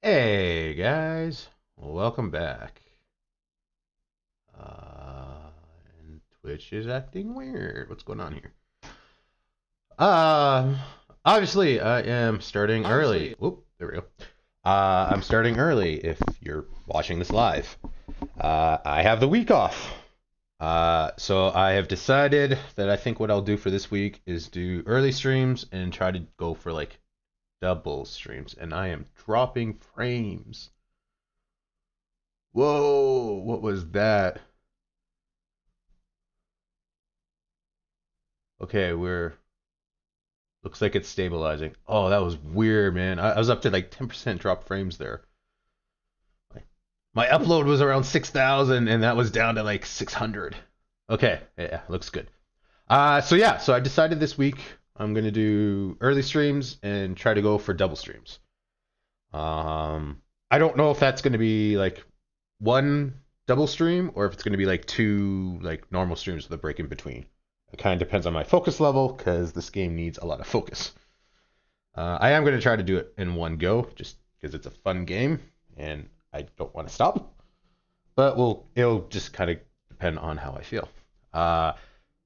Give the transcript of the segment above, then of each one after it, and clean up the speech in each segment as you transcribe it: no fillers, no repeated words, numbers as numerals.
Hey guys, welcome back. And Twitch is acting weird. What's going on here? Uh, Obviously I am starting early. Whoop, there we go. I'm starting early if you're watching this live. I have the week off. So I have decided that I think what I'll do for this week is do early streams and try to go for like double streams. And I am dropping frames. Whoa, what was that? Okay, looks like it's stabilizing. Oh, that was weird, man. I was up to like 10% drop frames there. My upload was around 6,000 and that was down to like 600. Okay, yeah, looks good. So I decided this week I'm gonna do early streams and try to go for double streams. I don't know if that's gonna be like one double stream or if it's gonna be like two like normal streams with a break in between. It kind of depends on my focus level because this game needs a lot of focus. I am going to try to do it in one go just because it's a fun game and I don't want to stop. But it'll just kind of depend on how I feel.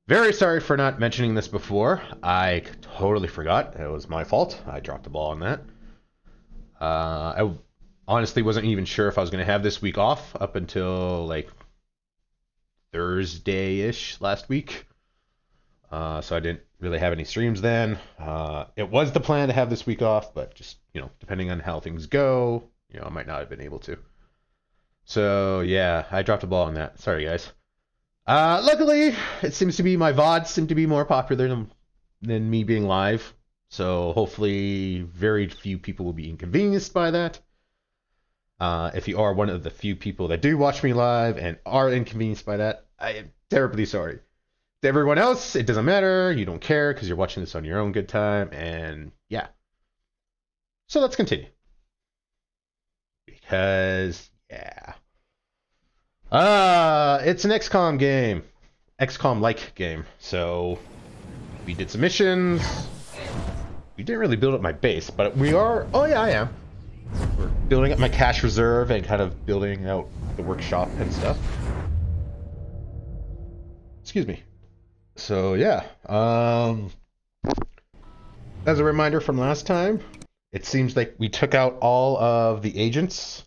Very sorry for not mentioning this before. I totally forgot. It was my fault. I dropped the ball on that. I honestly wasn't even sure if I was going to have this week off up until like Thursday-ish last week. So I didn't really have any streams then. It was the plan to have this week off, but just, depending on how things go, I might not have been able to. So yeah, I dropped a ball on that. Sorry, guys. Luckily, it seems to be my VODs seem to be more popular than me being live. So hopefully very few people will be inconvenienced by that. If you are one of the few people that do watch me live and are inconvenienced by that, I am terribly sorry. To everyone else, it doesn't matter. You don't care because you're watching this on your own good time. And yeah. So let's continue. Because, yeah. It's an XCOM game. XCOM-like game. So we did some missions. We didn't really build up my base, but we are... Oh, yeah, I am. We're building up my cash reserve and kind of building out the workshop and stuff. Excuse me. So yeah, as a reminder from last time, it seems like we took out all of the agents.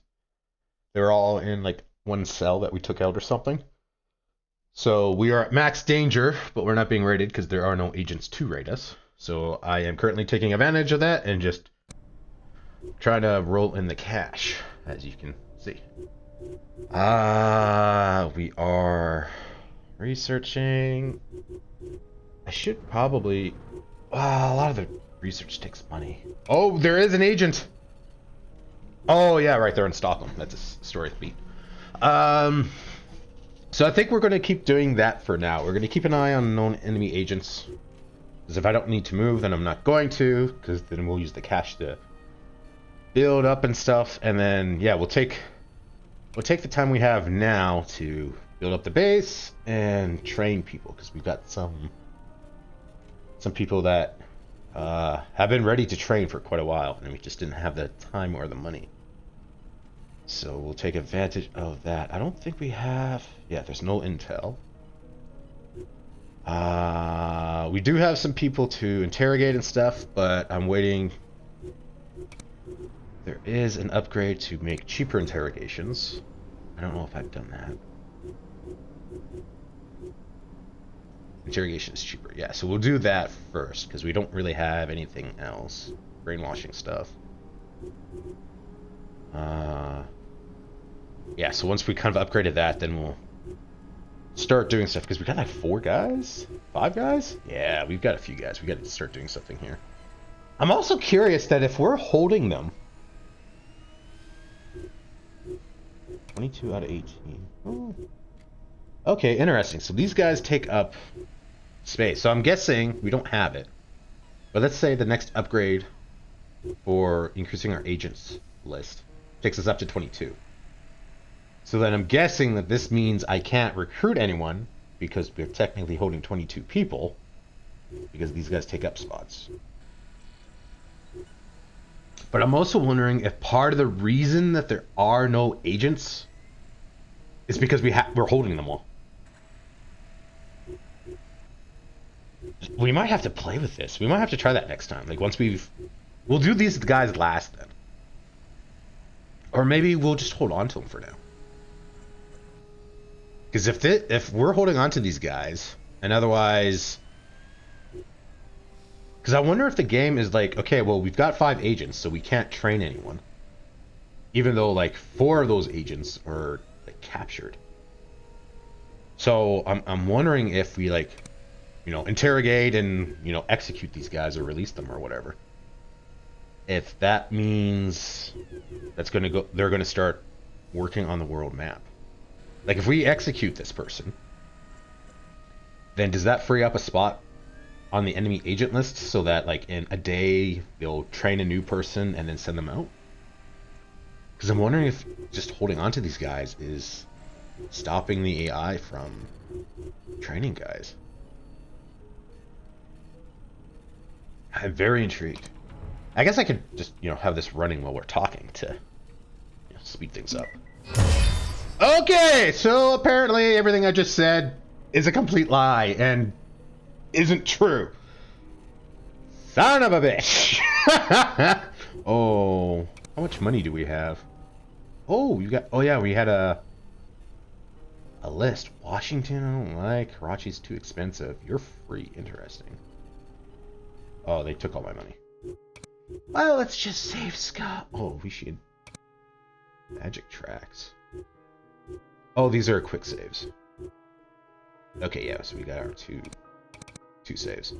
They're all in like one cell that we took out or something. So we are at max danger, but we're not being raided because there are no agents to raid us. So I am currently taking advantage of that and just trying to roll in the cash, as you can see. We are researching. I should probably... a lot of the research takes money. Oh, there is an agent! Oh, yeah, right, they're in Stockholm. That's a story of the beat. So I think we're going to keep doing that for now. We're going to keep an eye on known enemy agents. Because if I don't need to move, then I'm not going to. Because then we'll use the cash to build up and stuff. And then, yeah, we'll take the time we have now to build up the base and train people. Because we've got some people that have been ready to train for quite a while, and we just didn't have the time or the money. So we'll take advantage of that. I don't think we have... Yeah, there's no intel. We do have some people to interrogate and stuff, but I'm waiting... There is an upgrade to make cheaper interrogations. I don't know if I've done that. Interrogation is cheaper. Yeah, so we'll do that first, because we don't really have anything else. Brainwashing stuff. Yeah, so once we kind of upgraded that, then we'll start doing stuff, because we got like 4 guys? 5 guys? Yeah, we've got a few guys. We got to start doing something here. I'm also curious that if we're holding them... 22 out of 18. Oh. Okay, interesting. So these guys take up space. So I'm guessing we don't have it. But let's say the next upgrade for increasing our agents list takes us up to 22. So then I'm guessing that this means I can't recruit anyone because we're technically holding 22 people because these guys take up spots. But I'm also wondering if part of the reason that there are no agents is because we're holding them all. We might have to play with this. We might have to try that next time. Like once we'll do these guys last then. Or maybe we'll just hold on to them for now. Because if we're holding on to these guys, and otherwise... Because I wonder if the game is like, okay, well, we've got 5 agents, so we can't train anyone. Even though, like, 4 of those agents are, like, captured. So, I'm wondering if we, like, you know, interrogate and, you know, execute these guys or release them or whatever. If that means they're gonna start working on the world map. Like if we execute this person, then does that free up a spot on the enemy agent list so that like in a day they'll train a new person and then send them out? Because I'm wondering if just holding on to these guys is stopping the AI from training guys. I'm very intrigued. I guess I could just, you know, have this running while we're talking to, you know, speed things up. Okay, so apparently everything I just said is a complete lie and isn't true. Son of a bitch. Oh, how much money do we have? Oh, yeah, we had a list. Washington, I don't like. Karachi's too expensive. You're free. Interesting. Oh, they took all my money. Well, let's just save Scott. Oh, we should. Magic tracks. Oh, these are quick saves. Okay, yeah, so we got our two saves.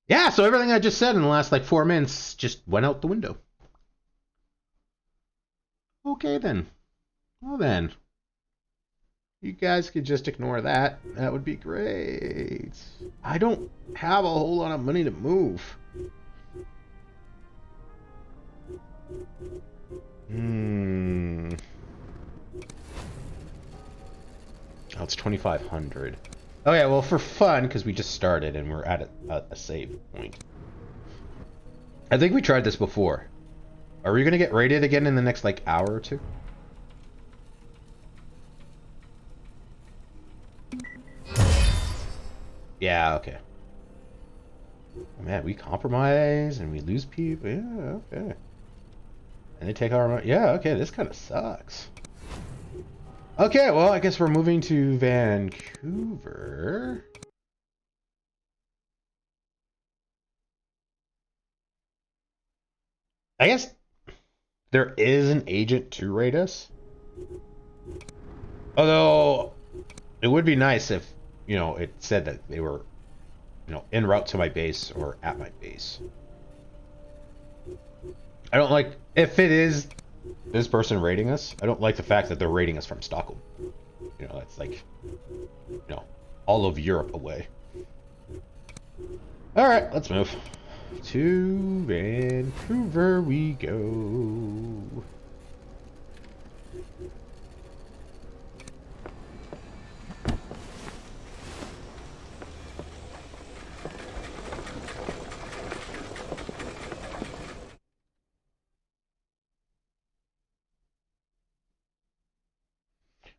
Yeah, so everything I just said in the last like 4 minutes just went out the window. Okay then. Well then. You guys could just ignore that. That would be great. I don't have a whole lot of money to move. Oh, it's 2,500. Oh yeah, well for fun, because we just started and we're at a save point. I think we tried this before. Are we gonna get raided again in the next like hour or two? Yeah, okay. Oh, man, we compromise and we lose people. Yeah, okay. And they take our money. Yeah, okay, this kind of sucks. Okay, well, I guess we're moving to Vancouver. I guess there is an agent to raid us. Although, it would be nice if, you know, it said that they were, you know, en route to my base or at my base. I don't like, if it is this person raiding us, I don't like the fact that they're raiding us from Stockholm. You know, that's like, you know, all of Europe away. Alright, let's move. To Vancouver we go.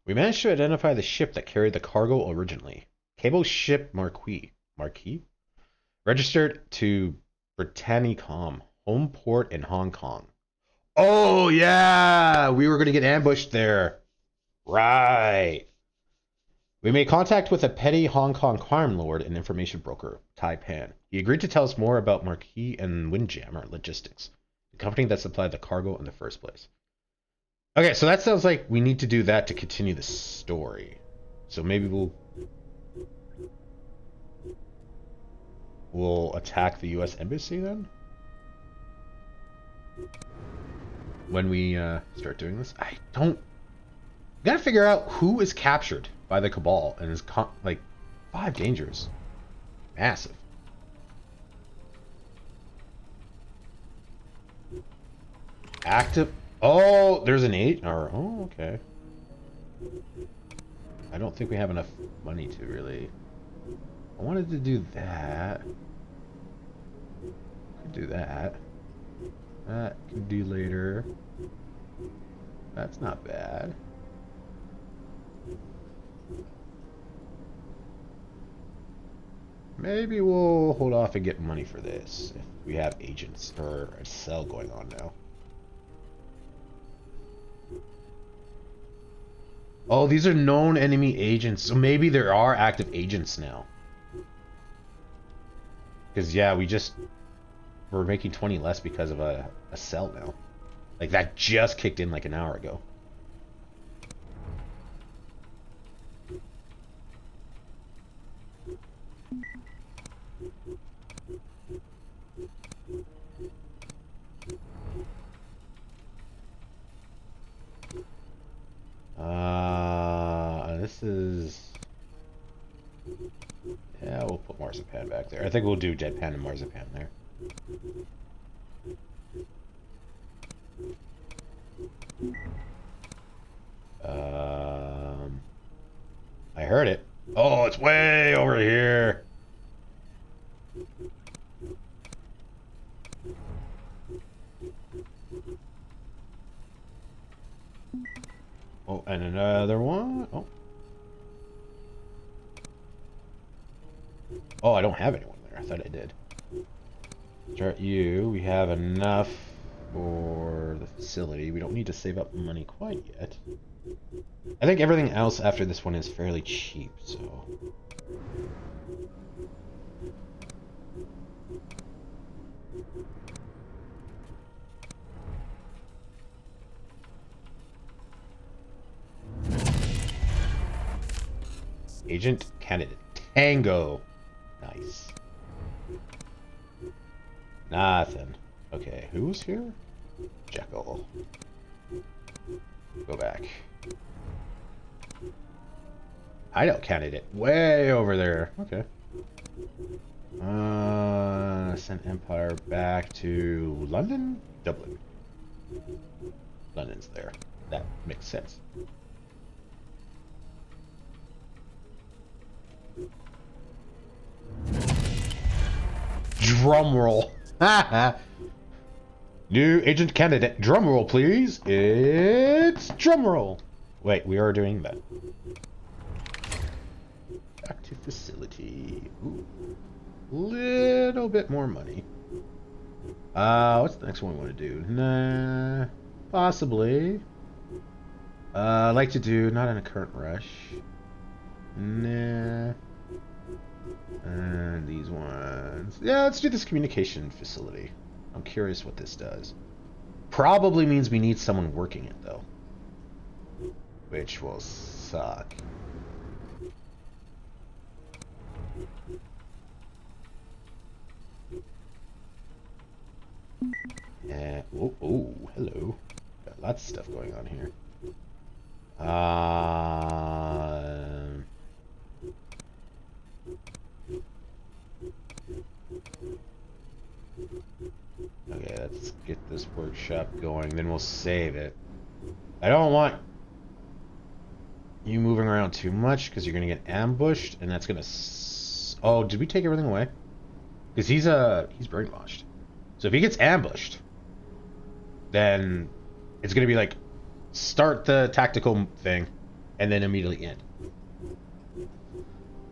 We managed to identify the ship that carried the cargo originally. Cable ship Marquis. Registered to Britannicom, home port in Hong Kong. Oh, yeah! We were going to get ambushed there. Right. We made contact with a petty Hong Kong crime lord and information broker, Tai Pan. He agreed to tell us more about Marquis and Windjammer Logistics, the company that supplied the cargo in the first place. Okay, so that sounds like we need to do that to continue the story. So maybe we'll attack the U.S. Embassy then? When we start doing this? I don't... We gotta figure out who is captured by the Cabal and is like 5 dangers. Massive. Active... Oh, there's an 8? Or, oh, okay. I don't think we have enough money to really... I wanted to do that. Could do that. That can do later. That's not bad. Maybe we'll hold off and get money for this if we have agents or a cell going on now. Oh, these are known enemy agents, so maybe there are active agents now. Because, yeah, we're making 20 less because of a cell now. Like, that just kicked in like an hour ago. This is... Yeah, we'll put Marzipan back there. I think we'll do Deadpan and Marzipan there. I heard it. Oh, it's way over here. Oh, and another one. Oh. Oh, I don't have anyone there. I thought I did. Start you. We have enough for the facility. We don't need to save up money quite yet. I think everything else after this one is fairly cheap, so... Agent candidate. Tango. Nice. Nothing. Okay, who's here? Jekyll. Go back. Hideout candidate. Way over there. Okay. Send Empire back to London? Dublin. London's there. That makes sense. Drum roll. New agent candidate. Drum roll, please. It's drum roll. Wait, we are doing that. Active facility. Ooh. Little bit more money. What's the next one we want to do? Nah, possibly. I'd like to do not in a current rush. Nah. And these ones. Yeah, let's do this communication facility. I'm curious what this does. Probably means we need someone working it, though. Which will suck. Yeah. Oh, oh, hello. Got lots of stuff going on here. Okay, let's get this workshop going, then we'll save it. I don't want you moving around too much because you're gonna get ambushed, and that's gonna. Oh, did we take everything away? Because he's brainwashed. So if he gets ambushed, then it's gonna be like start the tactical thing, and then immediately end.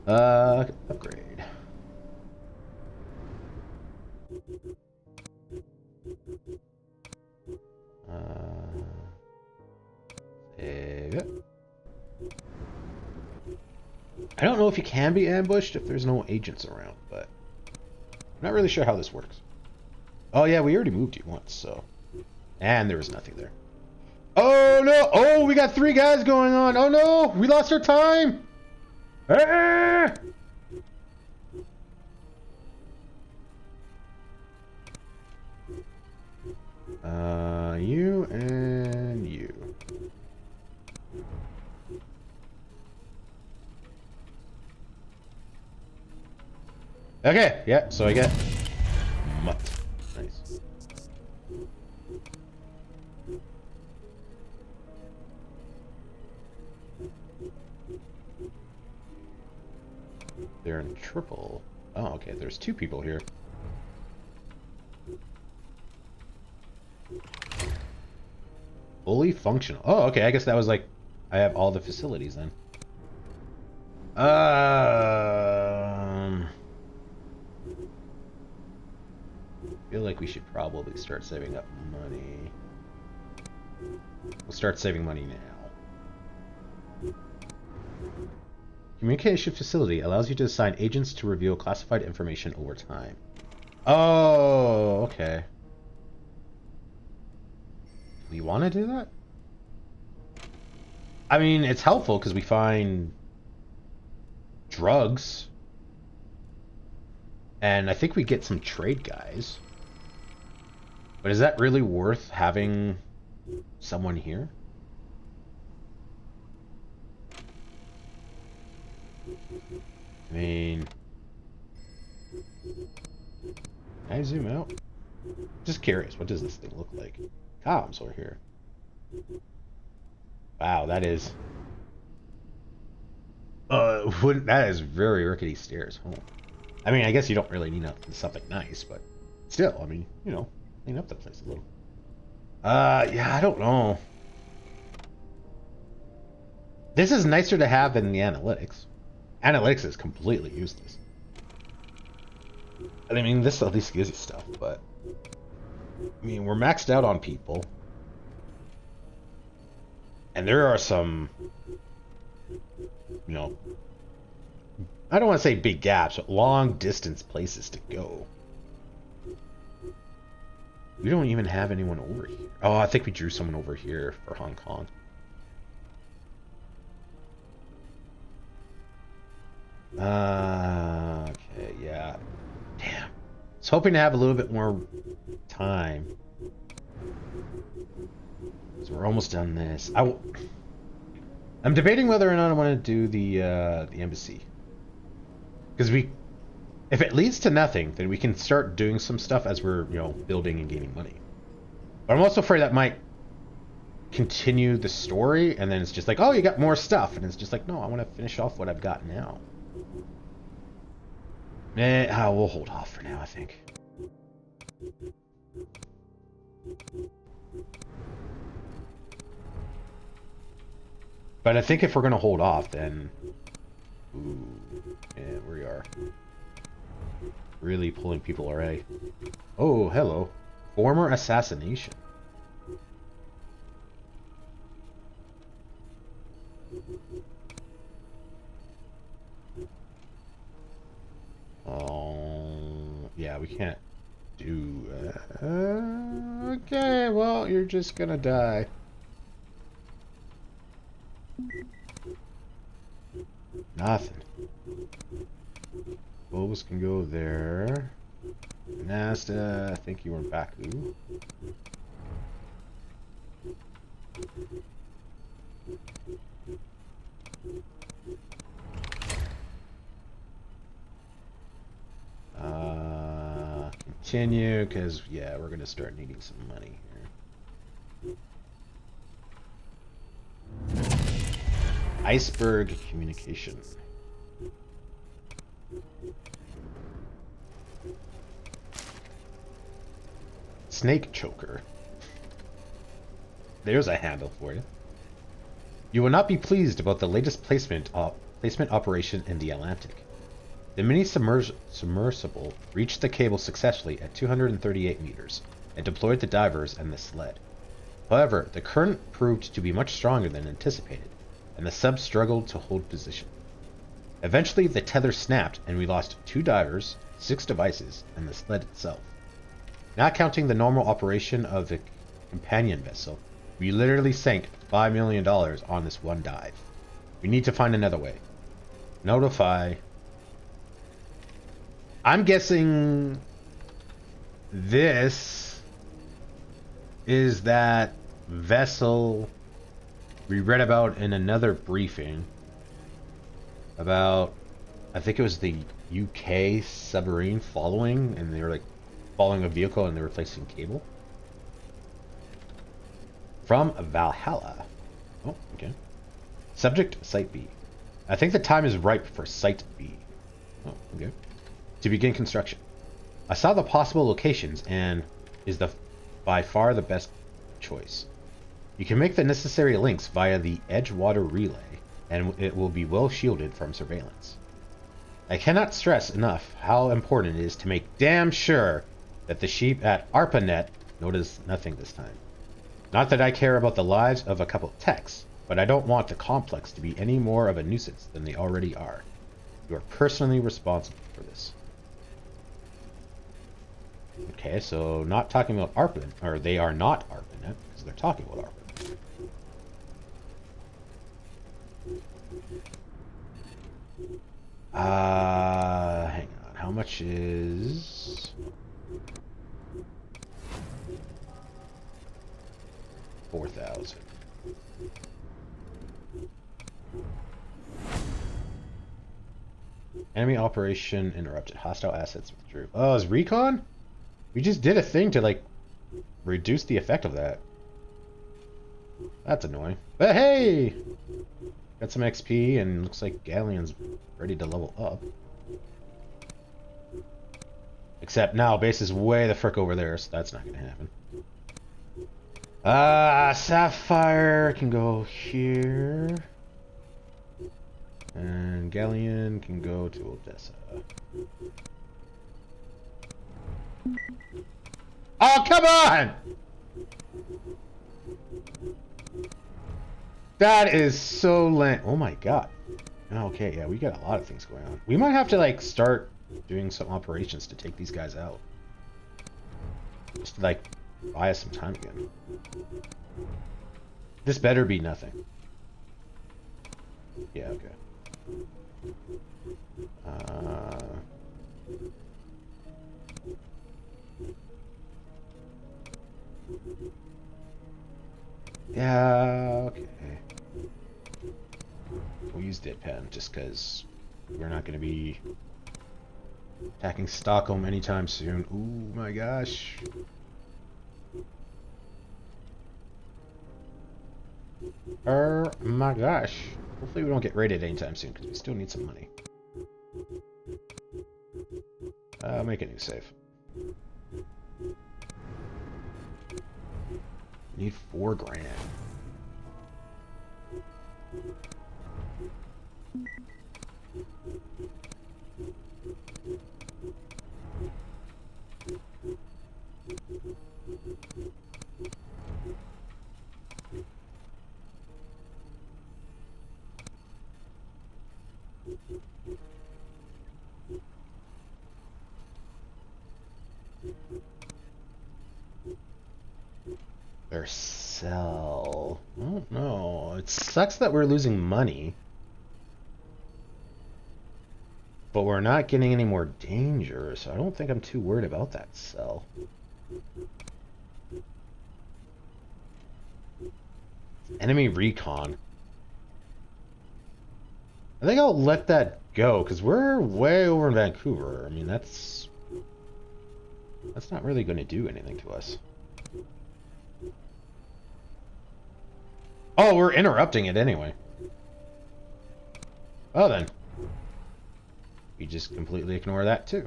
Upgrade. Save it. I don't know if you can be ambushed if there's no agents around, but I'm not really sure how this works. Oh yeah, we already moved you once, so. And there was nothing there. Oh no! Oh, we got 3 guys going on! Oh no! We lost our time! Ah! You and you. Okay, yeah, so I get mutt. Nice. They're in triple. Oh, okay, there's 2 people here. Fully functional. Oh, okay. I guess that was like I have all the facilities then. I feel like we should probably start saving up money. We'll start saving money now. Communication facility allows you to assign agents to reveal classified information over time. Oh, okay. We want to do that? I mean, it's helpful because we find drugs. And I think we get some trade guys. But is that really worth having someone here? I mean... Can I zoom out? Just curious, what does this thing look like? Comms over here. Wow, that is... that is very rickety stairs. Oh. I mean, I guess you don't really need something nice, but still, I mean, you know, clean up the place a little. Yeah, I don't know. This is nicer to have than the analytics. Analytics is completely useless. I mean, this at least gives you stuff, but... I mean, we're maxed out on people. And there are some... You know... I don't want to say big gaps, but long distance places to go. We don't even have anyone over here. Oh, I think we drew someone over here for Hong Kong. Okay, yeah. Damn. I was hoping to have a little bit more time. So we're almost done this. I'm debating whether or not I want to do the embassy. Because if it leads to nothing, then we can start doing some stuff as we're, you know, building and gaining money. But I'm also afraid that might continue the story, and then it's just like, oh, you got more stuff, and it's just like, no, I want to finish off what I've got now. We'll hold off for now, I think. But I think if we're going to hold off, then... Ooh, yeah, we are. Really pulling people away. Oh, hello. Former assassination. Oh, yeah, we can't do... okay, well, you're just gonna die. Nothing. Bulbs can go there. Nasta, I think you were in Baku. Continue, because, yeah, we're going to start needing some money here. Iceberg communication. Snake choker. There's a handle for you. You will not be pleased about the latest placement operation in the Atlantic. The mini submersible reached the cable successfully at 238 meters and deployed the divers and the sled. However, the current proved to be much stronger than anticipated, and the sub struggled to hold position. Eventually, the tether snapped, and we lost 2 divers, 6 devices, and the sled itself. Not counting the normal operation of the companion vessel, we literally sank $5 million on this one dive. We need to find another way. Notify... I'm guessing this is that vessel we read about in another briefing about, I think it was the UK submarine following, and they were like following a vehicle and they were replacing cable. From Valhalla. Oh, okay. Subject, Site B. I think the time is ripe for Site B. Oh, okay. To begin construction. I saw the possible locations and is by far the best choice. You can make the necessary links via the Edgewater Relay, and it will be well shielded from surveillance. I cannot stress enough how important it is to make damn sure that the sheep at ARPANET notice nothing this time. Not that I care about the lives of a couple techs, but I don't want the complex to be any more of a nuisance than they already are. You are personally responsible for this. Okay, so not talking about ARPANET, or they are not ARPANET, because they're talking about ARPANET. Hang on. How much is 4,000? Enemy operation interrupted. Hostile assets withdrew. Oh, is recon? We just did a thing to like reduce the effect of that. That's annoying. But hey! Got some XP and looks like Galleon's ready to level up. Except now base is way the frick over there, so that's not gonna happen. Sapphire can go here. And Galleon can go to Odessa. Oh, come on! That is so lame. Oh my god. Okay, yeah, we got a lot of things going on. We might have to, like, start doing some operations to take these guys out. Just to, like, buy us some time again. This better be nothing. Yeah, okay. Yeah, okay. We'll use Deadpan just because we're not going to be attacking Stockholm anytime soon. Ooh, my gosh. My gosh. Hopefully we don't get raided anytime soon because we still need some money. Make a new save. Need 4 grand. Their sell. I don't know. It sucks that we're losing money. But we're not getting any more danger, so I don't think I'm too worried about that sell. Enemy recon. I think I'll let that go, because we're way over in Vancouver. I mean, that's not really going to do anything to us. Oh, we're interrupting it anyway. Oh, then. We just completely ignore that, too.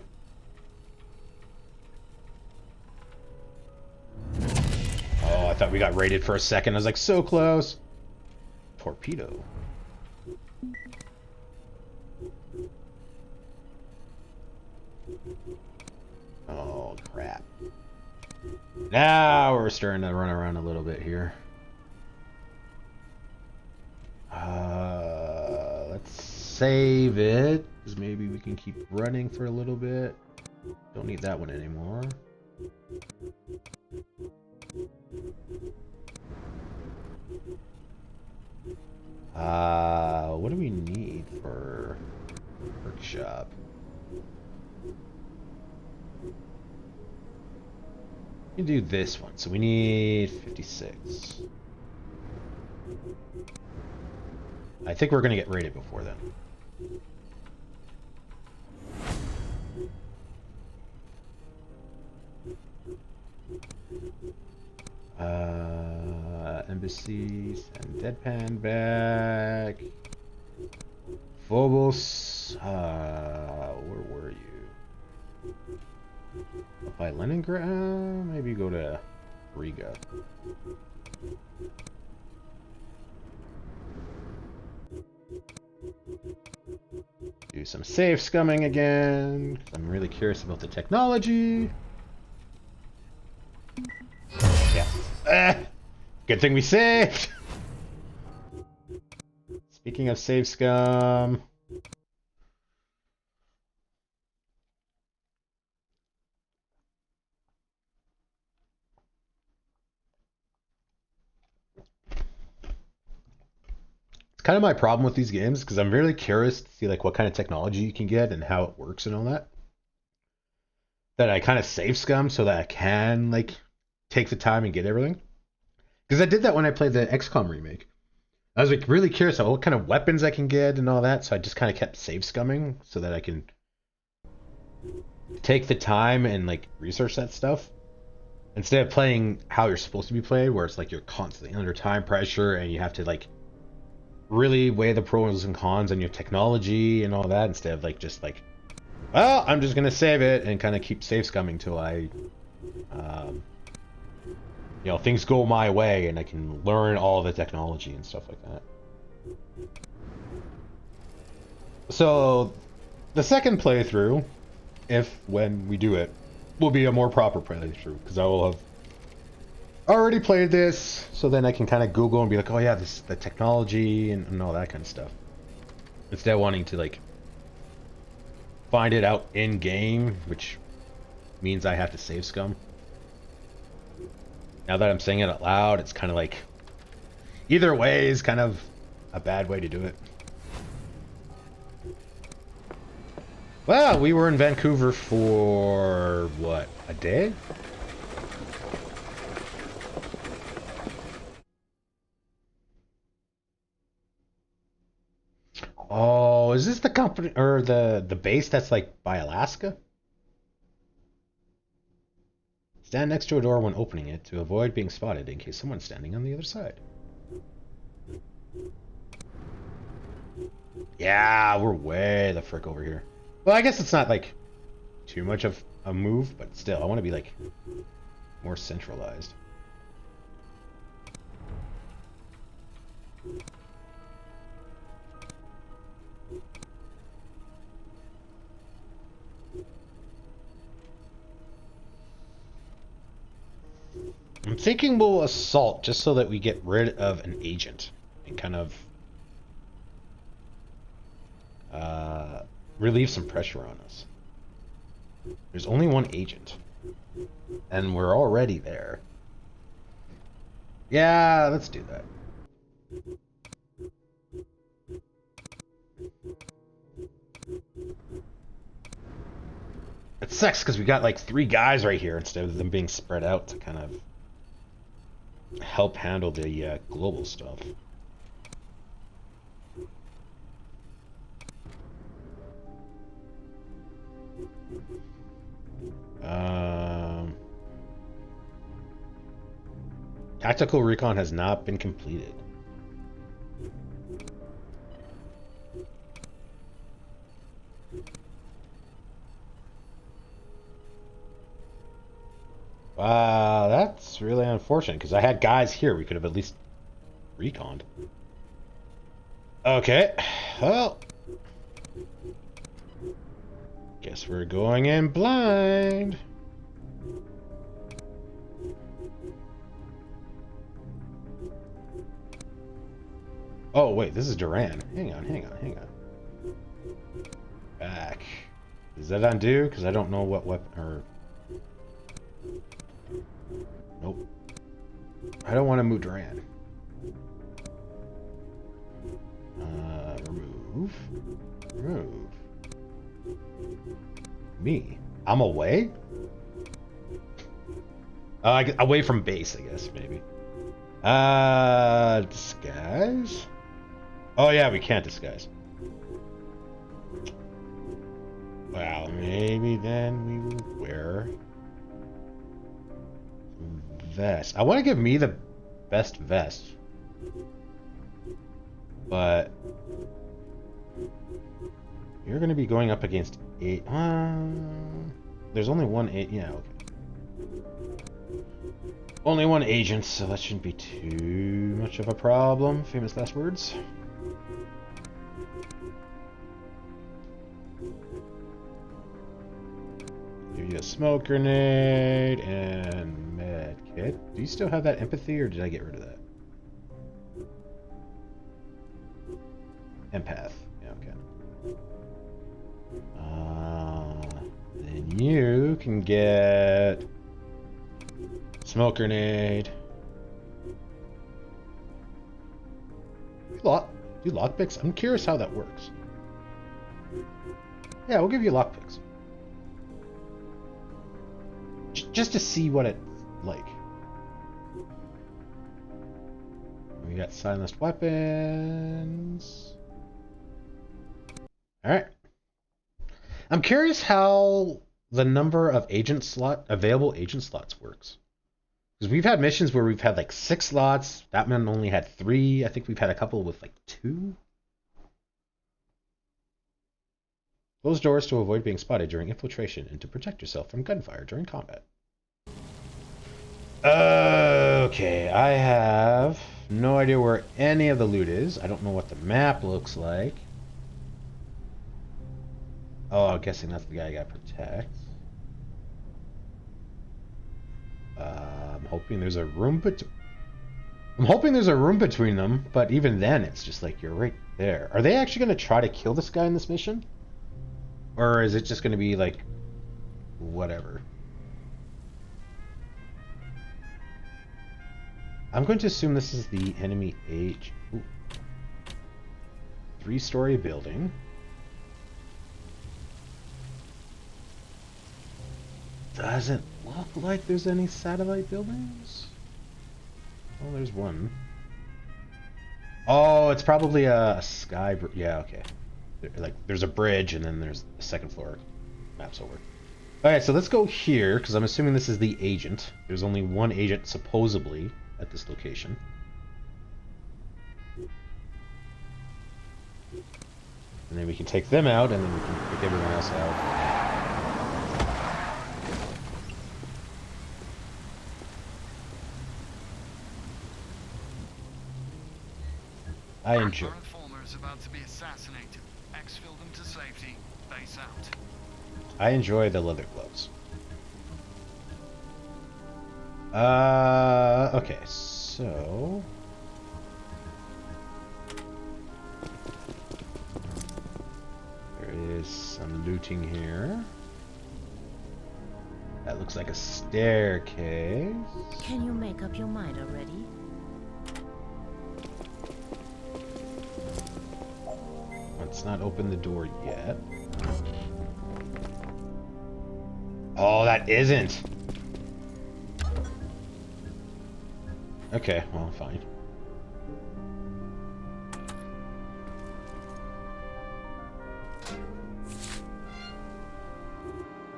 Oh, I thought we got raided for a second. I was like, so close. Torpedo. Oh, crap. Now we're starting to run around a little bit here. Let's save it, because maybe we can keep running for a little bit. Don't need that one anymore. What do we need for workshop? We can do this one, so we need 56. I think we're going to get raided before then. Embassies and Deadpan back. Phobos. Where were you? Up by Leningrad? Maybe go to Riga. some safe scumming again, 'cause I'm really curious about the technology. Yeah. Good thing we saved! Speaking of save scum... kind of my problem with these games because I'm really curious to see like what kind of technology you can get and how it works and all that. That I kind of save scum so that I can like take the time and get everything. Because I did that when I played the XCOM remake. I was like really curious about what kind of weapons I can get and all that, so I just kind of kept save scumming so that I can take the time and like research that stuff. Instead of playing how you're supposed to be played, where it's like you're constantly under time pressure and you have to like really weigh the pros and cons on your technology and all that instead of like just like, well, I'm just gonna save it and kind of keep save scumming till I, you know, things go my way and I can learn all the technology and stuff like that. So, the second playthrough, when we do it, will be a more proper playthrough because I will have already played this, so then I can kind of Google and be like, oh yeah, this the technology and all that kind of stuff. Instead of wanting to like find it out in game, which means I have to save scum. Now that I'm saying it out loud, it's kind of like either way is kind of a bad way to do it. Well, we were in Vancouver for what, a day? Oh, is this the company or the base that's like by Alaska? Stand next to a door when opening it to avoid being spotted in case someone's standing on the other side. Yeah, we're way the frick over here. Well, I guess it's not like too much of a move, but still, I want to be like more centralized. I'm thinking we'll assault just so that we get rid of an agent and kind of relieve some pressure on us. There's only one agent, and we're already there. Yeah, let's do that. It sucks because we got like 3 guys right here instead of them being spread out to kind of help handle the global stuff. Tactical recon has not been completed. Wow, that's really unfortunate because I had guys here we could have at least reconned. Okay, well, guess we're going in blind. Oh wait, this is Duran. Hang on. Back. Does that undo? Because I don't know what weapon or... Nope. I don't want to move Duran. Remove. Me. I'm away? Away from base, I guess, maybe. Disguise? Oh yeah, we can't disguise. Well, maybe then we will wear vest. I want to give me the best vest, but you're going to be going up against 8. There's only one 8. Yeah, okay. Only one agent, so that shouldn't be too much of a problem. Famous last words. need a smoke grenade and med kit. Do you still have that empathy, or did I get rid of that? Empath. Yeah, okay. Then you can get smoke grenade. Do lockpicks? I'm curious how that works. Yeah, we'll give you lockpicks. Just to see what it's like. We got silenced weapons. Alright. I'm curious how the number of available agent slots works. Because we've had missions where we've had like 6 slots. That one only had 3. I think we've had a couple with like 2. Close doors to avoid being spotted during infiltration and to protect yourself from gunfire during combat. Okay, I have no idea where any of the loot is. I don't know what the map looks like. Oh, I'm guessing that's the guy I gotta protect. I'm hoping there's a room between them, but even then, it's just like you're right there. Are they actually gonna try to kill this guy in this mission? Or is it just gonna be like, whatever? I'm going to assume this is the enemy age. 3-story building. Doesn't look like there's any satellite buildings. Oh, there's one. Oh, it's probably a sky. Yeah, okay. Like, there's a bridge, and then there's the second floor. Maps over. Alright, so let's go here, because I'm assuming this is the agent. There's only one agent, supposedly, at this location. And then we can take them out, and then we can pick everyone else out. I enjoy. Our informer is about to be assassinated. Exfil them to safety. Base out. I enjoy the leather gloves. Okay, so there is some looting here. That looks like a staircase. Can you make up your mind already? Let's not open the door yet. Oh, that isn't. Okay, well, fine.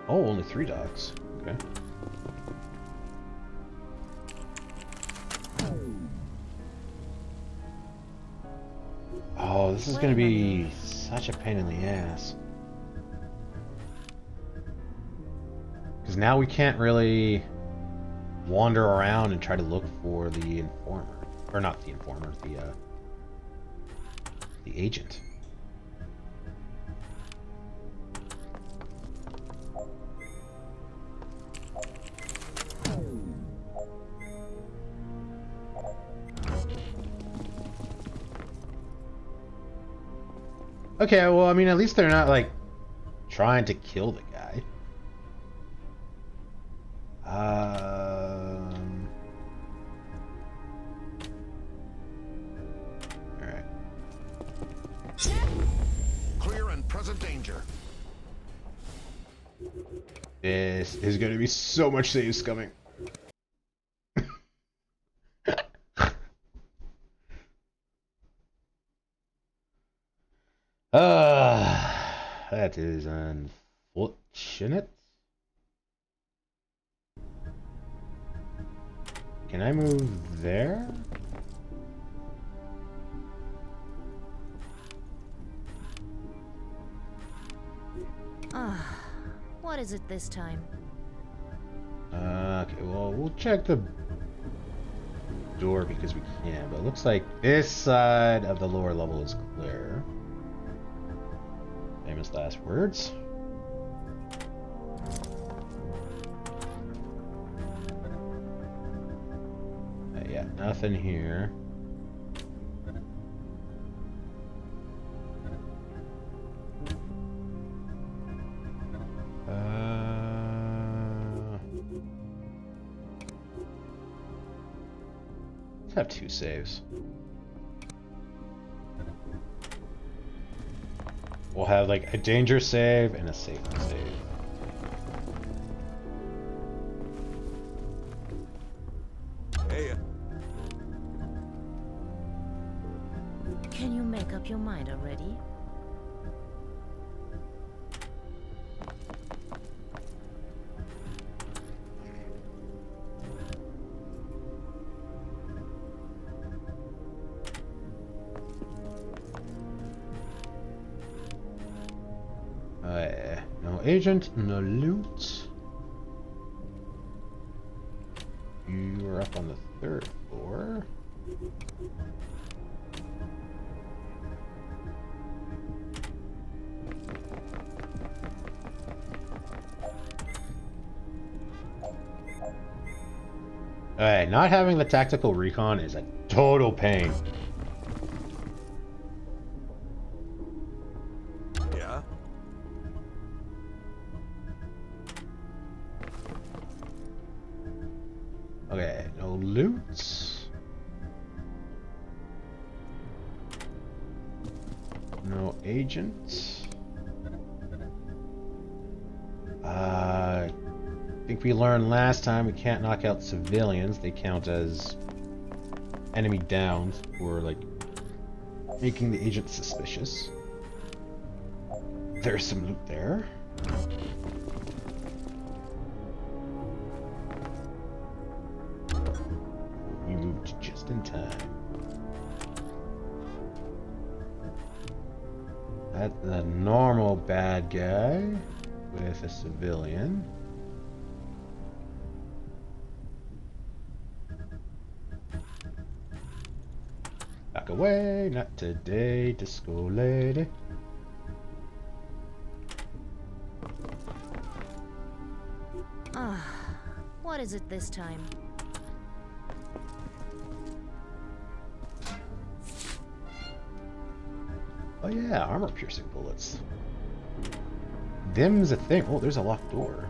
Oh, only 3 docks. Okay. Oh, this is gonna be such a pain in the ass. Because now we can't really wander around and try to look for the informer. Or not the informer, the agent. Okay, well, I mean, at least they're not, like, trying to kill the guy. Alright. Clear and present danger. This is going to be so much saves coming. That is unfortunate. Can I move there? Ah, what is it this time? Okay, well, we'll check the door because we can, but it looks like this side of the lower level is clear. Famous last words. Yeah, nothing here. Let's have 2 saves. We'll have like a danger save and a safety save. Hey. Can you make up your mind already? No agent, no loot. You are up on the 3rd floor. Alright, not having the tactical recon is a total pain. Yeah. Okay, no loot. No agent. I think we learned last time we can't knock out civilians. They count as enemy downs for like making the agent suspicious. There's some loot there. We moved just in time. That's the normal bad guy with a civilian. Back away, not today, disco lady. Ah, what is it this time? Oh yeah, armor-piercing bullets. Them's a thing. Oh, there's a locked door.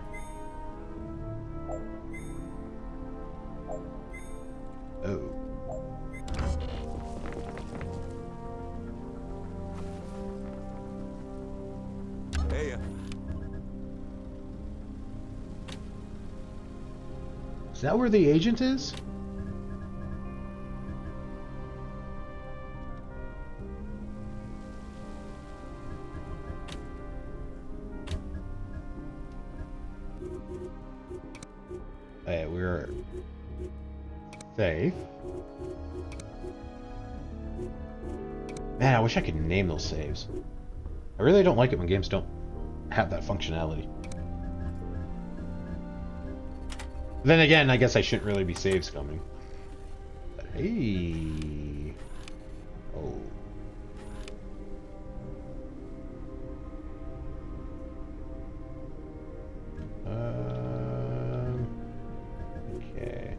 Oh. Hey. Is that where the agent is? Hey, we're safe. Man, I wish I could name those saves. I really don't like it when games don't have that functionality. Then again, I guess I shouldn't really be saves coming. But hey. Oh. Okay.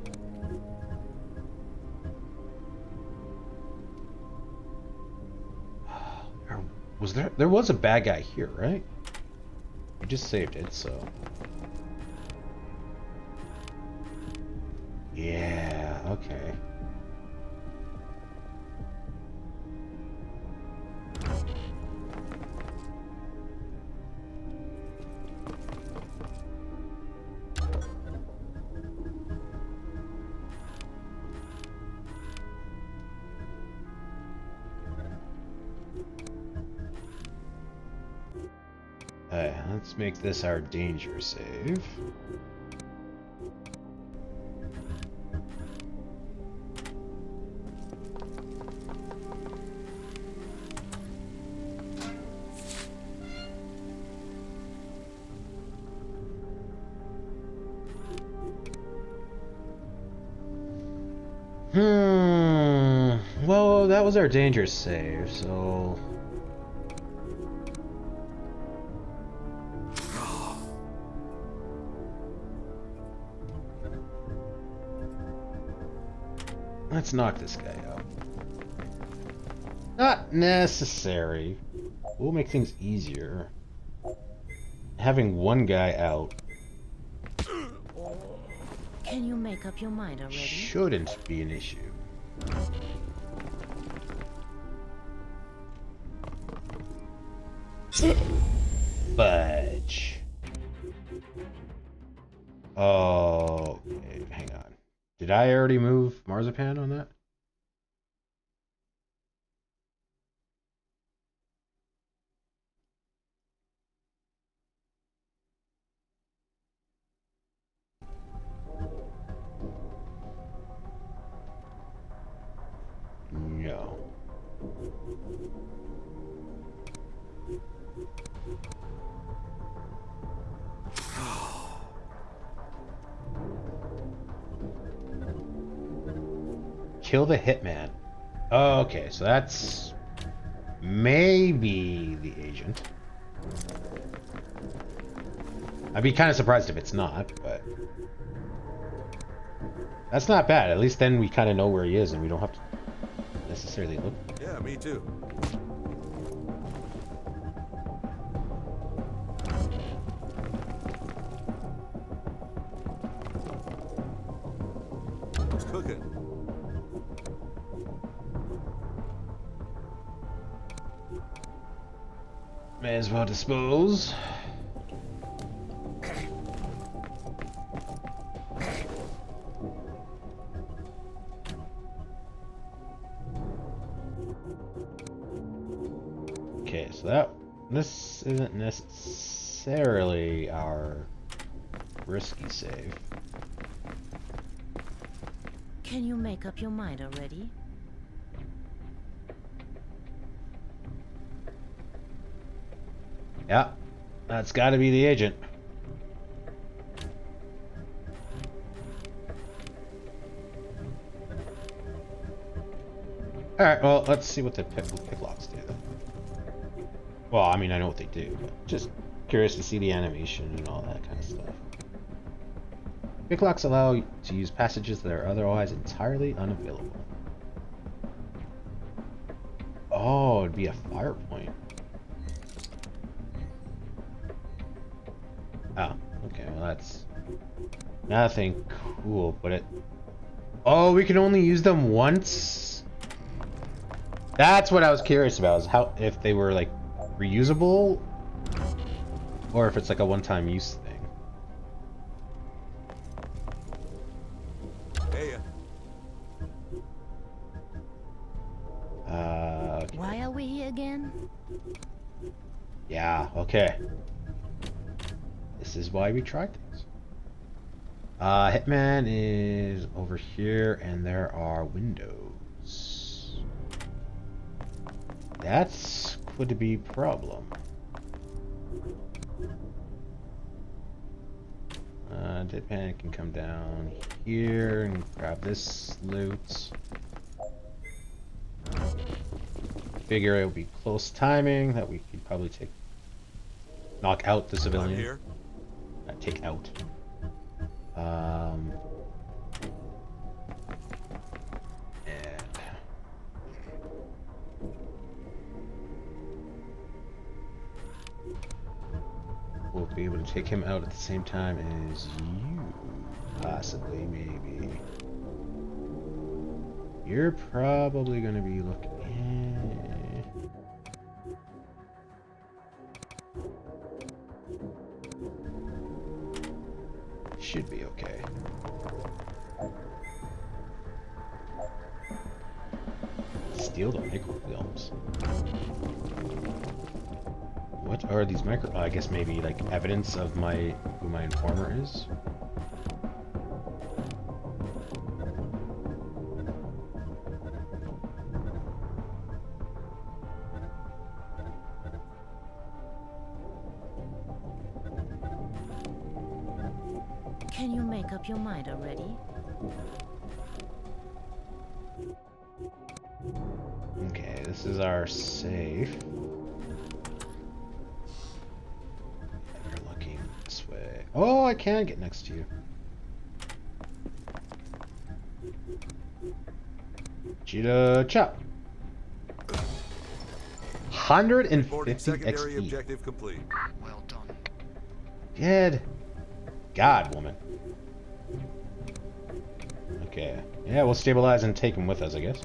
There was a bad guy here, right? We just saved it, so. Yeah, okay. Alright, let's make this our danger save. Well, that was our danger save, so... Let's knock this guy out. Not necessary. We'll make things easier. Having one guy out Can you make up your mind already? shouldn't be an issue. Fudge. Oh, okay, hang on. Did I already move Marzipan on that? No. Kill the hitman. Oh, okay, so that's maybe the agent. I'd be kind of surprised if it's not, but that's not bad. At least then we kind of know where he is and we don't have to necessarily look. Yeah, me too. It's cooking. May as well dispose. Okay, so this isn't necessarily our risky save. Can you make up your mind already? Yeah, that's got to be the agent. All right, well, let's see what the picklocks do then. Well, I mean, I know what they do, but just curious to see the animation and all that kind of stuff. Picklocks allow you to use passages that are otherwise entirely unavailable. Oh, it'd be a fire point. Oh, okay, well that's nothing cool, but it... Oh, we can only use them once? That's what I was curious about, is how, if they were like reusable, or if it's like a one-time use thing. Hey, Okay. Why are we here again? Yeah, okay. This is why we try things. Hitman is over here, and there are windows. That's could be a problem. Hitman can come down here and grab this loot. Figure it would be close timing that we could probably knock out the I'm civilian. here. Take out. And we'll be able to take him out at the same time as you, possibly, maybe. You're probably going to be looking. Should be okay. Steal the microfilms. What are these micro? I guess maybe like evidence of who my informer is. Can you make up your mind already? Okay, this is our safe. You're looking this way. Oh, I can get next to you. Cheetah chop. 150 Reporting secondary XP. objective complete. Well done. Good God, woman. Okay. Yeah, we'll stabilize and take him with us, I guess.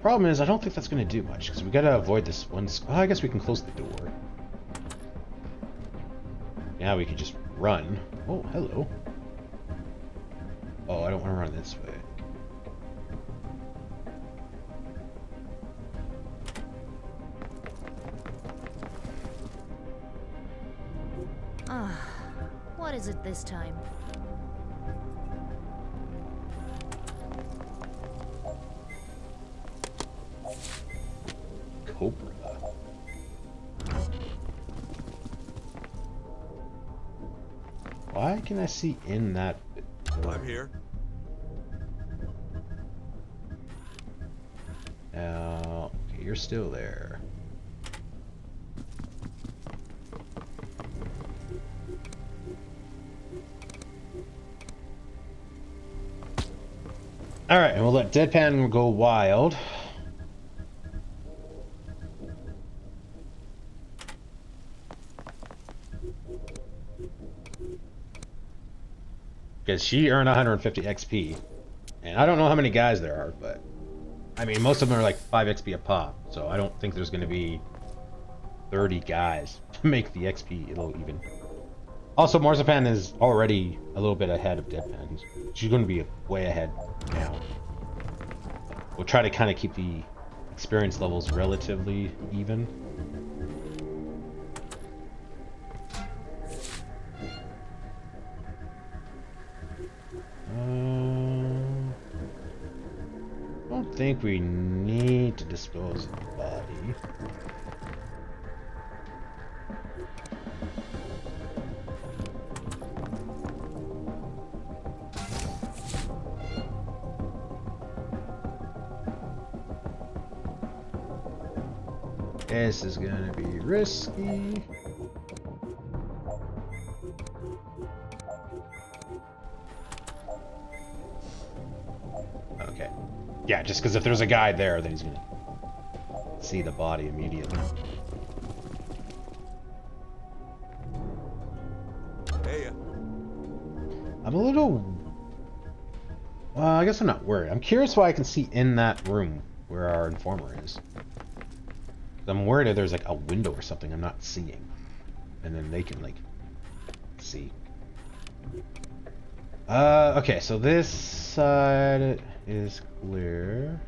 Problem is, I don't think that's going to do much, because we got to avoid this one... Oh, I guess we can close the door. Now we can just run. Oh, hello. Oh, I don't want to run this way. What is it this time? Cobra. Why can I see in that? I'm here. Now, okay, you're still there. Alright, and we'll let Deadpan go wild. Because she earned 150 XP. And I don't know how many guys there are, but... I mean, most of them are like 5 XP a pop, so I don't think there's going to be 30 guys to make the XP a little even. Also, Marzipan is already a little bit ahead of Deadpan. She's going to be way ahead now. We'll try to kind of keep the experience levels relatively even. I don't think we need to dispose of the body. This is gonna be risky. Okay. Yeah, just because if there's a guy there, then he's gonna see the body immediately. Hey, I'm a little... Well, I guess I'm not worried. I'm curious why I can see in that room where our informer is. I'm worried if there's like a window or something I'm not seeing. And then they can like see. Okay, so this side is clear.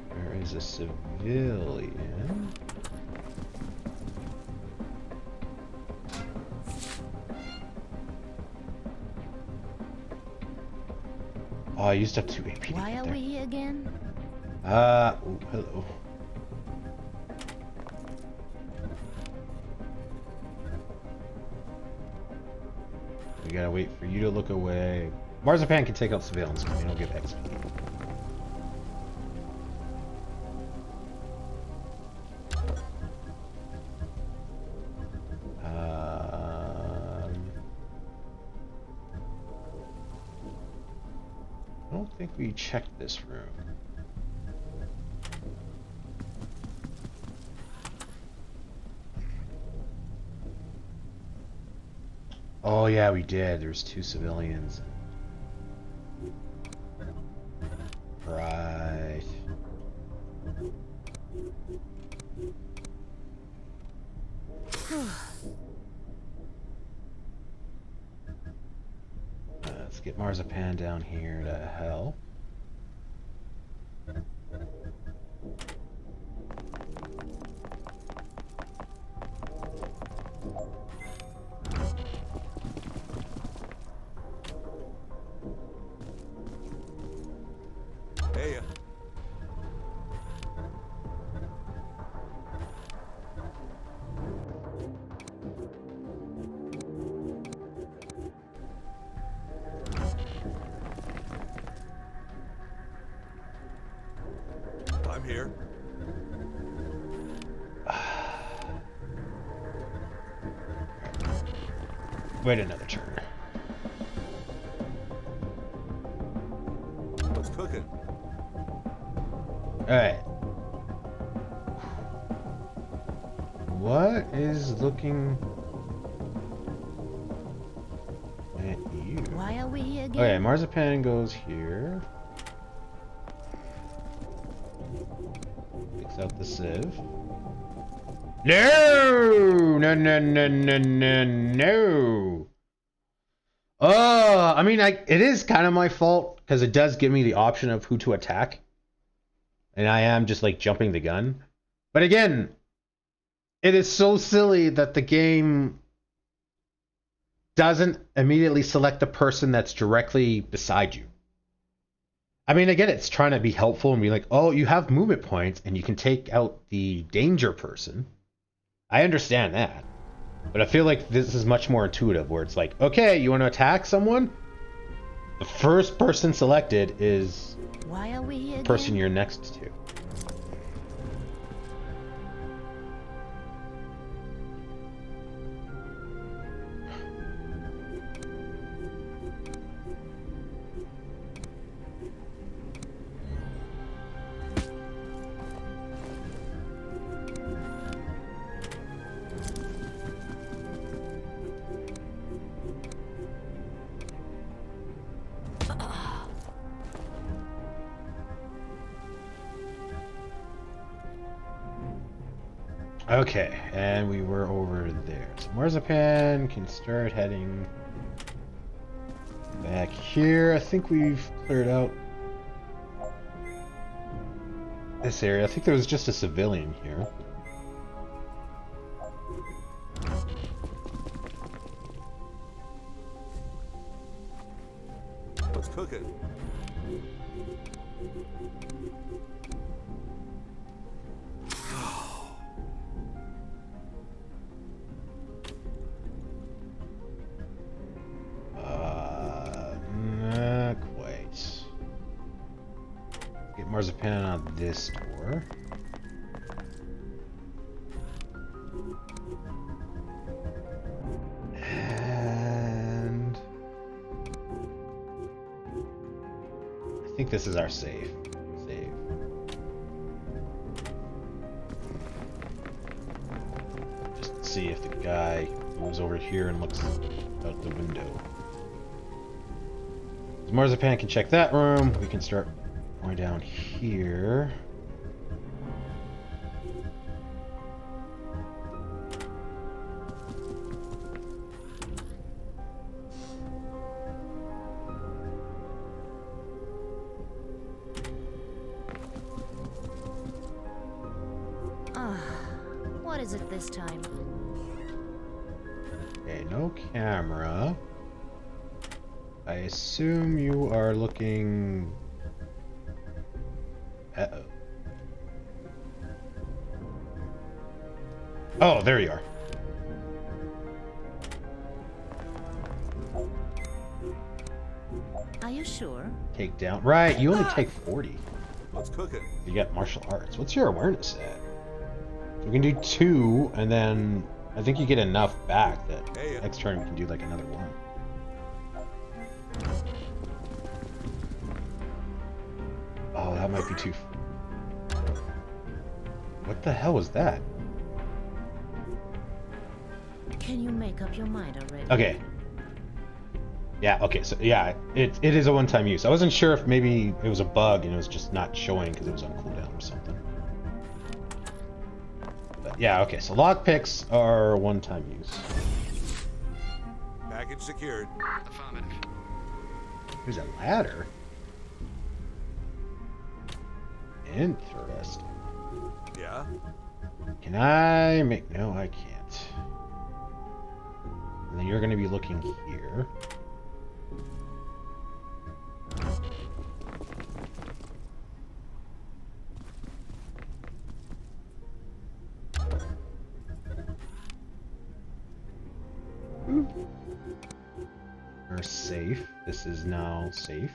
There is a civilian. Oh, I used up 2 AP to Why get are there. we here again? Ooh, hello. We gotta wait for you to look away. Marzipan can take out civilians because they don't give XP. I don't think we checked this room. Oh yeah, we did. There's 2 civilians. Right. Let's get Marzipan down here to hell. hey, here. Wait another turn. What's cooking? Alright. What is looking at you? Why are we here again? Okay, Marzipan goes here. Picks out the sieve. No! No, no, no, no, no, no! I mean, it is kind of my fault, because it does give me the option of who to attack. And I am just, like, jumping the gun. But again, it is so silly that the game doesn't immediately select the person that's directly beside you. I mean, again, it's trying to be helpful and be like, oh, you have movement points and you can take out the danger person. I understand that. But I feel like this is much more intuitive, where it's like, okay, you want to attack someone? The first person selected is Why are we here the person again? you're next to. Okay, and we were over there. So Marzipan can start heading back here. I think we've cleared out this area. I think there was just a civilian here. What's cooking? Not quite. Get Marzipan on this door. And I think this is our save. Just see if the guy moves over here and looks out the window. Marzipan can check that room. We can start going down here. What is it this time? Okay, no camera. I assume you are looking... Uh-oh. Oh, there you are. Are you sure? Take down. Right, you only take 40. What's cooking? You got martial arts. What's your awareness at? We can do 2, and then I think you get enough back that Hey. next turn we can do like another 1. Oh, that might be too... What the hell was that? Can you make up your mind already? Okay. Yeah, okay, so yeah, it is a one-time use. I wasn't sure if maybe it was a bug and it was just not showing because it was on cooldown or something. But yeah, okay, so lockpicks are one-time use. Package secured. Affirmative. There's a ladder. Interesting. Yeah? Can I make... No, I can't. And then you're going to be looking here. We're safe. This is now safe.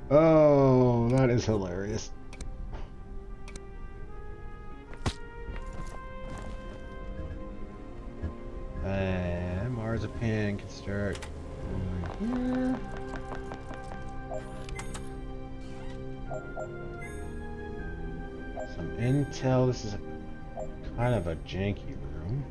Oh, that is hilarious. Marzipan can start over here. Some intel. This is a kind of a janky room.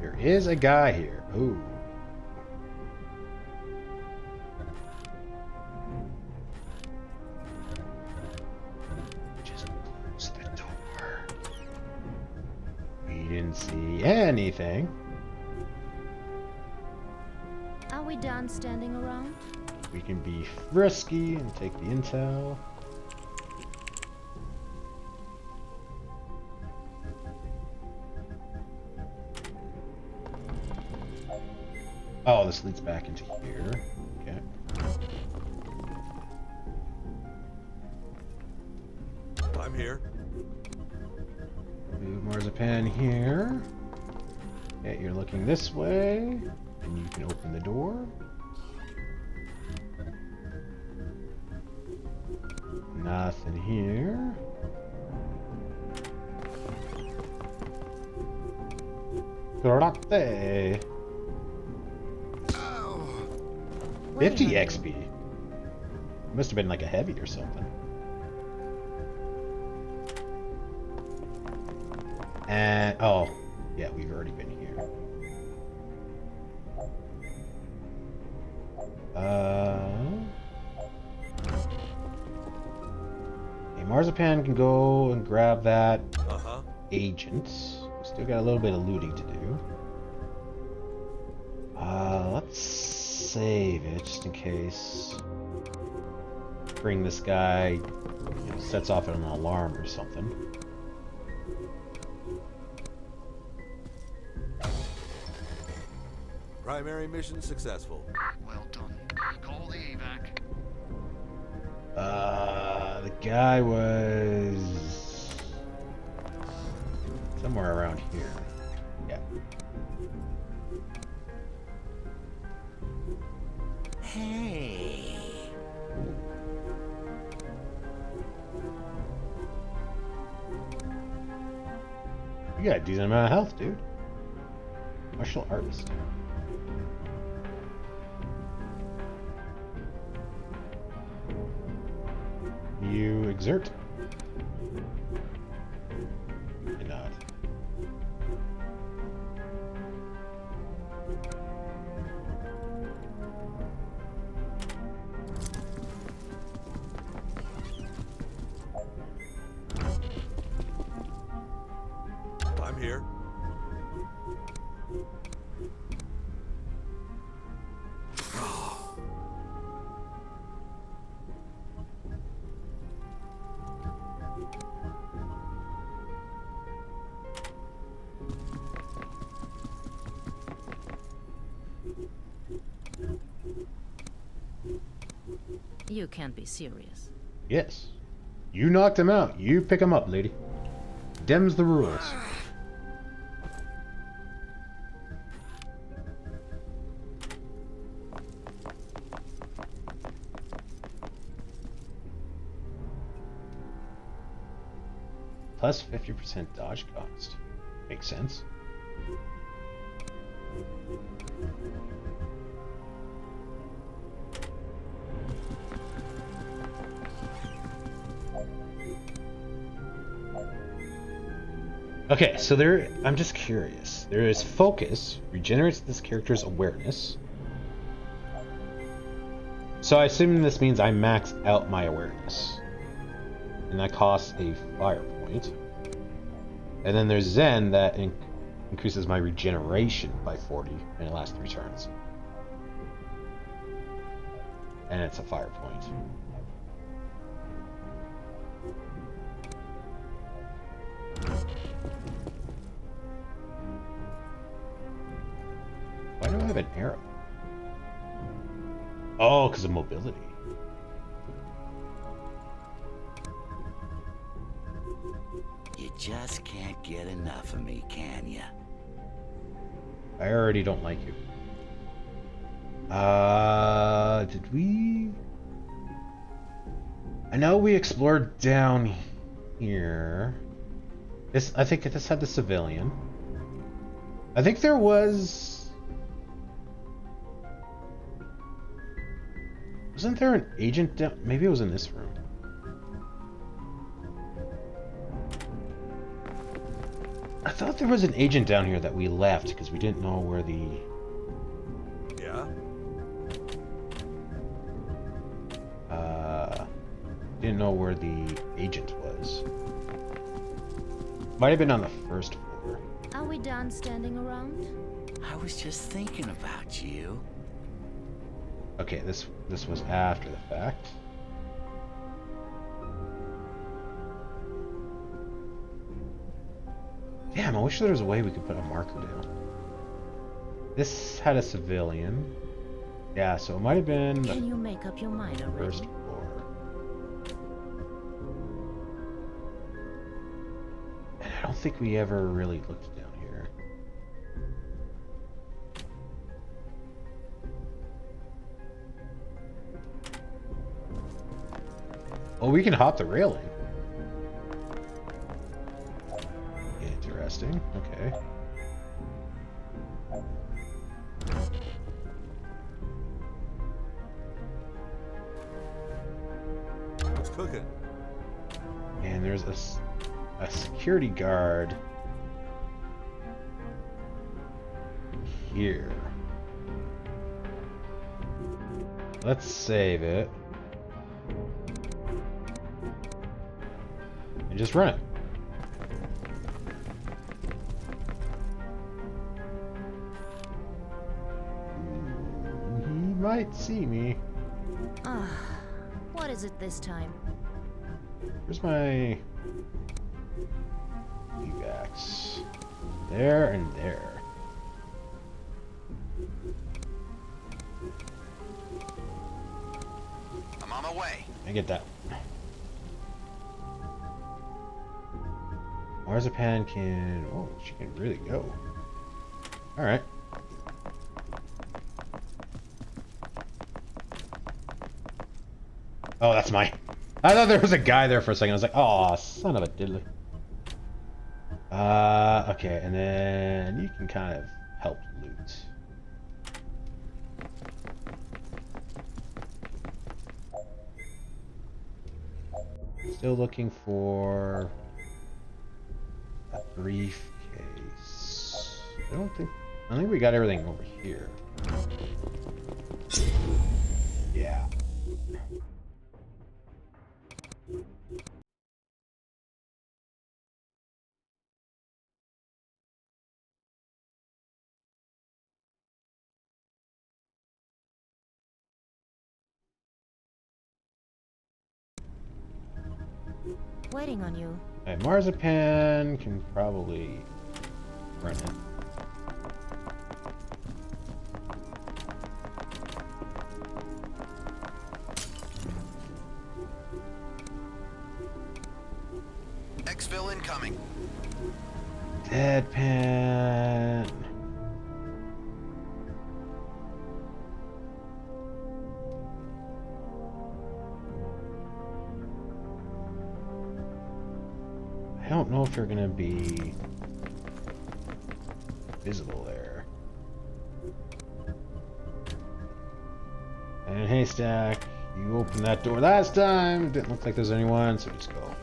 There is a guy here. Ooh. Just close the door. We didn't see anything. Are we done standing around? We can be frisky and take the intel. Oh, this leads back into here. Okay. I'm here. Move Marzipan here. Okay, you're looking this way. And you can open the door. Nothing here. Karate. 50 XP. Must have been like a heavy or something. And oh, yeah, we've already been here. Okay, Marzipan can go and grab that agent. We still got a little bit of looting to do. Let's save it just in case. Bring this guy, you know, sets off an alarm or something. Primary mission successful. Well done. Call the evac. The guy was somewhere around here. Yeah. Hey. You got a decent amount of health, dude. Martial artist. You exert. You're not. I'm here. You can't be serious. Yes. You knocked him out. You pick him up, lady. Dem's the rules. Plus 50% dodge cost. Makes sense. Okay, so I'm just curious. There is focus, regenerates this character's awareness. So I assume this means I max out my awareness. And that costs a fire point. And then there's Zen that increases my regeneration by 40 and it lasts 3 turns. And it's a fire point. Why do I have an arrow? Oh, because of mobility. just can't get enough of me, can ya? I already don't like you. Did we? I know we explored down here. I think this had the civilian. I think there was... Wasn't there an agent down... Maybe it was in this room. I thought there was an agent down here that we left because we didn't know where the... Yeah? Didn't know where the agent was. Might have been on the first floor. Are we done standing around? I was just thinking about you. Okay, this was after the fact. Damn, I wish there was a way we could put a marker down. This had a civilian. Yeah, so it might have been the Can you make up your mind already? first floor. And I don't think we ever really looked down here. Oh, we can hop the railing. Interesting. Okay. What's cooking? And there's a security guard here. Let's save it. And just run it. He might see me. Ah, what is it this time? Where's my evacs? There and there. I'm on my way. I get that. Marzipan can... Oh, she can really go. Alright. Oh, that's my... I thought there was a guy there for a second. I was like, oh, son of a diddly. Okay, and then you can kind of help loot. Still looking for a briefcase. I don't think we got everything over here. Yeah. Waiting on you. Hey, Marzipan can probably run it. Exfil incoming. Deadpan. I don't know if you're gonna be visible there. And Haystack, you opened that door last time. Didn't look like there's anyone, so just go.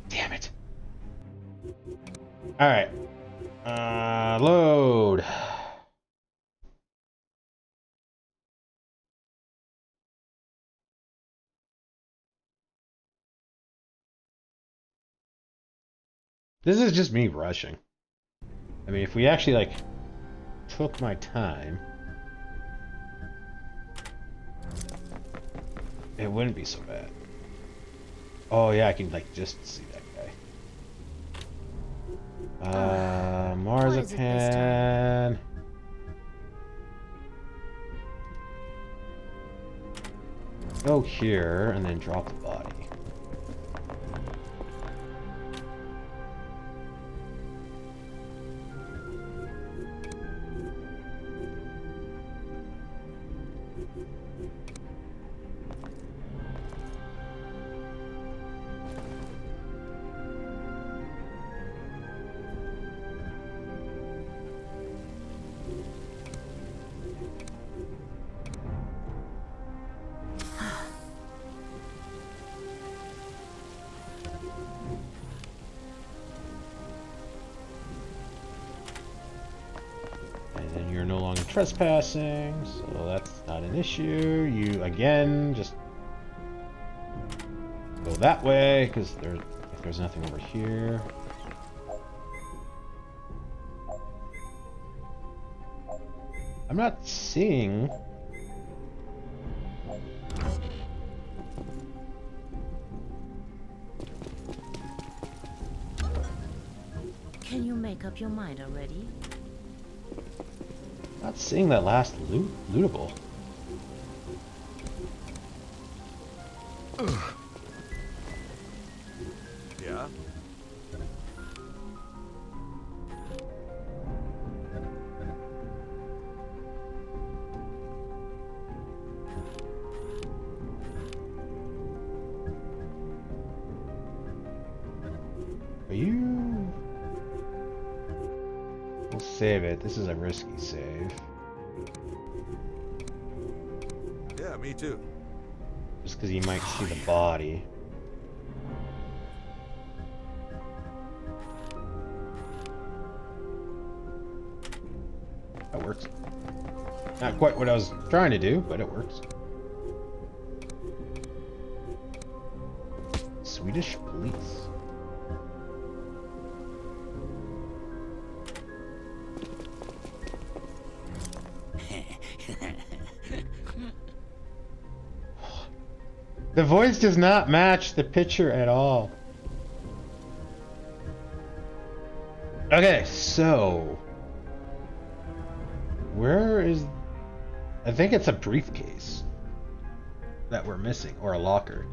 Damn it. Alright. Load. This is just me rushing. I mean, if we actually, like, took my time, it wouldn't be so bad. Oh, yeah, I can, like, just see that guy. What is it this time? Marzipan. go here and then drop the body. You're no longer trespassing, so that's not an issue. You, again, just go that way, because if there's nothing over here. I'm not seeing... Can you make up your mind already? Not seeing that last lootable. Yeah? Are you... We'll save it. This is a risky save. Yeah, me too. Just because you might see the body. That works. Not quite what I was trying to do, but it works. Swedish police. The voice does not match the picture at all. Okay, so... Where is... I think it's a briefcase that we're missing, or a locker.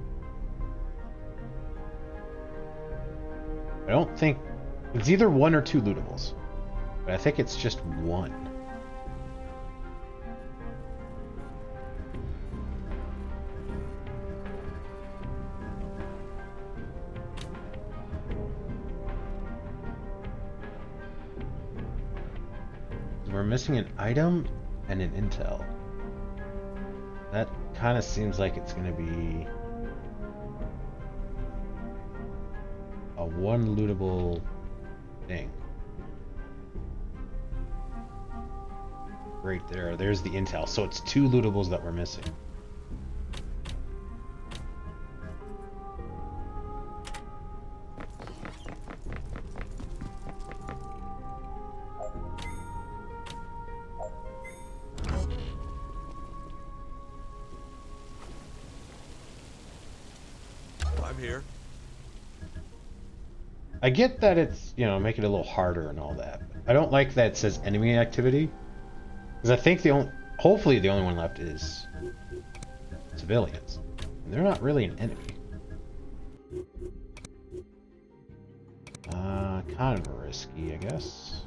I don't think... It's either one or two lootables. But I think it's just one. We're missing an item and an intel. That kind of seems like it's going to be a one lootable thing. Right there. There's the intel. So it's two lootables that we're missing. I'm here. I get that it's, you know, make it a little harder and all that. I don't like that it says enemy activity. Because I think hopefully the only one left is civilians. And they're not really an enemy. Kind of risky, I guess.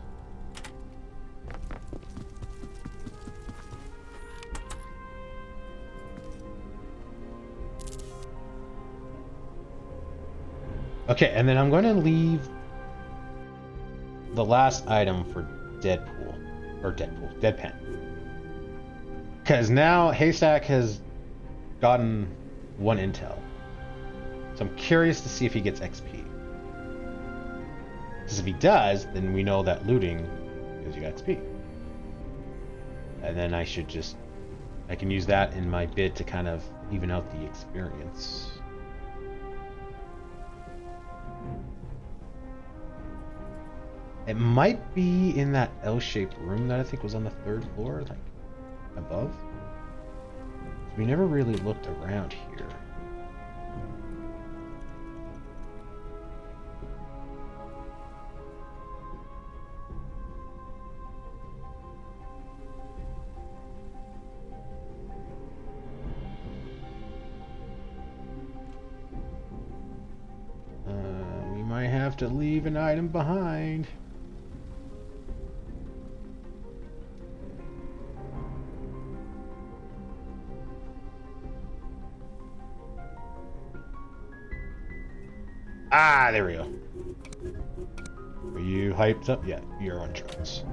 Okay, and then I'm going to leave the last item for Deadpan. Because now Haystack has gotten one intel. So I'm curious to see if he gets XP. Because if he does, then we know that looting gives you XP. And then I can use that in my bid to kind of even out the experience. It might be in that L-shaped room that I think was on the 3rd floor, like above. We never really looked around here. to leave an item behind. Ah, there we go. Are you hyped up? Yeah, you're on drugs.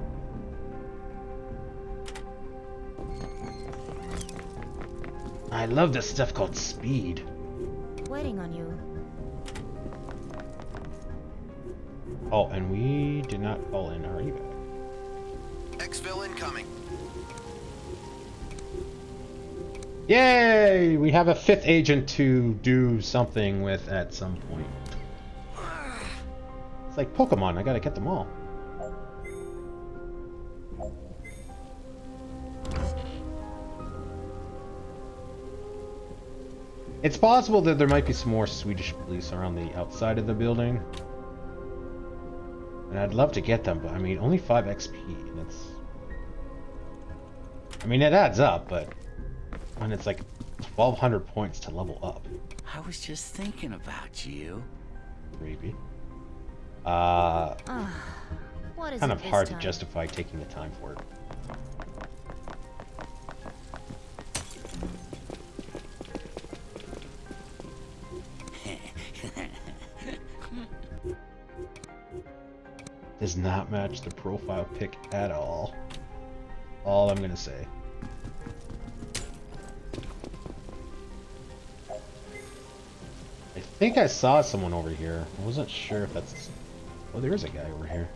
I love this stuff called speed. Waiting on you. Oh, and we did not call in our evac. Exfil incoming. Yay! We have a 5th agent to do something with at some point. It's like Pokemon, I gotta get them all. It's possible that there might be some more Swedish police around the outside of the building. And I'd love to get them, but I mean, only 5 XP, and it's... I mean, it adds up, but when it's like 1,200 points to level up. I was just thinking about you. Maybe. What is Kind it of this hard to time? justify taking the time for it. Does not match the profile pic at all. All I'm gonna say. I think I saw someone over here. I wasn't sure if that's... Oh, there is a guy over here.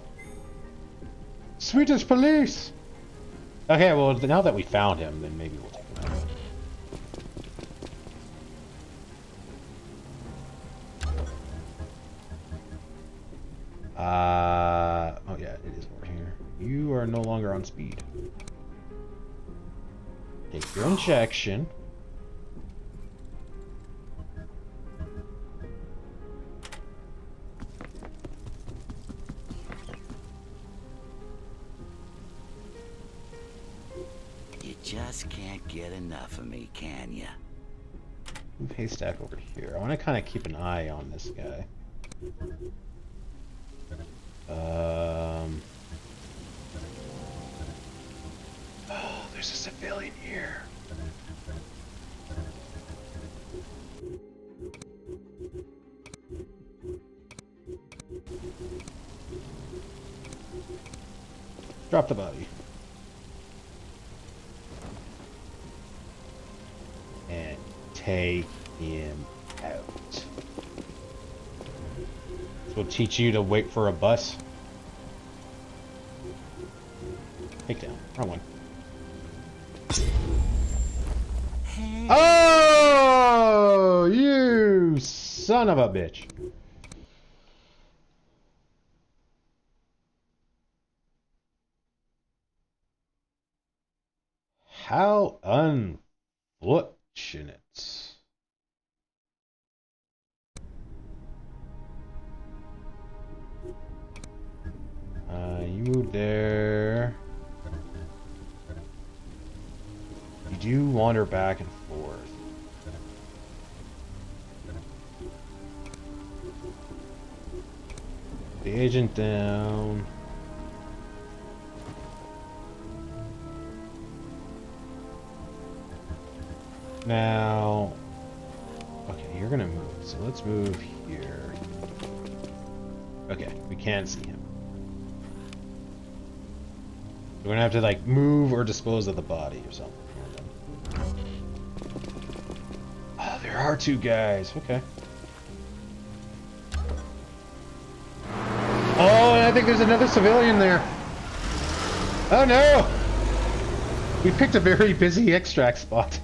Swedish police! Okay, well, now that we found him, then maybe we'll take him out. Oh yeah, it is over here. You are no longer on speed. Take your injection. You just can't get enough of me, can ya? Move haystack over here. I want to kind of keep an eye on this guy. Oh, there's a civilian here. Drop the body. And take him out. This will teach you to wait for a bus. Take down. Wrong one. Oh, you son of a bitch. How unfortunate. You moved there. You do wander back and forth. The agent down. Now, okay, you're gonna move. So let's move here. Okay, we can see him. We're gonna have to like move or dispose of the body or something. Oh, there are 2 guys. Okay. Oh, and I think there's another civilian there. Oh no! We picked a very busy extract spot.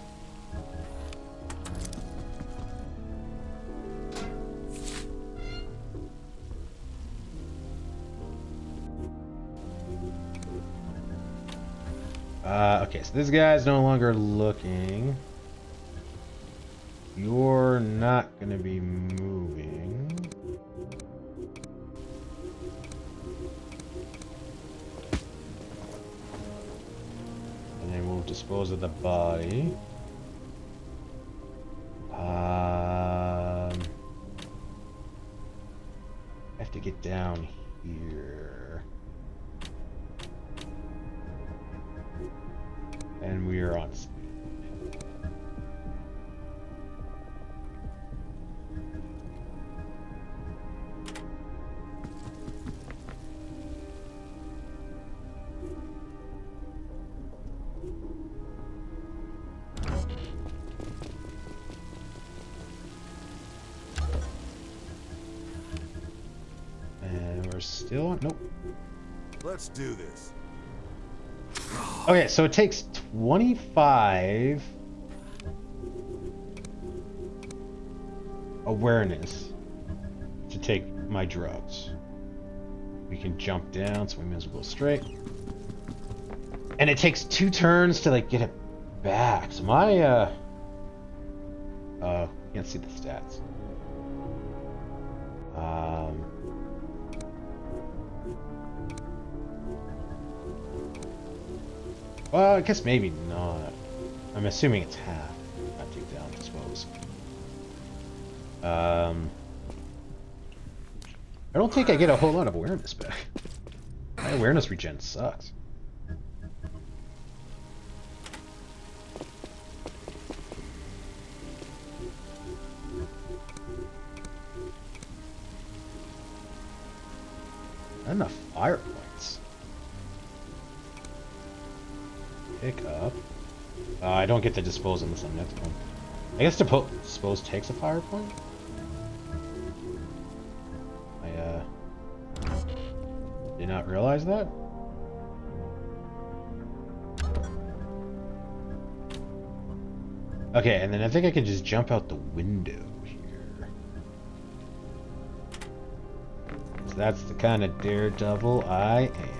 Okay, so this guy's no longer looking. You're not gonna be moving. And then we'll dispose of the body. I have to to get down here. And we are on speed. And we're still on. Nope. Let's do this. Okay, so it takes 25 awareness to take my drugs. We can jump down, so we may as well go straight. And it takes 2 turns to like get it back. So my can't see the stats. Well, I guess maybe not. I'm assuming it's half. Not take down, I suppose. I don't think I get a whole lot of awareness back. My awareness regen sucks. Not enough fire points. Pick up. I don't get to dispose on this on next one. I guess dispose takes a fire point? I did not realize that. Okay, and then I think I can just jump out the window here. So that's the kind of daredevil I am.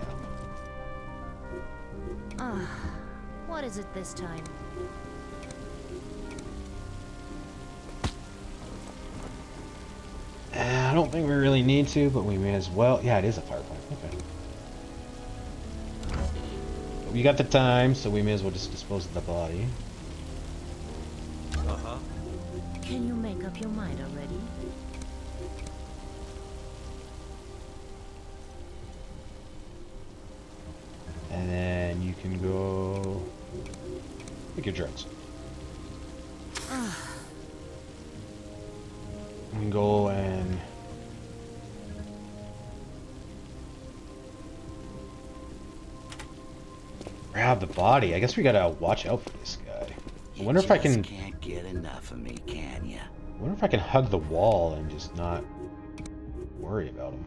What is it this time? I don't think we really need to, but we may as well. Yeah, it is a fire point. Okay. But we got the time, so we may as well just dispose of the body. Uh-huh. Can you make up your mind already? And then you can go pick your drugs. You can go and grab the body. I guess we gotta watch out for this guy. I wonder if I can. Can't get enough of me, can ya? I wonder if I can hug the wall and just not worry about him.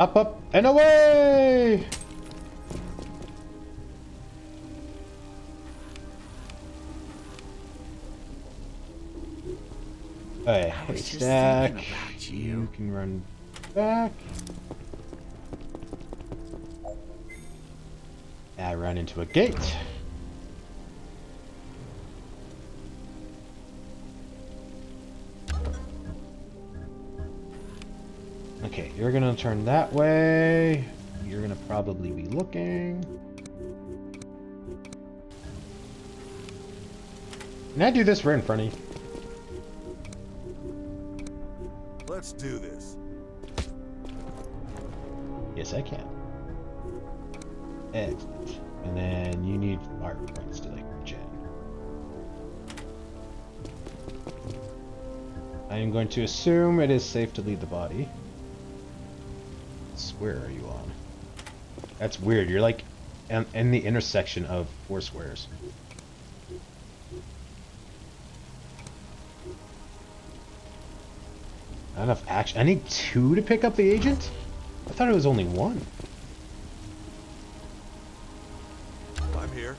Up, up, and away! Hey, I was just haystack. thinking about you. You can run back. I ran into a gate. Okay, you're gonna turn that way. You're gonna probably be looking. Can I do this right in front of you? Let's do this. Yes, I can. Excellent. And then you need fire points to like regen. I am going to assume it is safe to leave the body. What square are you on? That's weird. You're like in the intersection of 4 squares. Not enough action. I need 2 to pick up the agent? I thought it was only 1. I'm here.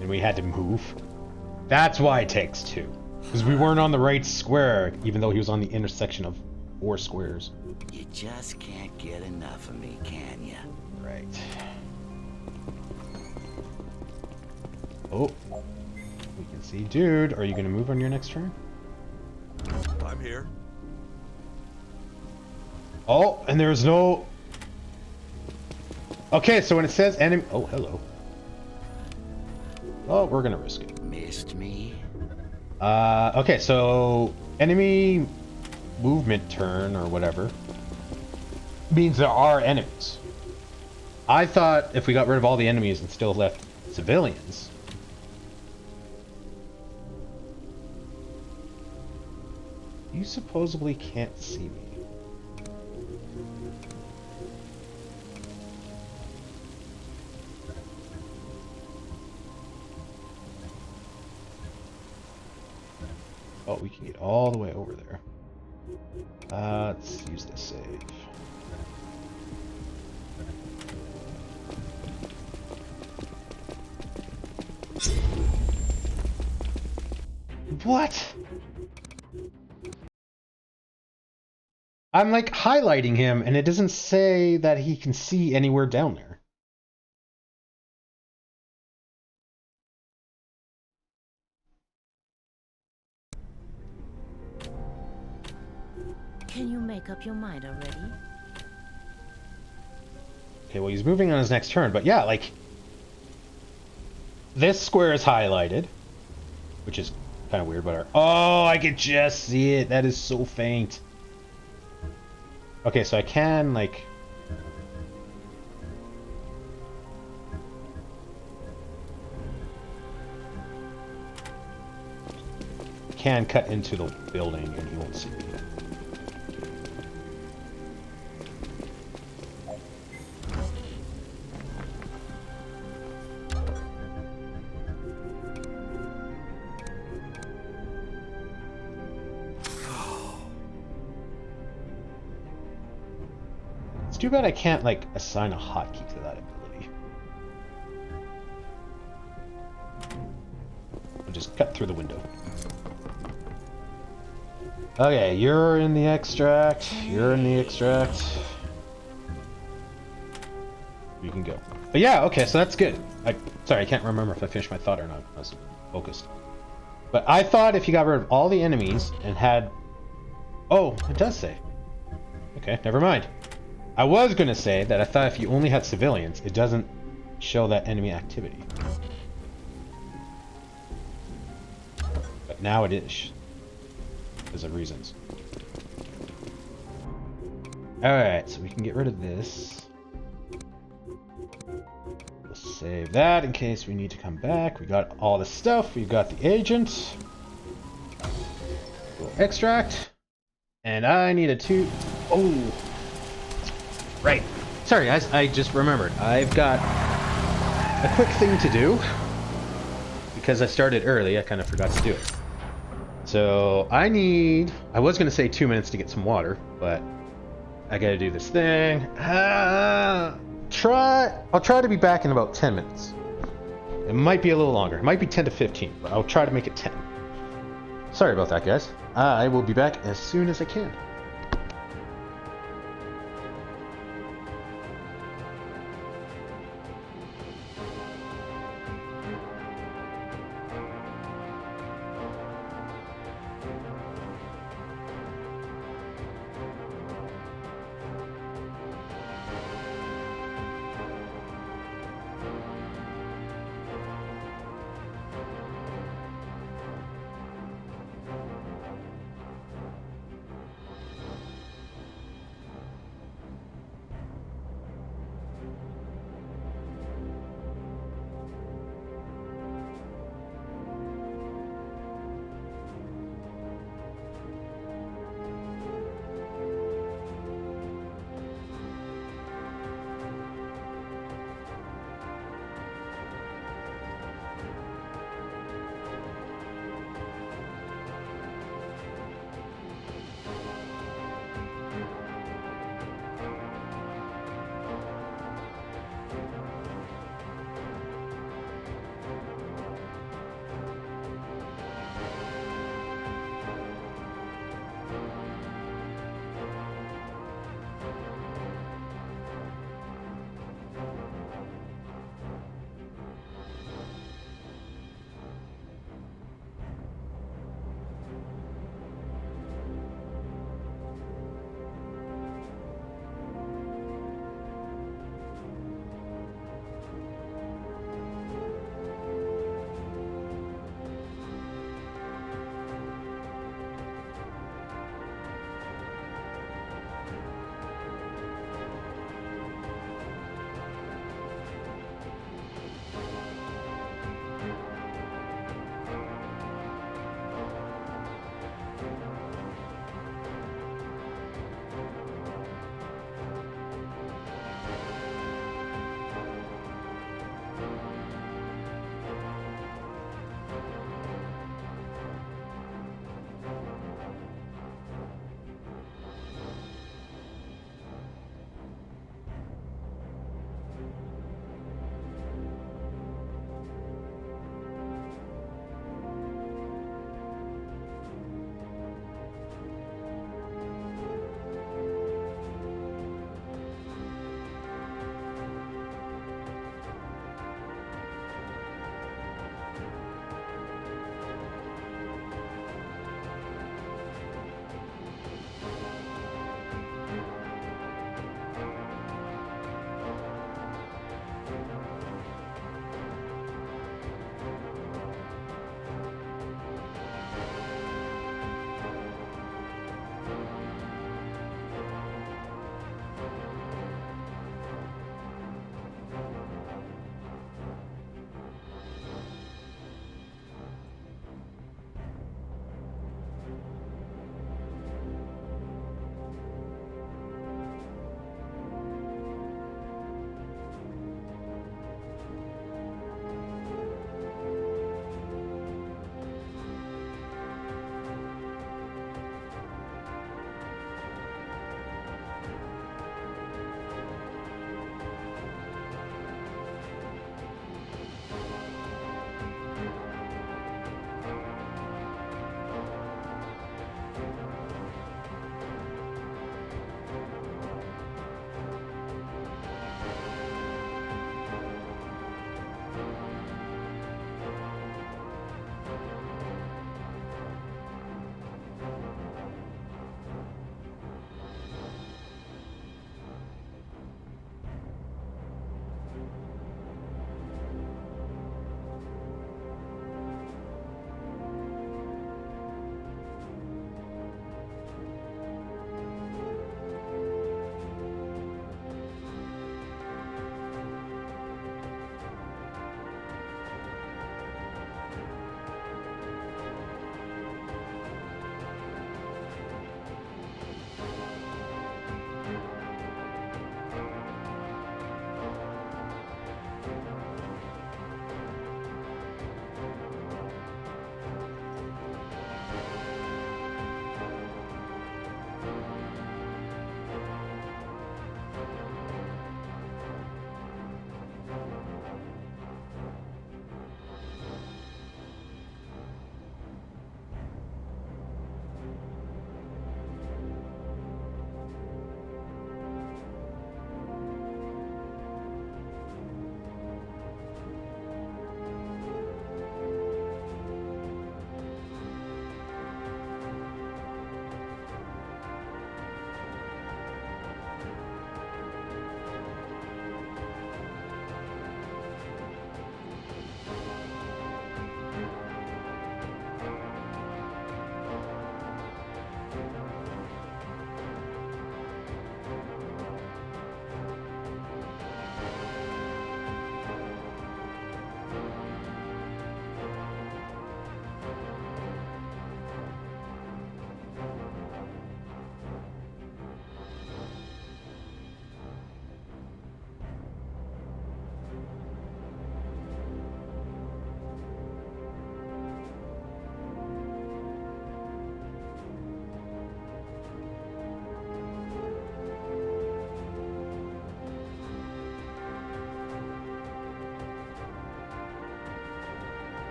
And we had to move. That's why it takes 2. Because we weren't on the right square, even though he was on the intersection of 4 squares. You just can't get enough of me, can ya? Right. Oh. We can see. Dude, are you going to move on your next turn? here. Oh, and there's no... Okay, so when it says enemy... Oh, hello. Oh, we're gonna risk it. Missed me? Okay, so enemy movement turn or whatever means there are enemies. I thought if we got rid of all the enemies and still left civilians... You supposedly can't see me. Oh, we can get all the way over there. Let's use this save. What? I'm like highlighting him and it doesn't say that he can see anywhere down there. Can you make up your mind already? Okay, well, he's moving on his next turn, but yeah, like... This square is highlighted, which is kind of weird, but... Oh, I can just see it. That is so faint. Okay, so I can, like... Can cut into the building and he won't see me. It's too bad I can't, like, assign a hotkey to that ability. I'll just cut through the window. Okay, you're in the extract. You're in the extract. You can go. But yeah, okay, so that's good. Sorry, I can't remember if I finished my thought or not. I was focused. But I thought if you got rid of all the enemies and had... Oh, it does say. Okay, never mind. I was going to say that I thought if you only had civilians, it doesn't show that enemy activity. But now it is. Because of reasons. Alright, so we can get rid of this. We'll save that in case we need to come back. We got all the stuff. We've got the agent. We'll extract. And I need a two... Oh! Right. Sorry, guys. I just remembered. I've got a quick thing to do. Because I started early, I kind of forgot to do it. So, I was going to say 2 minutes to get some water, but I got to do this thing. I'll try to be back in about 10 minutes. It might be a little longer. It might be 10 to 15, but I'll try to make it 10. Sorry about that, guys. I will be back as soon as I can.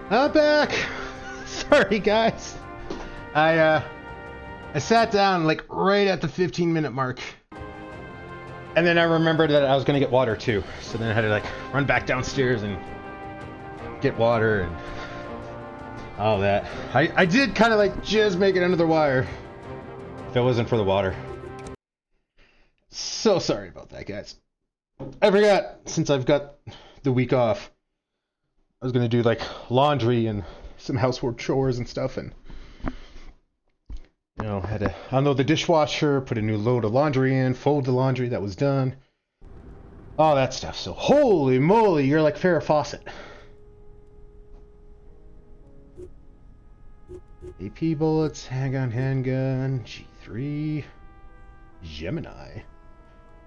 I'm back. Sorry, guys. I sat down like right at the 15-minute mark. And then I remembered that I was gonna get water too. So then I had to like run back downstairs and get water and all that. I did kind of like just make it under the wire if it wasn't for the water. So sorry about that, guys. I forgot, since I've got the week off, I was gonna do like laundry and some housework chores and stuff, and you know, had to unload the dishwasher, put a new load of laundry in, fold the laundry that was done, all that stuff. So holy moly, you're like Farrah Fawcett. AP bullets, handgun, G3, Gemini.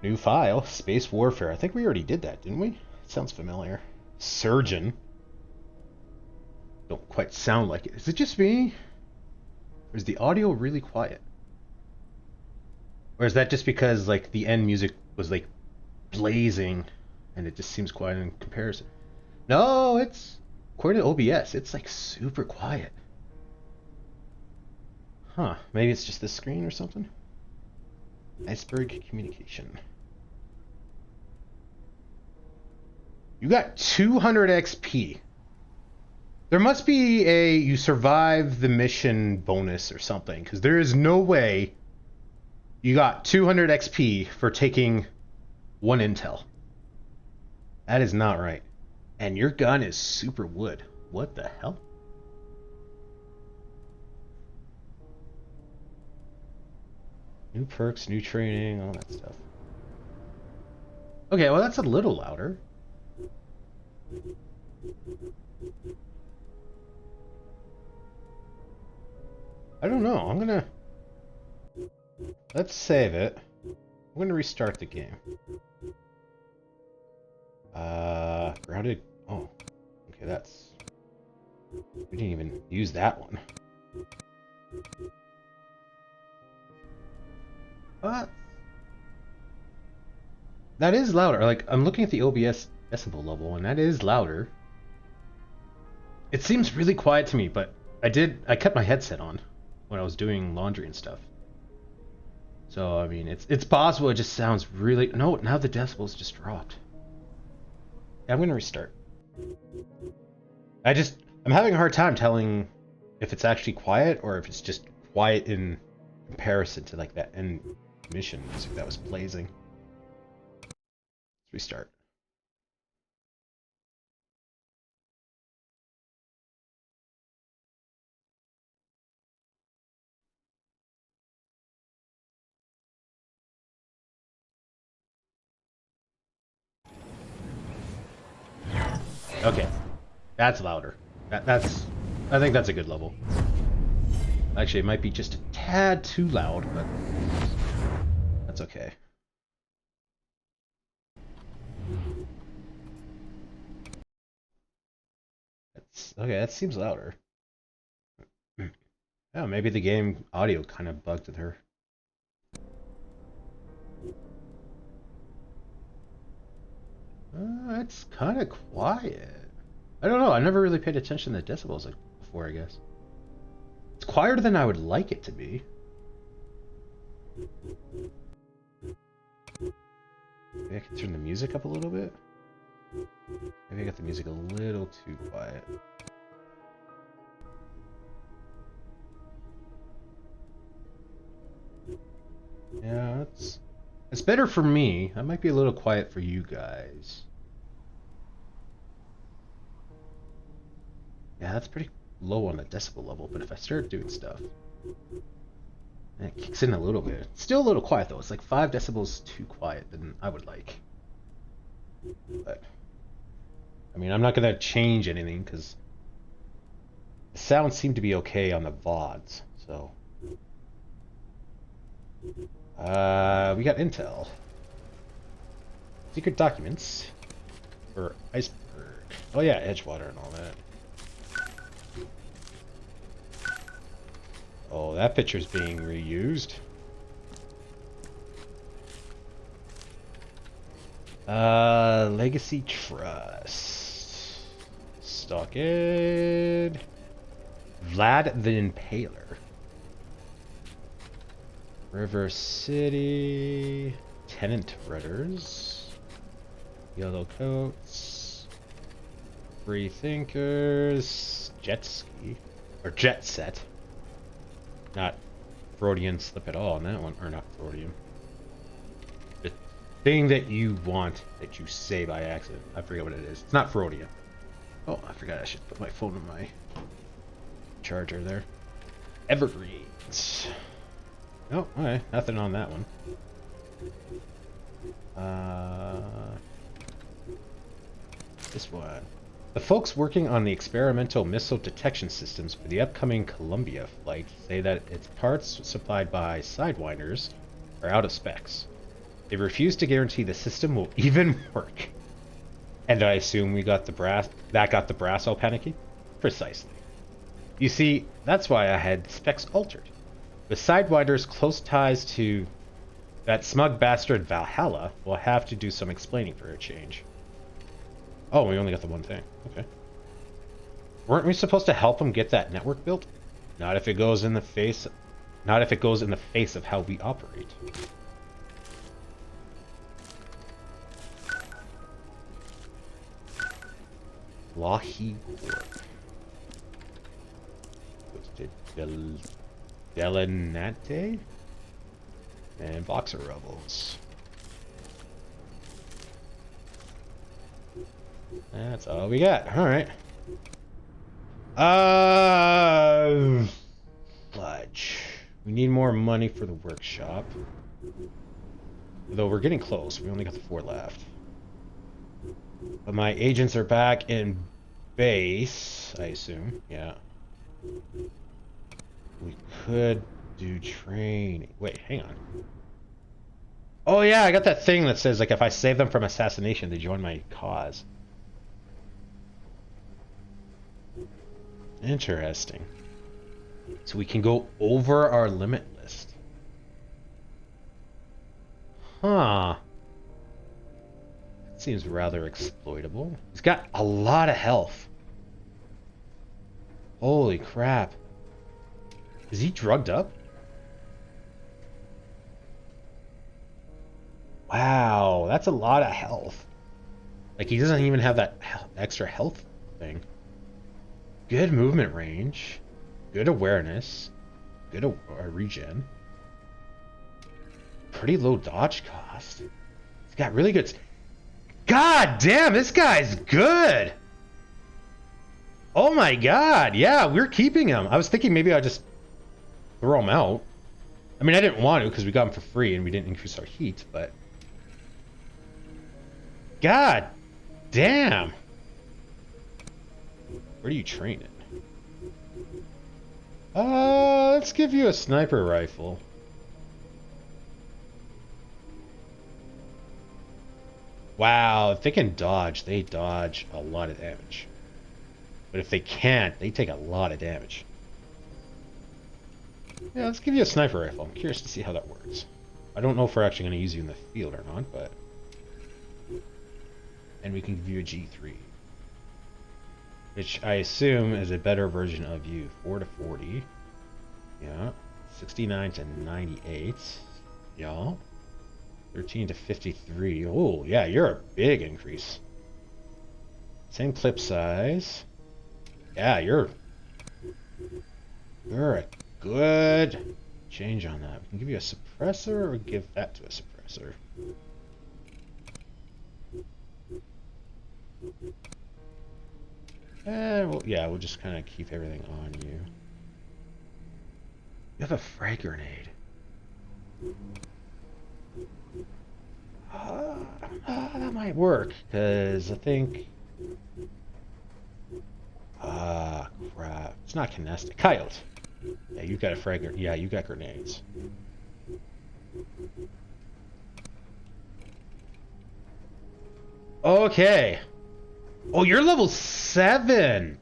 New file, Space Warfare. I think we already did that, didn't we? It sounds familiar. Surgeon. Don't quite sound like it. Is it just me? Or is the audio really quiet? Or is that just because like the end music was like blazing and it just seems quiet in comparison? No, it's according to OBS, it's like super quiet. Huh, maybe it's just the screen or something? Iceberg communication. You got 200 XP. There must be a you survive the mission bonus or something, because there is no way you got 200 XP for taking one intel. That is not right. And your gun is super wood. What the hell? New perks, new training, all that stuff. Okay, well that's a little louder. I don't know. I'm gonna... Let's save it. I'm gonna restart the game. Grounded... Oh. Okay, that's... We didn't even use that one. What? That is louder. Like, I'm looking at the OBS decibel level, and that is louder. It seems really quiet to me, but I kept my headset on when I was doing laundry and stuff. So, I mean, it's possible it just sounds really... No, now the decibels just dropped. Yeah, I'm gonna restart. I'm having a hard time telling if it's actually quiet or if it's just quiet in comparison to, like, that end mission music that was blazing. Let's restart. Okay, that's louder. I think that's a good level. Actually, it might be just a tad too loud, but that's okay. Okay, that seems louder. Oh, maybe the game audio kind of bugged with her. It's kind of quiet. I don't know. I never really paid attention to decibels like before, I guess. It's quieter than I would like it to be. Maybe I can turn the music up a little bit. Maybe I got the music a little too quiet. Yeah, it's better for me. That might be a little quiet for you guys. Yeah, that's pretty low on the decibel level, but if I start doing stuff, and it kicks in a little bit. It's still a little quiet though. It's like 5 decibels too quiet than I would like. But I mean, I'm not gonna change anything because the sounds seem to be okay on the VODs. So we got intel. Secret documents for Iceberg. Oh yeah, Edgewater and all that. Oh, that picture's being reused. Legacy Trust. Stockade. Vlad the Impaler. River City. Tenant Ridders. Yellow Coats. Free Thinkers. Jet Ski. Or Jet Set. Not Freudian slip at all on that one. Or not Freudian. The thing that you want that you say by accident. I forget what it is. It's not Freudian. Oh, I forgot I should put my phone in my charger there. Evergreens. Oh, okay. Nothing on that one. This one. The folks working on the experimental missile detection systems for the upcoming Columbia flight say that its parts supplied by Sidewinders are out of specs. They refuse to guarantee the system will even work. And I assume we got the brass. That got the brass all panicky? Precisely. You see, that's why I had specs altered. With Sidewinders' close ties to that smug bastard Valhalla, we'll have to do some explaining for a change. Oh, we only got the one thing. Okay. Weren't we supposed to help him get that network built? Not if it goes in the face. Not if it goes in the face of how we operate. Loughy Ward. Delinante? And Boxer Rebels. That's all we got. Alright. Fudge. We need more money for the workshop. Though we're getting close. We only got the 4 left. But my agents are back in base, I assume. Yeah. We could do training. Wait, hang on. Oh yeah, I got that thing that says like if I save them from assassination, they join my cause. Interesting. So we can go over our limit list. Huh. That seems rather exploitable. He's got a lot of health. Holy crap. Is he drugged up? Wow, that's a lot of health. Like, he doesn't even have that extra health thing. Good movement range. Good awareness. Good regen. Pretty low dodge cost. He's got really good... God damn, this guy's good! Oh my god, yeah, we're keeping him. I was thinking maybe I'd just throw him out. I mean, I didn't want to because we got him for free and we didn't increase our heat, but... God damn! Where do you train it? Let's give you a sniper rifle. Wow, if they can dodge, they dodge a lot of damage. But if they can't, they take a lot of damage. Yeah, let's give you a sniper rifle. I'm curious to see how that works. I don't know if we're actually going to use you in the field or not, but... And we can give you a G3. Which I assume is a better version of you. 4 to 40. Yeah. 69 to 98. Yeah. 13 to 53. Oh, yeah, you're a big increase. Same clip size. Yeah, you're a good change on that. We can give you a suppressor or give that to a suppressor. Well, yeah, we'll just kind of keep everything on you. You have a frag grenade. That might work, because I think... crap. It's not kinestic. Coyote. Yeah, you've got a frag grenade. Yeah, you got grenades. Okay. Oh, you're level 7.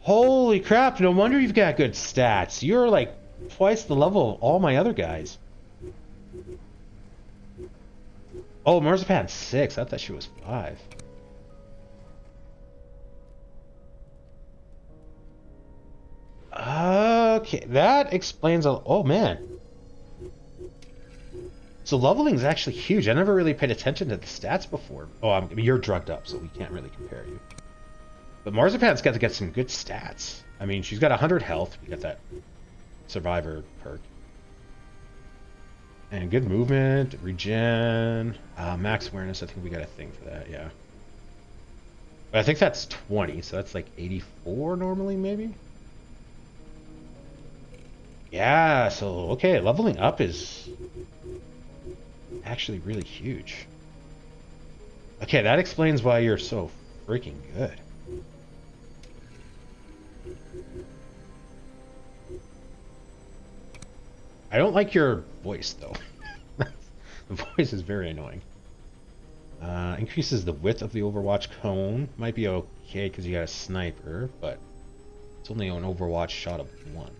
Holy crap, no wonder you've got good stats. You're like twice the level of all my other guys. Oh, Marzipan 6. I thought she was 5. Okay, that explains a... Oh, man. So leveling is actually huge. I never really paid attention to the stats before. Oh, I mean, you're drugged up, so we can't really compare you. But Marzipan's got to get some good stats. I mean, she's got 100 health. We got that survivor perk. And good movement, regen, max awareness. I think we got a thing for that, yeah. But I think that's 20, so that's like 84 normally, maybe? Yeah, so, okay, leveling up is actually really huge. Okay, that explains why you're so freaking good. I don't like your voice, though. The voice is very annoying. Increases the width of the Overwatch cone. Might be okay because you got a sniper, but it's only an Overwatch shot of 1.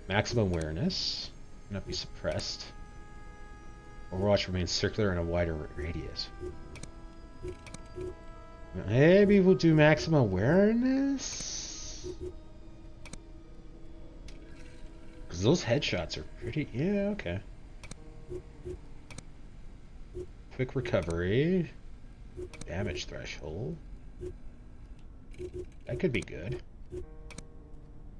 Maximum awareness. Cannot be suppressed. Overwatch remains circular in a wider radius. Maybe we'll do maximum awareness? Because those headshots are pretty... Yeah, okay. Quick recovery. Damage threshold. That could be good.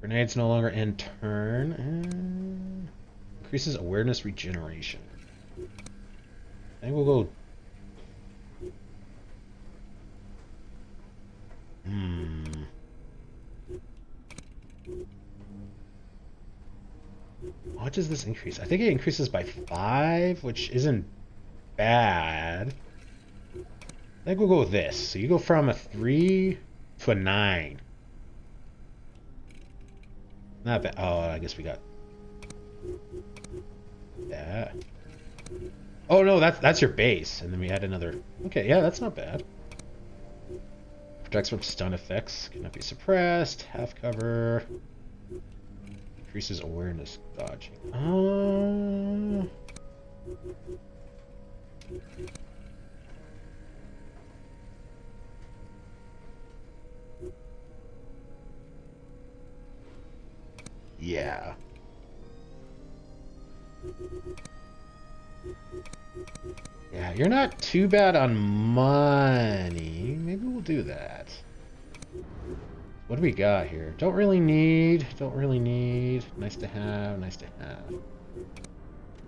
Grenades no longer end turn. Increases awareness regeneration. I think we'll go... What does this increase? I think it increases by 5, which isn't bad. I think we'll go with this. So you go from a 3 to a 9. Not bad. Oh, I guess we got that. Oh no, that's your base, and then we add another. Okay, yeah, that's not bad. Protects from stun effects, cannot be suppressed. Half cover. Increases awareness dodging. Yeah. Yeah, you're not too bad on money. Maybe we'll do that. What do we got here? Don't really need. Nice to have, nice to have.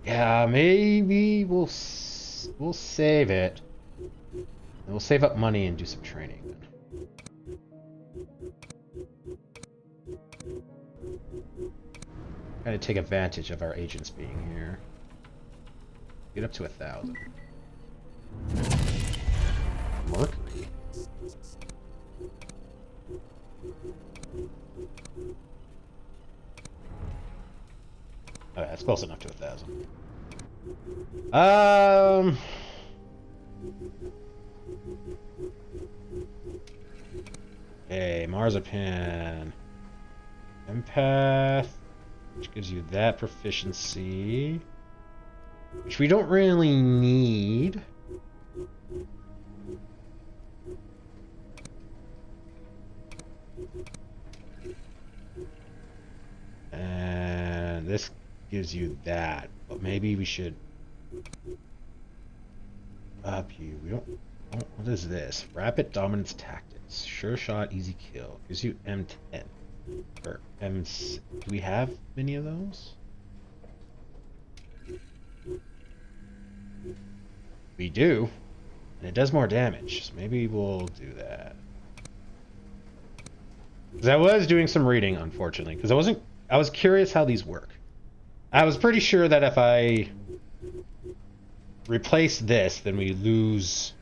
Yeah, maybe we'll save it. And we'll save up money and do some training then. Kind of take advantage of our agents being here. Get up to 1,000. Mercury. Oh, that's close enough to 1,000. Okay, Marzipan. Empath. Which gives you that proficiency. Which we don't really need. And this gives you that. But maybe we should up you. We don't. What is this? Rapid Dominance Tactics. Sure shot, easy kill. Gives you M10. Or M. Do we have many of those? We do. And it does more damage. So maybe we'll do that. Because I was doing some reading, unfortunately. Because I was curious how these work. I was pretty sure that if I replace this, then we lose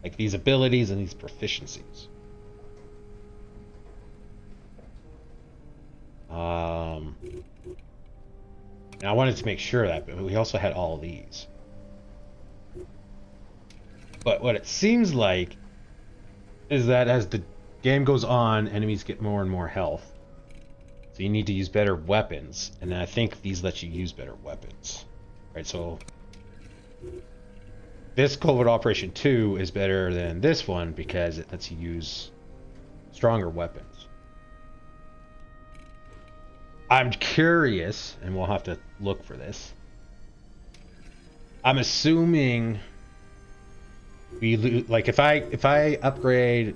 like these abilities and these proficiencies. And I wanted to make sure of that, but we also had all these. But what it seems like is that as the game goes on, enemies get more and more health. So you need to use better weapons, and I think these let you use better weapons. Right, so this Covert Operation 2 is better than this one because it lets you use stronger weapons. I'm curious, and we'll have to look for this. I'm assuming like if I upgrade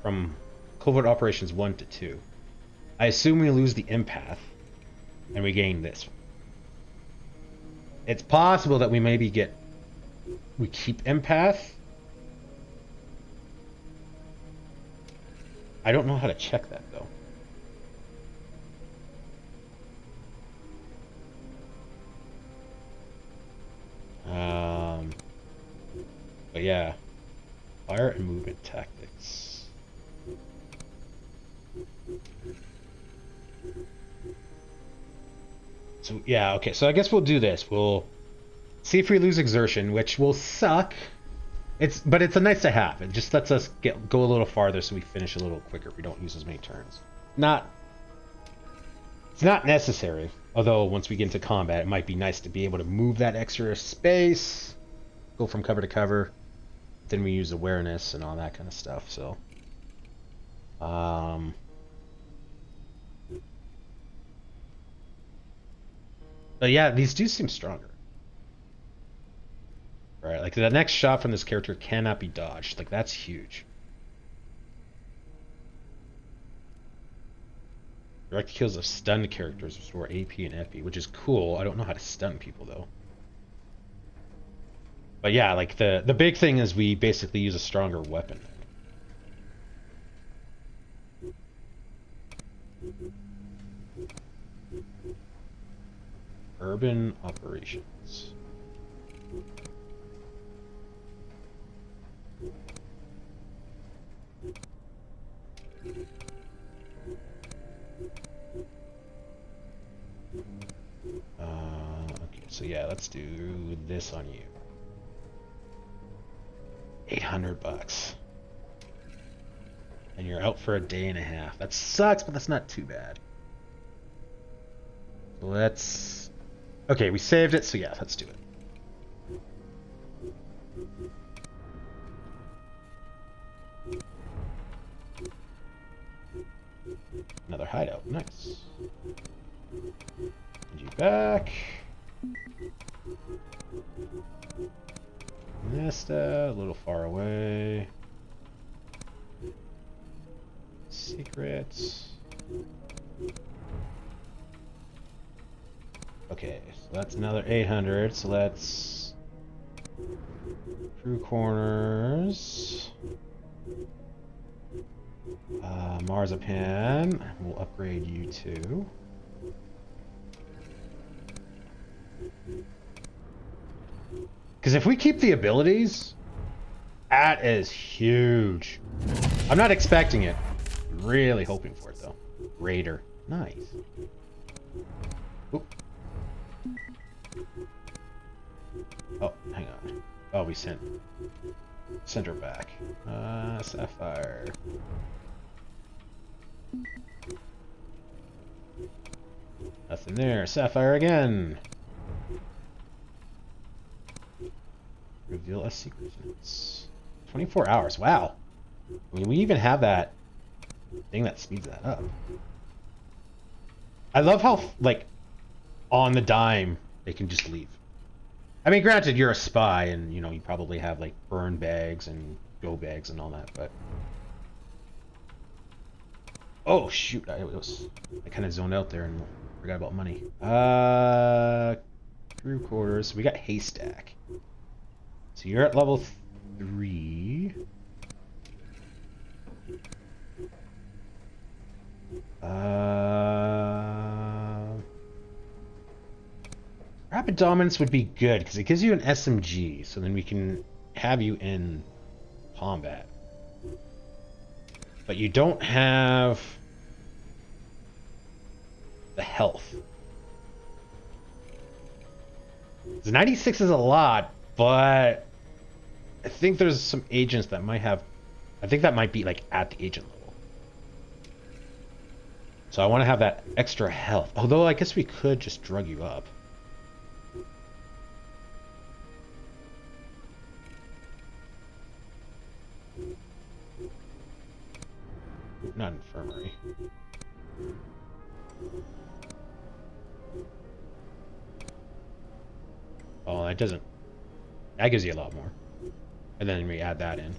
from Covert Operations 1 to 2, I assume we lose the empath and we gain this one. It's possible that we maybe we keep empath. I don't know how to check that though. But yeah, fire and movement tactics. So yeah, okay. So I guess we'll do this. We'll see if we lose exertion, which will suck. But it's a nice to have. It just lets us go a little farther, so we finish a little quicker. We don't use as many turns. It's not necessary. Although once we get into combat, it might be nice to be able to move that extra space, go from cover to cover. Then we use awareness and all that kind of stuff. So, but yeah, these do seem stronger. Right, like the next shot from this character cannot be dodged. Like that's huge. Direct kills of stunned characters restore AP and FP, which is cool. I don't know how to stun people though. But yeah, like the big thing is we basically use a stronger weapon. Urban operations. Okay, so yeah, let's do this on you. $800. And you're out for a day and a half. That sucks, but that's not too bad. Let's... Okay, we saved it, so yeah, let's do it. Another hideout, nice. Send you back. Nesta, a little far away. Secrets. Okay, so that's another 800, so let's... Crew corners. Marzipan, we'll upgrade you too. Because if we keep the abilities, that is huge. I'm not expecting it. I'm really hoping for it though. Raider, nice. Oop. Oh, hang on. Oh, we sent her back. Sapphire. Nothing there. Sapphire again. Reveal a secret. 24 hours. Wow. I mean, we even have that thing that speeds that up. I love how, like, on the dime, they can just leave. I mean, granted, you're a spy, and, you know, you probably have, like, burn bags and go bags and all that, but... Oh, shoot. I kind of zoned out there and forgot about money. Crew quarters. We got Haystack. So you're at level 3. Rapid Dominance would be good because it gives you an SMG, so then we can have you in combat. But you don't have the health. The 96 is a lot, but I think there's some agents that might have... I think that might be like at the agent level. So I want to have that extra health. Although I guess we could just drug you up. Not infirmary. Oh, that doesn't. That gives you a lot more. And then we add that in.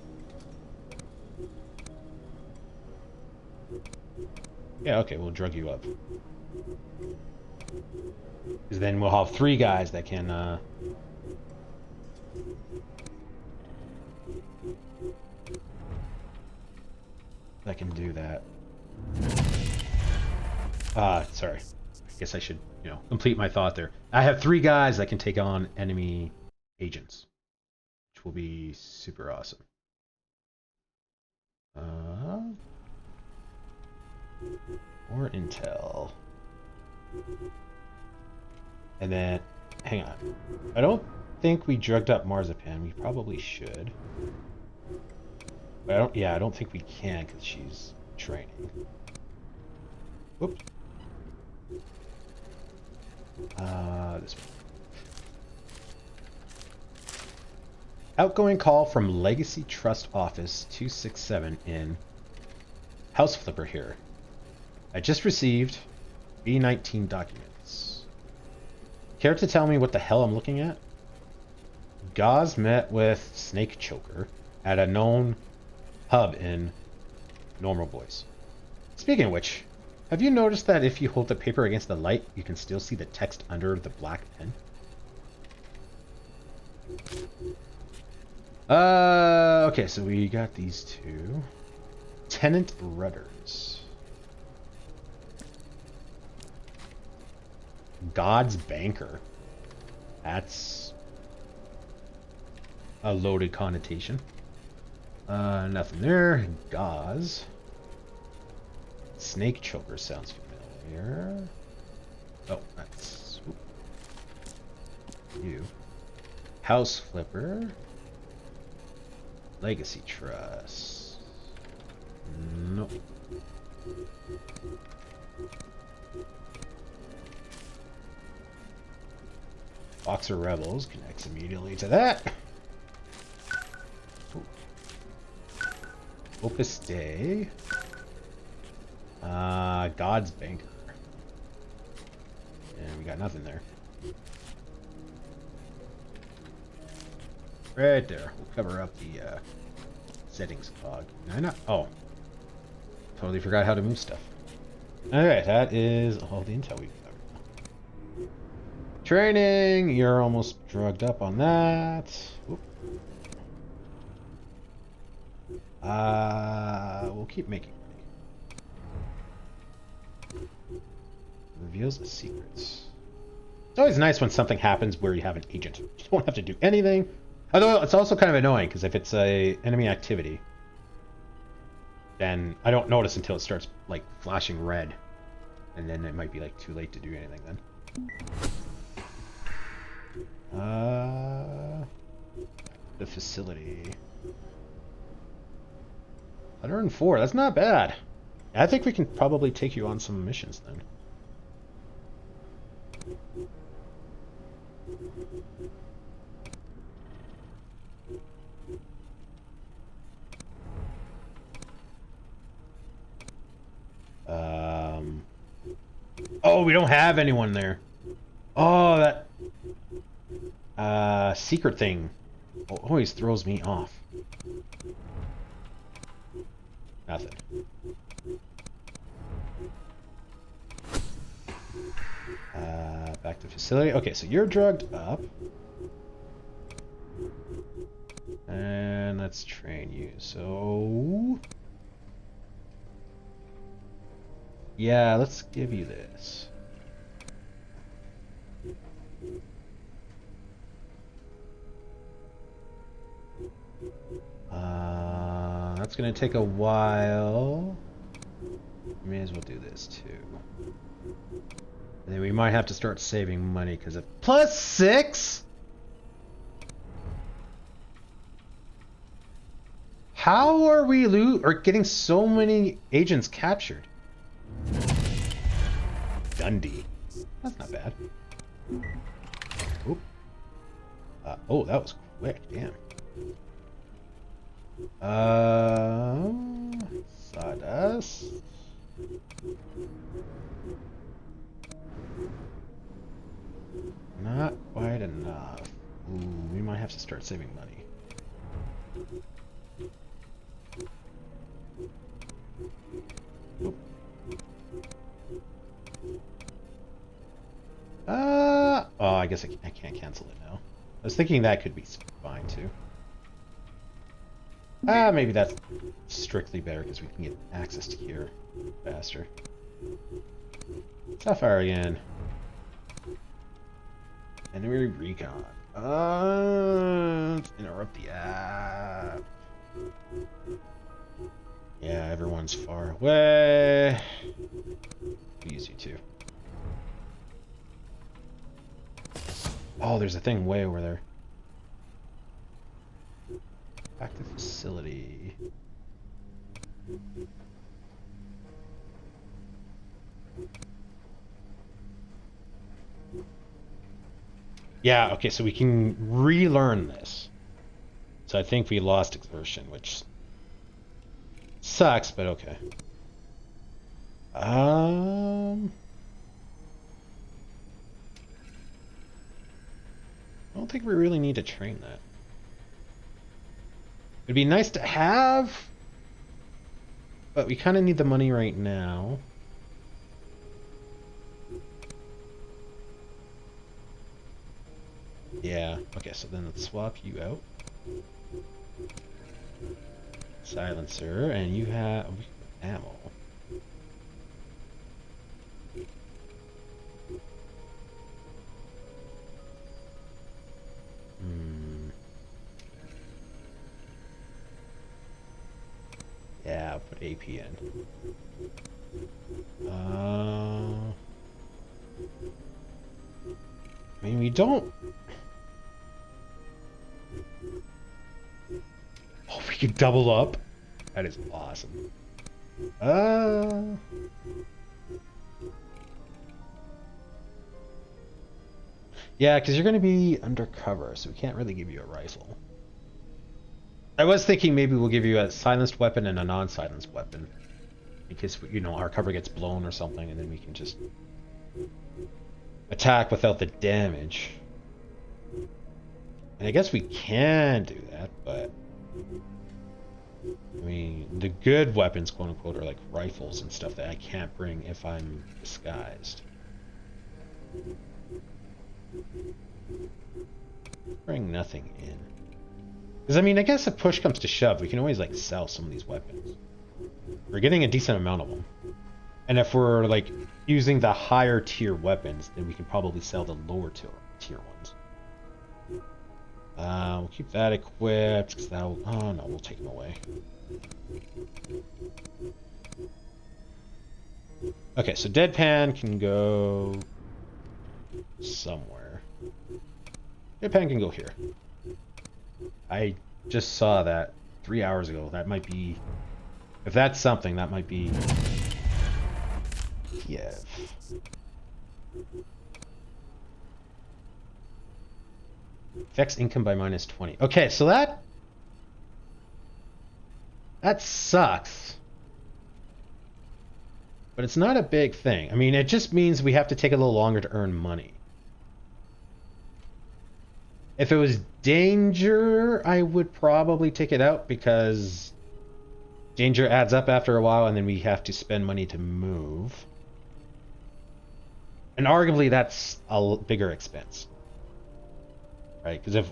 Yeah, okay, we'll drug you up. Because then we'll have 3 guys that can, do that. Sorry. I guess I should, complete my thought there. I have 3 guys that can take on enemy agents, which will be super awesome. More intel. And then, hang on. I don't think we drugged up Marzipan. We probably should. But I don't think we can because she's training. Whoops. This one. Outgoing call from Legacy Trust Office 267 in House Flipper here. I just received B19 documents. Care to tell me what the hell I'm looking at? Gauze met with Snake Choker at a known hub in Normal Voice. Speaking of which, have you noticed that if you hold the paper against the light, you can still see the text under the black pen? Okay, so we got these 2. Tenant Rudders. God's Banker. That's a loaded connotation. Nothing there. Gauze. Snake Choker sounds familiar. Oh, that's you. House Flipper. Legacy Trust. Nope. Boxer Rebels connects immediately to that. Ooh. Opus Day. God's Banker. And we got nothing there. Right there. We'll cover up the settings cog. Oh. Totally forgot how to move stuff. Alright, that is all the intel we've covered. Training! You're almost drugged up on that. Whoop. We'll keep making money. Reveals secrets. It's always nice when something happens where you have an agent. You don't have to do anything. Although it's also kind of annoying because if it's a enemy activity, then I don't notice until it starts like flashing red, and then it might be like too late to do anything then. The facility. 104. That's not bad. I think we can probably take you on some missions then. Oh, we don't have anyone there. Oh, that secret thing always throws me off. Nothing. Back to facility. Okay, so you're drugged up. And let's train you. So... yeah, let's give you this. That's gonna take a while. May as well do this too. And then we might have to start saving money because of +6. How are we getting so many agents captured? Dundee. That's not bad. Oop. Oh, that was quick. Damn. Sawdust. Not quite enough. have to start saving money. Oop. Oh, I guess I can't cancel it now. I was thinking that could be fine too. Maybe that's strictly better because we can get access to here faster. Sapphire again. Enemy recon. Let's interrupt the app. Yeah, everyone's far away. We use you too. Oh, there's a thing way over there. Active facility. Yeah, okay, so we can relearn this. So I think we lost exertion, which sucks, but okay. I don't think we really need to train that. It'd be nice to have, but we kind of need the money right now. Yeah, okay, so then let's swap you out. Silencer, and you have ammo. Yeah, I'll put AP in. I mean, we don't... Oh, we can double up? That is awesome. Yeah, because you're going to be undercover, so we can't really give you a rifle. I was thinking maybe we'll give you a silenced weapon and a non-silenced weapon. In case, you know, our cover gets blown or something, and then we can just attack without the damage. And I guess we can do that, but... I mean, the good weapons, quote-unquote, are like rifles and stuff that I can't bring if I'm disguised. Bring nothing in. Because, I mean, I guess if push comes to shove, we can always, like, sell some of these weapons. We're getting a decent amount of them. And if we're, like, using the higher tier weapons, then we can probably sell the lower tier ones. We'll keep that equipped, because that'll... Oh, no, we'll take them away. Okay, so Deadpan can go... somewhere. Deadpan can go here. I just saw that 3 hours ago. That might be... If that's something, that might be... Kiev. Affects income by -20. Okay, so that sucks. But it's not a big thing. I mean, it just means we have to take a little longer to earn money. If it was danger, I would probably take it out because danger adds up after a while and then we have to spend money to move. And arguably that's a bigger expense. Right? Because if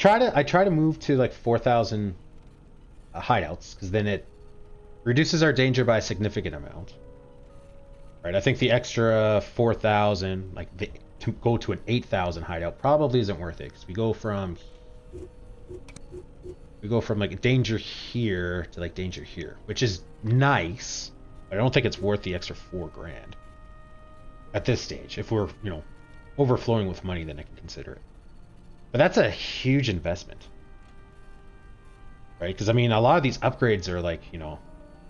I try to move to like 4,000 hideouts, because then it reduces our danger by a significant amount. Right? I think the extra 4,000, like to go to an 8,000 hideout probably isn't worth it, because we go from like danger here to like danger here, which is nice, but I don't think it's worth the extra $4,000 at this stage. If we're, you know, overflowing with money, then I can consider it. But that's a huge investment, right? Because I mean, a lot of these upgrades are like, you know,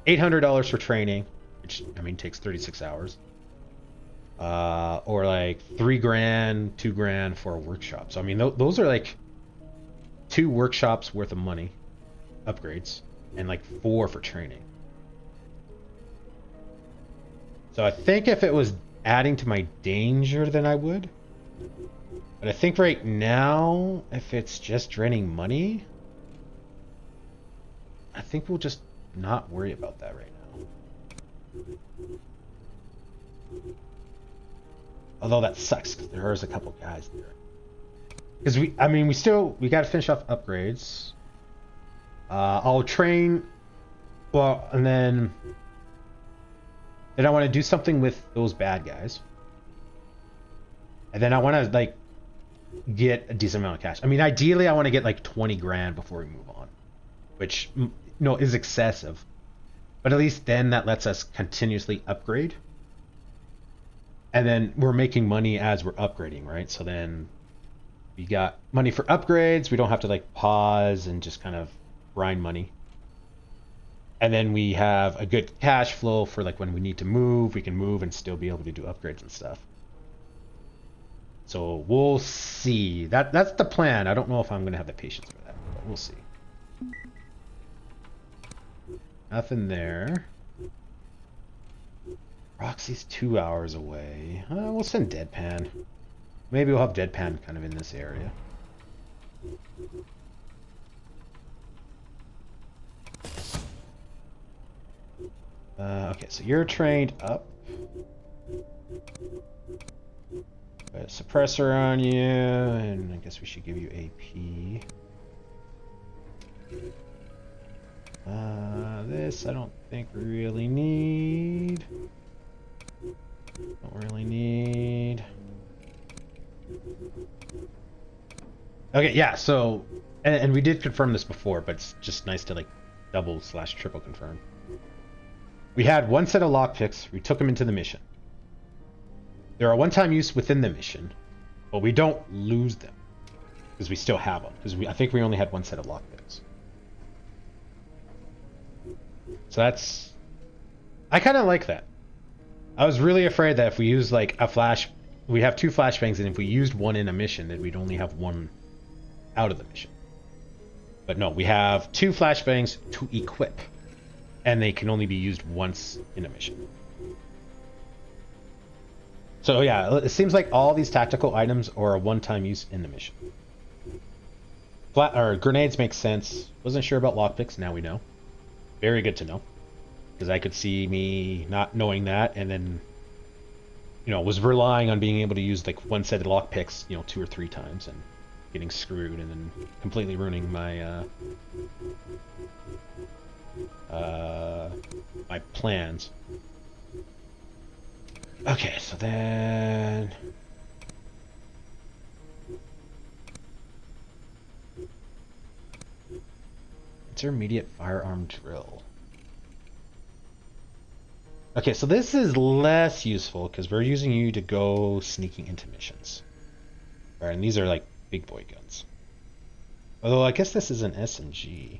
$800 for training, which I mean takes 36 hours, or like $3,000, $2,000 for a workshop. So I mean, those are like 2 workshops worth of money, upgrades, and like 4 for training. So I think if it was adding to my danger, then I would. But I think right now, if it's just draining money, I think we'll just not worry about that right now. Although that sucks because there is a couple guys there. Because we got to finish off upgrades. I'll train, well, and then I want to do something with those bad guys. And then I want to like get a decent amount of cash. I mean, ideally I want to get like 20 grand before we move on, which is excessive. But at least then that lets us continuously upgrade. And then we're making money as we're upgrading, right? So then we got money for upgrades. We don't have to like pause and just kind of grind money. And then we have a good cash flow for like when we need to move, we can move and still be able to do upgrades and stuff. So we'll see. That's the plan. I don't know if I'm going to have the patience for that, but we'll see. Nothing there. Roxy's 2 hours away. We'll send Deadpan. Maybe we'll have Deadpan kind of in this area. Okay, so you're trained up. Put a suppressor on you, and I guess we should give you AP. This I don't think we really need. Don't really need. Okay, yeah, so, and we did confirm this before, but it's just nice to like double/triple confirm. We had one set of lockpicks, we took them into the mission. There are one-time use within the mission, but we don't lose them, because we still have them, because I think we only had one set of lockpicks. So that's, I kind of like that. I was really afraid that if we use like a flash, we have 2 flashbangs, and if we used one in a mission, then we'd only have one out of the mission. But no, we have 2 flashbangs to equip, and they can only be used once in a mission. So yeah, it seems like all these tactical items are a one-time use in the mission. Grenades make sense. Wasn't sure about lockpicks, now we know. Very good to know. Because I could see me not knowing that, and then, was relying on being able to use like one set of lockpicks, 2 or 3 times, and getting screwed, and then completely ruining my my plans. Okay, so then intermediate firearm drill. Okay, so this is less useful because we're using you to go sneaking into missions. All right, and these are like big boy guns. Although I guess this is an SMG.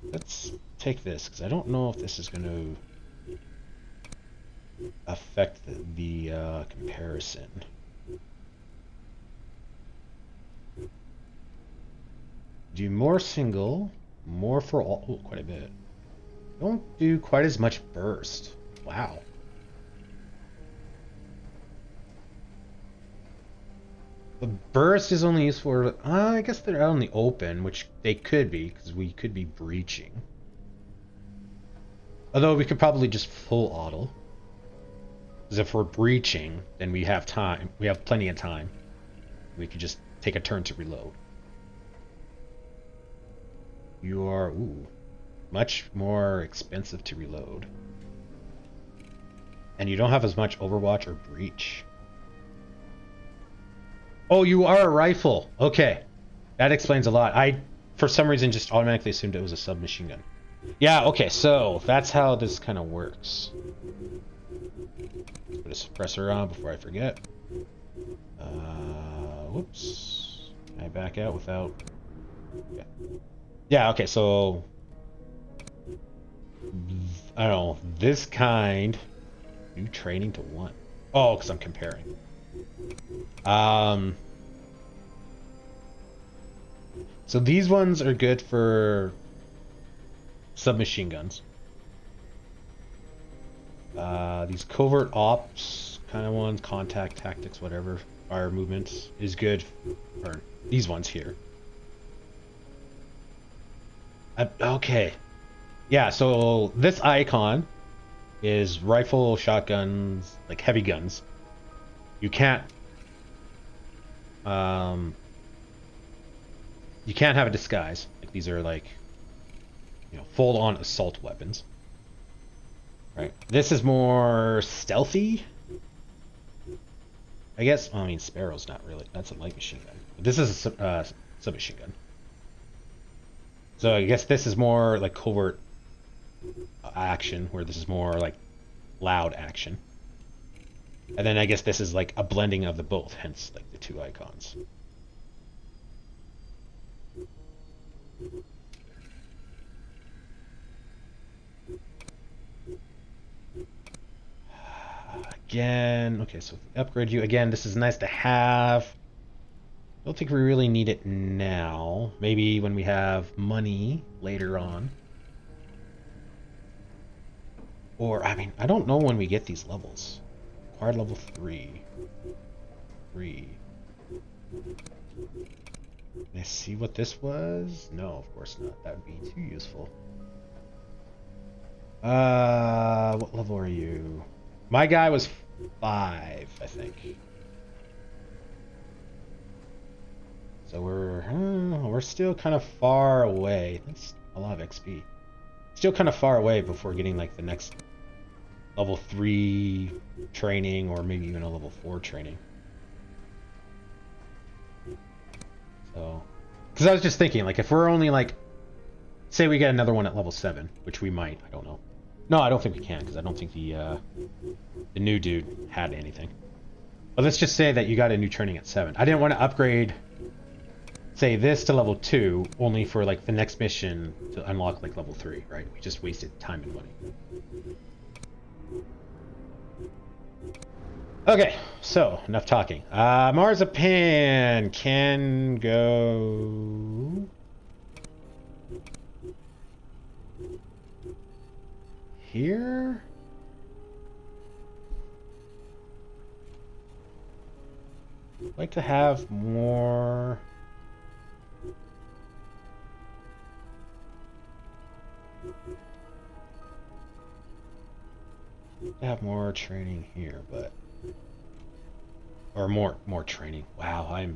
Let's take this because I don't know if this is going to affect the comparison. Do more single, more for all. Oh, quite a bit. Don't do quite as much burst. Wow. The burst is only useful for, I guess they're out in the open, which they could be, because we could be breaching. Although we could probably just full auto. Because if we're breaching, then we have time. We have plenty of time. We could just take a turn to reload. You are, much more expensive to reload. And you don't have as much Overwatch or Breach. Oh, you are a rifle. Okay. That explains a lot. I, for some reason, just automatically assumed it was a submachine gun. Yeah, okay, so that's how this kind of works. Put a suppressor on before I forget. Whoops. Can I back out without... Yeah. Yeah, okay, so... I don't know, this kind... New training to 1. Oh, because I'm comparing. So these ones are good for submachine guns. These covert ops kind of ones, contact tactics, whatever, fire movements is good for these ones here. Okay. Yeah, so this icon is rifle, shotguns, like heavy guns. You can't have a disguise. Like these are like, you know, full-on assault weapons. Right. This is more stealthy, I guess. Well, I mean, Sparrow's not really. That's a light machine gun. But this is a submachine gun. So I guess this is more like covert action, where this is more like loud action. And then I guess this is like a blending of the both, hence like the two icons. Again, okay, so upgrade you. Again, this is nice to have. Don't think we really need it now. Maybe when we have money later on. Or, I mean, I don't know when we get these levels. Acquired level 3. 3. Can I see what this was? No, of course not. That would be too useful. What level are you? My guy was 5, I think. So we're still kind of far away. That's a lot of XP. Still kind of far away before getting like the next level 3 training, or maybe even a level 4 training. So, because I was just thinking, like, if we're only like, say we get another one at level 7, which we might, I don't know. No, I don't think we can, because I don't think the new dude had anything. But let's just say that you got a new training at 7. I didn't want to upgrade, say, this to level 2, only for like the next mission to unlock like level 3, right? We just wasted time and money. Okay, so enough talking. Marzipan can go here. I'd like to have more. Have more training here, but or more training. Wow,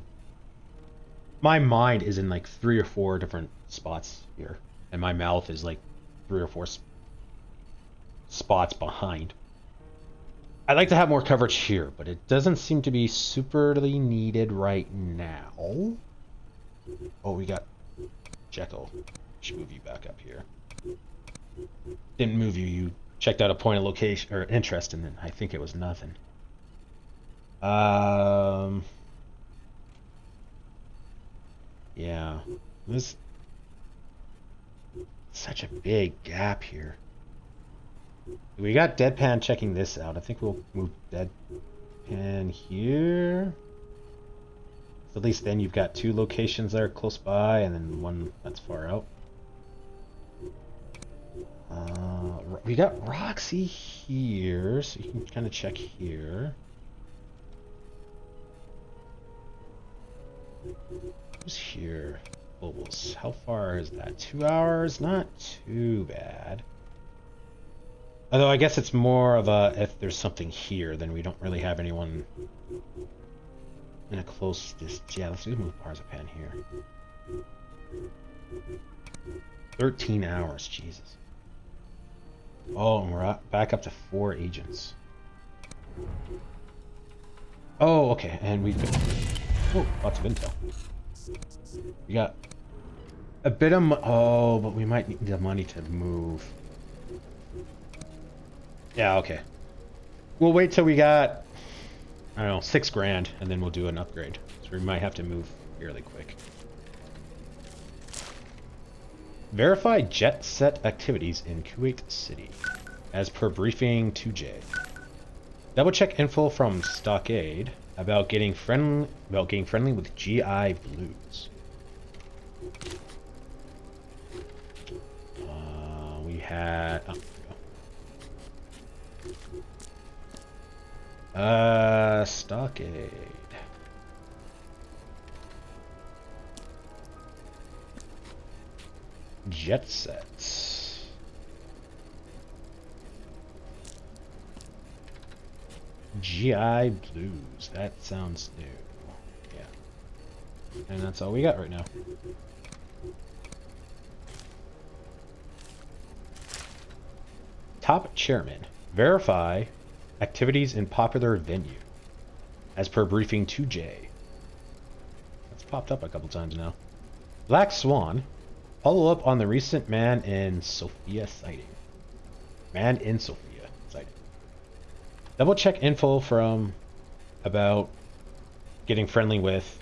my mind is in like 3 or 4 different spots here, and my mouth is like 3 or 4 spots behind. I'd like to have more coverage here, but it doesn't seem to be superly needed right now. Oh, we got Jekyll. Should move you back up here. Didn't move you. You checked out a point of location or interest, and then I think it was nothing. Yeah, this such a big gap here. We got Deadpan checking this out. I think we'll move Deadpan here. So at least then you've got 2 locations there close by, and then one that's far out. We got Roxy here, so you can kind of check here. Who's here? Bulbos. How far is that? 2 hours? Not too bad. Although I guess it's more of a, if there's something here, then we don't really have anyone in a close distance. Yeah, let's just move Marzipan here. 13 hours, Jesus. Oh, and we're back up to 4 agents. Oh, okay, and we've got, oh, lots of intel. We got a bit of oh, but we might need the money to move. Yeah, okay. We'll wait till we got, I don't know, 6 grand, and then we'll do an upgrade. So we might have to move fairly quick. Verify jet set activities in Kuwait City, as per briefing 2J. Double check info from Stockade about getting friendly with GI Blues. We had Stockade. Jet sets. GI Blues. That sounds new. Yeah. And that's all we got right now. Top chairman. Verify activities in popular venue. As per briefing 2J. That's popped up a couple times now. Black Swan. Follow up on the recent Man in Sophia sighting. Man in Sophia sighting. Double check info from about getting friendly with.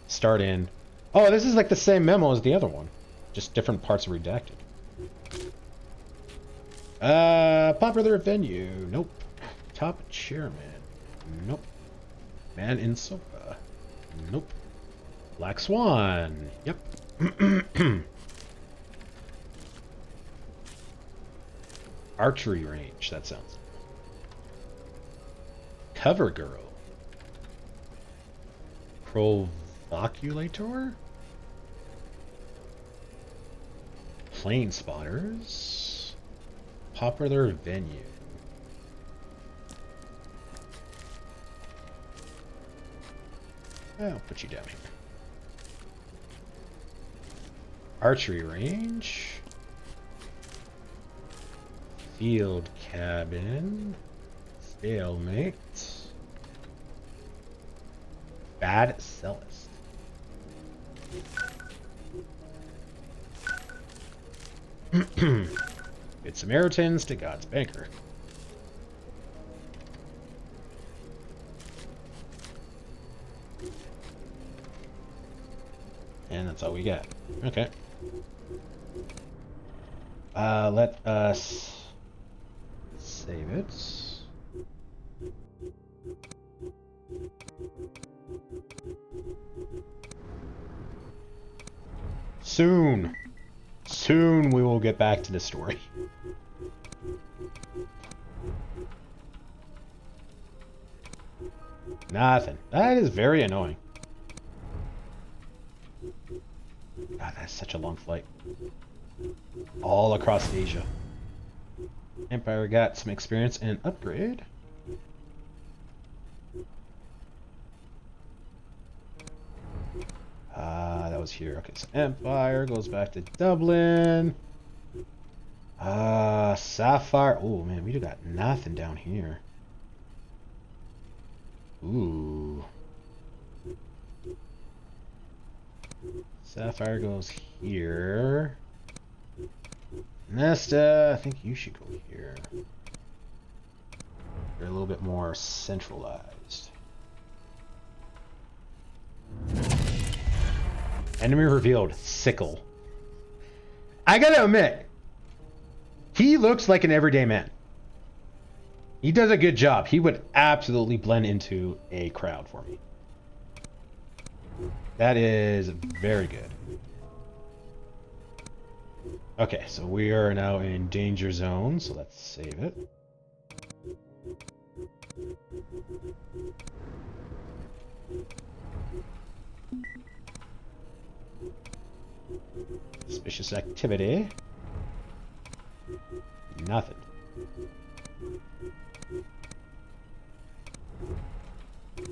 Start in. Oh, this is like the same memo as the other one. Just different parts are redacted. Popular venue. Nope. Top chairman. Nope. Man in sofa. Nope. Black Swan. Yep. Archery range. That sounds. Cover girl. Provoculator. Plane spotters. Popular venue. I'll put you down here. Archery range. Field cabin. Stalemate. Bad Cellist. Good Samaritans to God's Banker. And that's all we got. Okay. Let us save it. Soon we will get back to the story. Nothing. That is very annoying. God, that's such a long flight. All across Asia. Empire got some experience and upgrade. That was here. Okay, so Empire goes back to Dublin. Sapphire. Oh man, we got nothing down here. Ooh. Sapphire goes here. Nesta, I think you should go here. You're a little bit more centralized. Enemy revealed. Sickle. I gotta admit, he looks like an everyday man. He does a good job. He would absolutely blend into a crowd for me. That is very good. Okay, so we are now in danger zone, so let's save it. Suspicious activity. Nothing.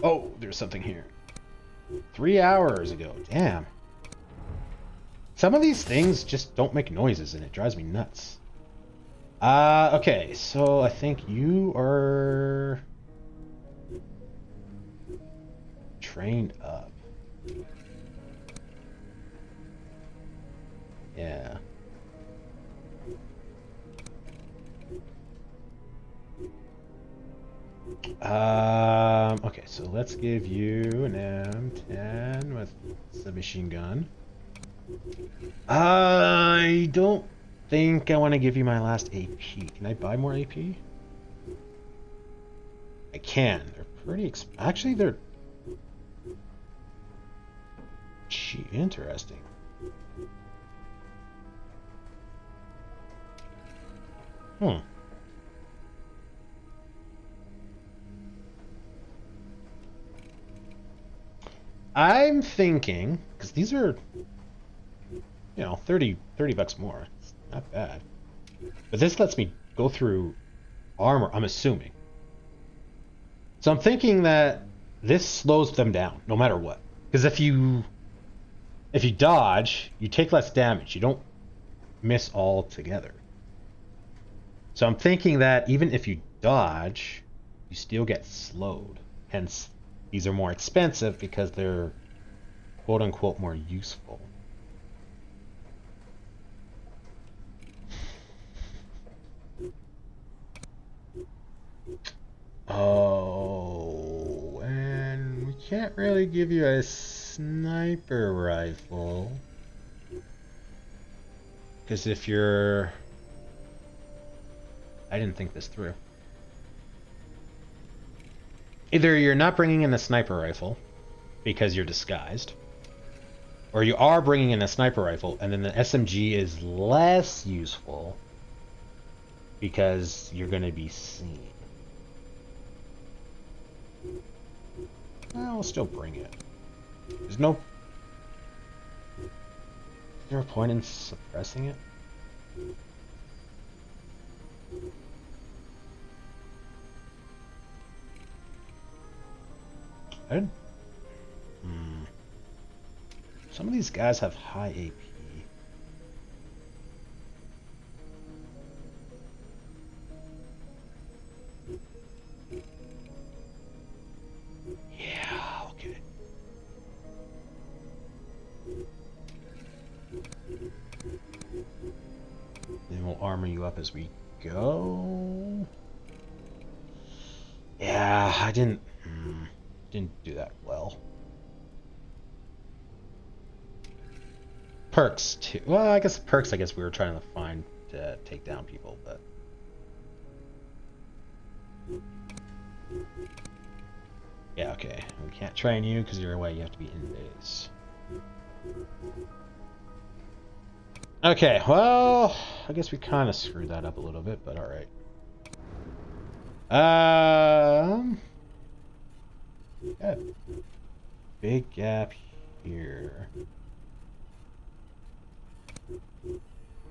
Oh, there's something here. 3 hours ago. Damn. Some of these things just don't make noises and it drives me nuts. Okay, so I think you are trained up. Yeah. Okay, so let's give you an M10 with submachine gun. I don't think I want to give you my last AP. Can I buy more AP? I can. They're pretty actually, they're cheap. Interesting. I'm thinking, because these are, 30 bucks more. It's not bad. But this lets me go through armor, I'm assuming. So I'm thinking that this slows them down, no matter what. Because if you dodge, you take less damage. You don't miss altogether. So I'm thinking that even if you dodge, you still get slowed. Hence, these are more expensive because they're quote-unquote more useful. Oh, and we can't really give you a sniper rifle. Because if you're... I didn't think this through. Either you're not bringing in a sniper rifle because you're disguised, or you are bringing in a sniper rifle and then the SMG is less useful because you're going to be seen. Well, we'll still bring it. There's no... Is there a point in suppressing it? Some of these guys have high AP. Yeah, okay. Then we'll armor you up as we go. Yeah, I didn't do that well. Perks too. Well, I guess perks. I guess we were trying to find to take down people, but yeah, okay. We can't train you because you're away. You have to be in base. Okay, well, I guess we kind of screwed that up a little bit, but all right. Yeah, big gap here.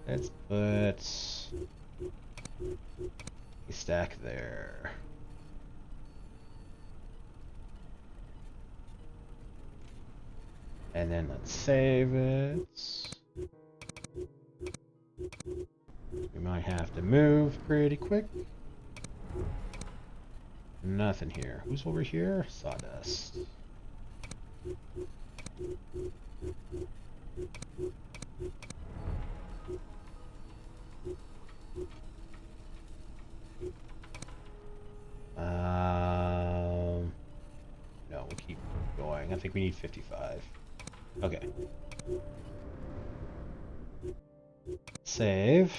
Let's put a stack there. And then let's save it. We might have to move pretty quick. Nothing here. Who's over here? Sawdust. No, we'll keep going. I think we need 55. Okay. Save.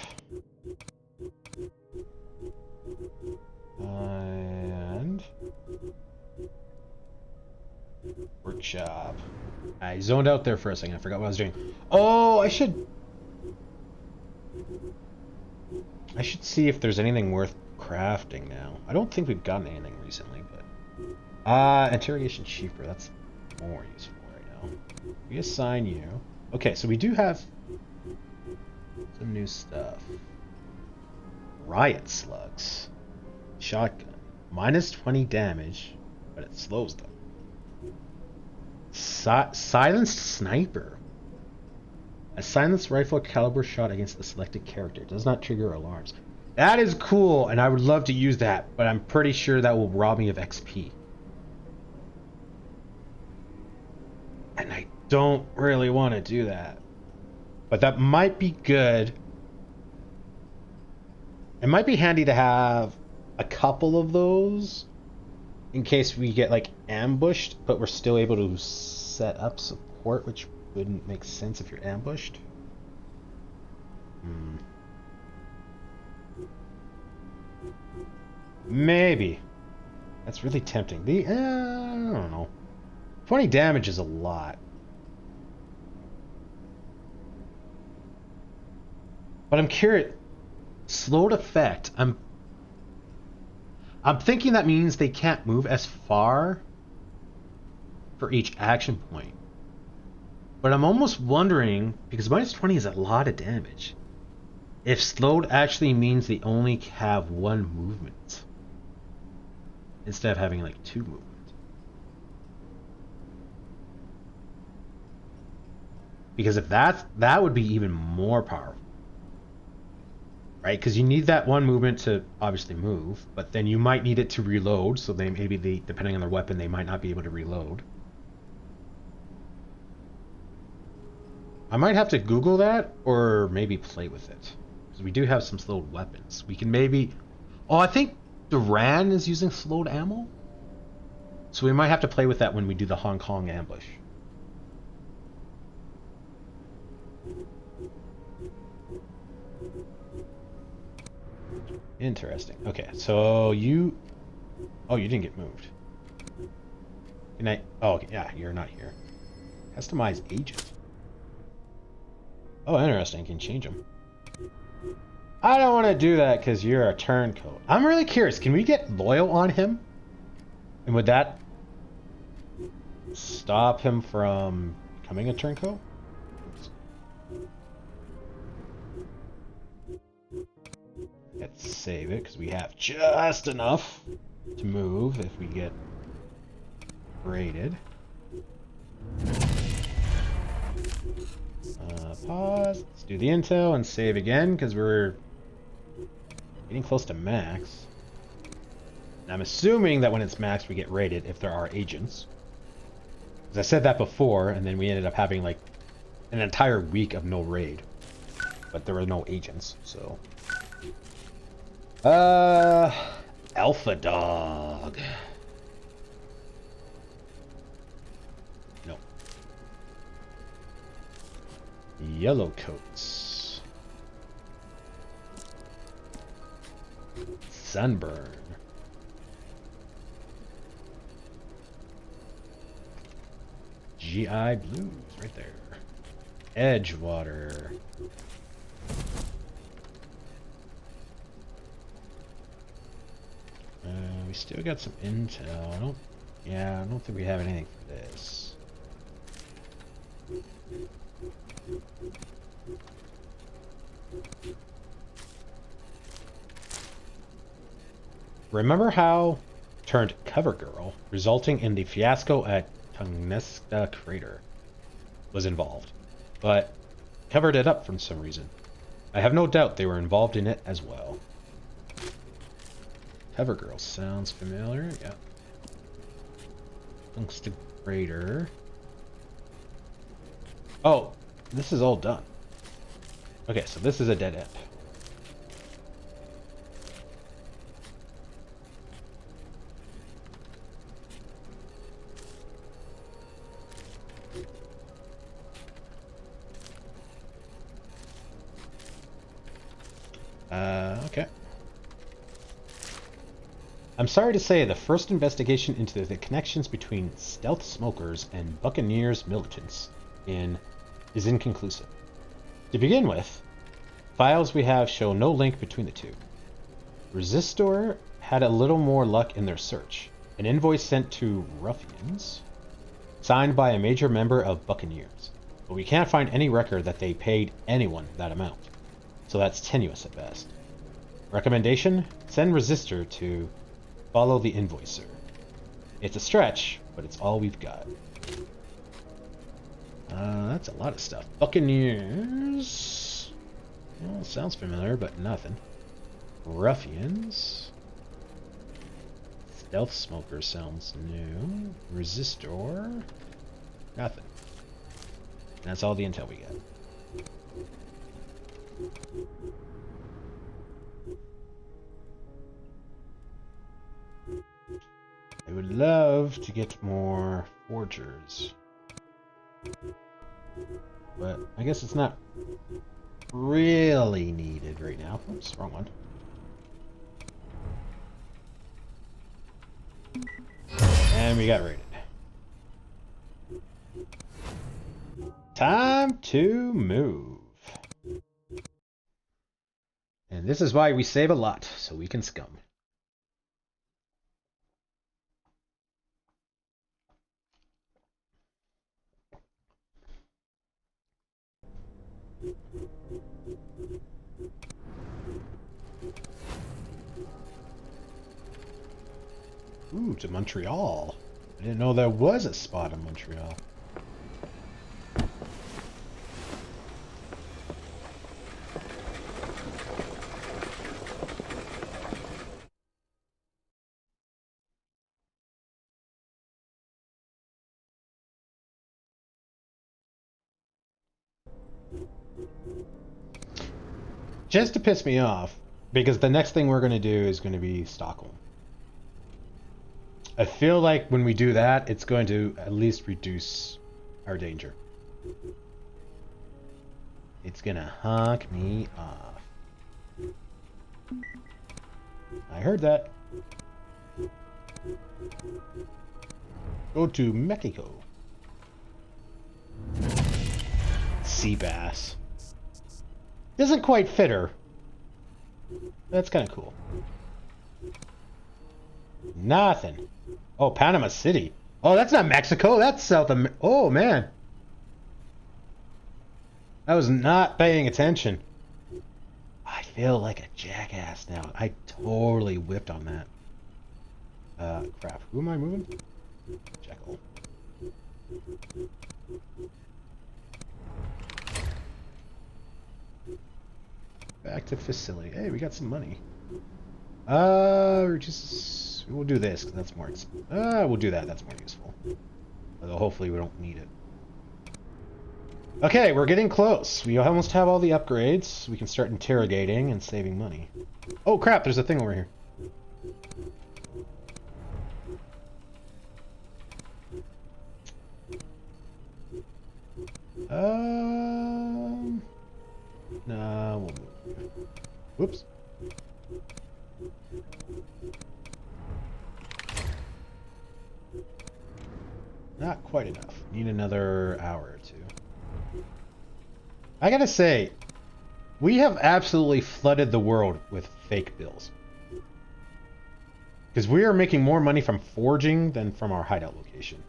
And workshop. I zoned out there for a second. I forgot what I was doing. Oh, I should see if there's anything worth crafting now. I don't think we've gotten anything recently, but interrogation chiefper, that's more useful right now. We assign you. Okay, so we do have some new stuff. Riot slugs. Shotgun. Minus 20 damage, but it slows them. Silenced sniper. A silenced rifle caliber shot against the selected character. Does not trigger alarms. That is cool, and I would love to use that, but I'm pretty sure that will rob me of XP. And I don't really want to do that. But that might be good. It might be handy to have a couple of those in case we get like ambushed, but we're still able to set up support, which wouldn't make sense if you're ambushed. Maybe. That's really tempting. I don't know. 20 damage is a lot. But I'm curious. Slowed effect. I'm thinking that means they can't move as far for each action point. But I'm almost wondering, because minus 20 is a lot of damage, if slowed actually means they only have one movement instead of having like two movements. Because if that would be even more powerful. Right? Because you need that one movement to obviously move, but then you might need it to reload, so depending on their weapon, they might not be able to reload. I might have to Google that, or maybe play with it. Because we do have some slowed weapons. We can maybe... Oh, I think Duran is using slowed ammo? So we might have to play with that when we do the Hong Kong ambush. Interesting. Okay, so you... Oh, you didn't get moved. Good night. Oh, okay. Yeah, you're not here. Customize agent. Oh, interesting. You can change them. I don't want to do that because you're a turncoat. I'm really curious. Can we get loyal on him? And would that stop him from becoming a turncoat? Let's save it because we have just enough to move if we get raided. Pause. Let's do the intel and save again because we're getting close to max. And I'm assuming that when it's max we get raided if there are agents. Because I said that before and then we ended up having like an entire week of no raid. But there were no agents, so... Alpha Dog. No. Yellow Coats. Sunburn. GI Blues, right there. Edgewater. We still got some intel. I don't think we have anything for this. Remember how turned cover girl, resulting in the fiasco at Tunguska Crater, was involved, but covered it up for some reason. I have no doubt they were involved in it as well. Cover girl sounds familiar, yeah. Tunguska Crater. Oh, this is all done. Okay, so this is a dead end. Okay. I'm sorry to say the first investigation into the connections between stealth smokers and Buccaneers militants is inconclusive. To begin with, files we have show no link between the two. Resistor had a little more luck in their search. An invoice sent to Ruffians, signed by a major member of Buccaneers, but we can't find any record that they paid anyone that amount, so that's tenuous at best. Recommendation? Send Resistor to follow the invoicer. It's a stretch, but it's all we've got. That's a lot of stuff. Buccaneers. Well, sounds familiar, but nothing. Ruffians. Stealth smoker sounds new. Resistor. Nothing. That's all the intel we get. I would love to get more forgers. But I guess it's not really needed right now. Oops, wrong one. And we got raided. Time to move. And this is why we save a lot, so we can scum. Ooh, to Montreal. I didn't know there was a spot in Montreal. Just to piss me off, because the next thing we're going to do is going to be Stockholm. I feel like when we do that, it's going to at least reduce our danger. It's going to honk me off. I heard that. Go to Mexico. Sea bass. Doesn't quite fit her. That's kind of cool. Nothing. Oh, Panama City. Oh, that's not Mexico. That's South America. Oh, man. I was not paying attention. I feel like a jackass now. I totally whipped on that. Crap. Who am I moving? Jekyll. Back to facility. Hey, we got some money. We'll do this, 'cause that's more we'll do that, that's more useful. Although hopefully we don't need it. Okay, we're getting close. We almost have all the upgrades. We can start interrogating and saving money. Oh crap, there's a thing over here. No, we'll move. Whoops. Not quite enough. Need another hour or two. I gotta say, we have absolutely flooded the world with fake bills. Because we are making more money from forging than from our hideout location.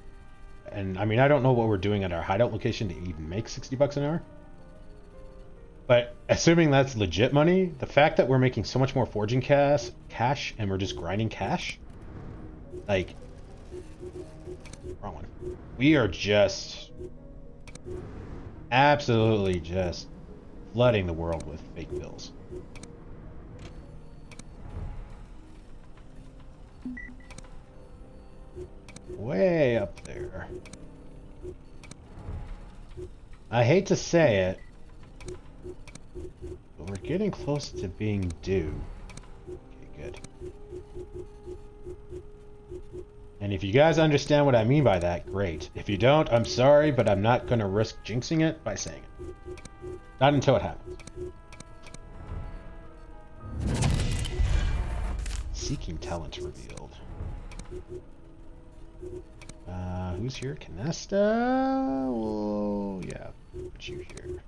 And I mean, I don't know what we're doing at our hideout location to even make 60 bucks an hour. But assuming that's legit money, the fact that we're making so much more forging cash and we're just grinding cash, like, wrong one. We are just absolutely just flooding the world with fake bills. Way up there. I hate to say it, but we're getting close to being due. Okay, good. And if you guys understand what I mean by that, great. If you don't, I'm sorry, but I'm not going to risk jinxing it by saying it. Not until it happens. Seeking talent revealed. Who's here? Canesta? Oh, yeah. Put you here.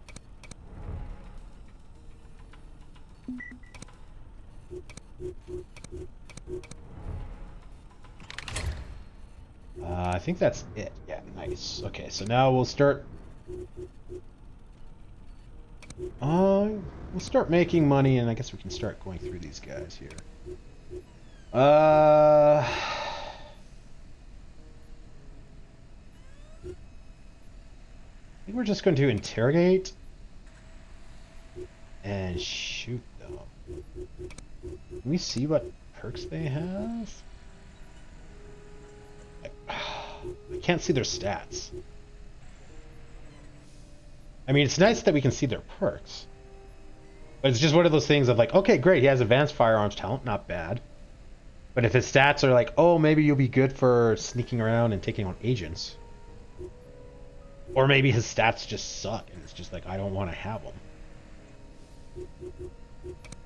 I think that's it. Yeah, nice. Okay, so now we'll start... we'll start making money, and I guess we can start going through these guys here. I think we're just going to interrogate and shoot them. Can we see what perks they have? I can't see their stats. I mean, it's nice that we can see their perks. But it's just one of those things of like, okay, great, he has advanced firearms talent, not bad. But if his stats are like, oh, maybe you'll be good for sneaking around and taking on agents. Or maybe his stats just suck, and it's just like, I don't want to have them.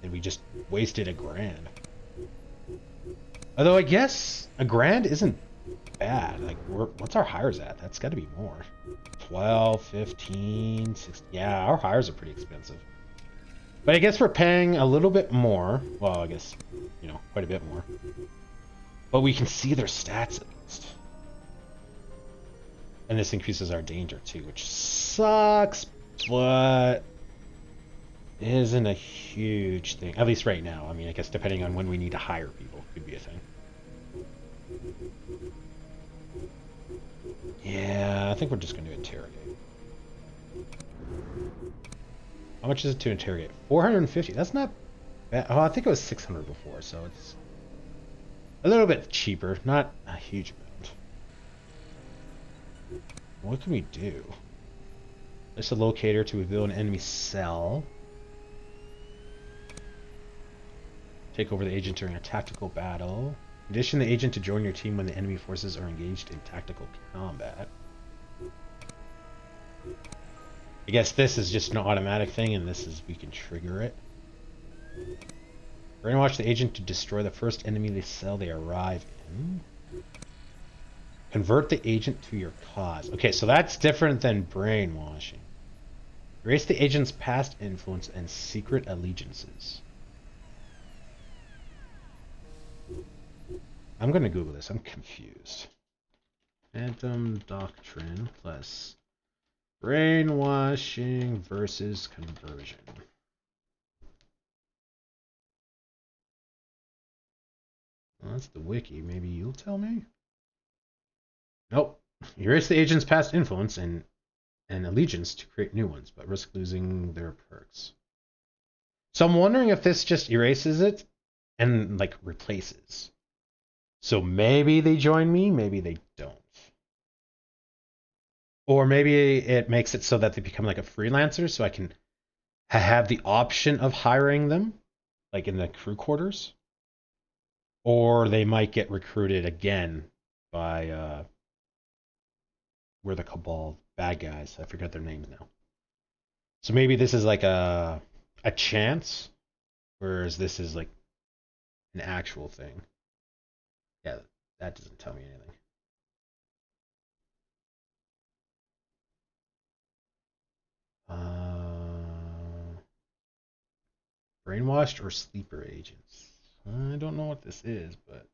And we just wasted $1,000. Although I guess $1,000 isn't bad. Like, what's our hires at? That's got to be more. 12, 15, 16. Yeah, our hires are pretty expensive. But I guess we're paying a little bit more. Well, I guess, you know, quite a bit more. But we can see their stats at least. And this increases our danger too, which sucks, but isn't a huge thing. At least right now. I mean, I guess depending on when we need to hire people, could be a thing. Yeah, I think we're just going to interrogate. How much is it to interrogate? 450. That's not bad. Oh, I think it was 600 before, so it's a little bit cheaper. Not a huge amount. What can we do? Place a locator to reveal an enemy cell. Take over the agent during a tactical battle. Condition the agent to join your team when the enemy forces are engaged in tactical combat. I guess this is just an automatic thing, and this is we can trigger it. Brainwash the agent to destroy the first enemy cell they arrive in. Convert the agent to your cause. Okay, so that's different than brainwashing. Erase the agent's past influence and secret allegiances. I'm going to Google this. I'm confused. Phantom Doctrine plus brainwashing versus conversion. Well, that's the wiki. Maybe you'll tell me? Nope. Erase the agent's past influence and allegiance to create new ones, but risk losing their perks. So I'm wondering if this just erases it and like replaces. So maybe they join me, maybe they don't. Or maybe it makes it so that they become like a freelancer, so I can have the option of hiring them, like in the crew quarters. Or they might get recruited again by where the Cabal bad guys. I forgot their names now. So maybe this is like a chance, whereas this is like an actual thing. Yeah, that doesn't tell me anything. Brainwashed or sleeper agents? I don't know what this is, but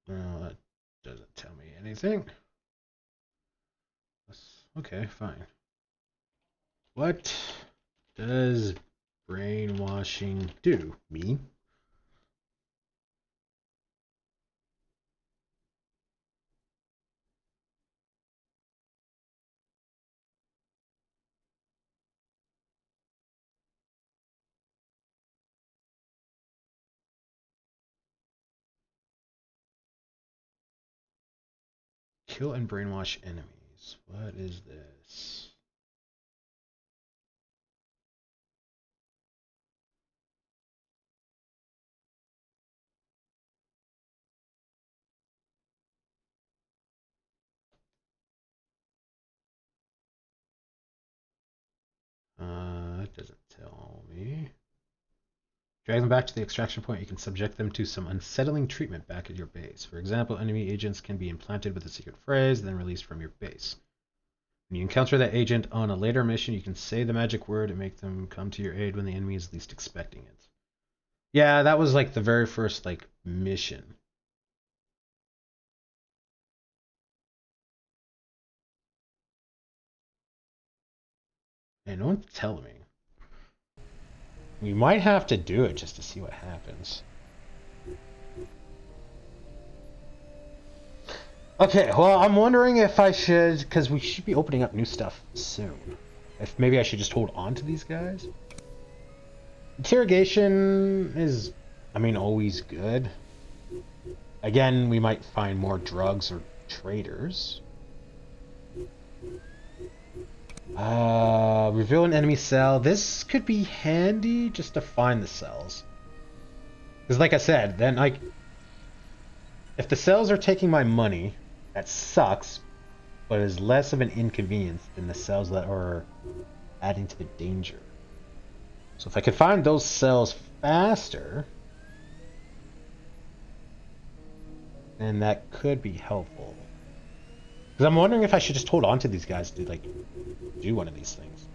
no, that doesn't tell me anything. Okay, fine. What does brainwashing do? Me? Kill and brainwash enemies. What is this? It doesn't tell me. Drag them back to the extraction point. You can subject them to some unsettling treatment back at your base. For example, enemy agents can be implanted with a secret phrase, then released from your base. When you encounter that agent on a later mission, you can say the magic word and make them come to your aid when the enemy is least expecting it. Yeah, that was like the very first like mission. And no one's telling me. We might have to do it just to see what happens. Okay, well, I'm wondering if I should, because we should be opening up new stuff soon. If maybe I should just hold on to these guys. Interrogation is, I mean, always good. Again, we might find more drugs or traders. Reveal an enemy cell. This could be handy just to find the cells. Because like I said, then like, if the cells are taking my money, that sucks, but is less of an inconvenience than the cells that are adding to the danger. So if I could find those cells faster, then that could be helpful. Because I'm wondering if I should just hold on to these guys to like do one of these things.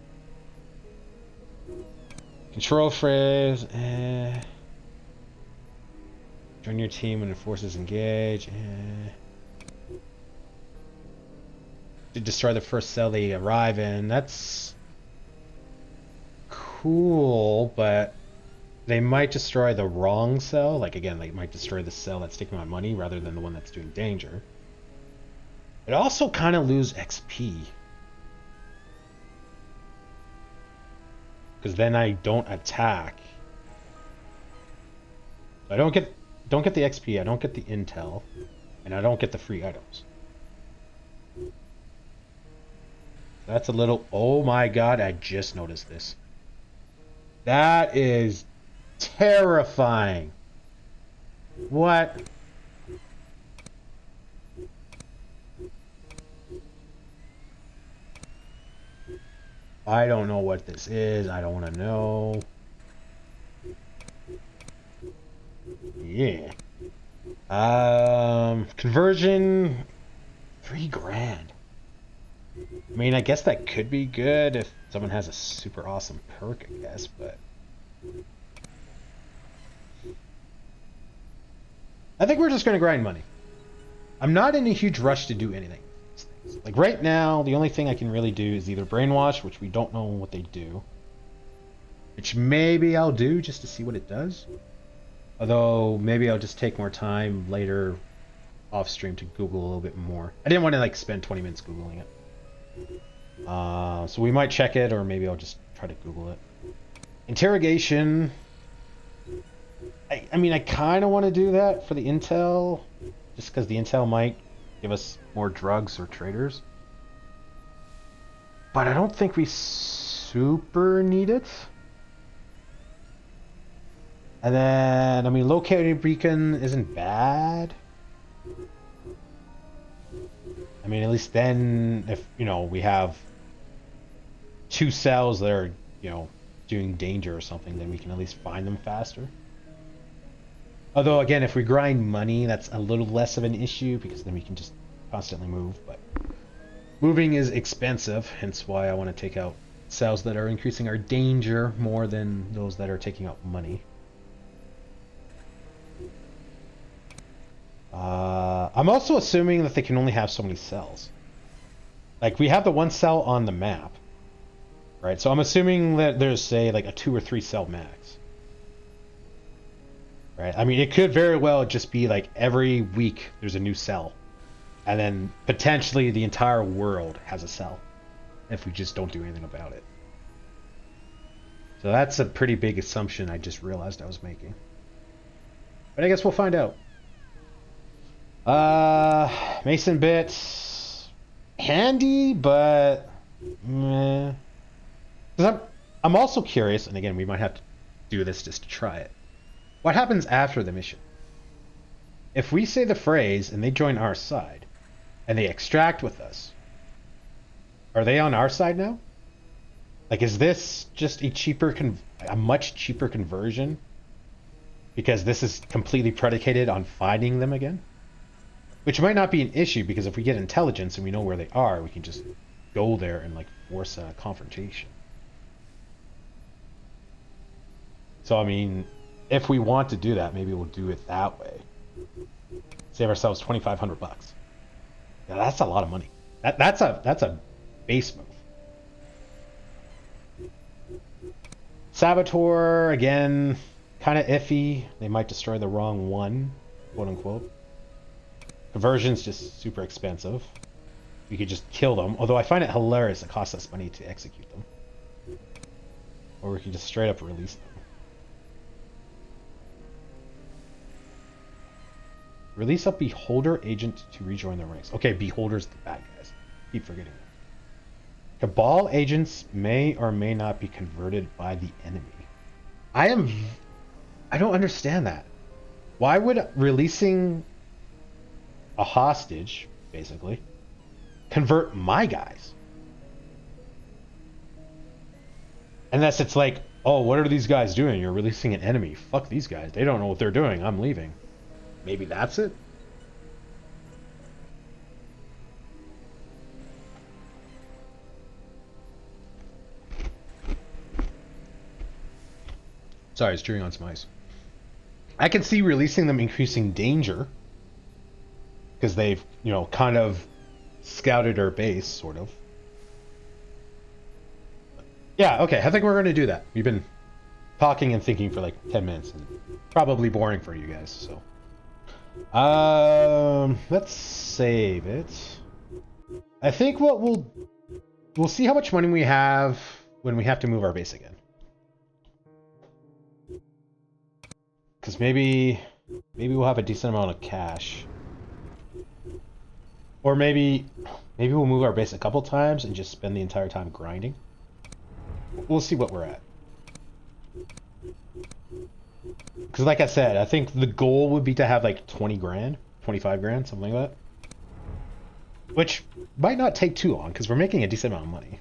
Control phrase. Drag Join your team when the forces engage. To destroy the first cell they arrive in. That's cool, but they might destroy the wrong cell. Like, again, they might destroy the cell that's taking my money rather than the one that's doing danger. It also kind of lose XP. Because then I don't attack. I don't get the XP, I don't get the intel, and I don't get the free items. That's a little... Oh my god, I just noticed this. That is terrifying. What? I don't know what this is. I don't want to know. Yeah. Conversion, $3,000. I mean, I guess that could be good if someone has a super awesome perk, I guess, but I think we're just going to grind money. I'm not in a huge rush to do anything. Like right now, the only thing I can really do is either brainwash, which we don't know what they do, which maybe I'll do just to see what it does. Although maybe I'll just take more time later off stream to Google a little bit more. I didn't want to like spend 20 minutes Googling it. So we might check it, or maybe I'll just try to Google it. Interrogation. I mean, I kind of want to do that for the intel, just because the intel might give us more drugs or traders. But I don't think we super need it. And then, I mean, locating beacon isn't bad. I mean, at least then, if, you know, we have 2 cells that are, you know, doing danger or something, then we can at least find them faster. Although, again, if we grind money, that's a little less of an issue, because then we can just constantly move. But moving is expensive, hence why I want to take out cells that are increasing our danger more than those that are taking out money. I'm also assuming that they can only have so many cells. Like, we have the 1 cell on the map, right? So I'm assuming that there's, say, like a 2 or 3 cell max. Right? I mean, it could very well just be like every week there's a new cell. And then potentially the entire world has a cell, if we just don't do anything about it. So that's a pretty big assumption I just realized I was making. But I guess we'll find out. Mason bits, handy, but meh. 'Cause I'm also curious, and again, we might have to do this just to try it. What happens after the mission? If we say the phrase and they join our side, and they extract with us, are they on our side now? Like, is this just a much cheaper conversion? Because this is completely predicated on finding them again? Which might not be an issue, because if we get intelligence and we know where they are, we can just go there and like force a confrontation. So I mean, if we want to do that, maybe we'll do it that way. Save ourselves $2,500. Yeah, that's a lot of money. That's a base move. Saboteur, again, kind of iffy. They might destroy the wrong one, quote unquote. Conversion's just super expensive. We could just kill them, although I find it hilarious it costs us money to execute them. Or we could just straight up release them. Release a Beholder agent to rejoin the ranks. Okay, Beholder's the bad guys. Keep forgetting that. Cabal agents may or may not be converted by the enemy. I don't understand that. Why would releasing a hostage, basically, convert my guys? Unless it's like, oh, what are these guys doing? You're releasing an enemy. Fuck these guys. They don't know what they're doing. I'm leaving. Maybe that's it? Sorry, I was chewing on some ice. I can see releasing them increasing danger. Because they've, you know, kind of scouted our base, sort of. Yeah, okay, I think we're going to do that. We've been talking and thinking for like 10 minutes, and probably boring for you guys, so. Let's save it. I think what we'll see how much money we have when we have to move our base again. Because maybe we'll have a decent amount of cash. Or maybe we'll move our base a couple times and just spend the entire time grinding. We'll see what we're at. Because like I said, I think the goal would be to have like 20 grand, 25 grand, something like that. Which might not take too long because we're making a decent amount of money.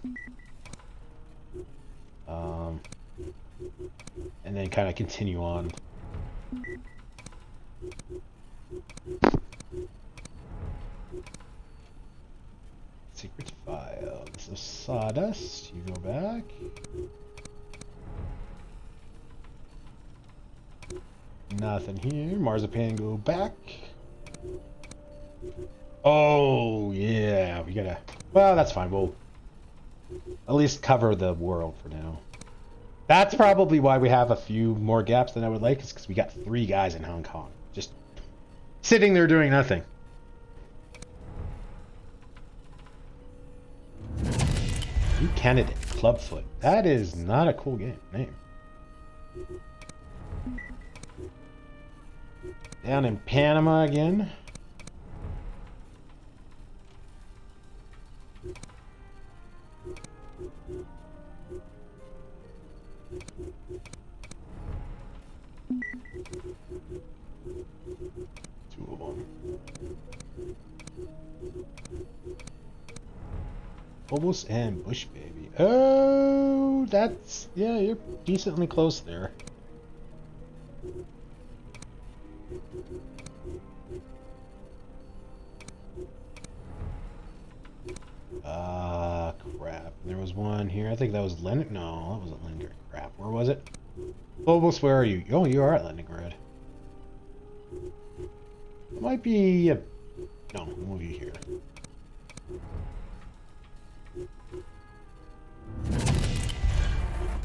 And then kind of continue on. Secret file. This is sawdust. You go back. Nothing here. Marzipan, go back. Oh, yeah. We gotta... Well, that's fine. We'll at least cover the world for now. That's probably why we have a few more gaps than I would like, is because we got 3 guys in Hong Kong. Just sitting there doing nothing. New candidate, Clubfoot. That is not a cool name. Down in Panama again. Two of them. Phobos and Bush Baby. Oh, that's... Yeah, you're decently close there. Crap. There was one here. I think that was Leningrad. No, that wasn't Leningrad. Crap. Where was it? Phobos, where are you? Oh, you are at Leningrad. It might be... No, we'll move you here.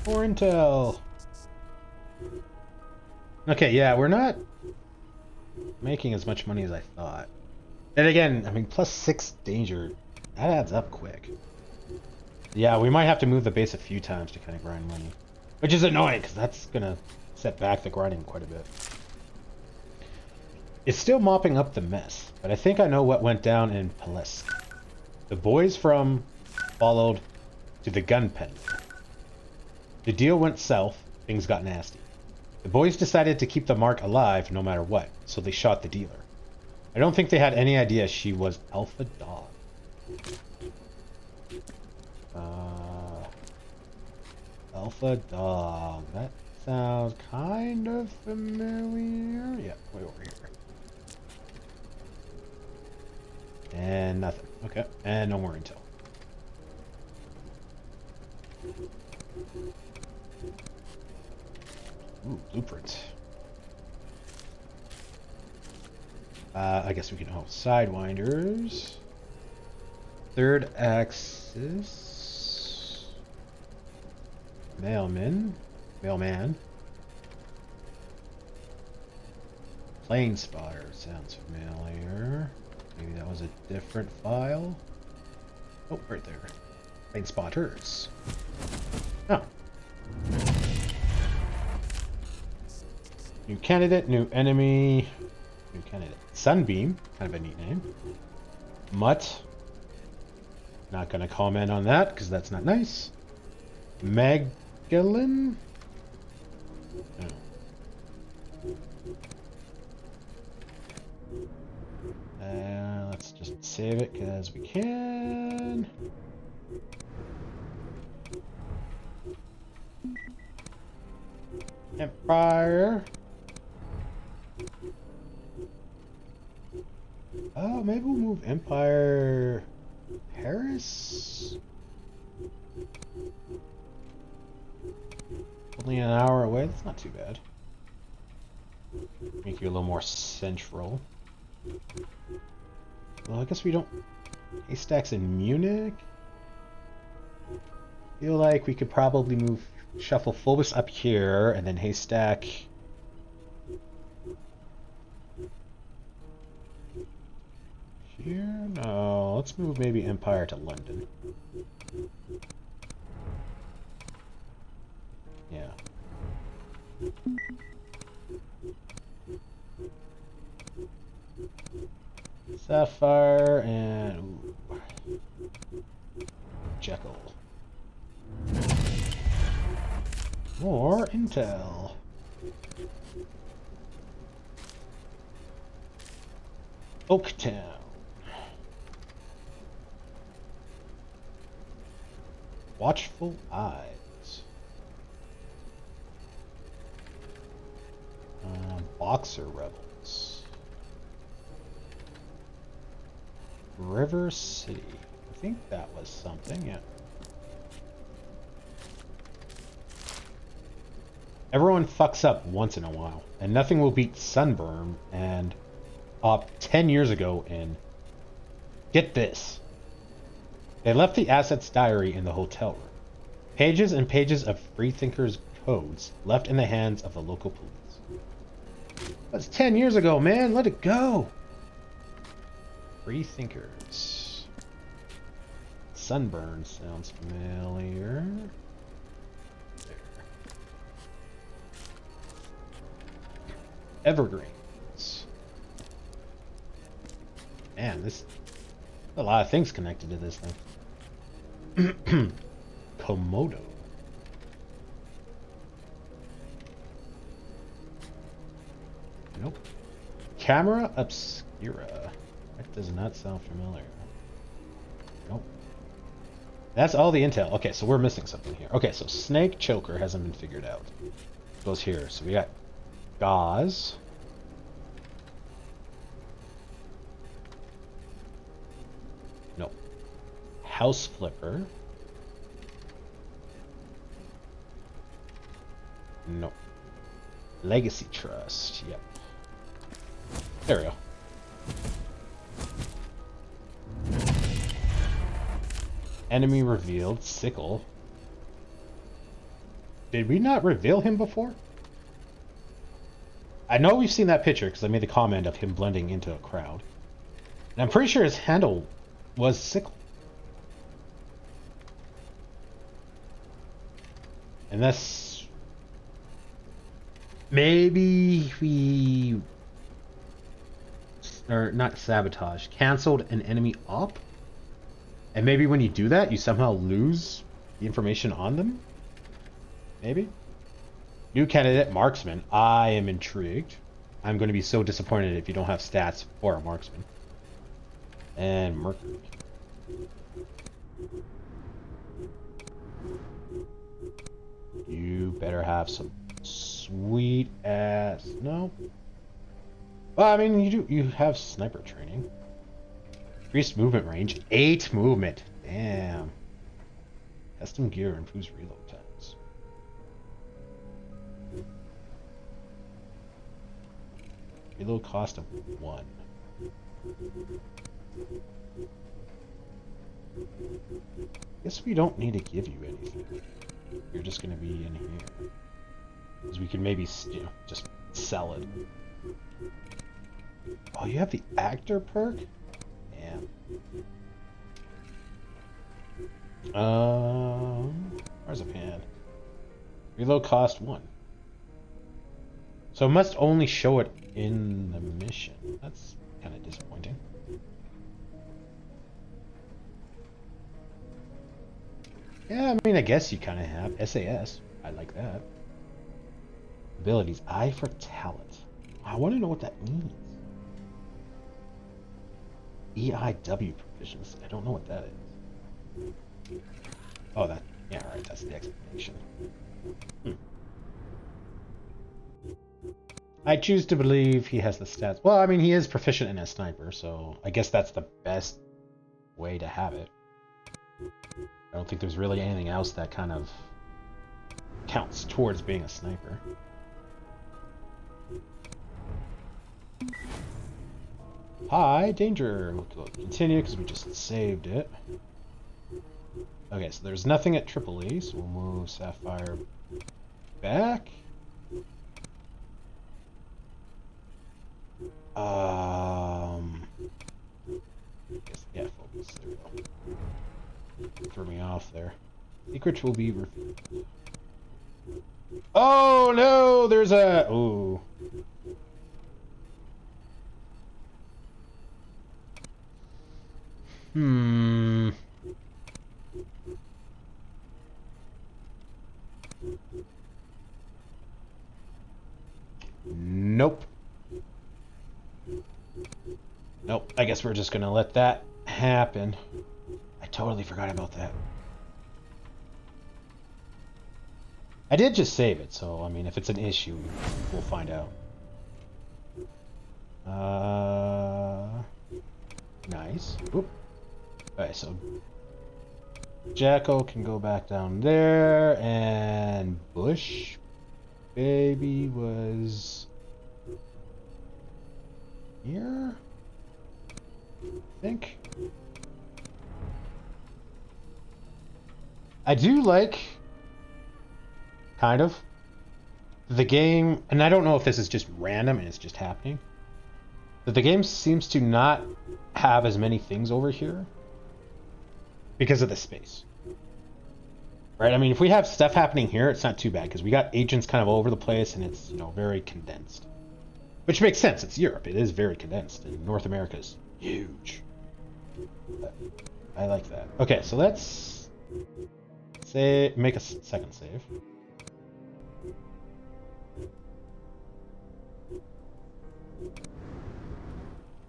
More intel. Okay, yeah, we're not making as much money as I thought. And again, I mean, +6 danger, that adds up quick. Yeah, we might have to move the base a few times to kind of grind money. Which is annoying, because that's going to set back the grinding quite a bit. It's still mopping up the mess, but I think I know what went down in Palesk. The boys from followed to the gun peddler. The deal went south, things got nasty. The boys decided to keep the mark alive no matter what, so they shot the dealer. I don't think they had any idea she was Alpha Dog. Alpha Dog. That sounds kind of familiar. Yeah, way over here. And nothing. Okay, and no more intel. Ooh, blueprint. I guess we can... Oh, Sidewinders. Third axis. Mailman. Plane spotter. Sounds familiar. Maybe that was a different file. Oh, right there. Plane spotters. Oh. New candidate, new enemy. New candidate. Sunbeam. Kind of a neat name. Mutt. Not going to comment on that because that's not nice. Magdalene? Oh. Let's just save it because we can. Empire. Oh, maybe we'll move Empire Paris? Only an hour away? That's not too bad. Make you a little more central. Well, I guess we don't... Haystack's in Munich? Feel like we could probably shuffle Fulbus up here, and then Haystack... Here? No, let's move maybe Empire to London. Yeah. Sapphire and Jekyll. More intel. Oaktown. Watchful eyes. Boxer rebels. River City. I think that was something, yeah. Everyone fucks up once in a while, and nothing will beat Sunburn and 10 years ago in... Get this. They left the Assets diary in the hotel room. Pages and pages of Freethinkers' codes left in the hands of the local police. That's 10 years ago, man. Let it go. Freethinkers. Sunburn sounds familiar. There. Evergreens. Man, this... a lot of things connected to this thing. Komodo. Nope. Camera Obscura. That does not sound familiar. Nope. That's all the intel. Okay, so we're missing something here. Okay, so Snake Choker hasn't been figured out. Goes here. So we got Gauze. Nope. House Flipper. Nope. Legacy Trust. Yep. There we go. Enemy revealed. Sickle. Did we not reveal him before? I know we've seen that picture because I made the comment of him blending into a crowd. And I'm pretty sure his handle was Sickle. Unless... maybe we... or not sabotage. Cancelled an enemy op? And maybe when you do that, you somehow lose the information on them? Maybe? New candidate, Marksman. I am intrigued. I'm going to be so disappointed if you don't have stats for a Marksman. And Mercury. You better have some sweet ass... no? Well, I mean, you have sniper training. Increased movement range. 8 movement. Damn. Custom gear improves reload times. Reload cost of 1. Guess we don't need to give you anything. You're just going to be in here. Because we can maybe, just sell it. Oh, you have the actor perk? Damn. Marzipan. Reload cost 1. So it must only show it in the mission. That's kind of disappointing. Yeah, I mean, I guess you kind of have SAS. I like that. Abilities. Eye for talent. I want to know what that means. EIW proficiency. I don't know what that is. Oh, that. Yeah, right. That's the explanation. I choose to believe he has the stats. Well, I mean, he is proficient in a sniper, so I guess that's the best way to have it. I don't think there's really anything else that kind of counts towards being a sniper. High danger. We'll continue because we just saved it. Okay, so there's nothing at Tripoli, so we'll move Sapphire back. Yeah, focus. There we go. Threw me off there. Secrets will be revealed. Oh no! There's a. Ooh. Nope. Nope. I guess we're just gonna let that happen. I totally forgot about that. I did just save it, so I mean, if it's an issue, we'll find out. Nice. Oop. Alright, so Jacko can go back down there, and Bush baby was here, I think. I do like, kind of, the game, and I don't know if this is just random and it's just happening, but the game seems to not have as many things over here because of the space. Right? I mean, if we have stuff happening here, it's not too bad because we got agents kind of all over the place and it's, you know, very condensed. Which makes sense. It's Europe. It is very condensed, and North America is huge. But I like that. Okay, so let's make a second save.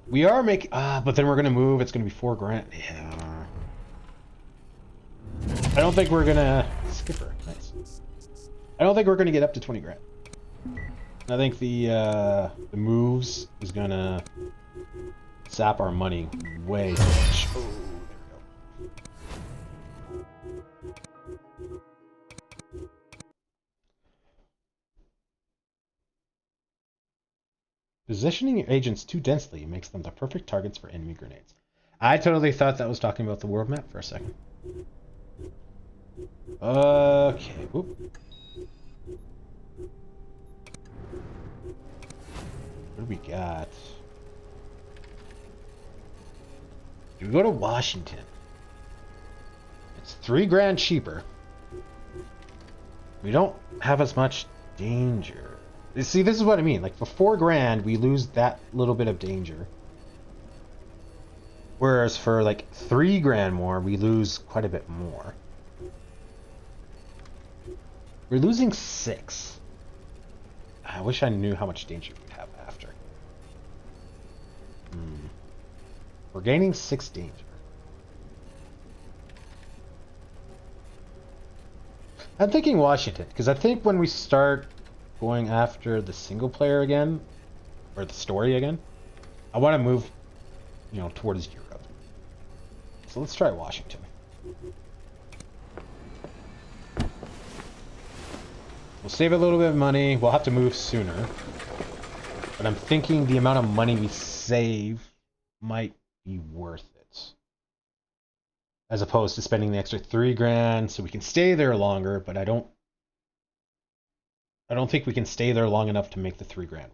We are making, but then we're gonna move. It's gonna be $4,000. Yeah. I don't think we're gonna skipper. Nice. I don't think we're gonna get up to $20,000. I think the moves is gonna sap our money way too much. Oh, there we go. Positioning your agents too densely makes them the perfect targets for enemy grenades. I totally thought that was talking about the world map for a second. Okay. Whoop. What do we got? Do we go to Washington? It's $3,000 cheaper. We don't have as much danger. You see, this is what I mean. Like, for $4,000, we lose that little bit of danger. Whereas for, like, $3,000 more, we lose quite a bit more. We're losing 6. I wish I knew how much danger we'd have after. We're gaining 6 danger. I'm thinking Washington, because I think when we start going after the single player again, or the story again, I want to move, you know, towards Europe. So let's try Washington. We'll save a little bit of money. We'll have to move sooner. But I'm thinking the amount of money we save might be worth it. As opposed to spending the extra $3,000 so we can stay there longer, but I don't think we can stay there long enough to make the $3,000 worth.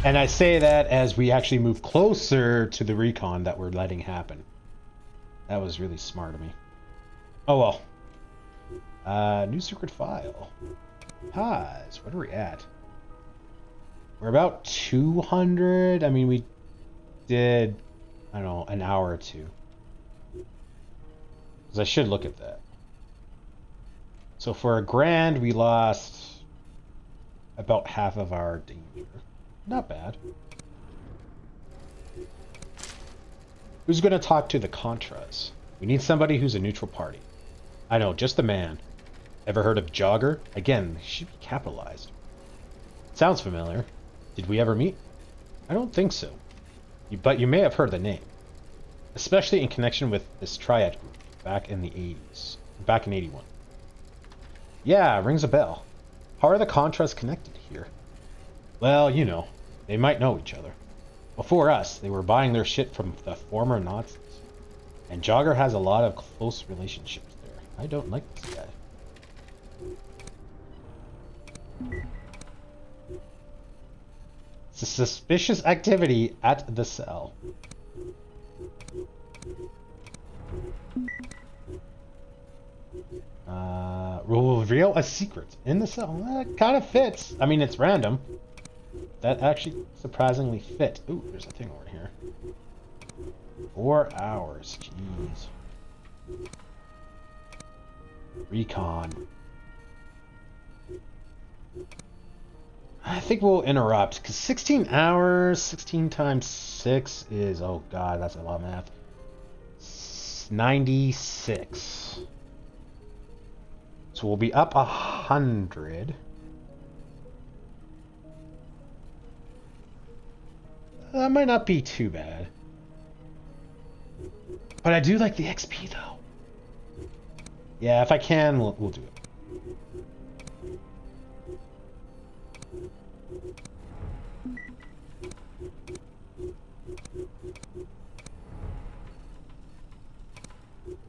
And I say that as we actually move closer to the recon that we're letting happen. That was really smart of me. Oh well. New secret file. Pause. What are we at? We're about 200. I mean, we did, I don't know, an hour or two. Because I should look at that. So for $1,000, we lost about half of our danger. Not bad. Who's going to talk to the Contras? We need somebody who's a neutral party. I know, just the man. Ever heard of Jogger? Again, they should be capitalized. Sounds familiar. Did we ever meet? I don't think so. But you may have heard the name. Especially in connection with this Triad group back in the 80s. back in 81. Yeah, rings a bell. How are the Contras connected here? Well, you know, they might know each other. Before us, they were buying their shit from the former Nazis. And Jogger has a lot of close relationships there. I don't like this guy. Suspicious activity at the cell. Will reveal a secret in the cell. That kind of fits. I mean, it's random. That actually surprisingly fit. Ooh, there's a thing over here. 4 hours. Jeez. Recon. I think we'll interrupt, because 16 hours, 16 times 6 is, oh god, that's a lot of math. 96. So we'll be up 100. That might not be too bad. But I do like the XP, though. Yeah, if I can, we'll do it.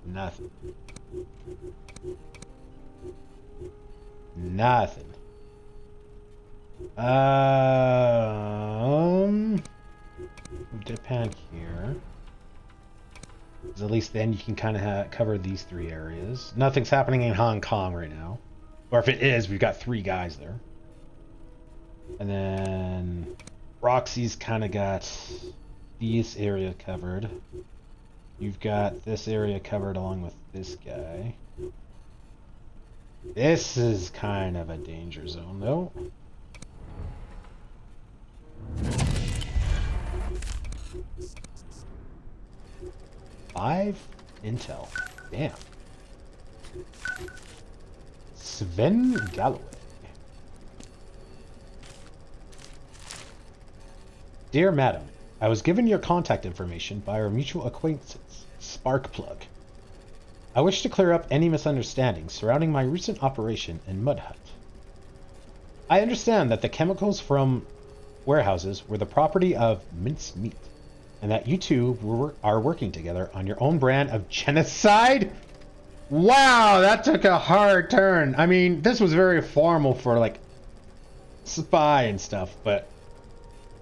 Nothing. Nothing. Japan here. Because at least then you can kind of cover these 3 areas. Nothing's happening in Hong Kong right now. Or if it is, we've got 3 guys there. And then Roxy's kind of got this area covered. You've got this area covered along with this guy. This is kind of a danger zone, though. Five intel. Damn. Sven Galloway. Dear Madam, I was given your contact information by our mutual acquaintances, Sparkplug. I wish to clear up any misunderstandings surrounding my recent operation in Mud Hut. I understand that the chemicals from warehouses were the property of Mincemeat, and that you two are working together on your own brand of genocide? Wow, that took a hard turn. I mean, this was very formal for, like, spy and stuff, but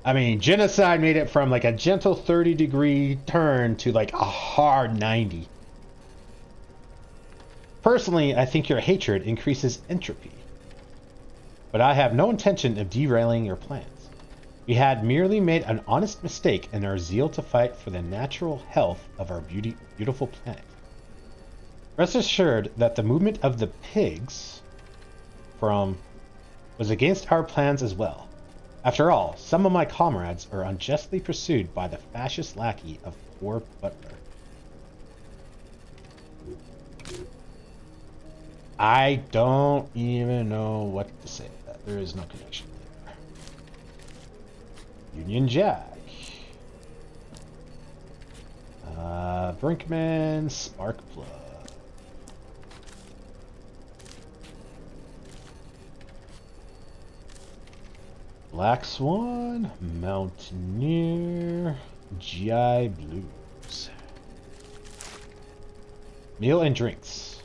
I mean, genocide made it from, like, a gentle 30-degree turn to, like, a hard 90. Personally, I think your hatred increases entropy. But I have no intention of derailing your plans. We had merely made an honest mistake in our zeal to fight for the natural health of our beautiful planet. Rest assured that the movement of the pigs was against our plans as well. After all, some of my comrades are unjustly pursued by the fascist lackey of poor Butler. I don't even know what to say to that. There is no connection there. Union Jack. Brinkman, Sparkplug. Black Swan, Mountaineer, GI Blues. Meal and drinks.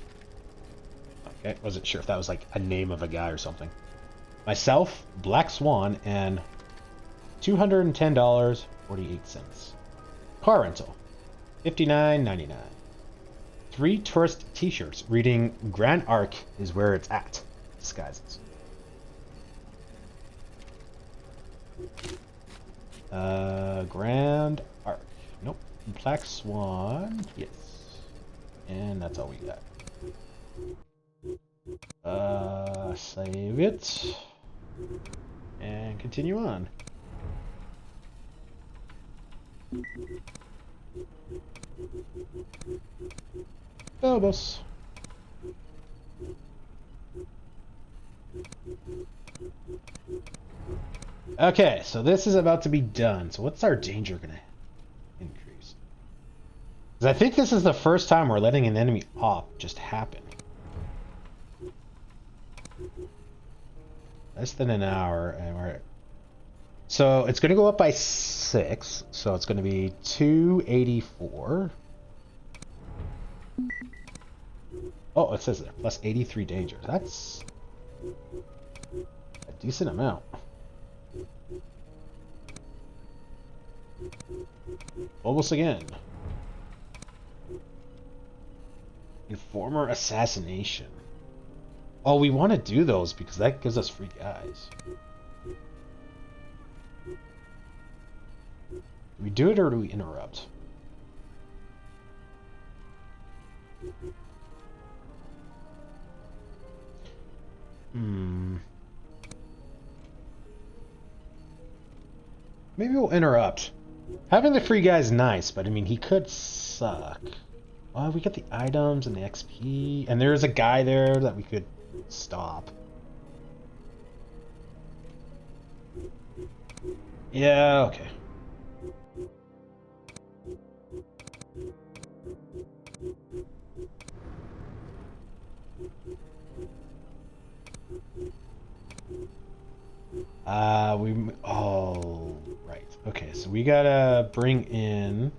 Okay, wasn't sure if that was like a name of a guy or something. Myself, Black Swan, and $210.48. Car rental, $59.99. 3 tourist t-shirts reading Grand Arc is where it's at. Disguises. Grand Arc. Nope. Black Swan. Yes. And that's all we got. Save it. And continue on. Phobos. Okay, so this is about to be done. So what's our danger going to increase? Because I think this is the first time we're letting an enemy op just happen. less than an hour, and we're so it's going to go up by 6, so it's going to be 284. Oh, it says there plus 83 danger. That's a decent amount. Almost again. Informer assassination. Oh, we want to do those because that gives us free guys. Do we do it or do we interrupt? Maybe we'll interrupt. Having the free guy is nice, but I mean, he could suck. Well, we get the items and the XP, and there's a guy there that we could stop. Yeah, okay. Oh, right. Okay, so we gotta bring in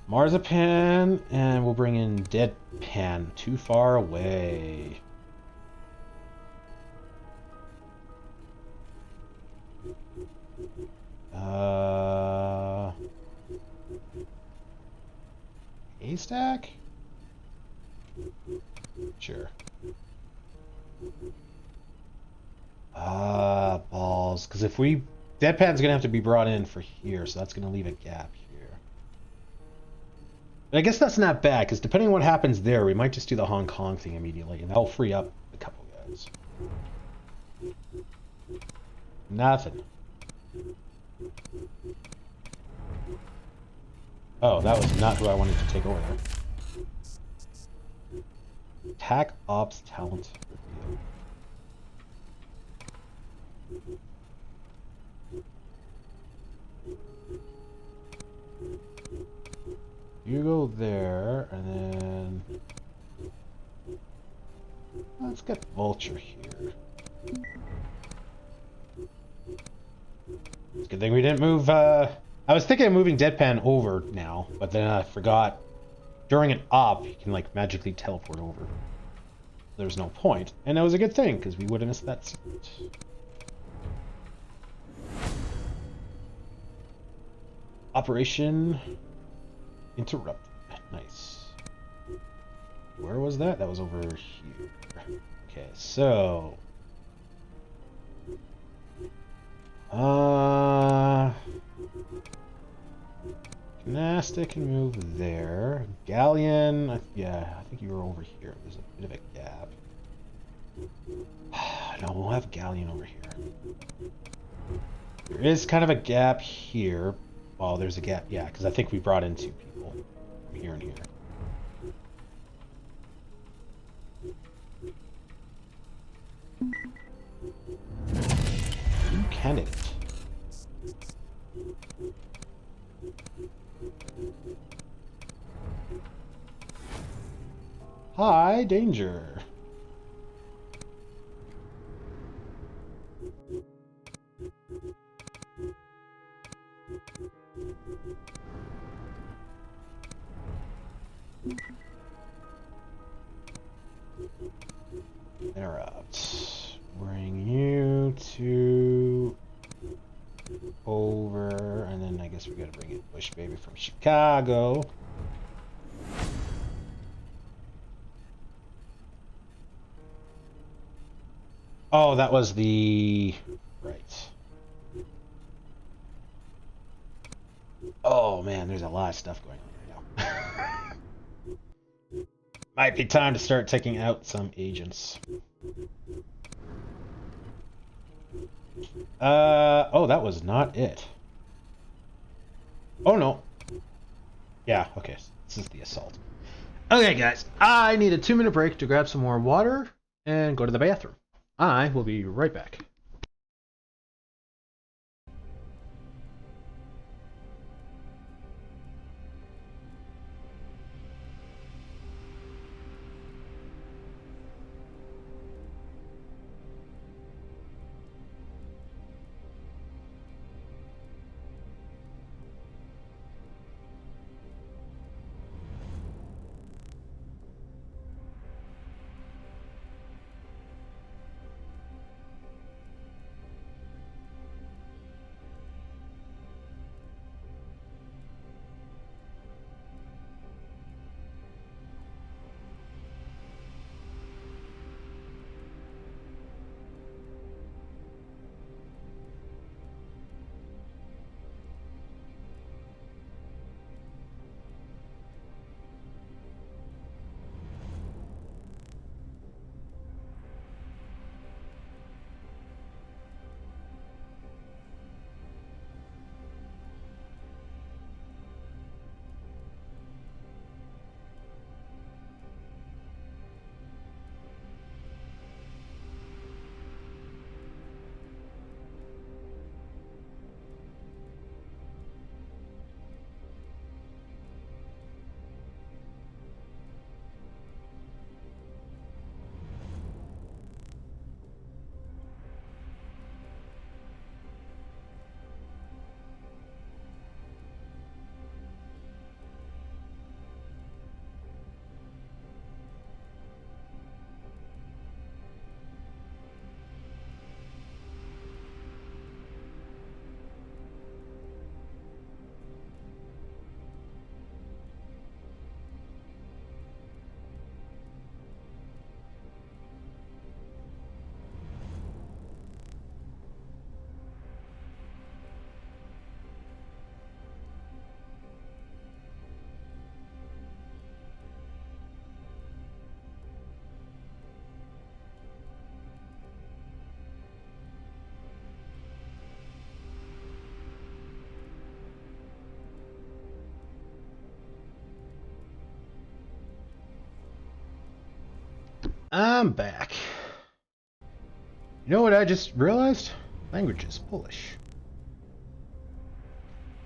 Marzipan, and we'll bring in Deadpan. Too far away. Haystack? Sure. Balls. Because if we... Deadpan's going to have to be brought in for here, so that's going to leave a gap here. But I guess that's not bad, because depending on what happens there, we might just do the Hong Kong thing immediately, and that'll free up a couple guys. Nothing. Oh, that was not who I wanted to take over there. Attack Ops Talent Reveal. You go there, and then... Let's get Vulture here. It's a good thing we didn't move, I was thinking of moving Deadpan over now, but then I forgot. During an op, you can, like, magically teleport over. There's no point. And that was a good thing, because we would have missed that secret. Operation interrupted. Nice. Where was that? That was over here. Okay, so... Gymnastic can move there. Galleon, yeah, I think you were over here. There's a bit of a gap. No, we'll have Galleon over here. There is kind of a gap here. Oh, there's a gap, yeah, because I think we brought in 2 people from here and here. New candidate. High danger. Interrupt. Bring you to over, and then I guess we gotta bring in Bush Baby from Chicago. Oh, that was the... Right. Oh, man, there's a lot of stuff going on right now. Might be time to start taking out some agents. Oh, that was not it. Oh, no. Yeah, okay. This is the assault. Okay, guys. I need a 2-minute break to grab some more water and go to the bathroom. I will be right back. I'm back. You know what I just realized? Language is Polish.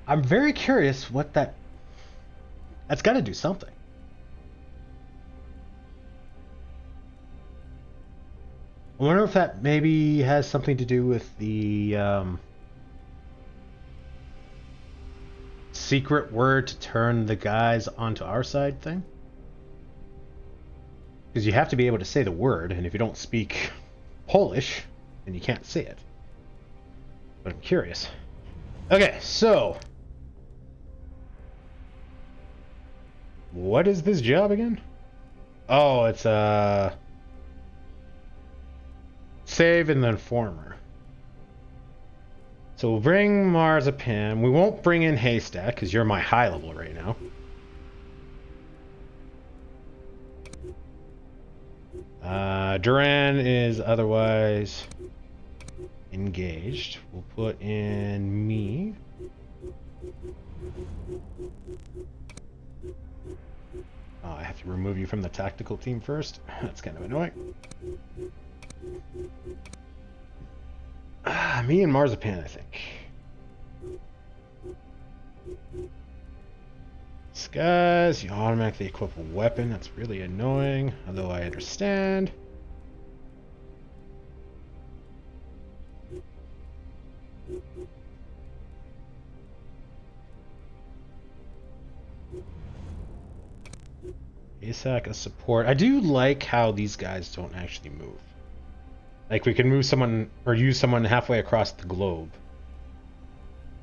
I'm very curious what that's got to do something. I wonder if that maybe has something to do with the secret word to turn the guys onto our side thing. Because you have to be able to say the word, and if you don't speak Polish, then you can't say it. But I'm curious. Okay, so what is this job again? Oh, it's save in the informer. So we'll bring Marzipan. We won't bring in Haystack because you're my high level right now. Duran is otherwise engaged. We'll put in me. Oh, I have to remove you from the tactical team first. That's kind of annoying. Me and Marzipan, I think. Disguise, you automatically equip a weapon. That's really annoying, although I understand. Isak, a support. I do like how these guys don't actually move. Like, we can move someone or use someone halfway across the globe,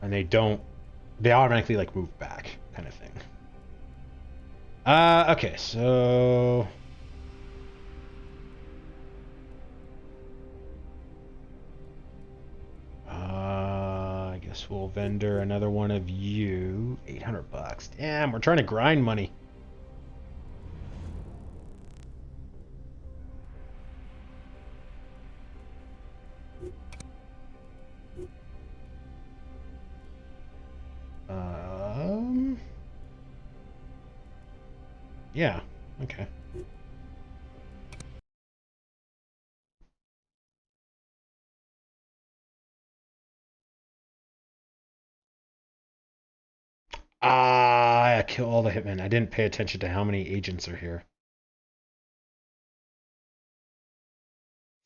and they automatically like move back, kind of thing. Okay, so I guess we'll vendor another one of you. $800. Damn, we're trying to grind money. Yeah, okay. I kill all the hitmen. I didn't pay attention to how many agents are here.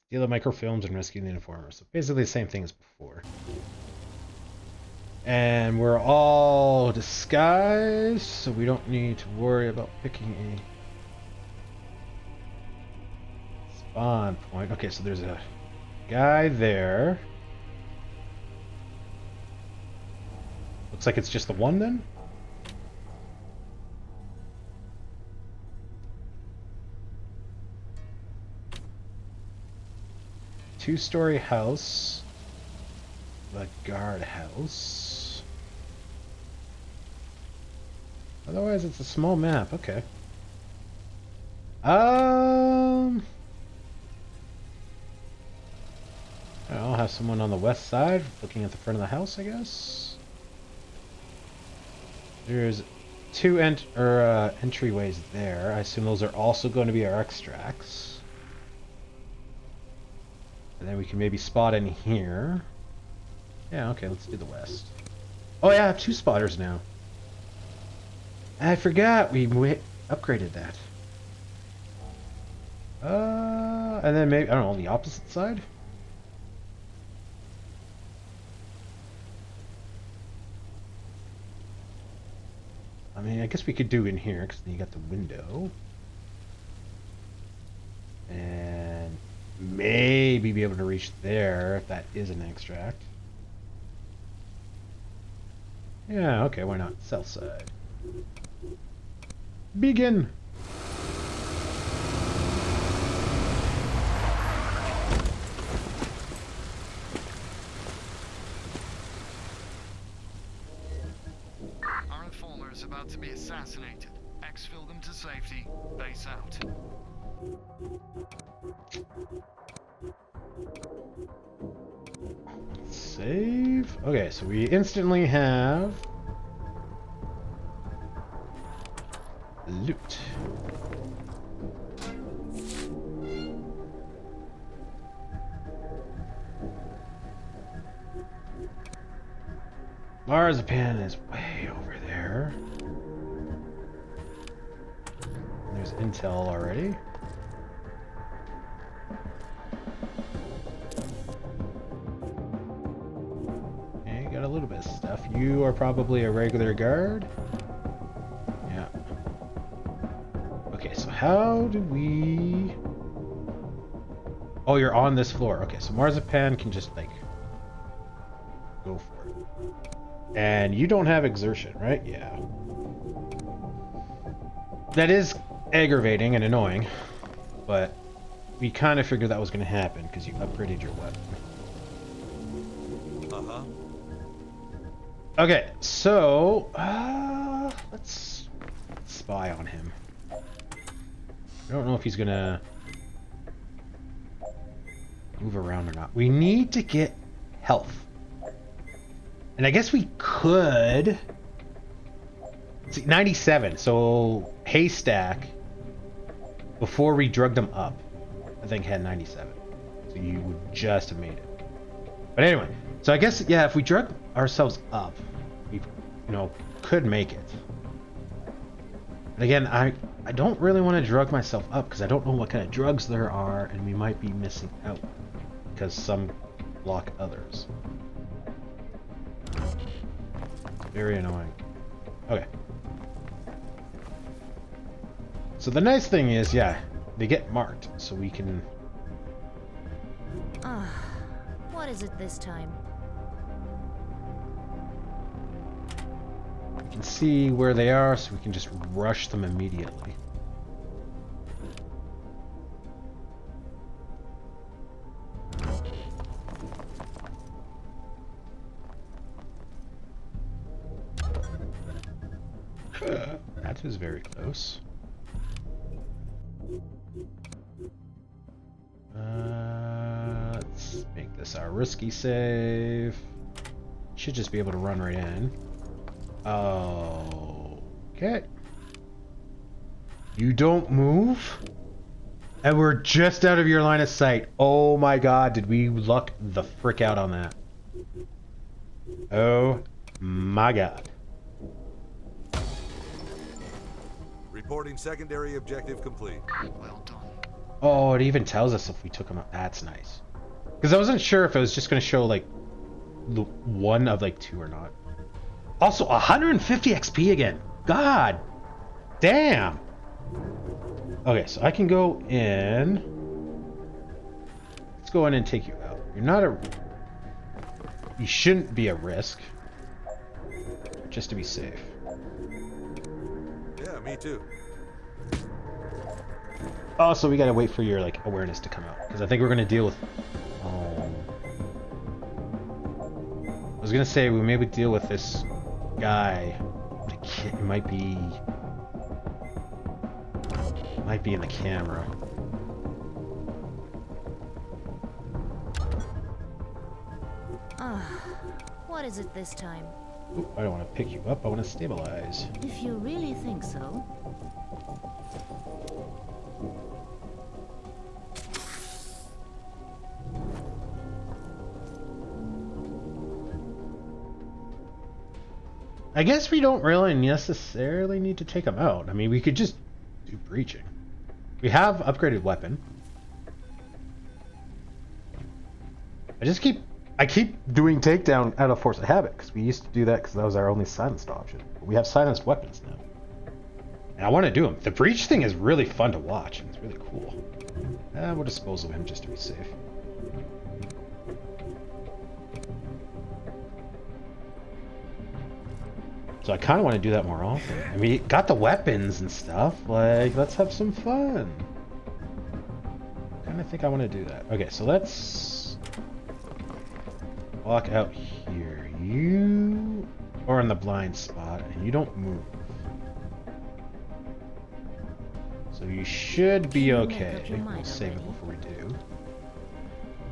Steal the microfilms and rescue the informer. So basically the same thing as before. And we're all disguised, so we don't need to worry about picking a spawn point. Okay, so there's a guy there. Looks like it's just the one then? Two-story house. The guard house. Otherwise, it's a small map. Okay. I'll have someone on the west side looking at the front of the house, I guess. There's two entryways there. I assume those are also going to be our extracts. And then we can maybe spot in here. Yeah, okay, let's do the west. Oh yeah, I have two spotters now. I forgot we upgraded that. And then maybe, I don't know, on the opposite side? I mean, I guess we could do in here, because then you got the window. And maybe be able to reach there, if that is an extract. Yeah, okay, why not? South side. Begin! Our informer is about to be assassinated. Exfil them to safety. Base out. Save. Okay, so we instantly have loot. Marzipan is way over there. There's intel already. Okay, got a little bit of stuff. You are probably a regular guard. Yeah. Okay, so how do we... Oh, you're on this floor. Okay, so Marzipan can just, like, go for it. And you don't have exertion, right? Yeah. That is aggravating and annoying, but we kind of figured that was going to happen because you upgraded your weapon. Uh-huh. Okay, so let's spy on him. I don't know if he's going to move around or not. We need to get health. And I guess we could... See, 97, so Haystack, before we drugged him up, I think had 97. So you would just have made it. But anyway, so I guess, yeah, if we drug ourselves up, we, could make it. But again, I don't really want to drug myself up because I don't know what kind of drugs there are, and we might be missing out because some block others. Very annoying. Okay. So the nice thing is, yeah, they get marked, so we can... What is it this time? We can see where they are, so we can just rush them immediately. That was very close. Let's make this our risky save. Should just be able to run right in. Okay. You don't move? And we're just out of your line of sight. Oh my god, did we luck the frick out on that? Oh my god. Reporting secondary objective complete. Well done. Oh, it even tells us if we took him out. That's nice. Because I wasn't sure if it was just going to show, like, the one of, like, two or not. Also, 150 XP again. God. Damn. Okay, so I can go in. Let's go in and take you out. You're not a... You shouldn't be a risk. Just to be safe. Yeah, me too. Also, we gotta wait for your, like, awareness to come out. Because I think we're gonna deal with... I was gonna say, we maybe deal with this guy. The kid might be... Might be in the camera. What is it this time? Ooh, I don't want to pick you up, I want to stabilize. If you really think so. I guess we don't really necessarily need to take him out. I mean, we could just do breaching. We have upgraded weapon. I keep doing takedown out of force of habit because we used to do that because that was our only silenced option. But we have silenced weapons now. And I want to do them. The breach thing is really fun to watch. And it's really cool. We'll dispose of him just to be safe. So I kind of want to do that more often. I mean, got the weapons and stuff. Like, let's have some fun. I kind of think I want to do that. Okay, so let's walk out here. You are in the blind spot, and you don't move. So you should be okay. We'll save it before we do.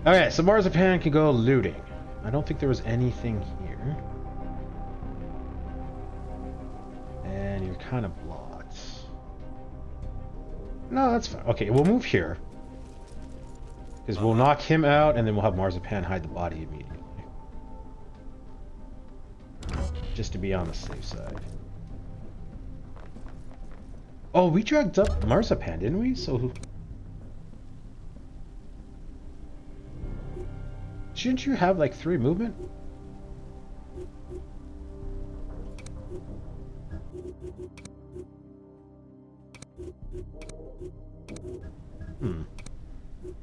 Okay, so Marzipan can go looting. I don't think there was anything here. And you're kind of blocked. No, that's fine. Okay, we'll move here. Because we'll knock him out, and then we'll have Marzipan hide the body immediately. just to be on the safe side. Oh, we dragged up Marzipan, didn't we? So shouldn't you have like 3 movement?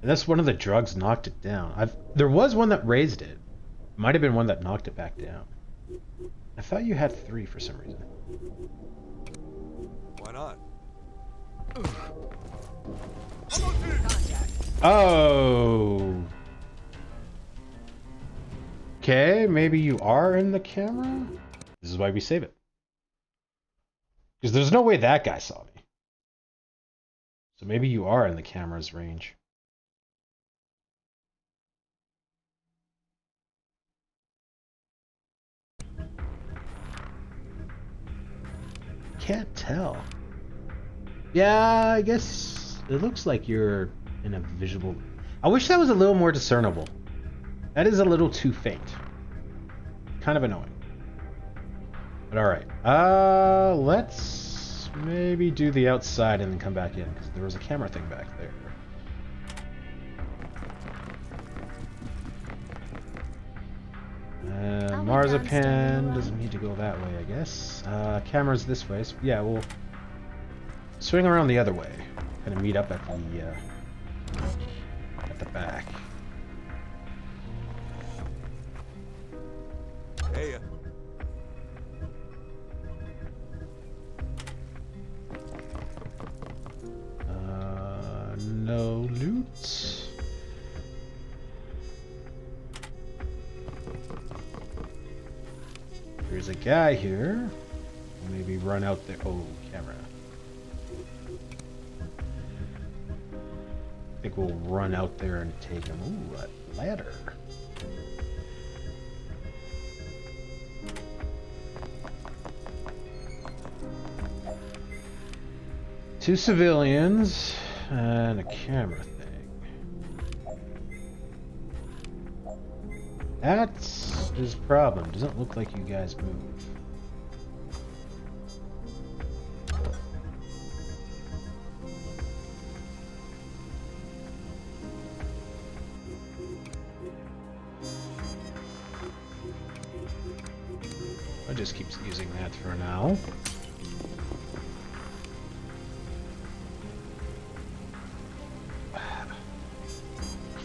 Unless one of the drugs knocked it down. There was one that raised it. Might have been one that knocked it back down. I thought you had 3 for some reason. Why not? Oh. Okay, maybe you are in the camera? This is why we save it. Because there's no way that guy saw me. So maybe you are in the camera's range. Can't tell. Yeah, I guess it looks like you're in a visual... I wish that was a little more discernible. That is a little too faint. Kind of annoying. But alright. Let's maybe do the outside and then come back in, because there was a camera thing back there. Marzipan doesn't need to go that way, I guess. Camera's this way. So yeah, we'll swing around the other way. Kind of meet up at the back. Hey. No loot. There's a guy here. Maybe run out there. Oh, camera. I think we'll run out there and take him. Ooh, a ladder. Two civilians and a camera thing. That's his problem. Doesn't look like you guys move. I just keep using that for now.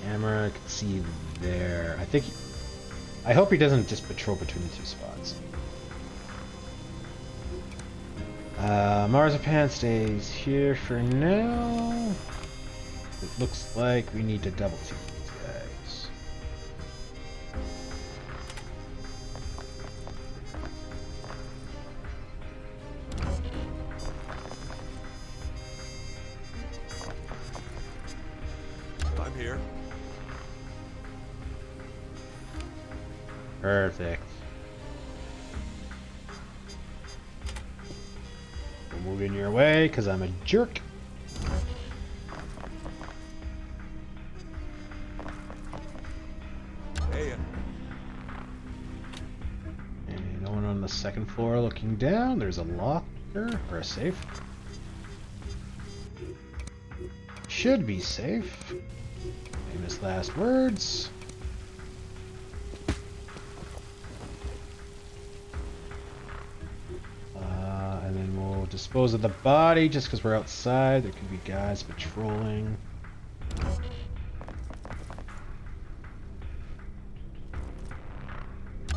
Camera, I can see there. I hope he doesn't just patrol between the 2 spots. Marzipan stays here for now. It looks like we need to double team these guys. I'm here. Perfect. We'll move in your way, because I'm a jerk. Hey. And no one on the 2nd floor looking down. There's a locker, or a safe. Should be safe. Famous last words. And then we'll dispose of the body just because we're outside. There could be guys patrolling.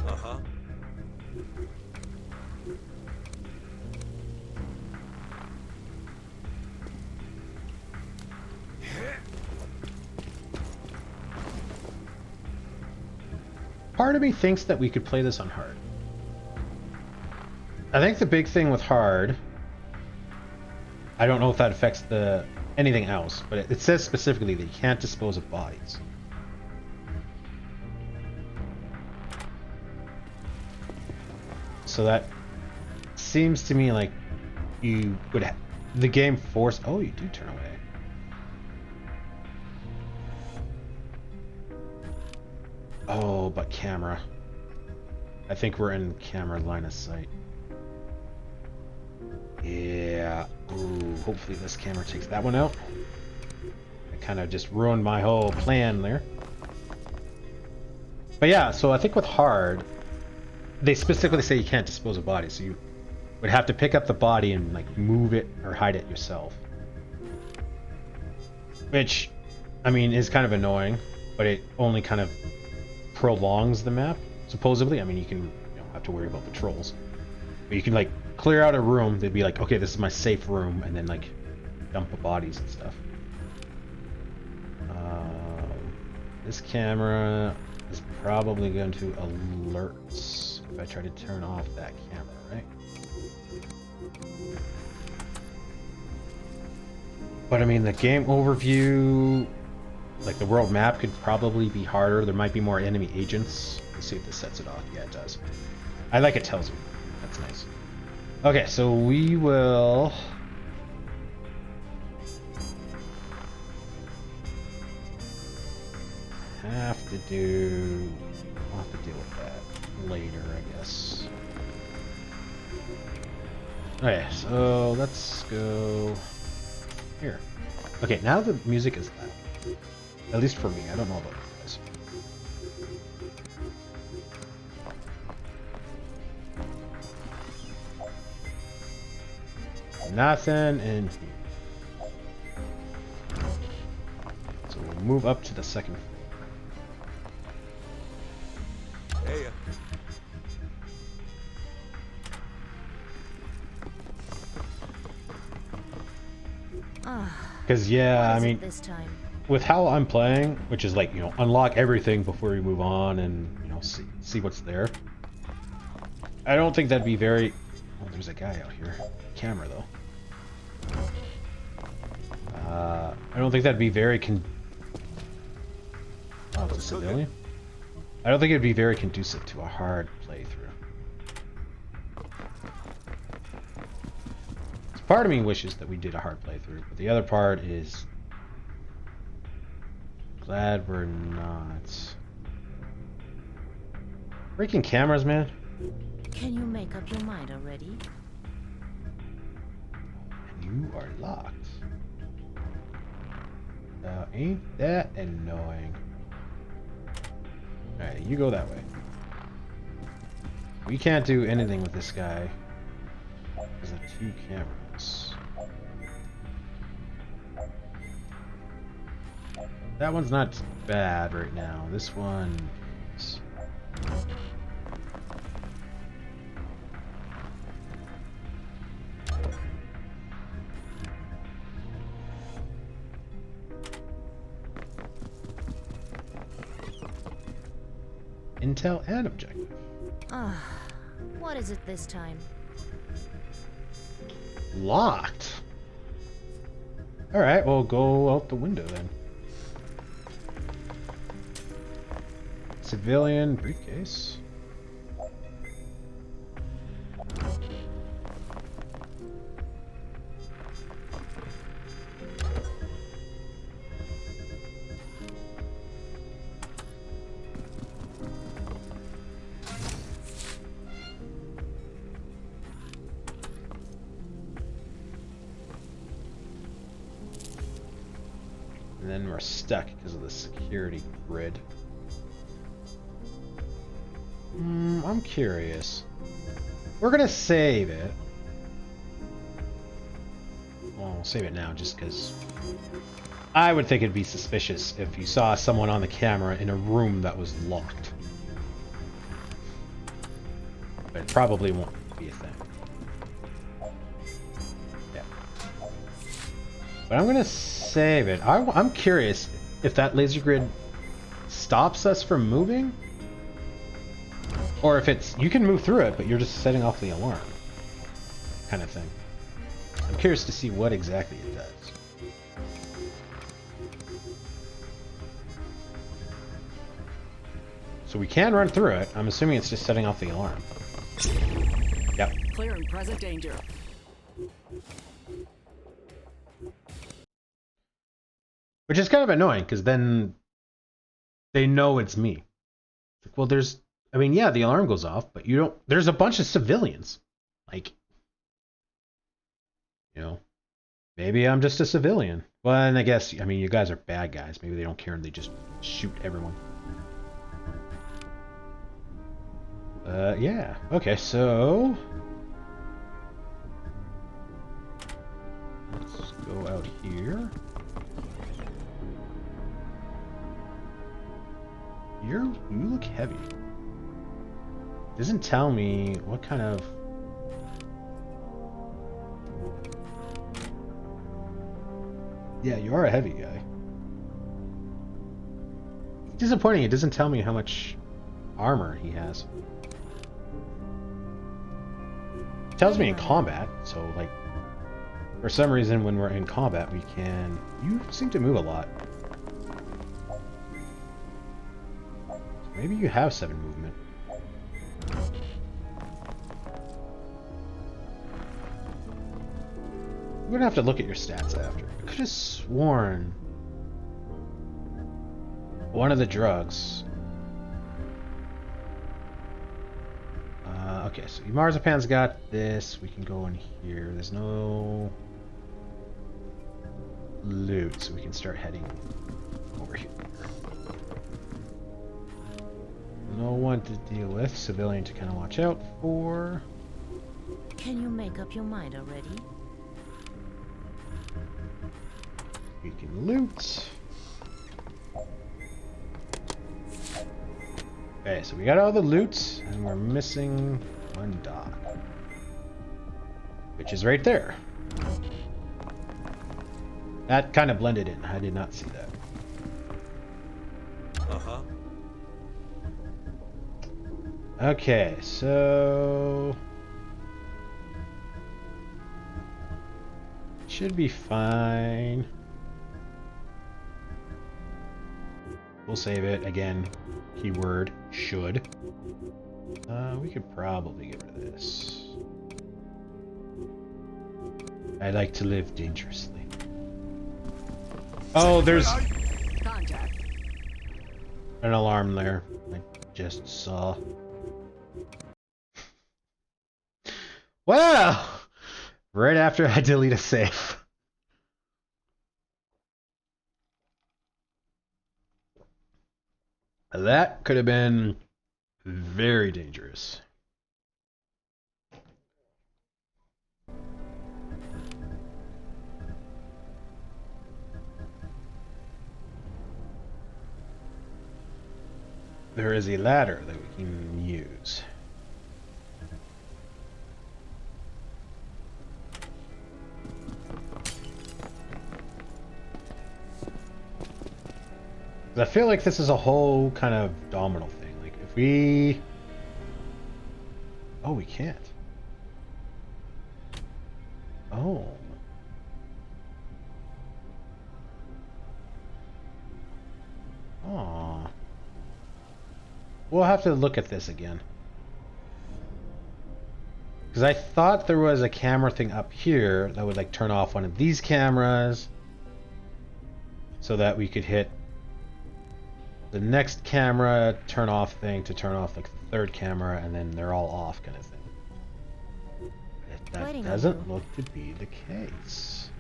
Uh-huh. Part of me thinks that we could play this on hard. I think the big thing with hard, I don't know if that affects anything else, but it says specifically that you can't dispose of bodies. So that seems to me like you would the game force. Oh, you do turn away. Oh, but camera. I think we're in camera line of sight. Yeah. Ooh, hopefully this camera takes that one out. I kind of just ruined my whole plan there. But yeah, so I think with hard, they specifically say you can't dispose of bodies, so you would have to pick up the body and like move it or hide it yourself. Which, I mean, is kind of annoying, but it only kind of prolongs the map, supposedly. I mean, you don't have to worry about the trolls. But you can like clear out a room, they'd be like, okay, this is my safe room, and then like dump the bodies and stuff. This camera is probably going to alerts if I try to turn off that camera, right? But I mean, the game overview, like the world map, could probably be harder. There might be more enemy agents. Let's see if this sets it off. Yeah, it does. I like it tells me. That's nice. Okay, so we will... have to do... I'll have to deal with that later, I guess. Okay, so let's go here. Okay, now the music is loud. At least for me. I don't know about you guys. Nothing in here. So we'll move up to the second floor. Hey, Because yeah, I mean, this time. with how I'm playing, which is like, unlock everything before you move on and, see what's there. I don't think that'd be very... Oh, there's a guy out here. Camera, though. I don't think that'd be very Oh, it's a civilian? I don't think it'd be very conducive to a hard playthrough. So part of me wishes that we did a hard playthrough, but the other part is... glad we're not. Freaking cameras, man. Can you make up your mind already? You are locked. Now, ain't that annoying? Alright, you go that way. We can't do anything with this guy because of 2 cameras. That one's not bad right now. This one is... Intel and objective. What is it this time? Locked. Alright, well go out the window then. Civilian briefcase. And then we're stuck because of the security grid. I'm curious. We're gonna save it. Well, we'll save it now just because I would think it'd be suspicious if you saw someone on the camera in a room that was locked. But it probably won't be a thing. Yeah. But I'm gonna save it. I'm curious if that laser grid stops us from moving, or if it's you can move through it, but you're just setting off the alarm, kind of thing. I'm curious to see what exactly it does. So we can run through it. I'm assuming it's just setting off the alarm. Yep. Clearing present danger. Which is kind of annoying, because then they know it's me. Like, well, there's I mean, yeah, the alarm goes off, but you don't. There's a bunch of civilians. Like, you know, maybe I'm just a civilian. Well, and I guess, I mean, you guys are bad guys. Maybe they don't care and they just shoot everyone. Yeah. Okay, so let's go out here. You look heavy. Doesn't tell me what kind of. Yeah, you are a heavy guy. Disappointing, it doesn't tell me how much armor he has. It tells me in combat, so like for some reason when we're in combat we can. You seem to move a lot. Maybe you have 7 movement. We're gonna have to look at your stats after. I could have sworn one of the drugs. Okay, so Marzipan's got this. We can go in here. There's no loot, so we can start heading over here. No one to deal with. Civilian to kind of watch out for. Can you make up your mind already? We can loot. Okay, so we got all the loot, and we're missing one dock. Which is right there. That kind of blended in. I did not see that. Uh-huh. Okay, so should be fine. We'll save it again. Keyword should. We could probably get rid of this. I like to live dangerously. Oh, there's Contact. an alarm there. I just saw. Wow! Right after I delete a save. That could have been very dangerous. There is a ladder that we can use. I feel like this is a whole kind of domino thing. Like if we... Oh, we can't. Oh. Oh. We'll have to look at this again. Because I thought there was a camera thing up here that would like turn off one of these cameras so that we could hit the next camera turn off thing to turn off like the third camera, and then they're all off kind of thing. That doesn't look to be the case.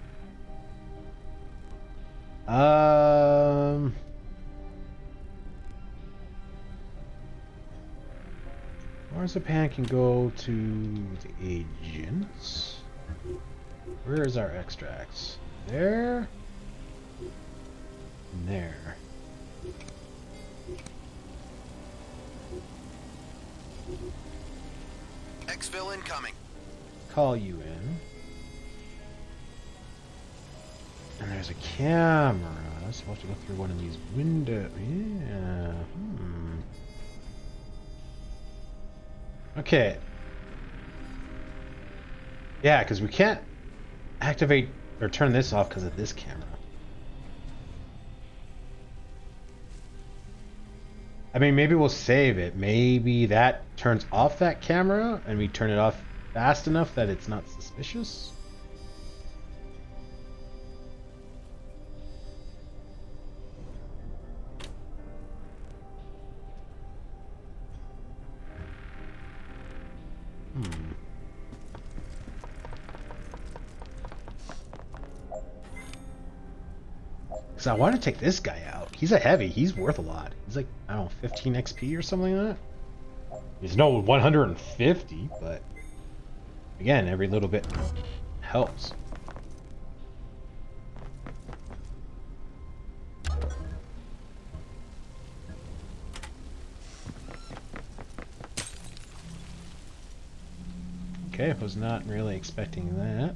Marzipan can go to the agents. Where is our extracts? There. And there. Exfil incoming. Call you in. And there's a camera. So we'll have to go through one of these windows. Yeah. Okay. Yeah, because we can't activate or turn this off because of this camera. I mean, maybe we'll save it. Maybe that turns off that camera and we turn it off fast enough that it's not suspicious. Because I want to take this guy out. He's a heavy. He's worth a lot. He's like, I don't know, 15 XP or something like that. He's no 150, but again, every little bit helps. Okay, was not really expecting that.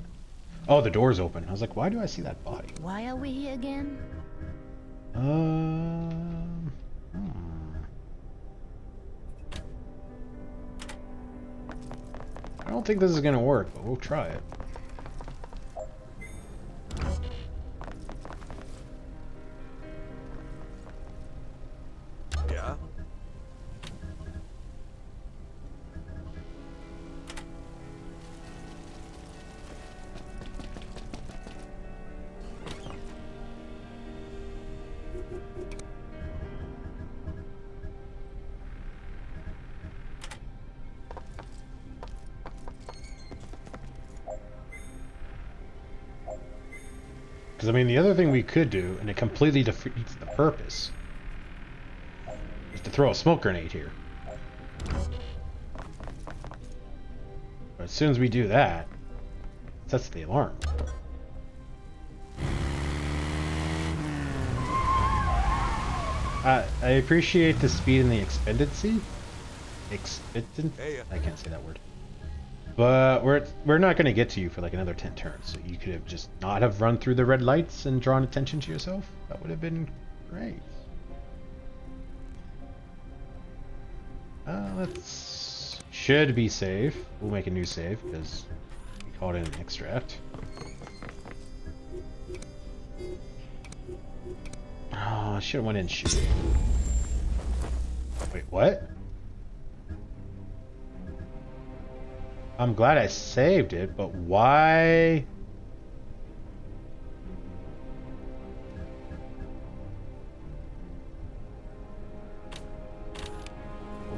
Oh, the door's open. I was like, why do I see that body? Why are we here again? Hmm. I don't think this is gonna work, but we'll try it. Yeah? Because, I mean, the other thing we could do, and it completely defeats the purpose, is to throw a smoke grenade here. But as soon as we do that, it sets the alarm. I appreciate the speed and the expediency. Hey, I can't say that word. But we're not going to get to you for like another 10 turns, so you could have just not have run through the red lights and drawn attention to yourself. That would have been great. Let's... should be safe. We'll make a new save, because we called in an extract. Oh, I should have went in shooting. Wait, what? I'm glad I saved it, but why?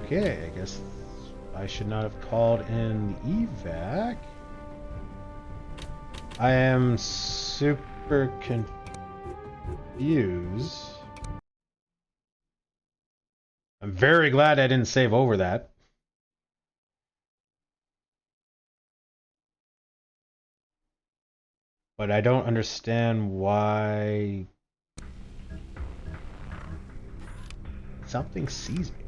Okay, I guess I should not have called in the evac. I am super confused. I'm very glad I didn't save over that. But I don't understand why something sees me.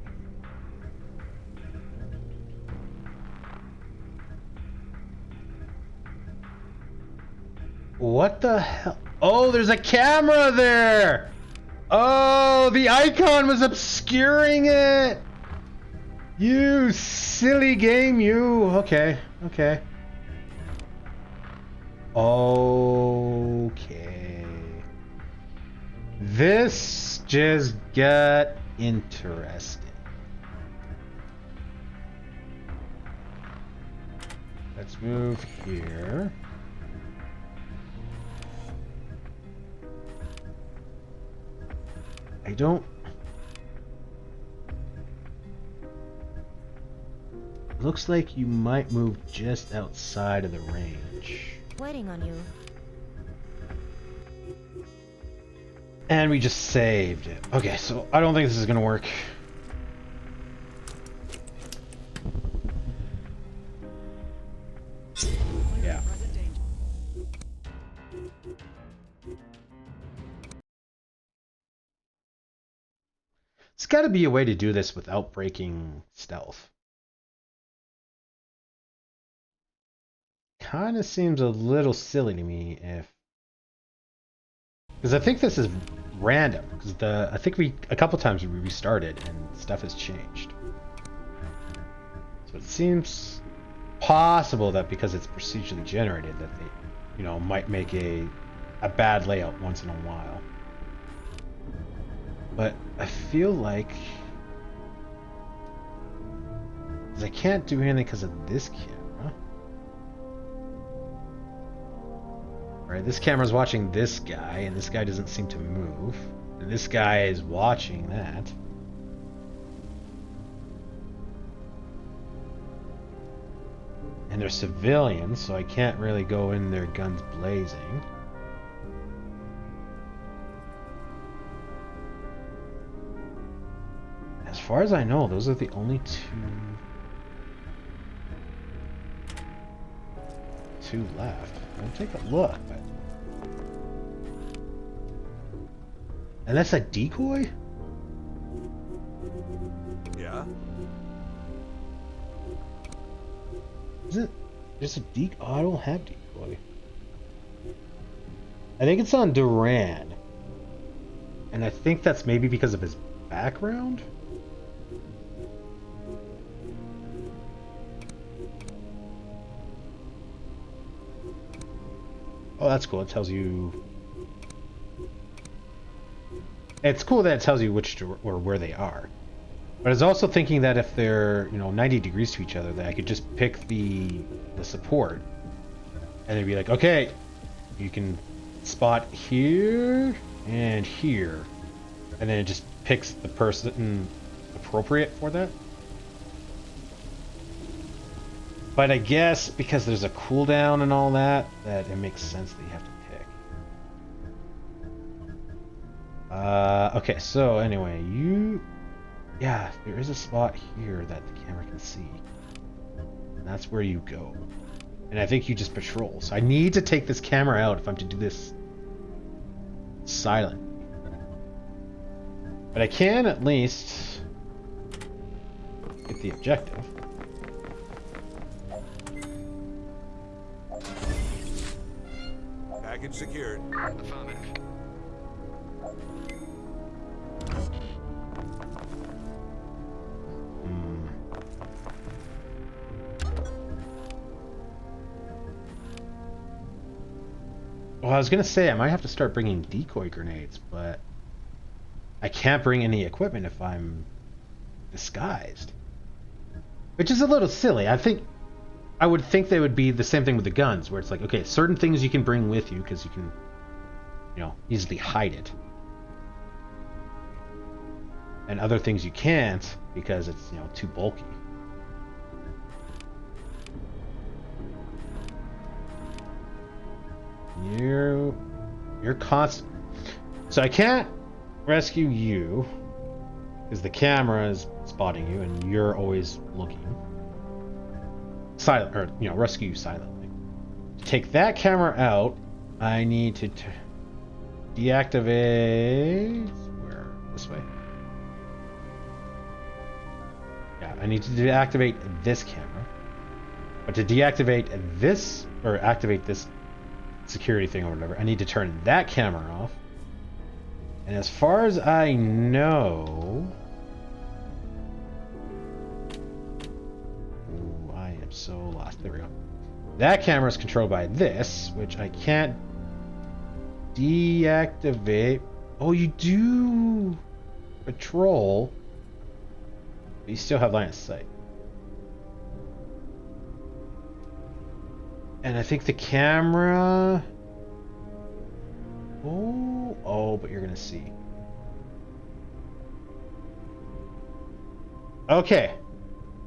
What the hell? Oh, there's a camera there! Oh, the icon was obscuring it! You silly game, you. Okay, okay. Okay. This just got interesting. Let's move here. I don't... Looks like you might move just outside of the range. Waiting on you. And we just saved it. Okay, so I don't think this is gonna work. Yeah. There's gotta be a way to do this without breaking stealth. Kinda seems a little silly to me if... Because I think this is random. Because I think a couple times we restarted and stuff has changed. So it seems possible that because it's procedurally generated that they, you know, might make a bad layout once in a while. But I feel like... Because I can't do anything because of this camera. Right, this camera's watching this guy, and this guy doesn't seem to move. And this guy is watching that. And they're civilians, so I can't really go in there guns blazing. far as I know, those are the only two left. I'll take a look, but and that's a decoy? Yeah. Is it just a decoy? Oh, I don't have decoy. I think it's on Duran. And I think that's maybe because of his background? Oh, that's cool. It tells you... It's cool that it tells you which or where they are. But I was also thinking that if they're, 90 degrees to each other, that I could just pick the support. And it'd be like, okay, you can spot here and here. And then it just picks the person appropriate for that. But I guess because there's a cooldown and all that it makes sense that you have to pick. Okay, so anyway, yeah, there is a spot here that the camera can see. And that's where you go. And I think you just patrol. So I need to take this camera out if I'm to do this silent. But I can at least get the objective. Package secured. Affirmative. Well, I was gonna say I might have to start bringing decoy grenades, but I can't bring any equipment if I'm disguised. Which is a little silly. I would think they would be the same thing with the guns, where it's like, okay, certain things you can bring with you because you can, easily hide it. And other things you can't because it's, too bulky. You're constant. So I can't rescue you because the camera is spotting you and you're always looking. Silent, or rescue you silently. To take that camera out, I need to deactivate. Where? This way. Yeah, I need to deactivate this camera. But to deactivate this, or activate this security thing or whatever, I need to turn that camera off. And as far as I know... Ooh, I am so lost. There we go. That camera is controlled by this, which I can't deactivate. Oh, you do patrol, but you still have line of sight. And I think the camera... Oh, but you're gonna see. Okay.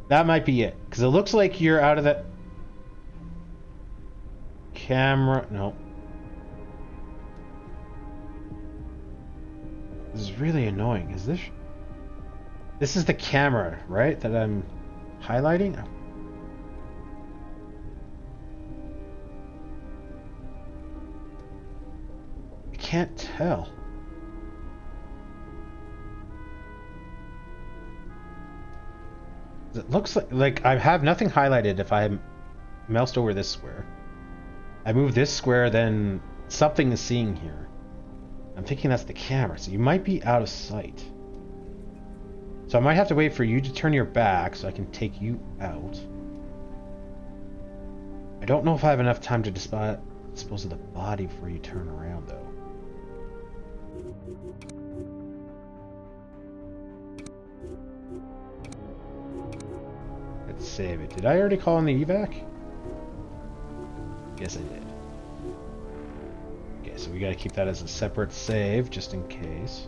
That might be it. Because it looks like you're out of that camera. No. This is really annoying. Is this... This is the camera, right? That I'm highlighting? Can't tell. It looks like I have nothing highlighted if I moused over this square. I move this square, then something is seeing here. I'm thinking that's the camera, so you might be out of sight. So I might have to wait for you to turn your back so I can take you out. I don't know if I have enough time to dispose of the body before you turn around, though. Let's save it. Did I already call in the evac? Yes, I did. Okay, so we gotta keep that as a separate save, just in case.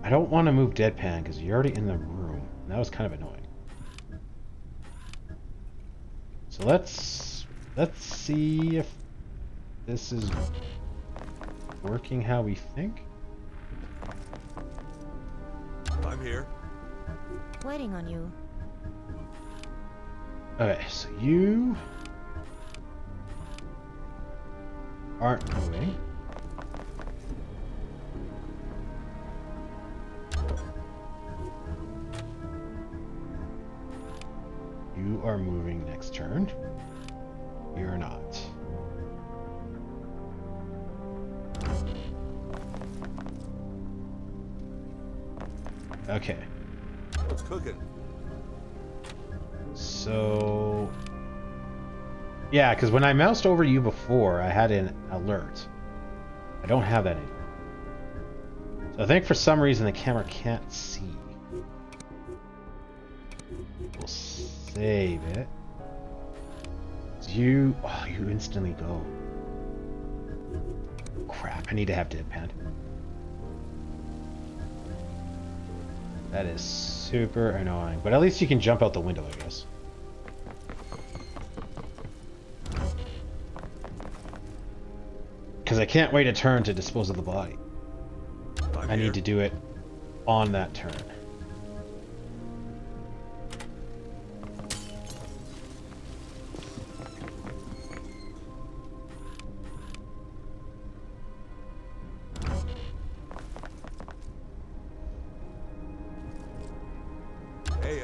I don't want to move Deadpan, because you're already in the room. And that was kind of annoying. So let's see if this is working how we think. here. Waiting on you. Okay, so you aren't moving. You are moving next turn. You're not. Okay. What's cooking? So... yeah, because when I moused over you before, I had an alert. I don't have that anymore. So I think for some reason the camera can't see. We'll save it. You... oh, you instantly go. Crap, I need to have deadpan. That is super annoying. But at least you can jump out the window, I guess. Because I can't wait a turn to dispose of the body. I need to do it on that turn. Hey.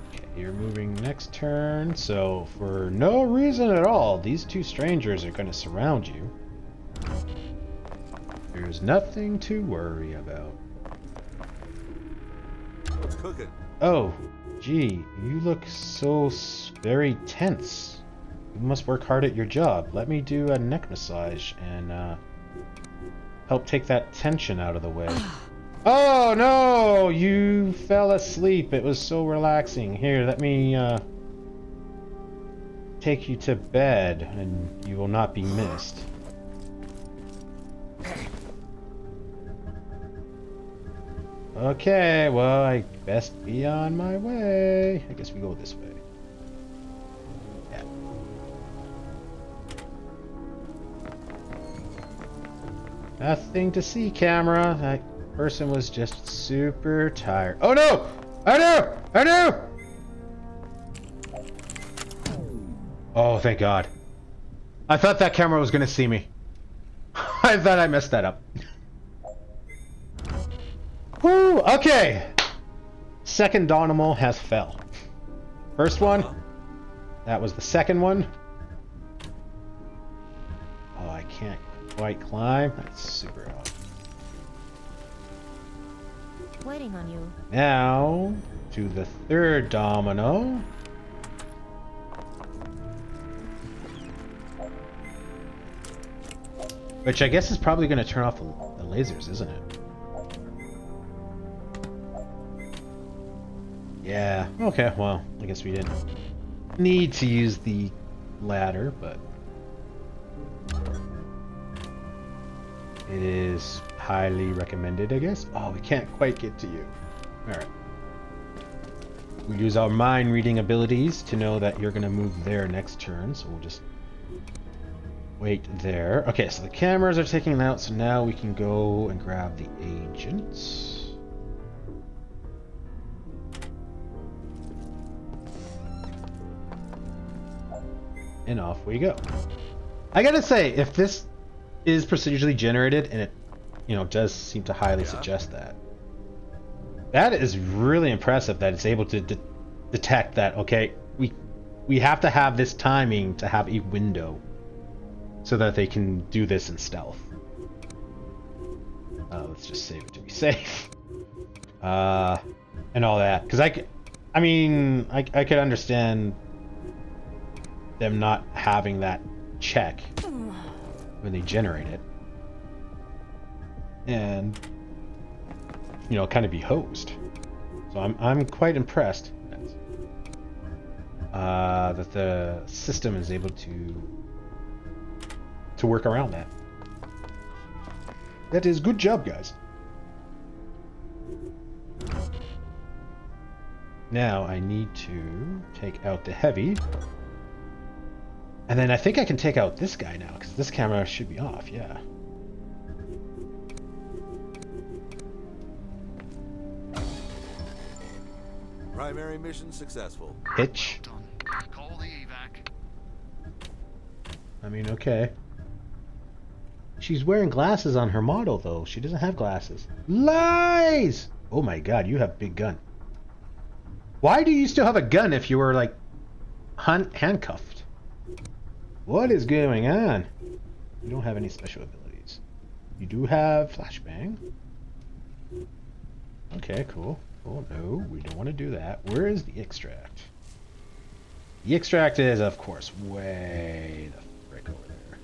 Okay, you're moving next turn, so for no reason at all, these two strangers are going to surround you. There's nothing to worry about. What's cooking? Oh, gee, you look so very tense. You must work hard at your job. Let me do a neck massage and help take that tension out of the way. Oh no! You fell asleep. It was so relaxing. Here, let me take you to bed and you will not be missed. Okay, well, I best be on my way. I guess we go this way. Yeah. Nothing to see, camera. That person was just super tired. Oh no! I know! I know! Oh, thank God. I thought that camera was gonna see me. I thought I messed that up. Woo! Okay. Second Donimal has fell. First one. That was the second one. Oh, I can't quite climb. That's super odd. Waiting on you. Now to the third domino. Which I guess is probably going to turn off the lasers, isn't it? Yeah, okay, well, I guess we didn't need to use the ladder, but it is highly recommended, I guess. Oh, we can't quite get to you. Alright. We use our mind reading abilities to know that you're going to move there next turn, so we'll just wait there. Okay, so the cameras are taken out, so now we can go and grab the agents. And off we go. I gotta say, if this is procedurally generated, and it, you know, does seem to highly suggest that, that is really impressive that it's able to detect that, okay, we have to have this timing to have a window so that they can do this in stealth. Let's just save it to be safe. And all that. Because I could understand them not having that check when they generate it. And, you know, kind of be hosed. So I'm quite impressed that the system is able to work around that. That is good job, guys. Now I need to take out the heavy. And then I think I can take out this guy now, because this camera should be off, yeah. Primary mission successful. Hitch. Done. Call the evac. I mean, okay. She's wearing glasses on her model, though. She doesn't have glasses. Lies! Oh my god, you have big gun. Why do you still have a gun if you were, like, handcuffed? What is going on? You don't have any special abilities. You do have flashbang. Okay, cool. Oh, no, we don't want to do that. Where is the extract? The extract is, of course, way the frick over there.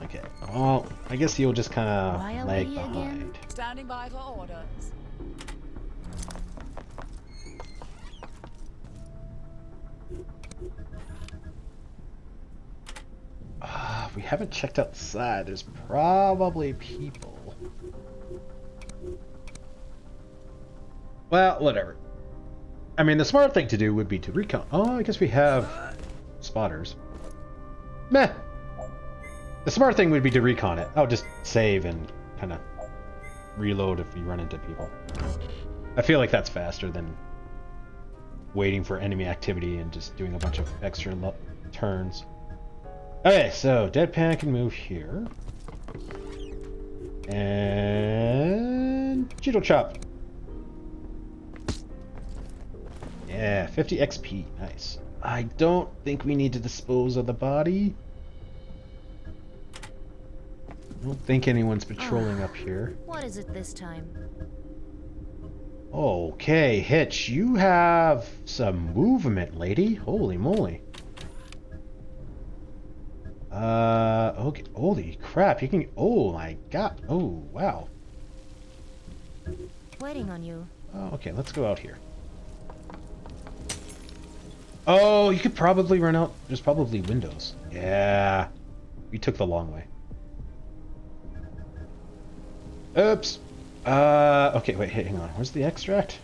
Okay. Well, I guess you'll just kind Why are of we lag here again? behind. Standing by for orders. We haven't checked outside. There's probably people. Well, whatever. I mean, the smart thing to do would be to recon. Oh, I guess we have spotters. Meh. The smart thing would be to recon it. I'll just save and kind of reload if we run into people. I feel like that's faster than waiting for enemy activity and just doing a bunch of extra turns. Okay, so Deadpan can move here. And Judo Chop. Yeah, 50 XP. Nice. I don't think we need to dispose of the body. I don't think anyone's patrolling up here. What is it this time? Okay, Hitch, you have some movement, lady. Holy moly. Okay. Holy crap, you can... Oh my god. Oh, wow. Waiting on you. Oh, okay, let's go out here. Oh, you could probably run out. There's probably windows. Yeah. We took the long way. Oops. Okay, wait, hang on. Where's the extract?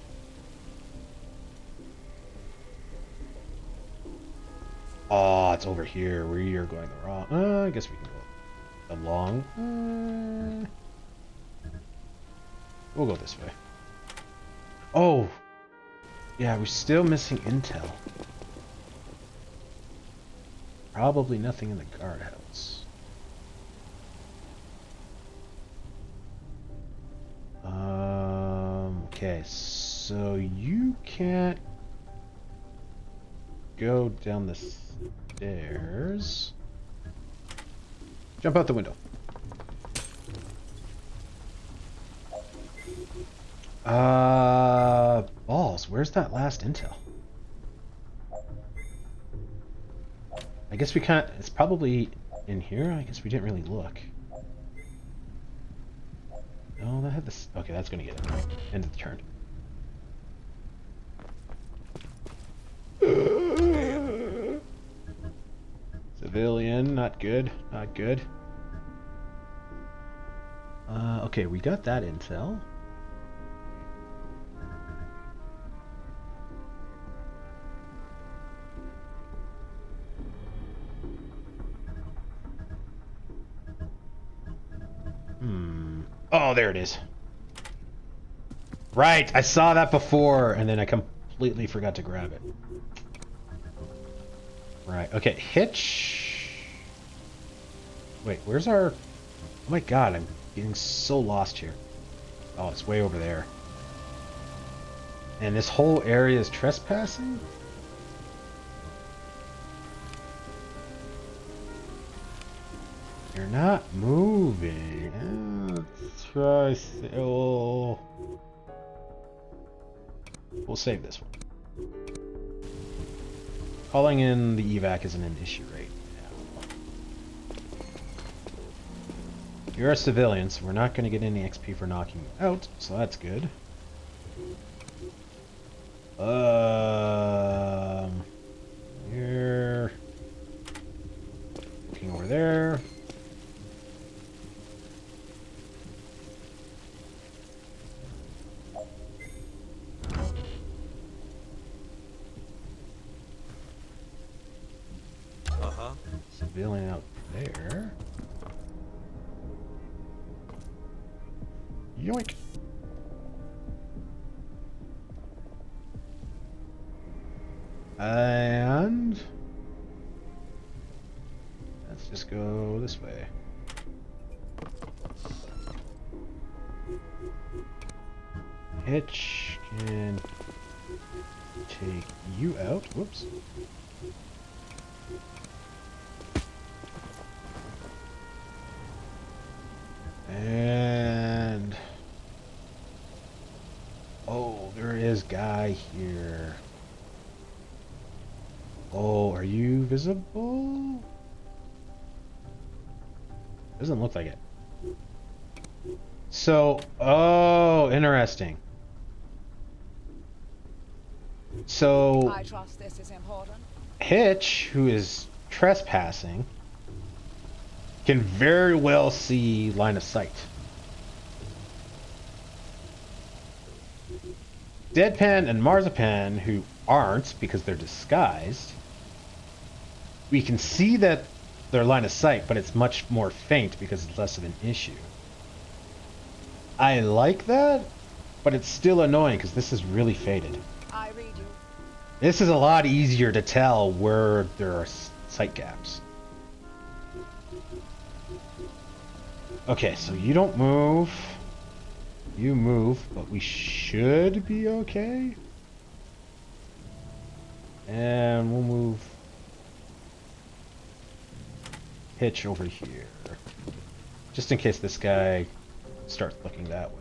Oh, it's over here. We are going the wrong... I guess we can go along. We'll go this way. Oh! Yeah, we're still missing intel. Probably nothing in the guardhouse. Okay, so you can't go down the stairs. Jump out the window. Balls, where's that last intel? I guess we can't, it's probably in here. I guess we didn't really look. No, that had this. Okay, that's gonna get it. End of the turn. Civilian, not good, not good. Okay, we got that intel. Oh, there it is. Right, I saw that before, and then I completely forgot to grab it. Right, okay, Hitch... Wait, where's our... Oh my god, I'm getting so lost here. Oh, it's way over there. And this whole area is trespassing? You're not moving. Let's try... Oh. We'll save this one. Calling in the evac isn't an issue right now. You're a civilian, so we're not going to get any XP for knocking you out, so that's good. Here. Looking over there. civilian out there. Yoink. And let's just go this way. Hitch can take you out. Whoops. And oh, there is Guy here. Oh, are you visible? Doesn't look like it. So, oh, interesting. So, I trust this is important. Hitch, who is trespassing, can very well see line of sight. Deadpan and Marzipan, who aren't because they're disguised, we can see that their line of sight, but it's much more faint because it's less of an issue. I like that, but it's still annoying because this is really faded. I read you. This is a lot easier to tell where there are sight gaps. Okay, so you don't move. You move, but we should be okay. And we'll move Hitch over here. Just in case this guy starts looking that way.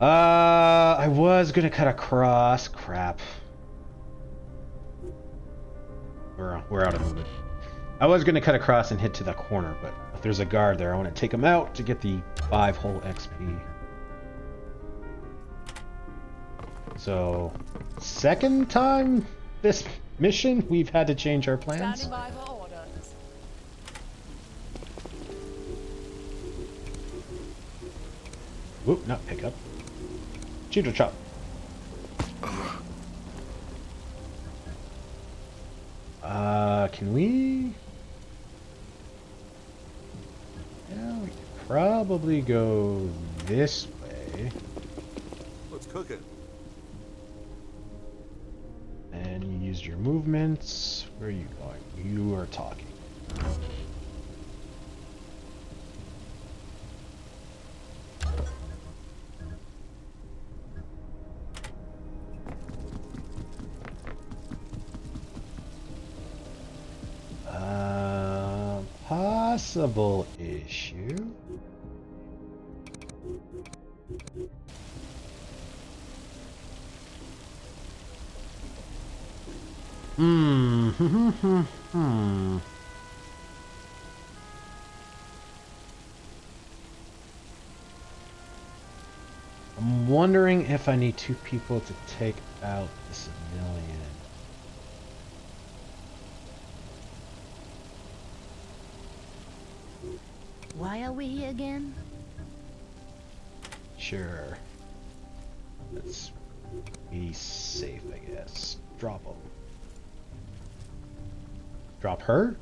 I was gonna cut across. Crap. We're out of movement. I was gonna cut across and hit to the corner, but if there's a guard there, I want to take him out to get the 5 whole XP. So, second time this mission, we've had to change our plans. Standing by for orders. Whoop, not pick up. Cheeto chop. Can we? Yeah, we could probably go this way. Let's cook it. And you used your movements. Where are you going? You are talking. Possible issue. I'm wondering if I need 2 people to take out the civilian. Why are we here again? Sure. Let's be safe, I guess. Drop them. Drop her?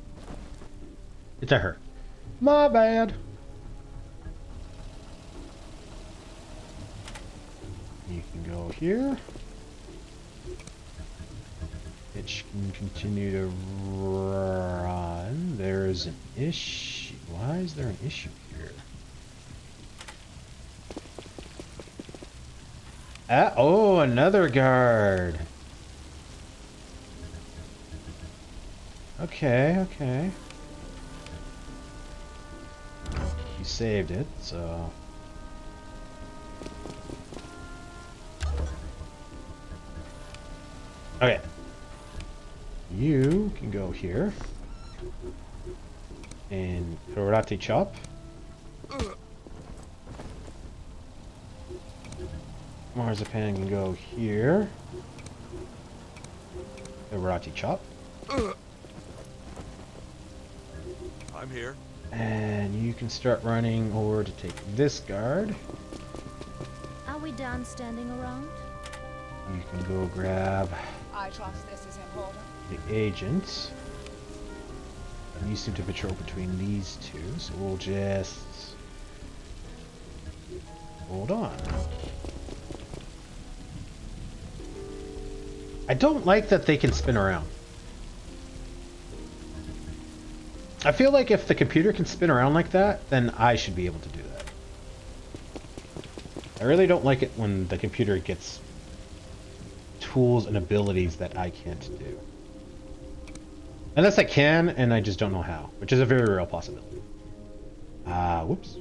It's a her. My bad. You can go here. It can continue to run. There's an issue. Why is there an issue here? Oh, another guard. Okay, okay. You saved it, so... Okay. You can go here. And karate chop. Marzipan can go here. Karate chop. I'm here. And you can start running over to take this guard. Are we done standing around? You can go grab I trust this is important. the agents. And you seem to patrol between these two, so we'll just hold on. I don't like that they can spin around. I feel like if the computer can spin around like that, then I should be able to do that. I really don't like it when the computer gets tools and abilities that I can't do. Unless I can, and I just don't know how, which is a very real possibility. Whoops.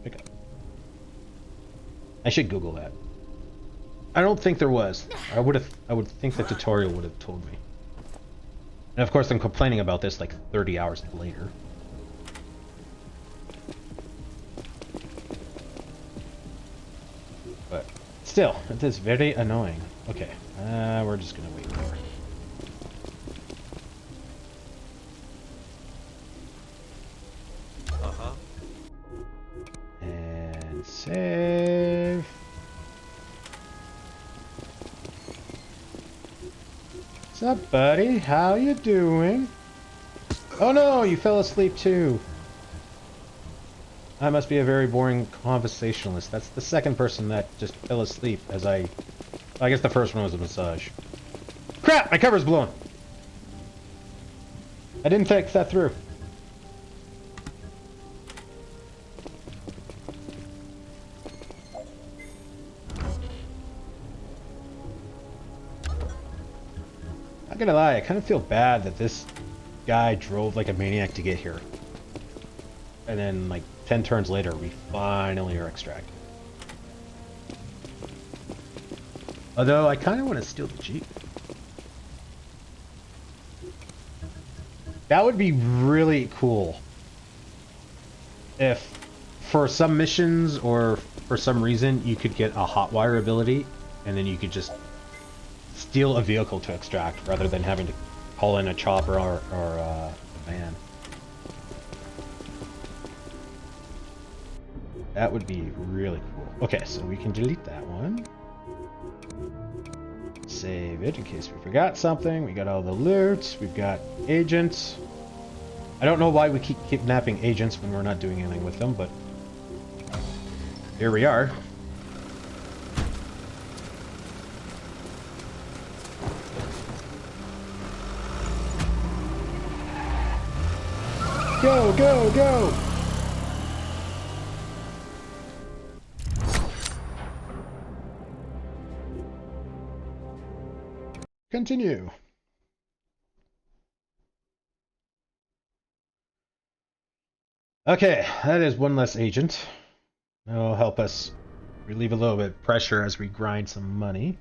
Pick up. I should Google that. I don't think there was. I would think the tutorial would have told me. And of course I'm complaining about this like 30 hours later. But still, it is very annoying. Okay, we're just gonna wait there. Uh-huh. And save. What's up, buddy? How you doing? Oh no, you fell asleep too. I must be a very boring conversationalist. That's the second person that just fell asleep as I guess the first one was a massage. Crap! My cover's blown! I didn't think that through. Not gonna lie, I kind of feel bad that this guy drove like a maniac to get here. And then, like, 10 turns later, we finally are extracted. Although, I kind of want to steal the Jeep. That would be really cool. If, for some missions, or for some reason, you could get a hotwire ability, and then you could just steal a vehicle to extract, rather than having to call in a chopper or a van. That would be really cool. Okay, so we can delete that one. Save it in case we forgot something. We got all the loot. We've got agents. I don't know why we keep kidnapping agents when we're not doing anything with them, but here we are. Go, go, go! Continue. Okay, that is one less agent. That'll help us relieve a little bit of pressure as we grind some money.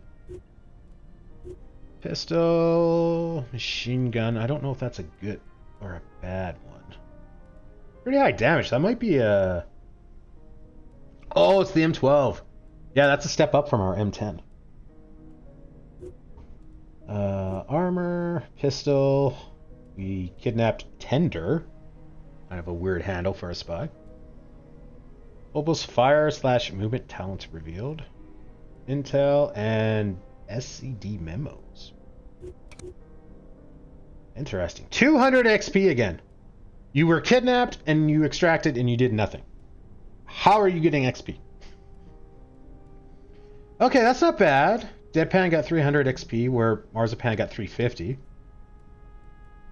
Pistol, machine gun. I don't know if that's a good or a bad one. Pretty high damage. That might be a... Oh, it's the M12. Yeah, that's a step up from our M10. Armor, pistol. We kidnapped Tender. Kind of a weird handle for a spy. Opal's fire / movement talents revealed. Intel and SCD memos. Interesting. 200 XP again. You were kidnapped and you extracted and you did nothing. How are you getting XP? Okay, that's not bad. Deadpan got 300 XP where Marzipan got 350.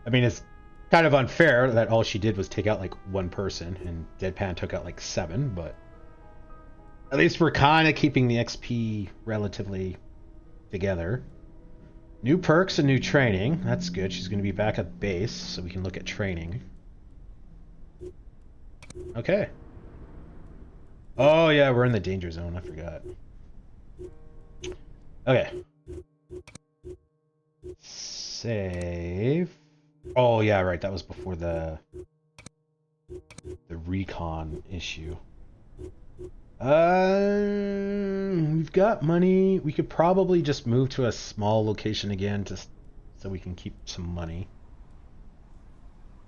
I mean, it's kind of unfair that all she did was take out like one person and Deadpan took out like 7, but at least we're kind of keeping the XP relatively together. New perks and new training. That's good. She's going to be back at base so we can look at training. Okay. Oh yeah, we're in the danger zone. I forgot. Okay. Save. Oh yeah, right. That was before the recon issue. We've got money. We could probably just move to a small location again just so we can keep some money.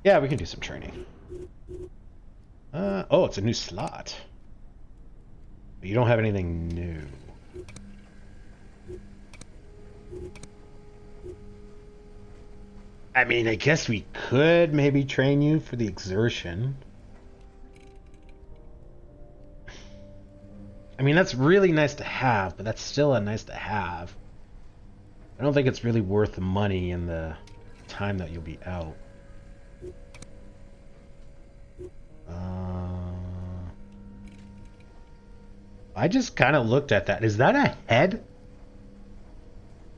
Yeah, we can do some training. Oh, it's a new slot. But you don't have anything new. I mean, I guess we could maybe train you for the exertion. I mean, that's really nice to have, but that's still a nice to have. I don't think it's really worth the money and the time that you'll be out. I just kind of looked at that. Is that a head?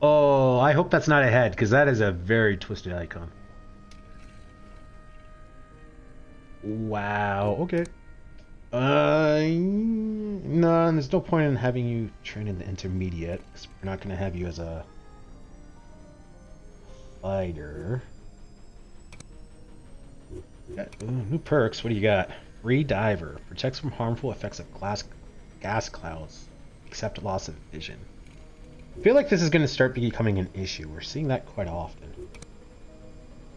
Oh, I hope that's not a head, because that is a very twisted icon. Wow, okay. No, there's no point in having you train in the intermediate, because we're not going to have you as a fighter. New perks, what do you got? Free Diver. Protects from harmful effects of gas clouds, except loss of vision. I feel like this is going to start becoming an issue. We're seeing that quite often.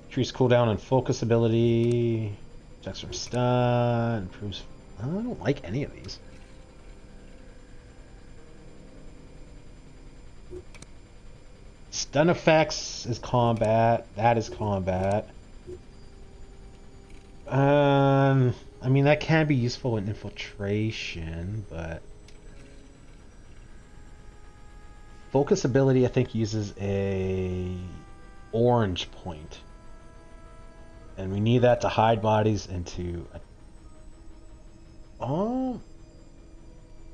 Increase cooldown and focus ability. Protects from stun. Improves... I don't like any of these. Stun effects is combat. That is combat. I mean, that can be useful in infiltration, but... Focus ability, I think, uses a orange point. And we need that to hide bodies into...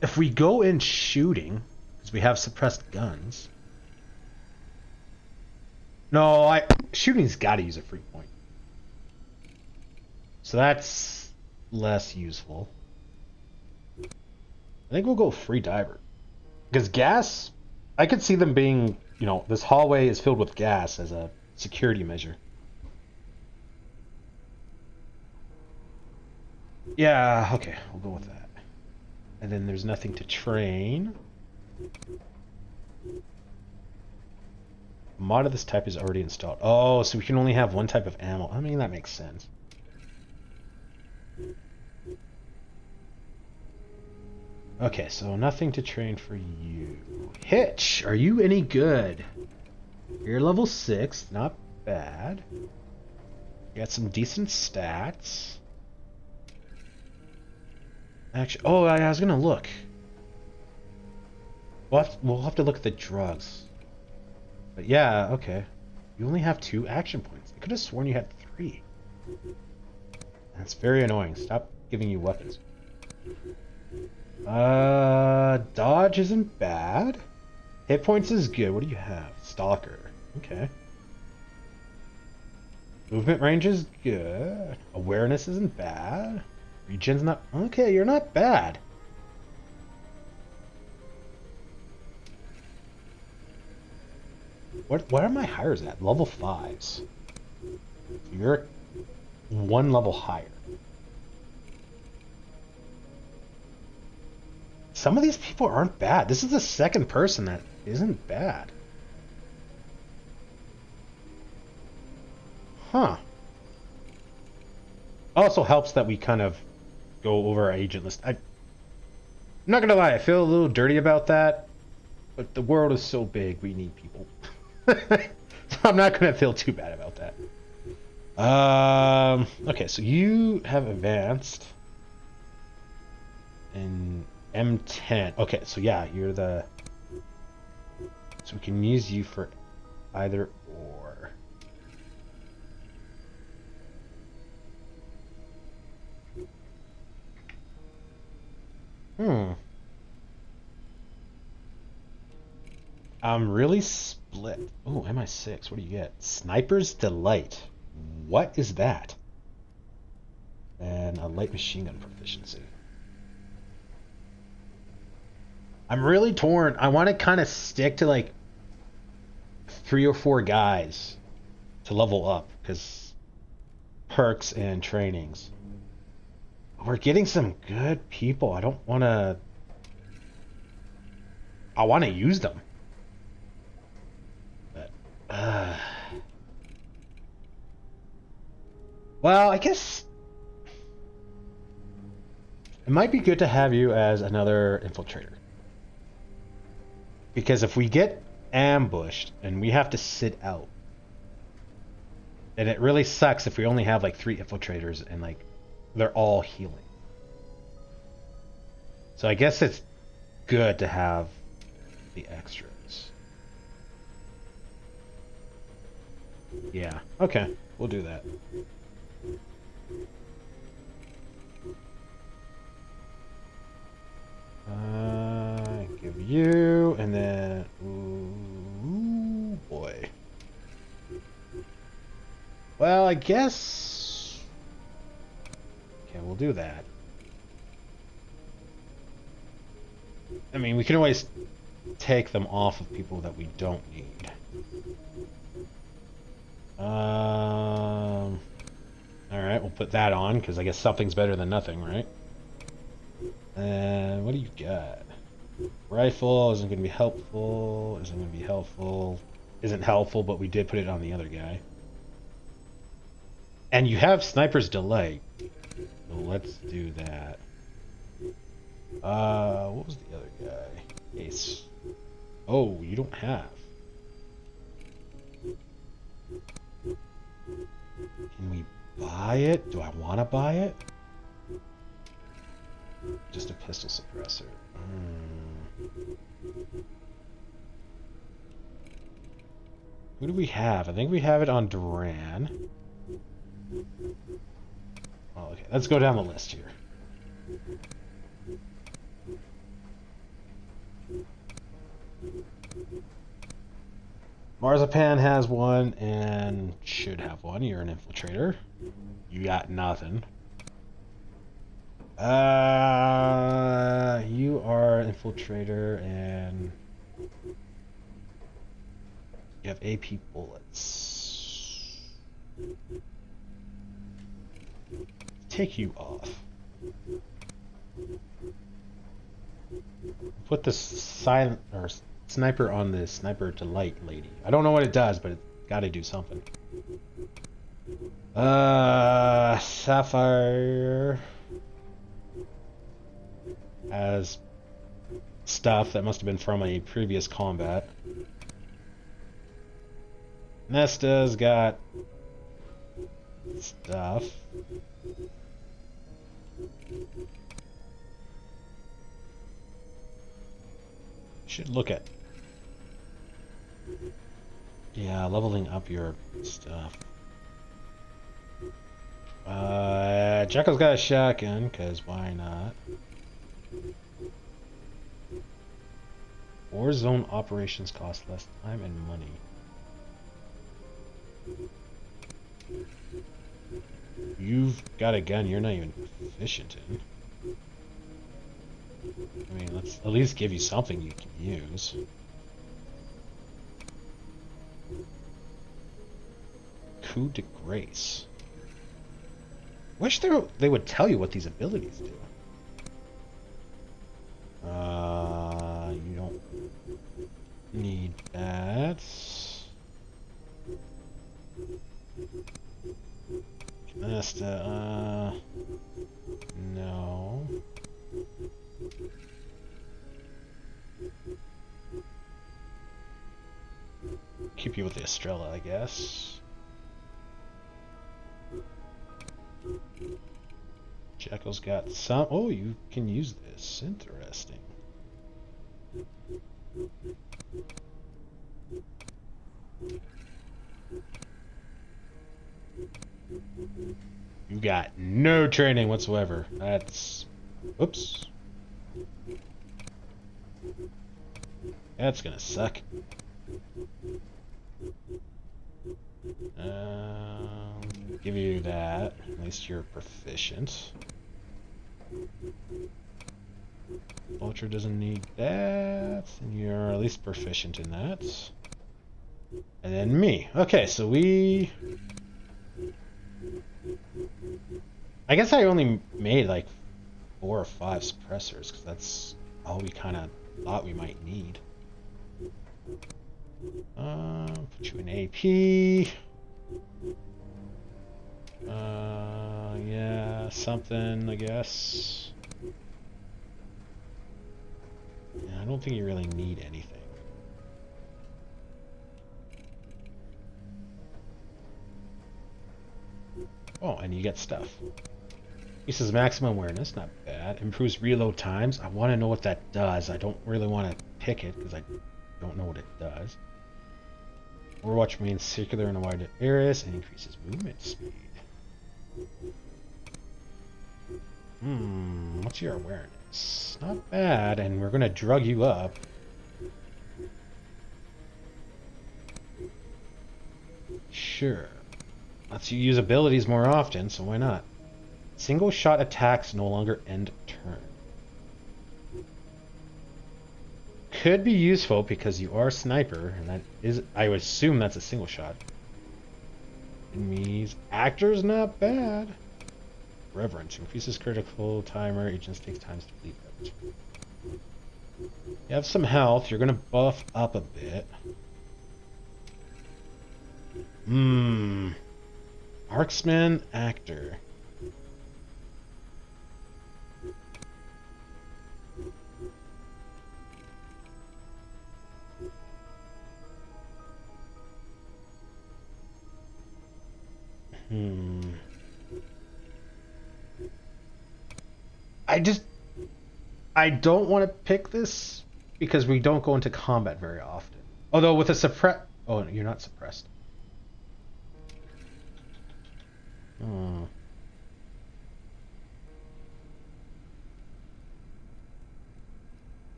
if we go in shooting, because we have suppressed guns... No, shooting's got to use a free point. So that's less useful. I think we'll go Free Diver. Because gas, I could see them being, you know, this hallway is filled with gas as a security measure. Yeah, okay, we'll go with that. And then there's nothing to train. A mod of this type is already installed. Oh, so we can only have one type of ammo. I mean, that makes sense. Okay, so nothing to train for you. Hitch, are you any good? You're level 6, not bad. You got some decent stats. Actually, oh, I was gonna look. We'll have to look at the drugs. But yeah, okay. You only have 2 action points. I could have sworn you had 3. That's very annoying. Stop giving you weapons. Dodge isn't bad. Hit points is good. What do you have? Stalker. Okay. Movement range is good. Awareness isn't bad. Regen's not... Okay, you're not bad. What are my hires at? Level 5s. You're 1 level higher. Some of these people aren't bad. This is the second person that isn't bad. Huh. Also helps that we kind of go over our agent list. I'm not gonna lie, I feel a little dirty about that, but the world is so big, we need people. So I'm not gonna feel too bad about that. Okay, so you have advanced in M10. Okay, so yeah, you're the... So we can use you for either or. I'm really split. Oh, MI6. What do you get? Sniper's Delight. What is that? And a light machine gun proficiency. I'm really torn. I want to kind of stick to like 3 or 4 guys to level up because perks and trainings. We're getting some good people. I don't want to... I want to use them. But, well, I guess... It might be good to have you as another infiltrator. Because if we get ambushed and we have to sit out, And it really sucks if we only have like 3 infiltrators and like they're all healing. So I guess it's good to have the extras. Yeah, okay, we'll do that. Give you, and then, ooh, boy. Well, I guess, okay, we'll do that. I mean, we can always take them off of people that we don't need. All right, we'll put that on, because I guess something's better than nothing, right? And what do you got? Rifle isn't going to be helpful. Isn't going to be helpful. Isn't helpful, but we did put it on the other guy. And you have Sniper's Delight. So let's do that. What was the other guy? Ace. Oh, you don't have. Can we buy it? Do I want to buy it? Just a pistol suppressor. Who do we have? I think we have it on Duran. Oh, okay, let's go down the list here. Marzipan has one and should have one. You're an infiltrator. You got nothing. You are an infiltrator and you have AP bullets. Take you off. Put the silent or sniper on the Sniper Delight lady. I don't know what it does, but it's got to do something. Sapphire has stuff that must have been from a previous combat. Nesta's got stuff. Should look at, yeah, leveling up your stuff. Jacko's got a shotgun, because why not? Warzone operations cost less time and money. You've got a gun you're not even proficient in. I mean, let's at least give you something you can use. Coup de Grace. Wish they would tell you what these abilities do. You don't need that. Nesta, no. Keep you with the Estrella, I guess. Jekyll's got some. Oh, you can use this. Interesting. You got no training whatsoever. That's. Whoops. That's gonna suck. Give you that. At least you're proficient. Vulture doesn't need that. And you're at least proficient in that. And then me. Okay, so we... I guess I only made like 4 or 5 suppressors, because that's all we kind of thought we might need. Put you in AP. Yeah, something, I guess. Yeah, I don't think you really need anything. Oh, and you get stuff. Increases maximum awareness, not bad. Improves reload times. I want to know what that does. I don't really want to pick it because I don't know what it does. Overwatch remains circular in a wide areas and increases movement speed. What's your awareness? Not bad, and we're gonna drug you up. Sure. Lets you use abilities more often, so why not? Single shot attacks no longer end turn. Could be useful because you are a sniper, and that is, I would assume that's a single shot. Enemies, actors, not bad. Reverence increases critical timer. Agents takes times to bleed out. You have some health. You're gonna buff up a bit. Marksman, actor. I don't want to pick this because we don't go into combat very often. Although with a suppress... Oh, you're not suppressed.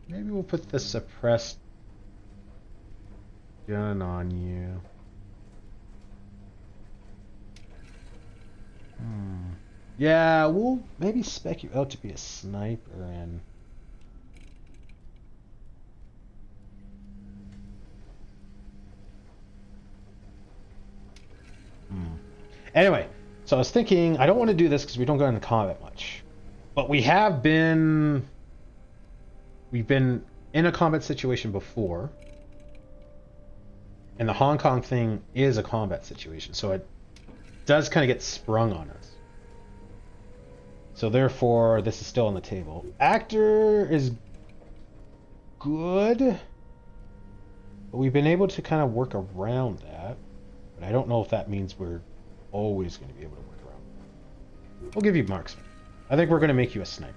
Maybe we'll put the suppressed gun on you. Yeah, we'll maybe spec you out to be a sniper and... Anyway, so I was thinking, I don't want to do this because we don't go into combat much. But we have been... We've been in a combat situation before. And the Hong Kong thing is a combat situation, so it does kind of get sprung on us. So therefore, this is still on the table. Actor is good, but we've been able to kind of work around that. But I don't know if that means we're always going to be able to work around that. We'll give you marksman. I think we're going to make you a sniper.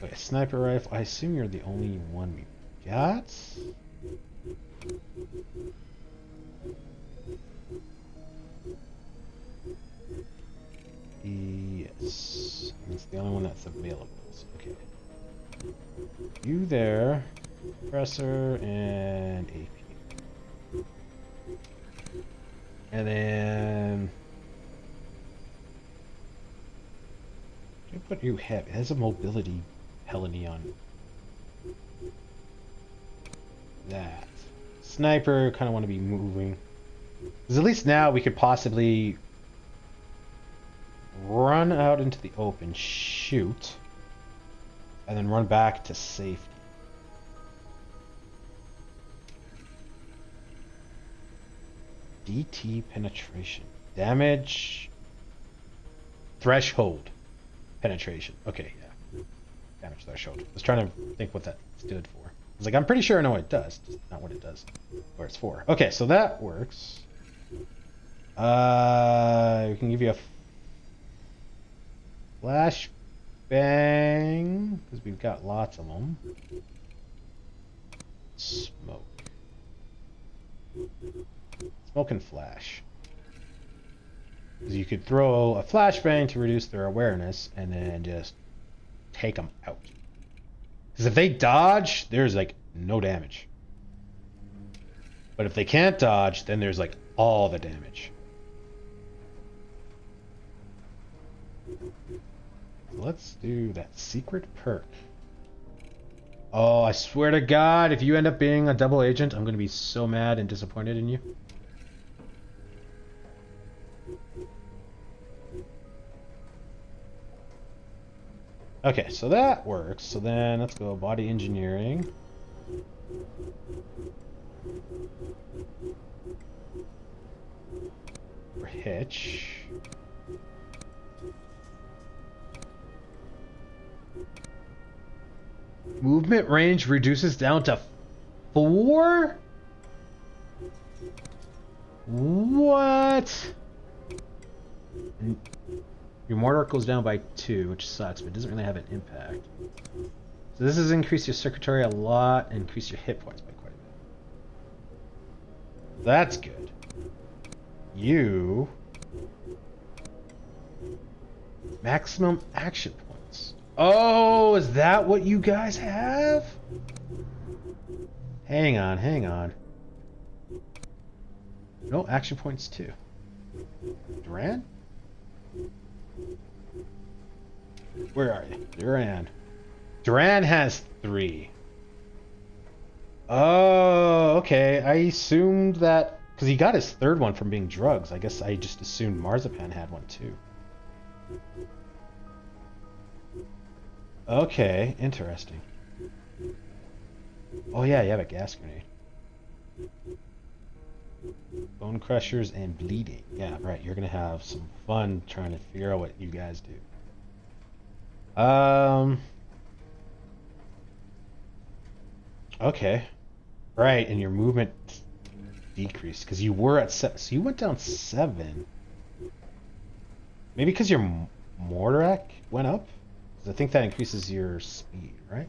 Wait, a sniper rifle. I assume you're the only one we got. Yes, it's the only one that's available. So, okay, you there, compressor and AP, and then. What you have? It has a mobility felony on that. Sniper, kind of want to be moving. Because at least now we could possibly run out into the open, shoot, and then run back to safety. DT penetration. Damage threshold. Penetration. Okay, yeah. Damage threshold. I was trying to think what that stood for. I was like, I'm pretty sure I know what it does, just not what it does. Or it's for. Okay, so that works. We can give you a flash bang because we've got lots of them. Smoke. Smoke and flash. You could throw a flashbang to reduce their awareness and then just take them out. Because if they dodge, there's like no damage. But if they can't dodge, then there's like all the damage. Let's do that secret perk. Oh, I swear to God, if you end up being a double agent, I'm going to be so mad and disappointed in you. Okay, so that works. So then let's go body engineering. For Hitch. Movement range reduces down to 4? What? And your mortar goes down by 2, which sucks, but it doesn't really have an impact. So this has increased your circuitry a lot and increased your hit points by quite a bit. That's good. You... Maximum action points. Oh, is that what you guys have? Hang on, hang on. No, action points too. Duran? Where are you? Duran. Duran has 3. Oh, okay. I assumed that... Because he got his 3rd one from being drugs. I guess I just assumed Marzipan had one too. Okay, interesting. Oh yeah, you have a gas grenade. Bone crushers and bleeding. Yeah, right. You're gonna have some fun trying to figure out what you guys do. Okay. Right, and your movement decreased because you were at 7. So you went down 7. Maybe because your Mortarak went up? Because I think that increases your speed, right?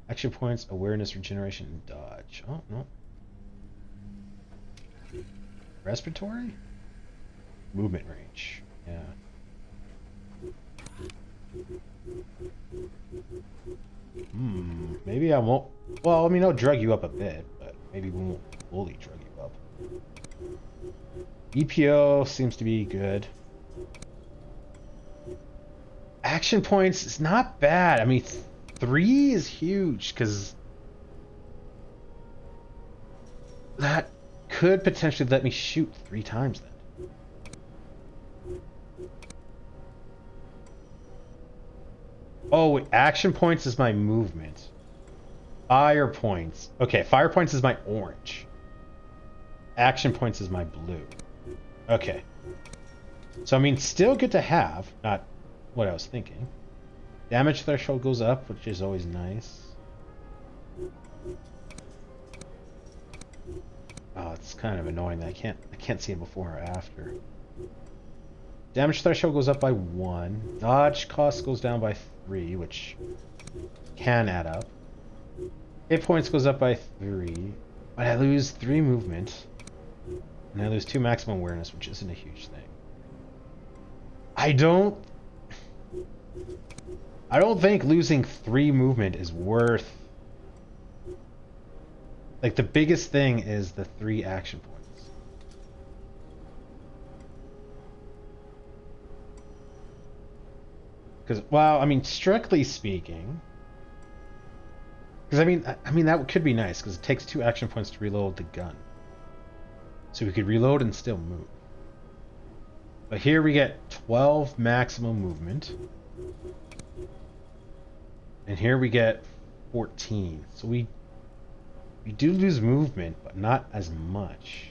Action points, awareness, regeneration, and dodge. Oh, no. Respiratory? Movement range. Yeah. Maybe I won't... Well, I mean, I'll drug you up a bit, but maybe we won't fully drug you up. EPO seems to be good. Action points is not bad. I mean, 3 is huge, because that could potentially let me shoot 3 times then. Oh, wait, action points is my movement. Fire points. Okay, fire points is my orange. Action points is my blue. Okay. So, I mean, still good to have. Not what I was thinking. Damage threshold goes up, which is always nice. Oh, it's kind of annoying that I can't see it before or after. Damage threshold goes up by 1. Dodge cost goes down by 3, which can add up. Hit points goes up by 3, but I lose 3 movement, and I lose 2 maximum awareness, which isn't a huge thing. I don't think losing 3 movement is worth... Like, the biggest thing is the 3 action points. Because, well, I mean, strictly speaking... Because, I mean, that could be nice, because it takes 2 action points to reload the gun. So we could reload and still move. But here we get 12 maximum movement. And here we get 14. So we do lose movement, but not as much.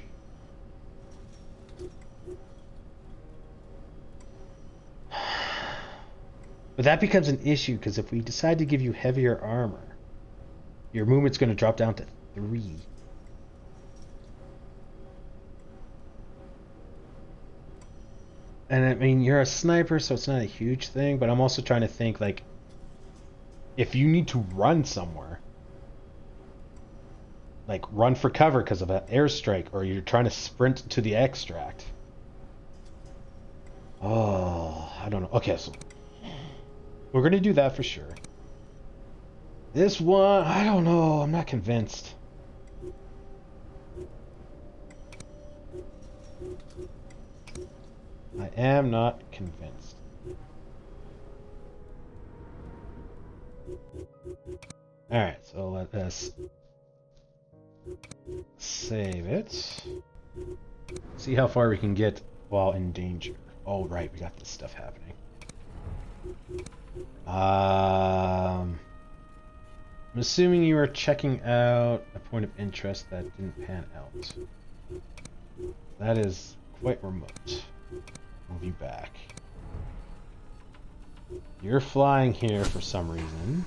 But that becomes an issue, because if we decide to give you heavier armor, your movement's going to drop down to 3. And I mean, you're a sniper, so it's not a huge thing, but I'm also trying to think, like, if you need to run somewhere, like run for cover because of an airstrike, or you're trying to sprint to the extract. Oh, I don't know. Okay, so we're going to do that for sure. This one, I don't know. I'm not convinced. I am not convinced. Alright, so let us save it. See how far we can get while in danger. Oh, right, we got this stuff happening. I'm assuming you were checking out a point of interest that didn't pan out. That is quite remote. Move you back. You're flying here for some reason.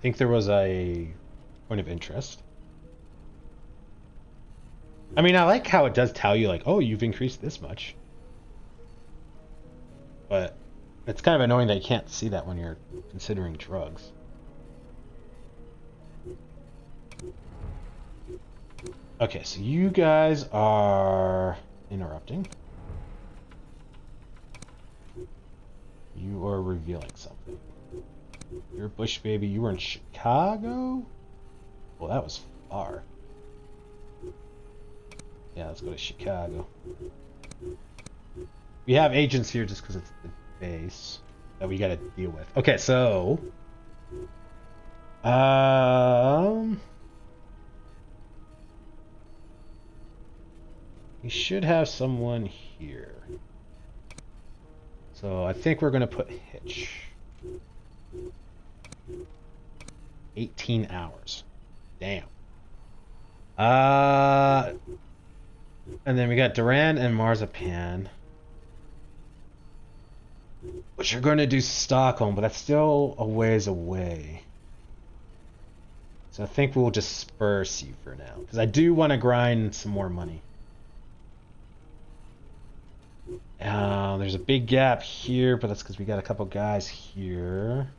think there was a point of interest. I mean, I like how it does tell you, like, oh, you've increased this much. But it's kind of annoying that you can't see that when you're considering drugs. Okay, so you guys are interrupting. You are revealing something. You're a Bush baby. You were in Chicago? Well, that was far. Yeah, let's go to Chicago. We have agents here just because it's the base that we got to deal with. Okay, so we should have someone here. So I think we're gonna put Hitch. 18 hours. Damn. And then we got Duran and Marzipan. Which are going to do Stockholm, but that's still a ways away. So I think we'll disperse you for now. Because I do want to grind some more money. There's a big gap here, but that's because we got a couple guys here.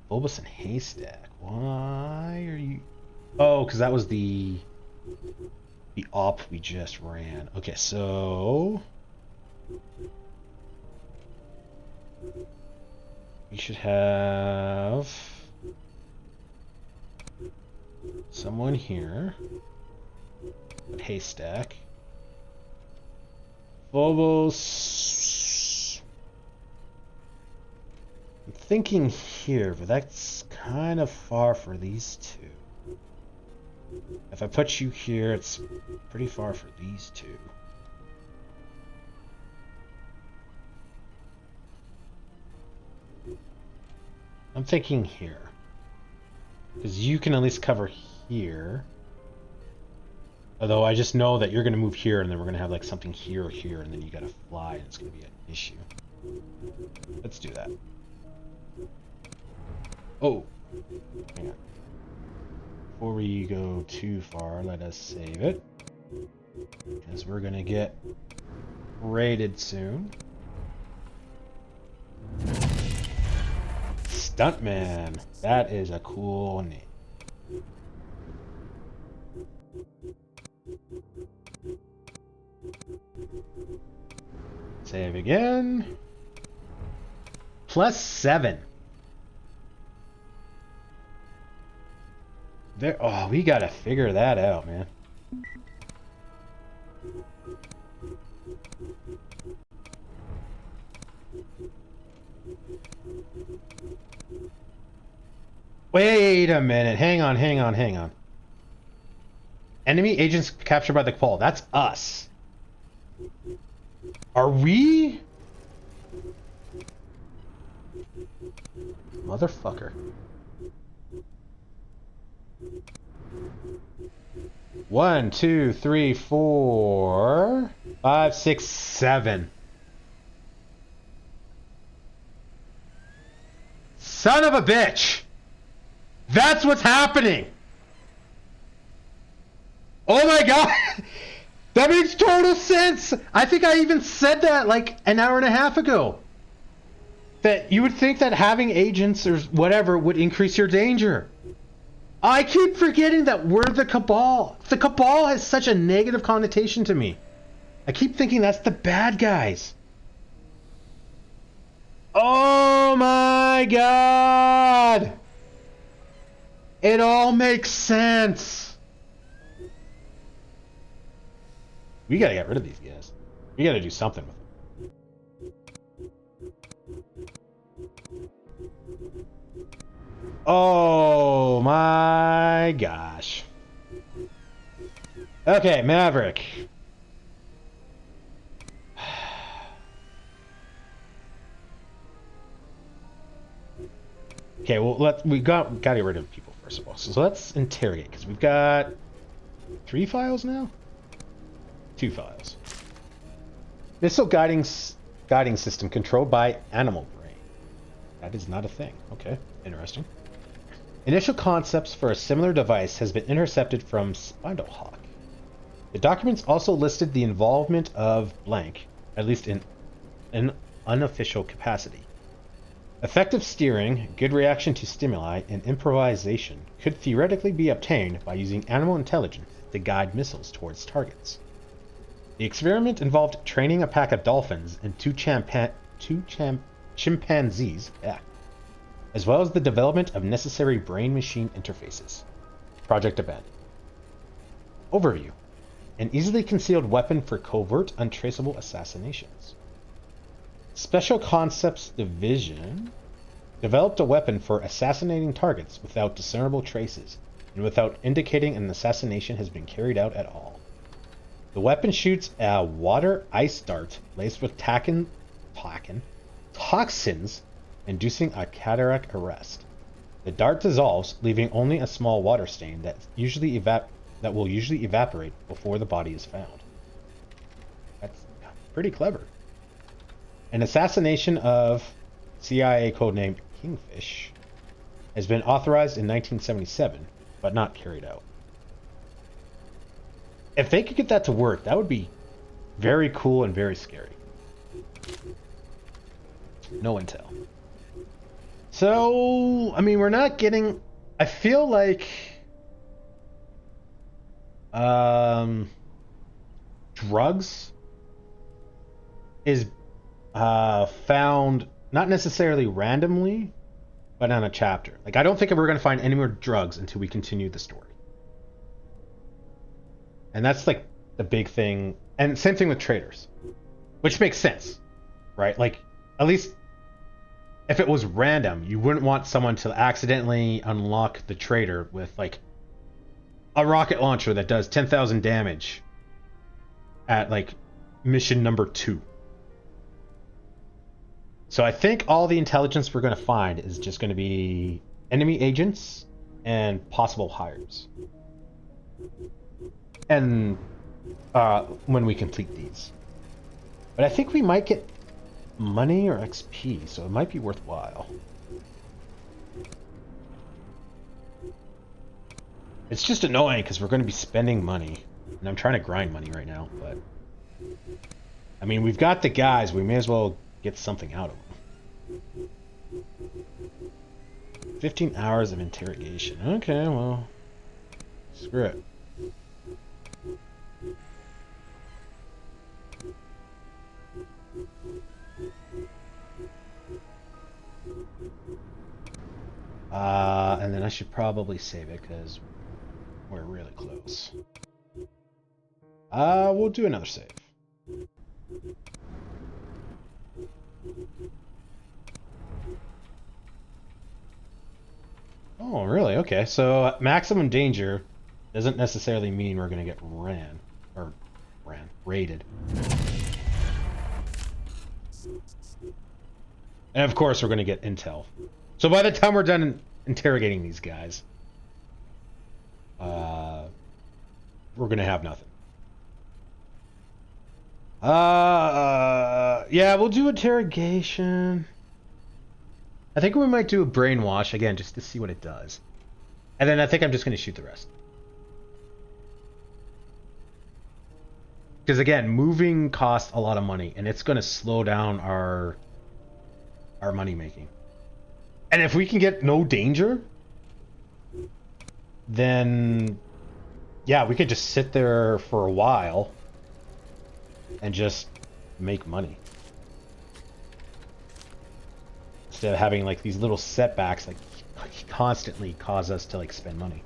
Bulbous and Haystack. Why are you... Oh, because that was the op we just ran. Okay, so... we should have... someone here. Haystack. Phobos. I'm thinking here, but that's kind of far for these two. If I put you here, it's pretty far for these two. I'm thinking here. Because you can at least cover here. Although I just know that you're going to move here and then we're going to have like something here or here and then you got to fly and it's going to be an issue. Let's do that. Oh. Hang on. Before we go too far, let us save it. Because we're going to get raided soon. Stuntman. That is a cool name. Save again. +7. There. Oh, we gotta figure that out, man. Wait a minute. Hang on. Enemy agents captured by the Cabal. That's us. Are we? Motherfucker. 1, 2, 3, 4, 5, 6, 7. Son of a bitch! That's what's happening! Oh my god! That makes total sense! I think I even said that like an hour and a half ago. That you would think that having agents or whatever would increase your danger. I keep forgetting that we're the Cabal. The Cabal has such a negative connotation to me. I keep thinking that's the bad guys. Oh my god! It all makes sense. We gotta get rid of these guys. We gotta do something with them. Oh my gosh. Okay, Maverick. Okay, well we gotta get rid of people first of all. So let's interrogate because we've got 3 files now. 2 files. Missile guidance guiding system controlled by animal brain. That is not a thing. Okay, interesting. Initial concepts for a similar device has been intercepted from Spindlehawk. The documents also listed the involvement of blank, at least in an unofficial capacity. Effective steering, good reaction to stimuli, and improvisation could theoretically be obtained by using animal intelligence to guide missiles towards targets. The experiment involved training a pack of dolphins and two chimpanzees, as well as the development of necessary brain-machine interfaces. Project Abandoned. Overview. An easily concealed weapon for covert, untraceable assassinations. Special Concepts Division developed a weapon for assassinating targets without discernible traces and without indicating an assassination has been carried out at all. The weapon shoots a water ice dart laced with toxins, inducing a cataract arrest. The dart dissolves, leaving only a small water stain that will usually evaporate before the body is found. That's pretty clever. An assassination of CIA codename Kingfish has been authorized in 1977, but not carried out. If they could get that to work, that would be very cool and very scary. No intel. So, I mean, we're not getting... I feel like... drugs is found not necessarily randomly, but on a chapter. Like, I don't think we're going to find any more drugs until we continue the story. And that's like the big thing. And same thing with traders, which makes sense, right? Like, at least if it was random, you wouldn't want someone to accidentally unlock the trader with like a rocket launcher that does 10,000 damage at like mission number 2. So I think all the intelligence we're going to find is just going to be enemy agents and possible hires. And when we complete these. But I think we might get money or XP, so it might be worthwhile. It's just annoying because we're going to be spending money. And I'm trying to grind money right now, but... I mean, we've got the guys, we may as well get something out of them. 15 hours of interrogation. Okay, well... Screw it. And then I should probably save it because we're really close. We'll do another save. Oh, really? Okay, so maximum danger doesn't necessarily mean we're gonna get raided. And of course we're gonna get intel. So by the time we're done interrogating these guys, we're gonna have nothing. Yeah, we'll do interrogation. I think we might do a brainwash again just to see what it does. And then I think I'm just gonna shoot the rest. Because again, moving costs a lot of money and it's gonna slow down our money making. And if we can get no danger, then yeah, we could just sit there for a while and just make money. Instead of having like these little setbacks like constantly cause us to like spend money.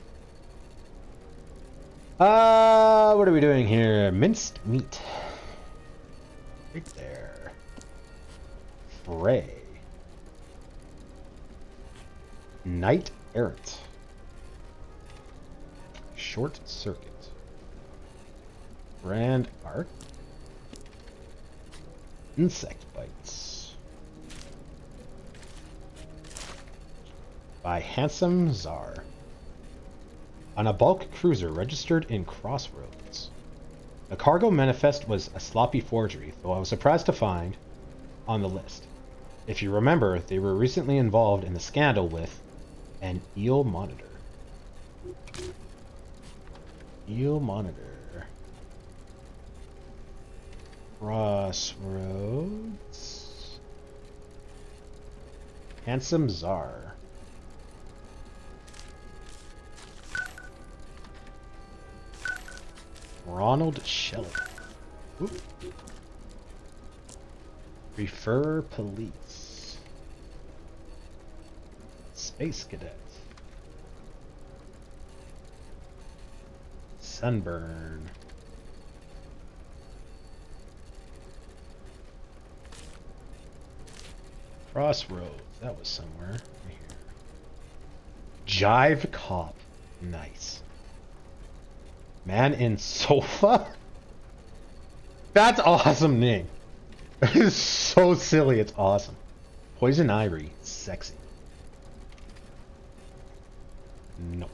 What are we doing here? Minced meat. Right there. Frey. Knight Errant. Short Circuit. Brand Arc. Insect Bites. By Handsome Czar. On a bulk cruiser registered in Crossroads. The cargo manifest was a sloppy forgery, though I was surprised to find on the list. If you remember, they were recently involved in the scandal with an eel monitor. Eel monitor. Crossroads. Handsome Czar. Ronald Shelley. Oop. Refer Police. Space Cadet. Sunburn. Crossroads. That was somewhere. Right here. Jive Cop. Nice. Man in Sofa? That's awesome name. It is so silly, it's awesome. Poison Ivory. Sexy. Nope.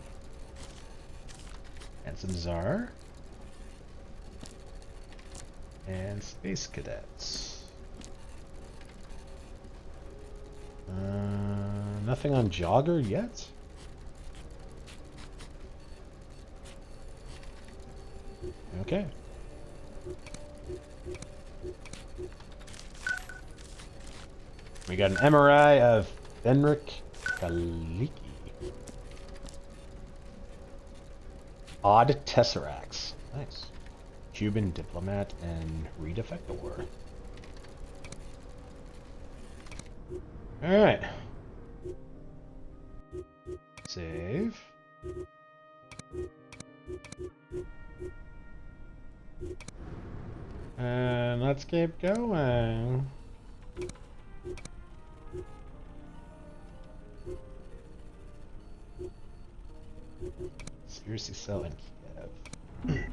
Handsome Czar. And Space Cadets. Nothing on Jogger yet? Okay. We got an MRI of Fenrik Kaliki. Odd Tesseracts. Nice. Cuban diplomat and redefector. Alright. Save. And let's keep going. Conspiracy cell in Kiev.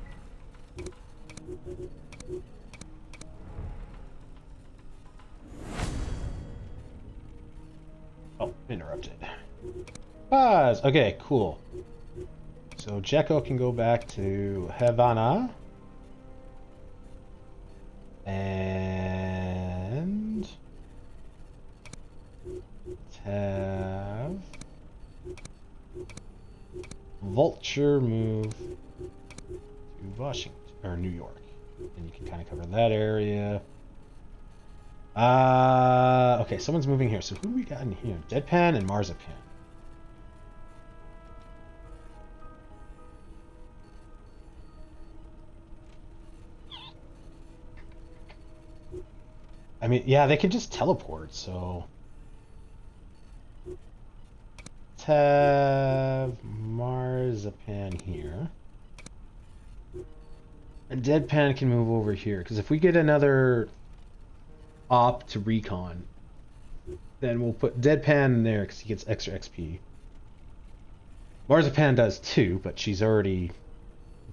Oh, interrupted. Pause! Okay, cool. So Jekko can go back to Havana. And let's have Vulture move to Washington or New York, and you can kind of cover that area. Okay, someone's moving here. So who do we got in here? Deadpan and Marzipan. I mean, yeah, they can just teleport, so let's have Marzipan here. And Deadpan can move over here, because if we get another op to recon, then we'll put Deadpan there because he gets extra XP. Marzipan does too, but she's already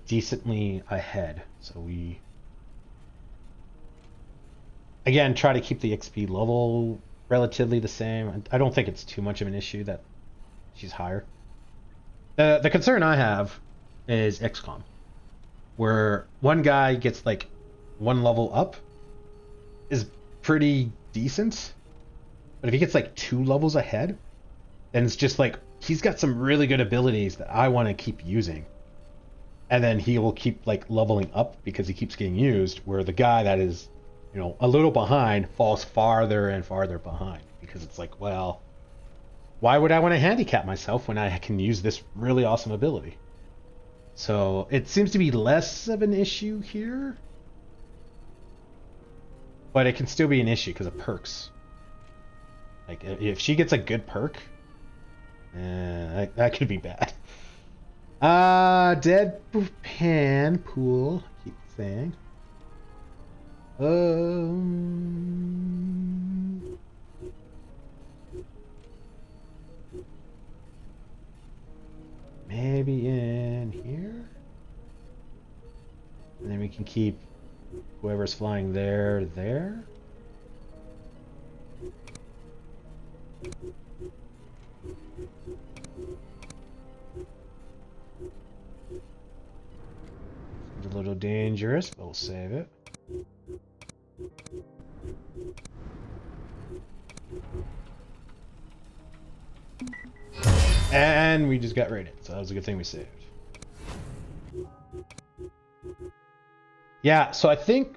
decently ahead, so we again try to keep the XP level relatively the same. I don't think it's too much of an issue that she's higher. The concern I have is XCOM, where one guy gets like one level up is pretty decent, but if he gets like 2 levels ahead, then it's just like he's got some really good abilities that I want to keep using, and then he will keep like leveling up because he keeps getting used, where the guy that is, you know, a little behind falls farther and farther behind because it's like, well, why would I want to handicap myself when I can use this really awesome ability? So it seems to be less of an issue here, but it can still be an issue because of perks. Like if she gets a good perk, that could be bad. Deadpan pool. Keep saying. Maybe in here, and then we can keep whoever's flying there. It's a little dangerous, but we'll save it. And we just got raided, so that was a good thing we saved. Yeah, so I think...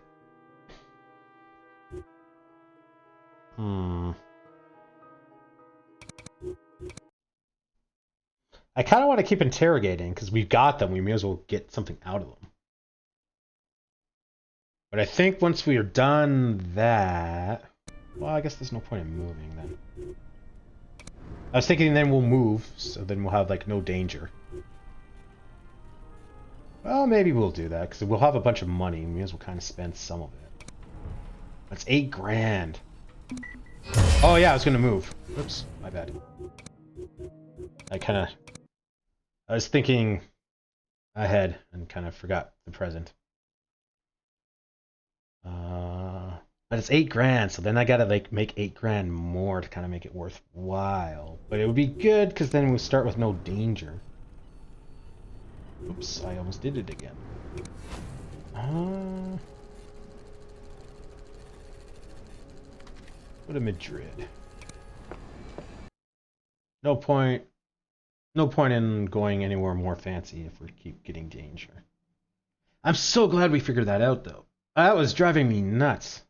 I kind of want to keep interrogating, because we've got them. We may as well get something out of them. But I think once we are done that... Well, I guess there's no point in moving then. I was thinking then we'll move, so then we'll have, like, no danger. Well, maybe we'll do that, because we'll have a bunch of money, and we may as well kind of spend some of it. That's $8 grand. Oh, yeah, I was going to move. Oops, my bad. I was thinking ahead and kind of forgot the present. But it's $8 grand, so then I gotta like make $8 grand more to kind of make it worthwhile. But it would be good because then we'll start with no danger. Oops, I almost did it again. Go to Madrid. No point in going anywhere more fancy if we keep getting danger. I'm so glad we figured that out, though. That was driving me nuts.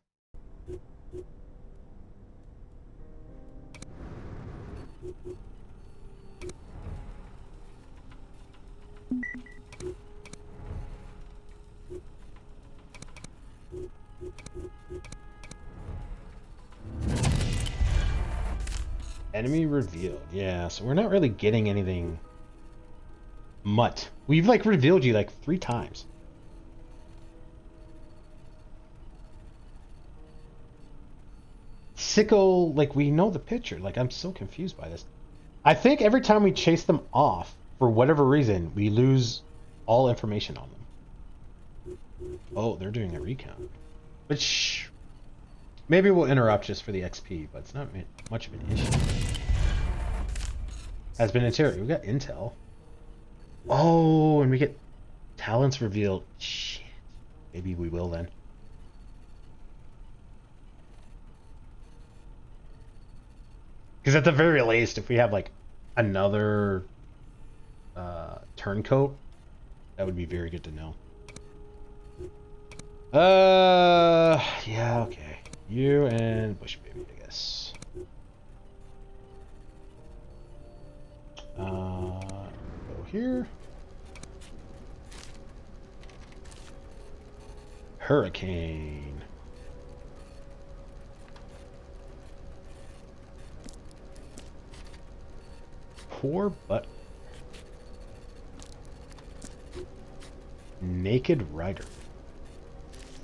Enemy revealed. Yeah, so we're not really getting anything mutt. We've like revealed you like 3 times. Sickle, like we know the picture. Like I'm so confused by this. I think every time we chase them off, for whatever reason, we lose all information on them. Oh, they're doing a recount. Which maybe we'll interrupt just for the XP, but it's not much of an issue. Has been interrogated. We got intel. Oh, and we get talents revealed. Shit. Maybe we will then. Because at the very least, if we have like another turncoat, that would be very good to know. Yeah, okay. You and Bush Baby, I guess. Go here. Hurricane. Poor butt. Naked Rider.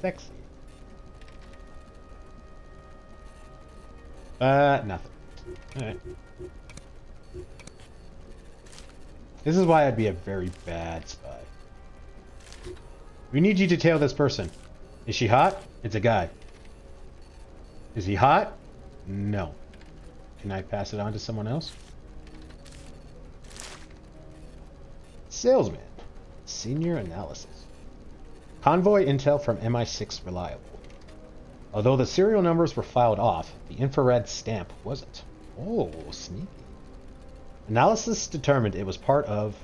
Sexy. Nothing. Alright. This is why I'd be a very bad spy. We need you to tail this person. Is she hot? It's a guy. Is he hot? No. Can I pass it on to someone else? Salesman. Senior analysis. Convoy intel from MI6 reliable. Although the serial numbers were filed off, the infrared stamp wasn't. Oh, sneaky. Analysis determined it was part of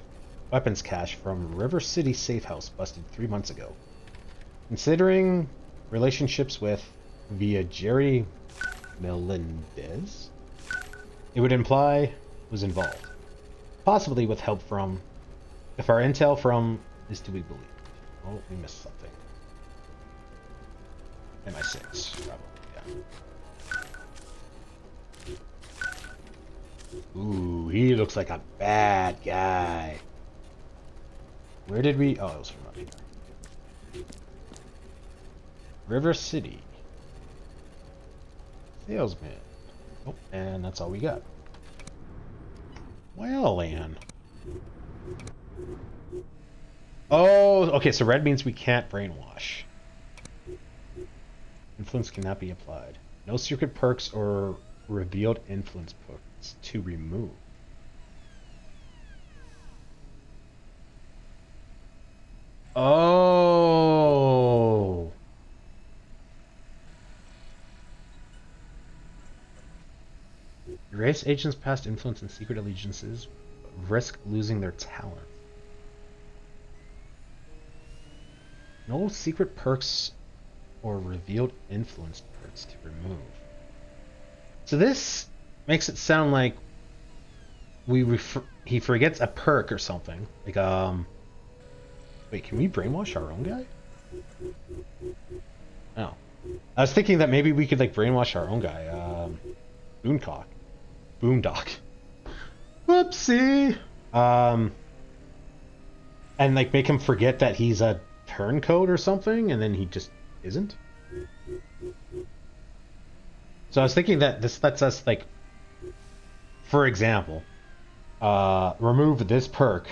weapons cache from River City safe house busted 3 months ago. Considering relationships with via Jerry Melendez, it would imply was involved. Possibly with help from, if our intel from is to be believed. Oh, we missed something. MI6, probably, yeah. Ooh, he looks like a bad guy. Where did we... Oh, it was from up here. River City. Salesman. Oh, and that's all we got. Well, Ann. Oh, okay, so red means we can't brainwash. Influence cannot be applied. No secret perks or revealed influence perks to remove. Oh. Erase agents' past influence and secret allegiances. risk losing their talent. No secret perks or revealed influence perks to remove. So this makes it sound like he forgets a perk or something. Like wait, can we brainwash our own guy? No. I was thinking that maybe we could like brainwash our own guy. Boondock. Whoopsie. And like make him forget that he's a turncoat or something, and then he just isn't. So I was thinking that this lets us, like, for example, remove this perk,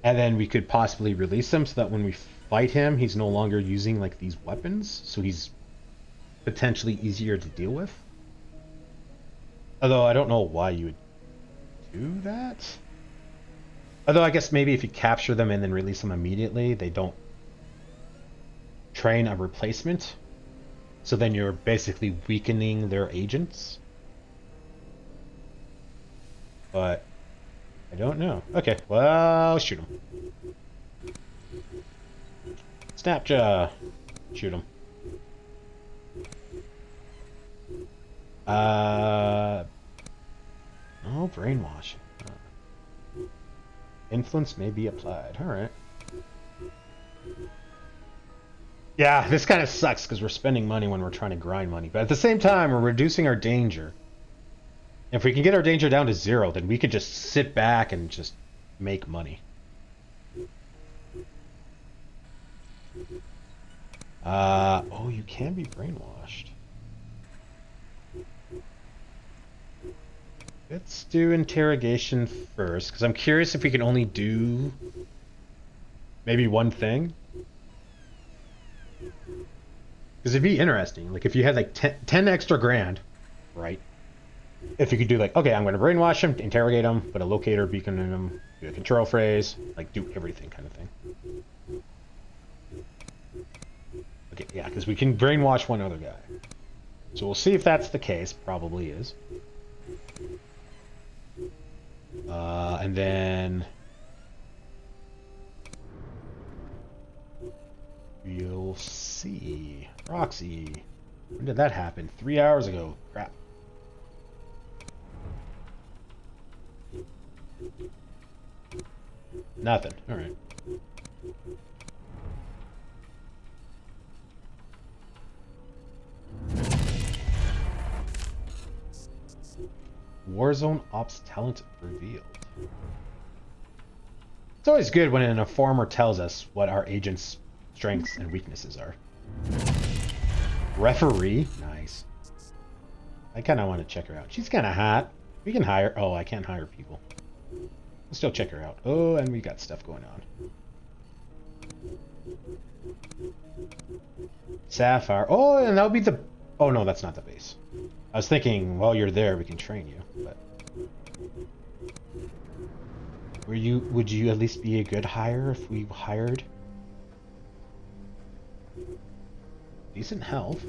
and then we could possibly release him so that when we fight him, he's no longer using like these weapons, so he's potentially easier to deal with. Although I don't know why you would do that. Although I guess maybe if you capture them and then release them immediately, they don't train a replacement. So then you're basically weakening their agents. But I don't know. Okay, well, shoot him. Snapjaw. Shoot him. No brainwashing. Influence may be applied. Alright. Yeah, this kind of sucks because we're spending money when we're trying to grind money. But at the same time, we're reducing our danger. If we can get our danger down to 0, then we could just sit back and just make money. Oh, you can be brainwashed. Let's do interrogation first, because I'm curious if we can only do maybe one thing. Because it'd be interesting, like if you had like 10 extra grand, right? If you could do like, okay, I'm going to brainwash him, interrogate him, put a locator beacon in him, do a control phrase, like do everything kind of thing. Okay, yeah, because we can brainwash one other guy. So we'll see if that's the case, probably is. And then we'll see. Roxy. When did that happen? 3 hours ago. Crap. Nothing. Alright. Warzone Ops talent revealed. It's always good when an informer tells us what our agent's strengths and weaknesses are. Referee? Nice. I kind of want to check her out. She's kind of hot. We can hire... Oh, I can't hire people. We'll still check her out. Oh, and we got stuff going on. Sapphire. Oh, and that'll be the... Oh, no, that's not the base. I was thinking, while you're there, we can train you, but... Would you at least be a good hire if we hired? Decent health.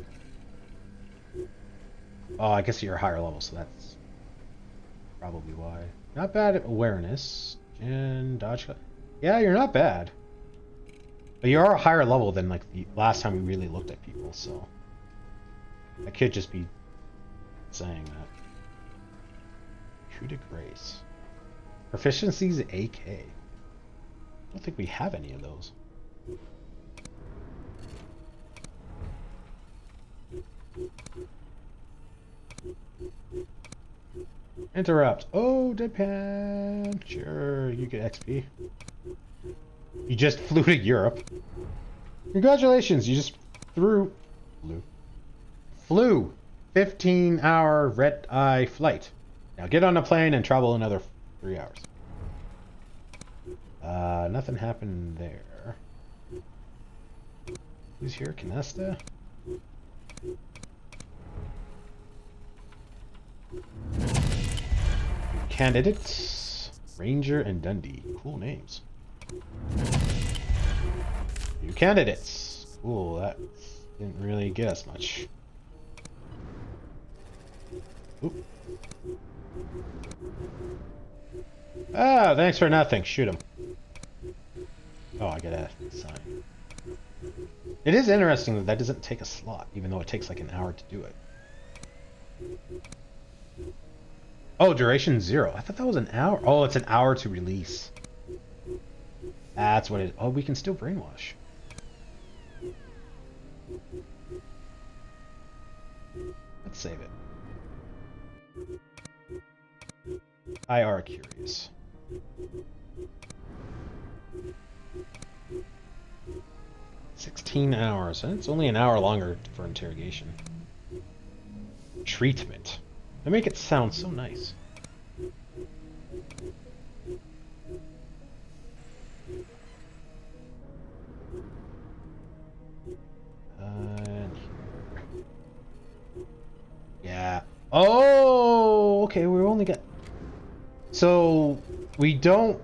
Oh, I guess you're a higher level, so that's probably why. Not bad at awareness. And dodge. Yeah, you're not bad. But you are a higher level than like the last time we really looked at people, so I could just be saying that. Coup de grace. Proficiency's AK. I don't think we have any of those. Interrupt. Oh, deadpan. Sure, you get XP. You just flew to Europe. Congratulations, you just flew 15-hour red-eye flight. Now get on a plane and travel another 3 hours. Nothing happened there. Who's here? Canesta? Candidates. Ranger and Dundee. Cool names. New candidates. Cool, that didn't really get us much. Oop. Ah, thanks for nothing. Shoot him. Oh, I gotta sign. It is interesting that that doesn't take a slot, even though it takes like an hour to do it. Oh, duration 0. I thought that was an hour. Oh, it's an hour to release. That's what it is. Oh, we can still brainwash. Let's save it. I are curious. $16 and it's only an hour longer for interrogation. Treatment. They make it sound so nice. And here. Yeah. Oh, okay. We only got. So we don't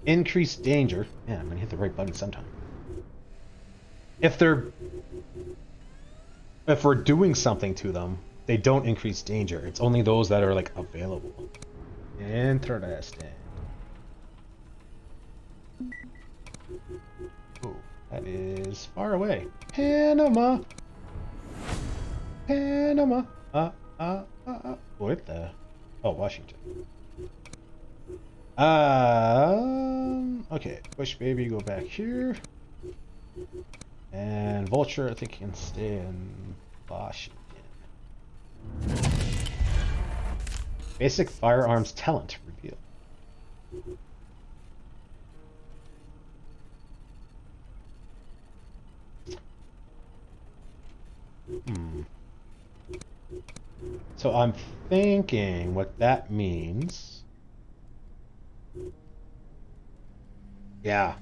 increase danger. Yeah, I'm gonna hit the right button sometime. If we're doing something to them, they don't increase danger. It's only those that are like available. Interesting. Oh, that is far away. Panama. Panama. What the? Oh, Washington. Okay. Bush baby, go back here. And Vulture, I think he can stay in Washington. Basic firearms talent reveal. So I'm thinking what that means. Yeah.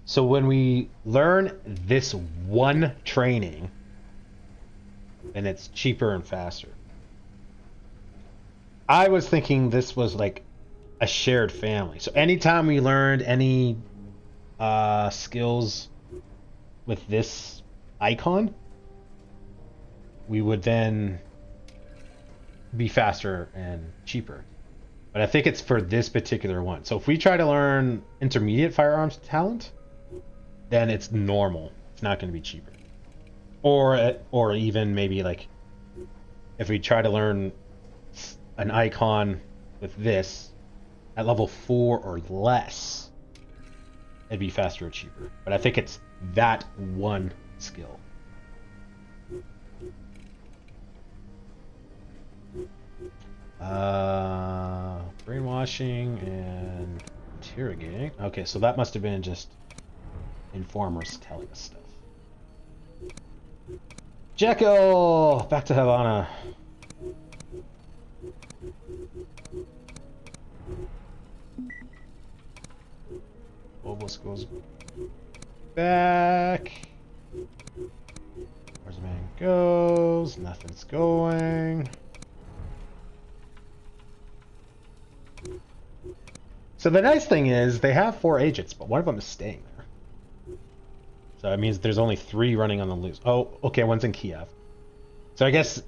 So when we learn this one training, then it's cheaper and faster. I was thinking this was like a shared family. So anytime we learned any skills with this icon, we would then be faster and cheaper. But I think it's for this particular one. So if we try to learn intermediate firearms talent, then it's normal. It's not going to be cheaper. Or even maybe like if we try to learn an icon with this at level 4 or less, it'd be faster or cheaper. But I think it's that one skill. Brainwashing and interrogating. Okay, so that must have been just informers telling us stuff. Jekyll! Back to Havana. Obelisk goes back. Where's the man goes? Nothing's going. So the nice thing is they have 4 agents, but one of them is staying there. So that means there's only 3 running on the loose. Oh, okay, one's in Kiev. So I guess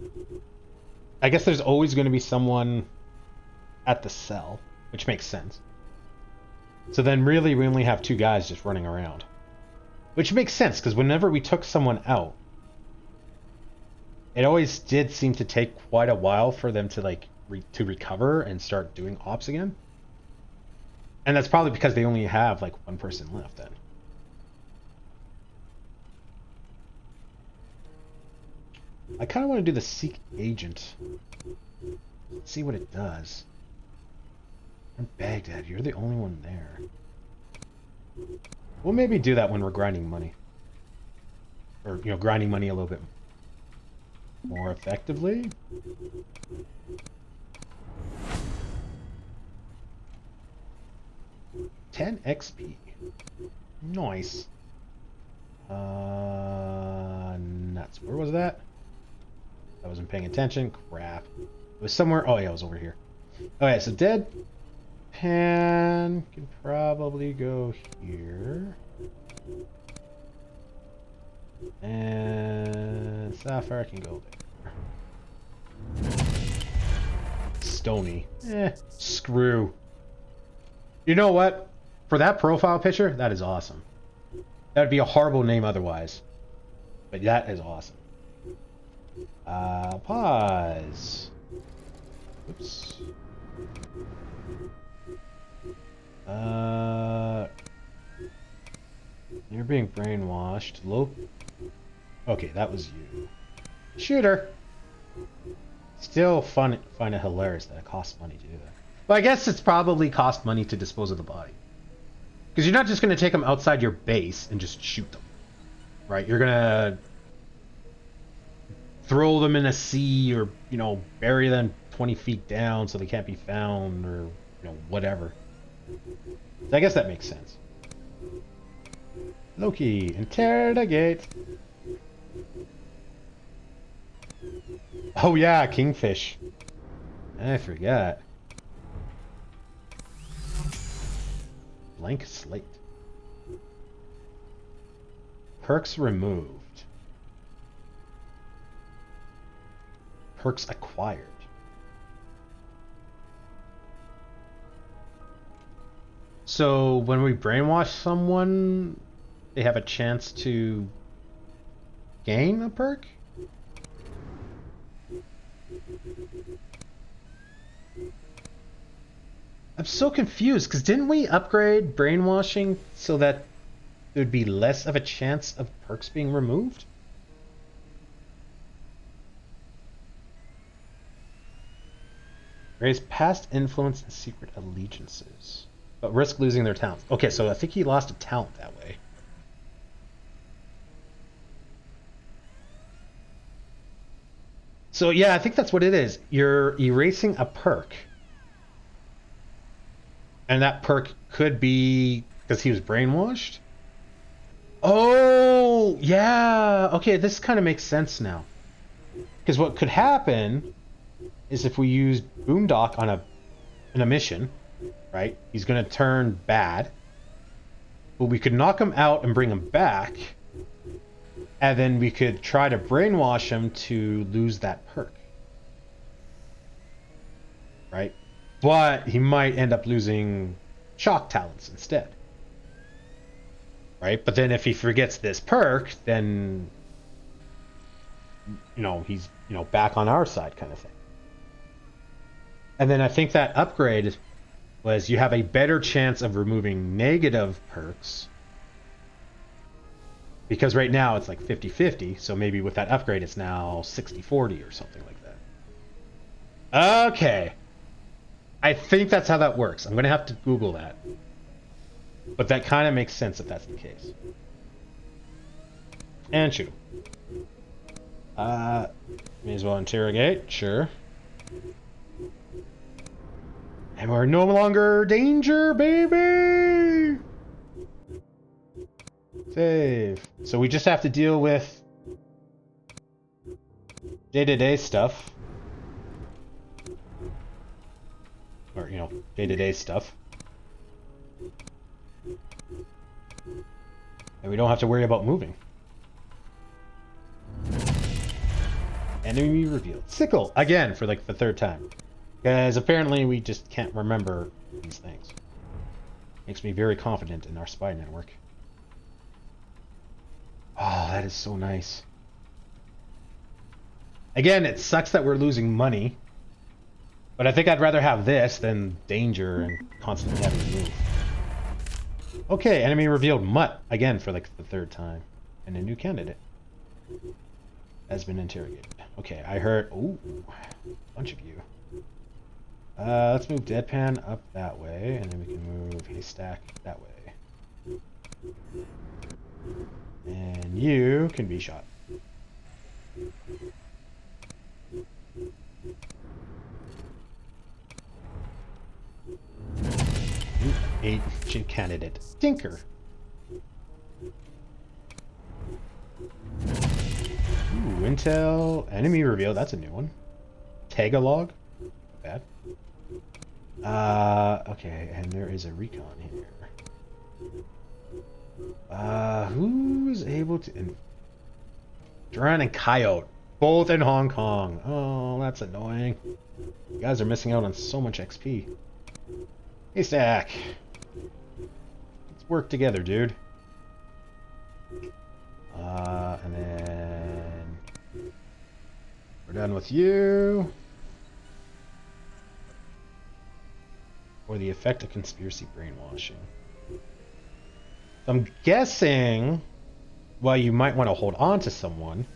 there's always going to be someone at the cell, which makes sense. So then really we only have 2 guys just running around. Which makes sense, because whenever we took someone out, it always did seem to take quite a while for them to like to recover and start doing ops again. And that's probably because they only have like 1 person left then. I kind of want to do the Seek Agent. Let's see what it does. In Baghdad, you're the only one there. We'll maybe do that when we're grinding money. Or, you know, grinding money a little bit more effectively. $10 XP. Nice. Nuts. Where was that? I wasn't paying attention. Crap. It was somewhere. Oh, yeah, it was over here. Okay, so Deadpan can probably go here. And Sapphire can go there. Stony. Screw. You know what? For that profile picture, that is awesome. That would be a horrible name otherwise. But that is awesome. Pause. Oops. You're being brainwashed. Okay, that was you. Shooter. Still find it hilarious that it costs money to do that. But I guess it's probably cost money to dispose of the body. Because you're not just going to take them outside your base and just shoot them. Right? You're going to throw them in a sea or, bury them 20 feet down so they can't be found or, whatever. So I guess that makes sense. Loki, interrogate. Oh yeah, Kingfish. I forgot. Blank slate. Perks removed. Perks acquired. So when we brainwash someone, they have a chance to gain a perk? I'm so confused, because didn't we upgrade brainwashing so that there would be less of a chance of perks being removed? Raise past influence and secret allegiances, but risk losing their talents. Okay, so I think he lost a talent that way. So yeah, I think that's what it is. You're erasing a perk. And that perk could be because he was brainwashed? Oh, yeah. Okay, this kind of makes sense now. Because what could happen is if we use Boondock on a mission, right? He's going to turn bad. But we could knock him out and bring him back. And then we could try to brainwash him to lose that perk. Right? But he might end up losing shock talents instead. Right? But then if he forgets this perk, then he's back on our side kind of thing. And then I think that upgrade was you have a better chance of removing negative perks. Because right now it's like 50-50, so maybe with that upgrade it's now 60-40 or something like that. Okay. I think that's how that works. I'm going to have to Google that. But that kind of makes sense if that's the case. And shoot. May as well interrogate. Sure. And we're no longer danger, baby! Save. So we just have to deal with day-to-day stuff. Or, day-to-day stuff. And we don't have to worry about moving. Enemy revealed. Sickle! Again, for like the third time. Because apparently we just can't remember these things. Makes me very confident in our spy network. Oh, that is so nice. Again, it sucks that we're losing money. But I think I'd rather have this than danger and constantly having to move. Okay, enemy revealed Mutt. Again, for like the third time. And a new candidate has been interrogated. Okay, I heard... Ooh, a bunch of you. Let's move Deadpan up that way, and then we can move Haystack that way. And you can be shot. Agent candidate. Stinker. Ooh, intel. Enemy reveal. That's a new one. Tagalog. Bad. Okay, and there is a recon here. Who is able to... Duran and Coyote. Both in Hong Kong. Oh, that's annoying. You guys are missing out on so much XP. Haystack. work together, dude. And then we're done with you. Or the effect of conspiracy brainwashing. I'm guessing why you might want to hold on to someone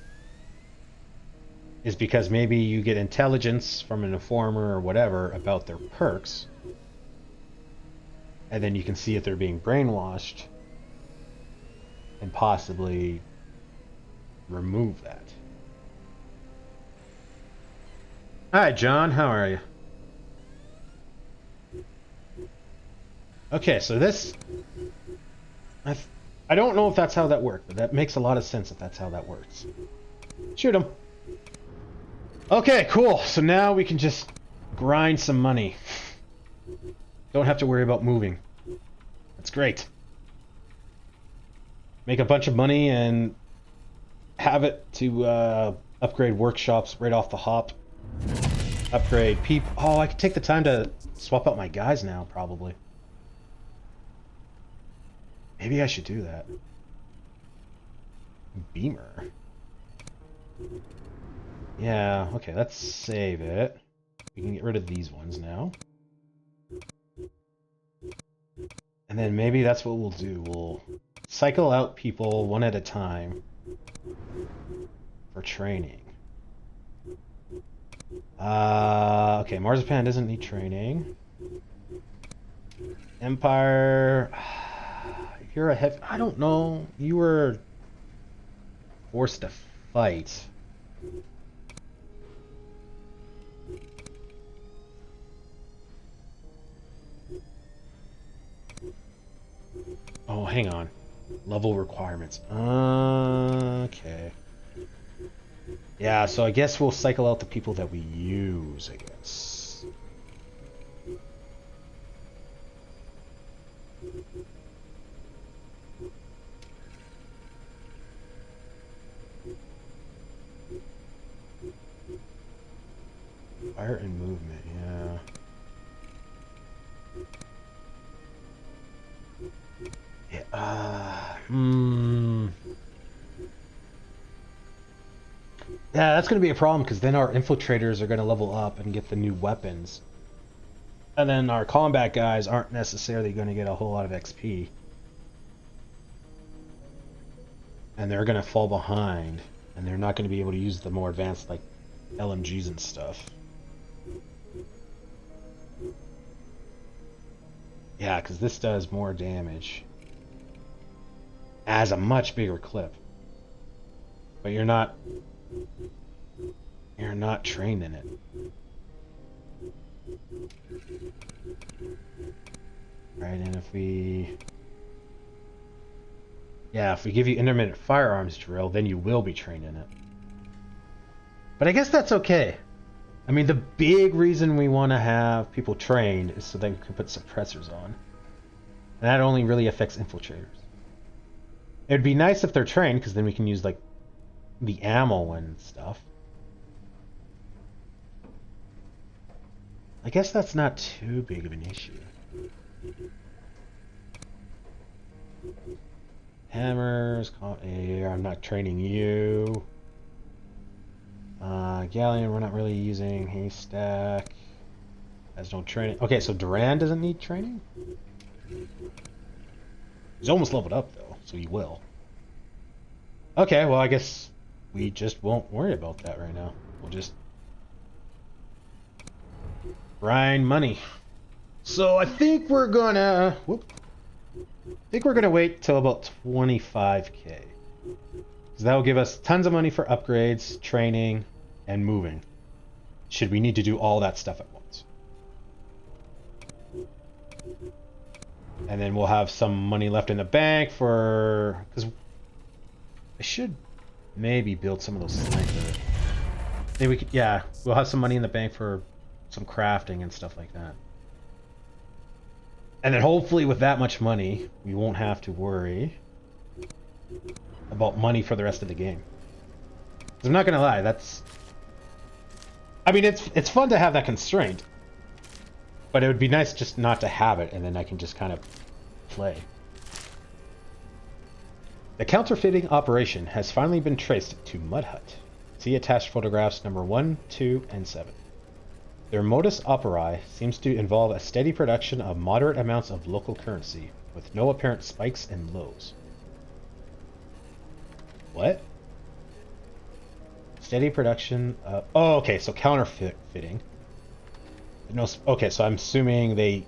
is because maybe you get intelligence from an informer or whatever about their perks, and then you can see if they're being brainwashed and possibly remove that. Hi, John. How are you? Okay, so this... I don't know if that's how that worked, but that makes a lot of sense if that's how that works. Shoot him. Okay, cool. So now we can just grind some money. Don't have to worry about moving. That's great. Make a bunch of money and have it to upgrade workshops right off the hop. Upgrade people. Oh, I could take the time to swap out my guys now, probably. Maybe I should do that. Beamer. Yeah, okay, let's save it. We can get rid of these ones now. And then maybe that's what we'll do. We'll cycle out people one at a time for training. Okay, Marzipan doesn't need training. Empire... You're a heavy... I don't know. You were forced to fight. Oh, hang on. Level requirements. Okay. Yeah, so I guess we'll cycle out the people that we use, I guess. Fire and movement, yeah. Yeah, that's going to be a problem because then our infiltrators are going to level up and get the new weapons. And then our combat guys aren't necessarily going to get a whole lot of XP. And they're going to fall behind. And they're not going to be able to use the more advanced, like, LMGs and stuff. Yeah, because this does more damage. As a much bigger clip. But you're not trained in it. Right, and if we give you intermittent firearms drill, then you will be trained in it. But I guess that's okay. I mean, the big reason we want to have people trained is so they can put suppressors on. And that only really affects infiltrators. It'd be nice if they're trained, because then we can use, like, the ammo and stuff. I guess that's not too big of an issue. Hammers, I'm not training you. Galleon, we're not really using. Haystack has no training. Okay, so Duran doesn't need training? He's almost leveled up, though, so he will. Okay, well, I guess we just won't worry about that right now. We'll just grind money. So I think we're gonna... wait till about 25k. So that will give us tons of money for upgrades, training, and moving. Should we need to do all that stuff at once. And then we'll have some money left in the bank for... because I should maybe build some of those sniper. Maybe we could... yeah, we'll have some money in the bank for some crafting and stuff like that. And then hopefully with that much money, we won't have to worry about money for the rest of the game. 'Cause I'm not gonna lie, that's... I mean, it's fun to have that constraint. But it would be nice just not to have it, and then I can just kind of play. The counterfeiting operation has finally been traced to Mud Hut. See attached photographs number 1, 2, and 7. Their modus operandi seems to involve a steady production of moderate amounts of local currency, with no apparent spikes and lows. What? Steady production of... Oh, okay, so counterfeiting. No, okay, so I'm assuming they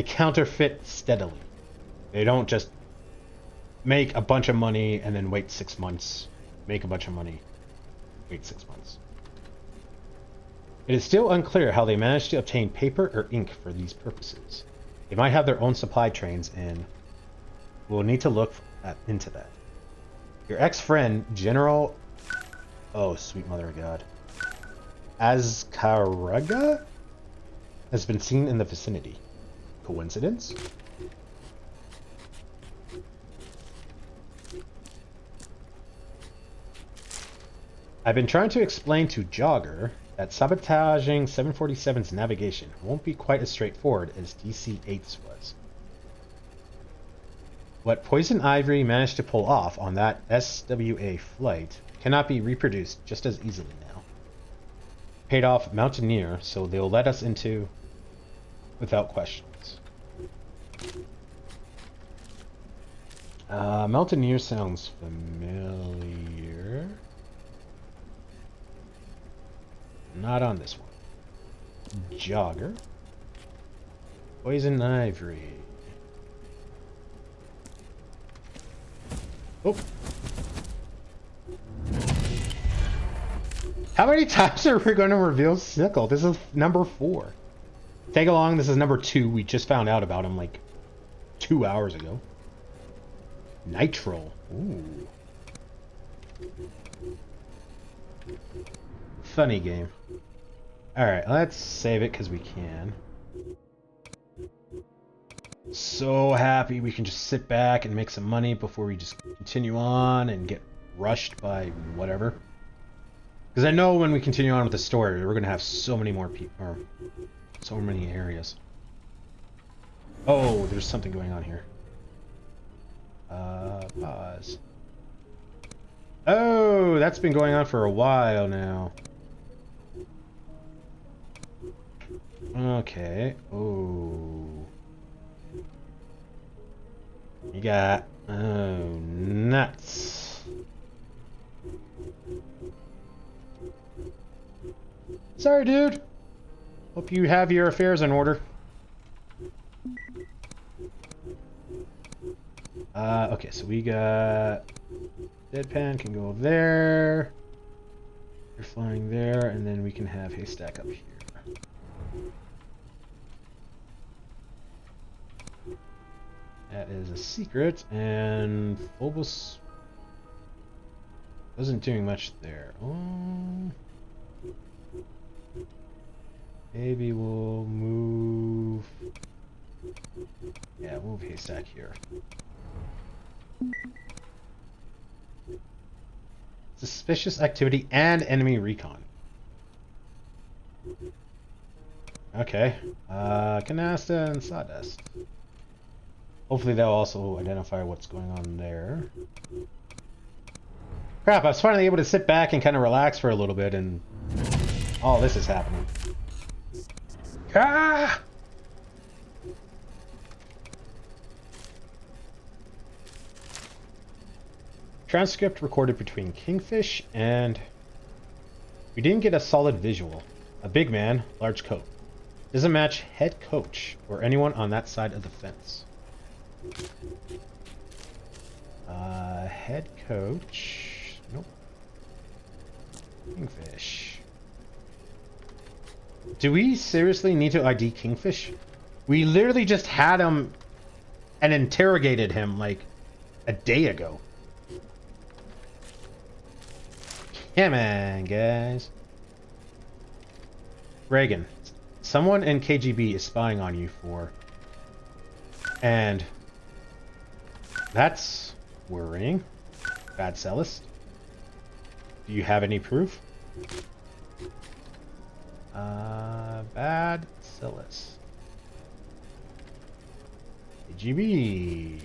counterfeit steadily. They don't just make a bunch of money and then wait 6 months. Make a bunch of money, wait 6 months. It is still unclear how they managed to obtain paper or ink for these purposes. They might have their own supply trains, and we'll need to look into that. Your ex-friend, General... Oh, sweet mother of God. Azcaraga has been seen in the vicinity. Coincidence? I've been trying to explain to Jogger that sabotaging 747's navigation won't be quite as straightforward as DC-8's was. What Poison Ivory managed to pull off on that SWA flight cannot be reproduced just as easily now. Paid off Mountaineer, so they'll let us into without questions. Mountaineer sounds familiar. Not on this one. Jogger. Poison Ivory. Oh. How many times are we going to reveal Sickle? This is number 4. Take along, this is number 2. We just found out about him like 2 hours ago. Nitro. Ooh. Funny game. Alright, let's save it because we can. So happy we can just sit back and make some money before we just continue on and get rushed by whatever. Because I know when we continue on with the story, we're going to have so many more people, or so many areas. Oh, there's something going on here. Pause. Oh, that's been going on for a while now. Okay. Oh. You got... Oh, nuts. Sorry, dude. Hope you have your affairs in order. Okay, so we got... Deadpan can go there. You're flying there, and then we can have Haystack up here. That is a secret, and Phobos wasn't doing much there. Maybe we'll move... Yeah, we'll move Haystack here. Suspicious activity and enemy recon. Okay. Canasta and Sawdust. Hopefully that'll also identify what's going on there. Crap, I was finally able to sit back and kind of relax for a little bit, and all this is happening. Ah! Transcript recorded between Kingfish and... We didn't get a solid visual. A big man, large coat. Doesn't match head coach or anyone on that side of the fence. Head coach... Nope. Kingfish. Do we seriously need to ID Kingfish? We literally just had him and interrogated him like a day ago. Come on, guys. Reagan, someone in KGB is spying on you for... And... That's worrying. Bad Cellist. Do you have any proof? Bad Cellist. KGB.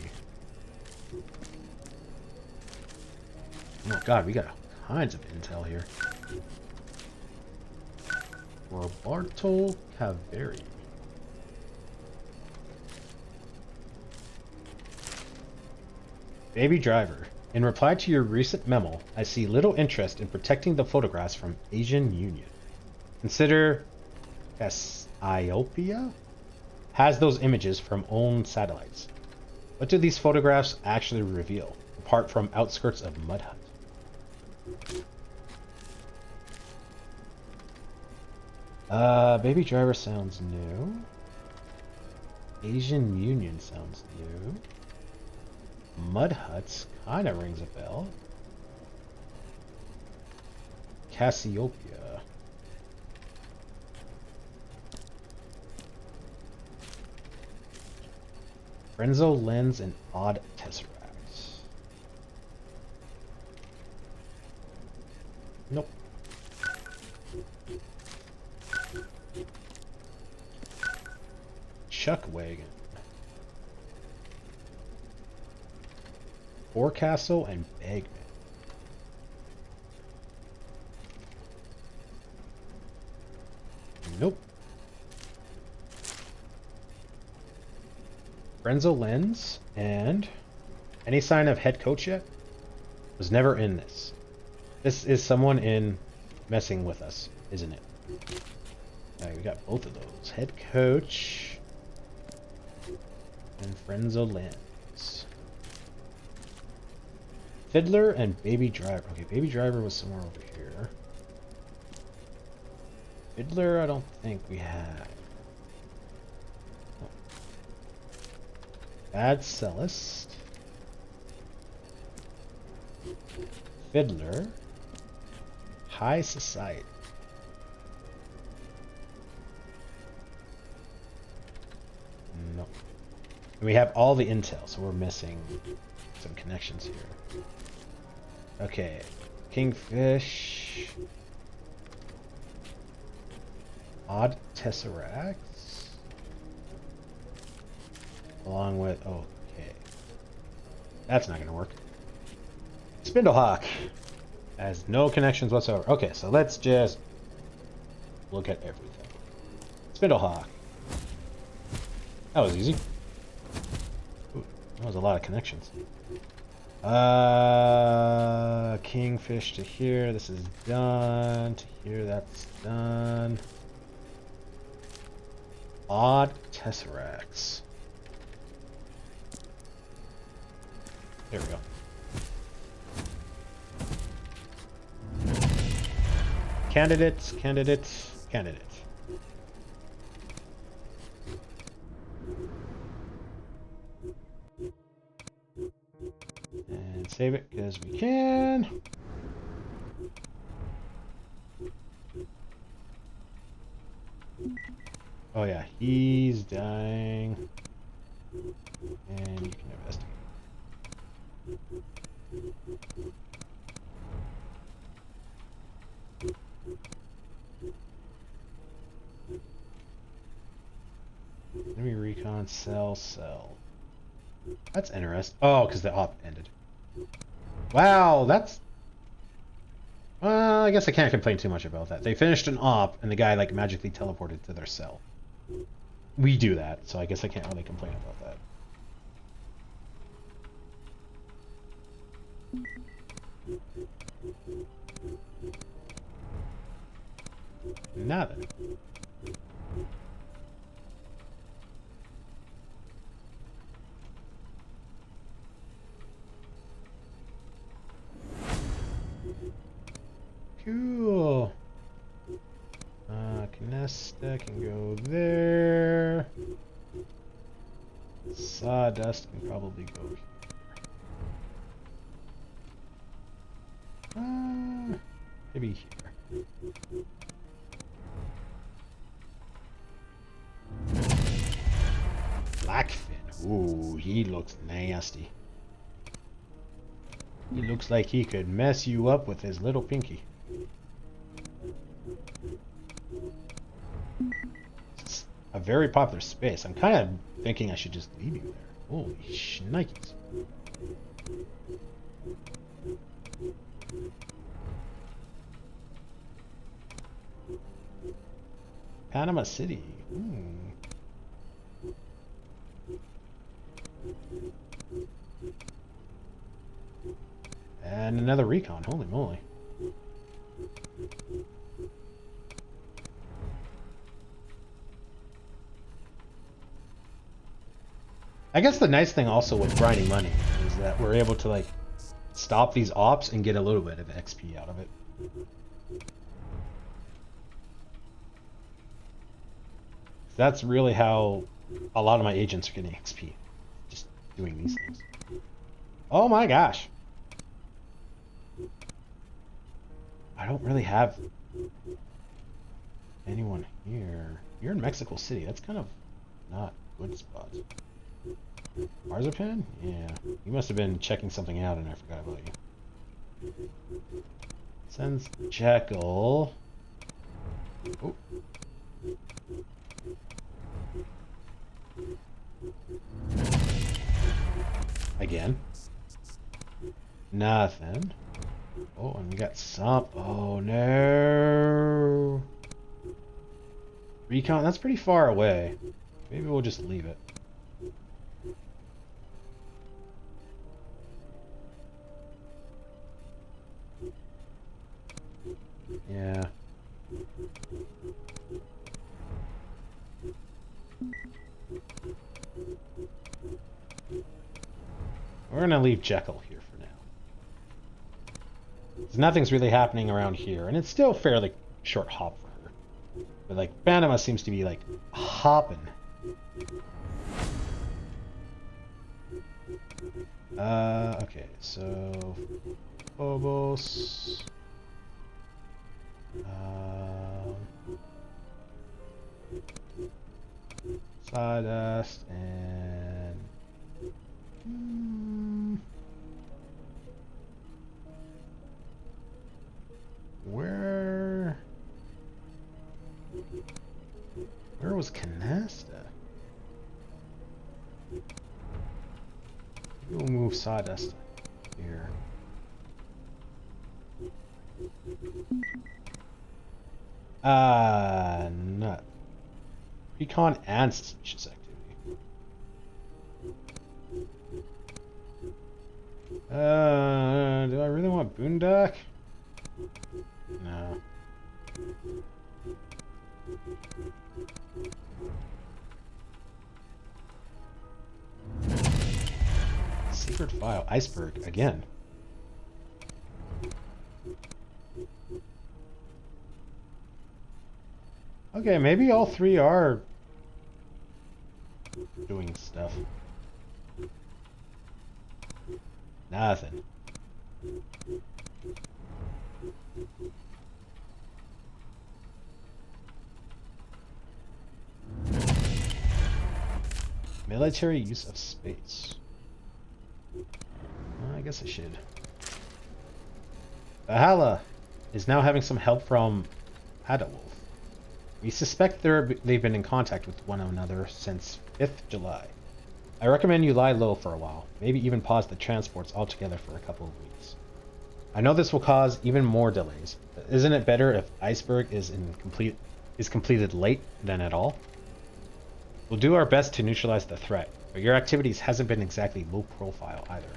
Oh god, we got all kinds of intel here. Roberto Caveri. Baby Driver. In reply to your recent memo, I see little interest in protecting the photographs from Asian Union. Consider Cassiopeia has those images from own satellites. What do these photographs actually reveal, apart from outskirts of Mud Hut? Baby Driver sounds new. Asian Union sounds new. Mud Huts kind of rings a bell. Cassiopeia. Renzo Lens and Odd Tesseracts. Nope. Chuck Wagon. Forecastle and Bagman. Nope. Renzo Lens and any sign of head coach yet? Was never in this. This is someone in messing with us, isn't it? Alright, we got both of those. Head coach and Renzo Lens. Fiddler and Baby Driver. Okay, Baby Driver was somewhere over here. Fiddler, I don't think we had. Oh. Bad Cellist. Fiddler. High Society. No. And we have all the intel, so we're missing some connections here. Okay. Kingfish. Odd Tesseracts. Along with... Oh, okay. That's not going to work. Spindlehawk has no connections whatsoever. Okay, so let's just look at everything. Spindlehawk. That was easy. Ooh, that was a lot of connections. Kingfish to here. This is done. To here, that's done. Odd Tesseracts. There we go. Candidates, candidates, candidates. And save it because we can. Oh yeah, he's dying. And you can investigate. Enemy recon, sell. That's interesting. Oh, because the op ended. Wow, that's... Well, I guess I can't complain too much about that. They finished an op, and the guy, like, magically teleported to their cell. We do that, so I guess I can't really complain about that. Nothing. Cool. Canesta can go there. Sawdust can probably go here. Maybe here. Blackfin. Ooh, he looks nasty. He looks like he could mess you up with his little pinky. It's a very popular space. I'm kind of thinking I should just leave you there. Holy shnikes. Panama City. And another recon. Holy moly. I guess the nice thing also with grinding money is that we're able to like stop these ops and get a little bit of XP out of it. That's really how a lot of my agents are getting XP. Just doing these things. Oh my gosh. I don't really have anyone here. You're in Mexico City. That's kind of not a good spot. Marzipan? Yeah. You must have been checking something out and I forgot about you. Sends Jekyll. Oh. Again. Nothing. Oh, and we got some. Oh no. Recon, that's pretty far away. Maybe we'll just leave it. Yeah. We're gonna leave Jekyll here for now. 'Cause nothing's really happening around here, and it's still fairly short hop for her. But like Panama seems to be like hopping. Okay, so Phobos. Sawdust and where was Canasta? We'll move Sawdust here. Nut. Recon and suspicious activity. Do I really want Boondock? No. Secret file. Iceberg again. Okay, maybe all three are doing stuff. Nothing. Military use of space. Well, I guess I should. Valhalla is now having some help from Adawolf. We suspect they've been in contact with one another since 5th July. I recommend you lie low for a while, maybe even pause the transports altogether for a couple of weeks. I know this will cause even more delays, but isn't it better if Iceberg is completed late than at all? We'll do our best to neutralize the threat, but your activities hasn't been exactly low profile either.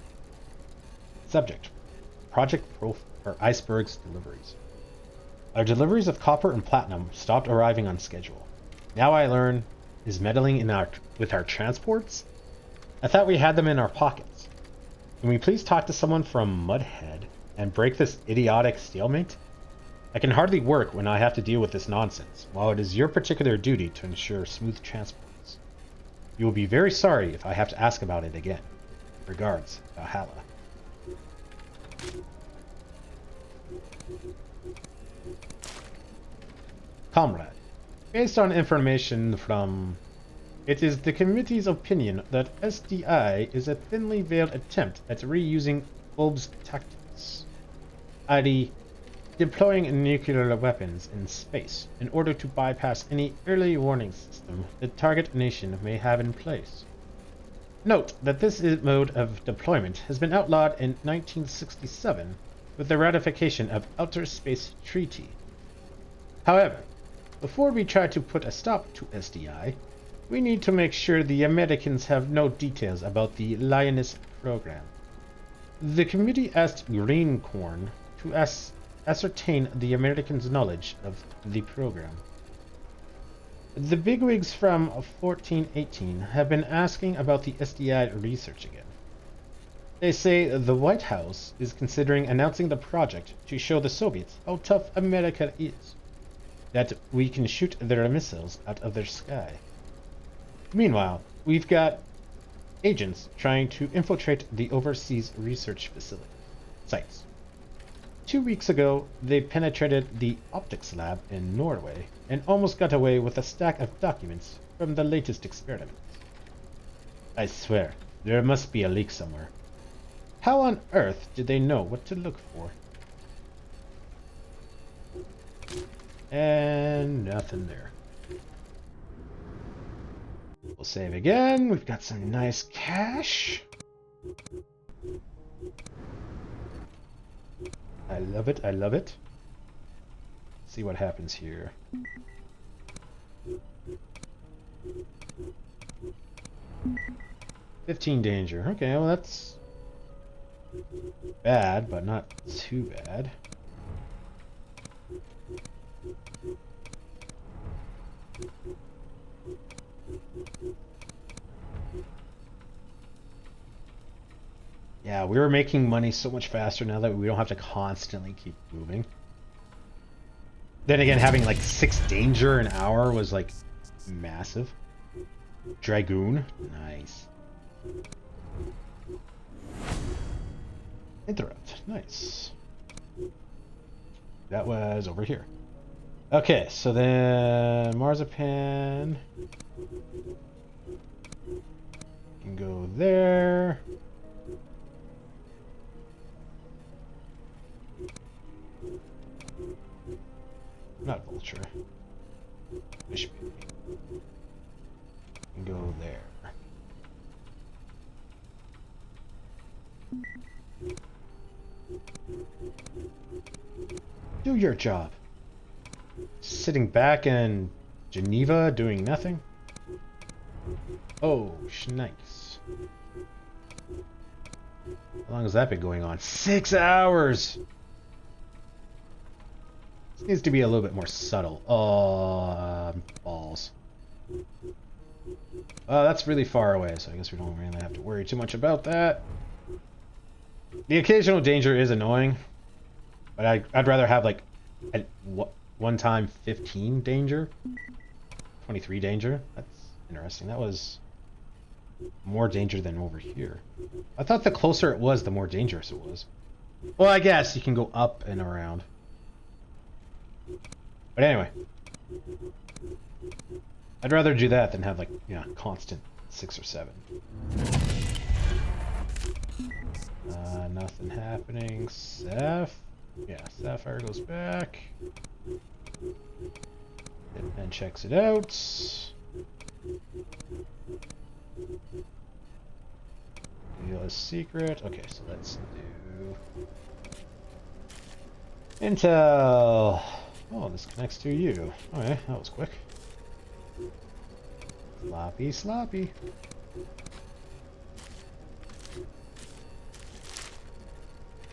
Subject: Project Iceberg's deliveries. Our deliveries of copper and platinum stopped arriving on schedule. Now I learn is meddling with our transports? I thought we had them in our pockets. Can we please talk to someone from Mudhead and break this idiotic stalemate? I can hardly work when I have to deal with this nonsense, while it is your particular duty to ensure smooth transports. You will be very sorry if I have to ask about it again. Regards, Valhalla. Comrade, based on information from... It is the committee's opinion that SDI is a thinly veiled attempt at reusing Bulb's tactics, i.e. deploying nuclear weapons in space in order to bypass any early warning system the target nation may have in place. Note that this mode of deployment has been outlawed in 1967 with the ratification of Outer Space Treaty. However, Before we try to put a stop to SDI, we need to make sure the Americans have no details about the Lioness program. The committee asked Greenhorn to ascertain the Americans' knowledge of the program. The bigwigs from 1418 have been asking about the SDI research again. They say the White House is considering announcing the project to show the Soviets how tough America is, that we can shoot their missiles out of their sky. Meanwhile, we've got agents trying to infiltrate the overseas research facility sites. 2 weeks ago, they penetrated the optics lab in Norway and almost got away with a stack of documents from the latest experiments. I swear, there must be a leak somewhere. How on earth did they know what to look for? And nothing there. We'll save again. We've got some nice cash. I love it, I love it. See what happens here. $15 danger. Okay, well that's bad, but not too bad. Yeah, we were making money so much faster now that we don't have to constantly keep moving. Then again, having like 6 danger an hour was like massive. Dragoon, nice. Interrupt, nice. That was over here. Okay, so then Marzipan can go there. Not Vulture. Fish baby. And go there. Do your job. Sitting back in Geneva doing nothing? Oh, nice. How long has that been going on? 6 hours! This needs to be a little bit more subtle. Balls. That's really far away, so I guess we don't really have to worry too much about that. The occasional danger is annoying, but I'd rather have like at one time 15 danger, 23 danger. That's interesting. That was more danger than over here. I thought the closer it was, the more dangerous it was. Well, I guess you can go up and around. But anyway, I'd rather do that than have like, you know, constant 6 or 7. Nothing happening. Yeah, Sapphire goes back and checks it out. Reveal a secret. Okay, so let's do Intel. Oh, this connects to you. Okay, that was quick. Sloppy, sloppy.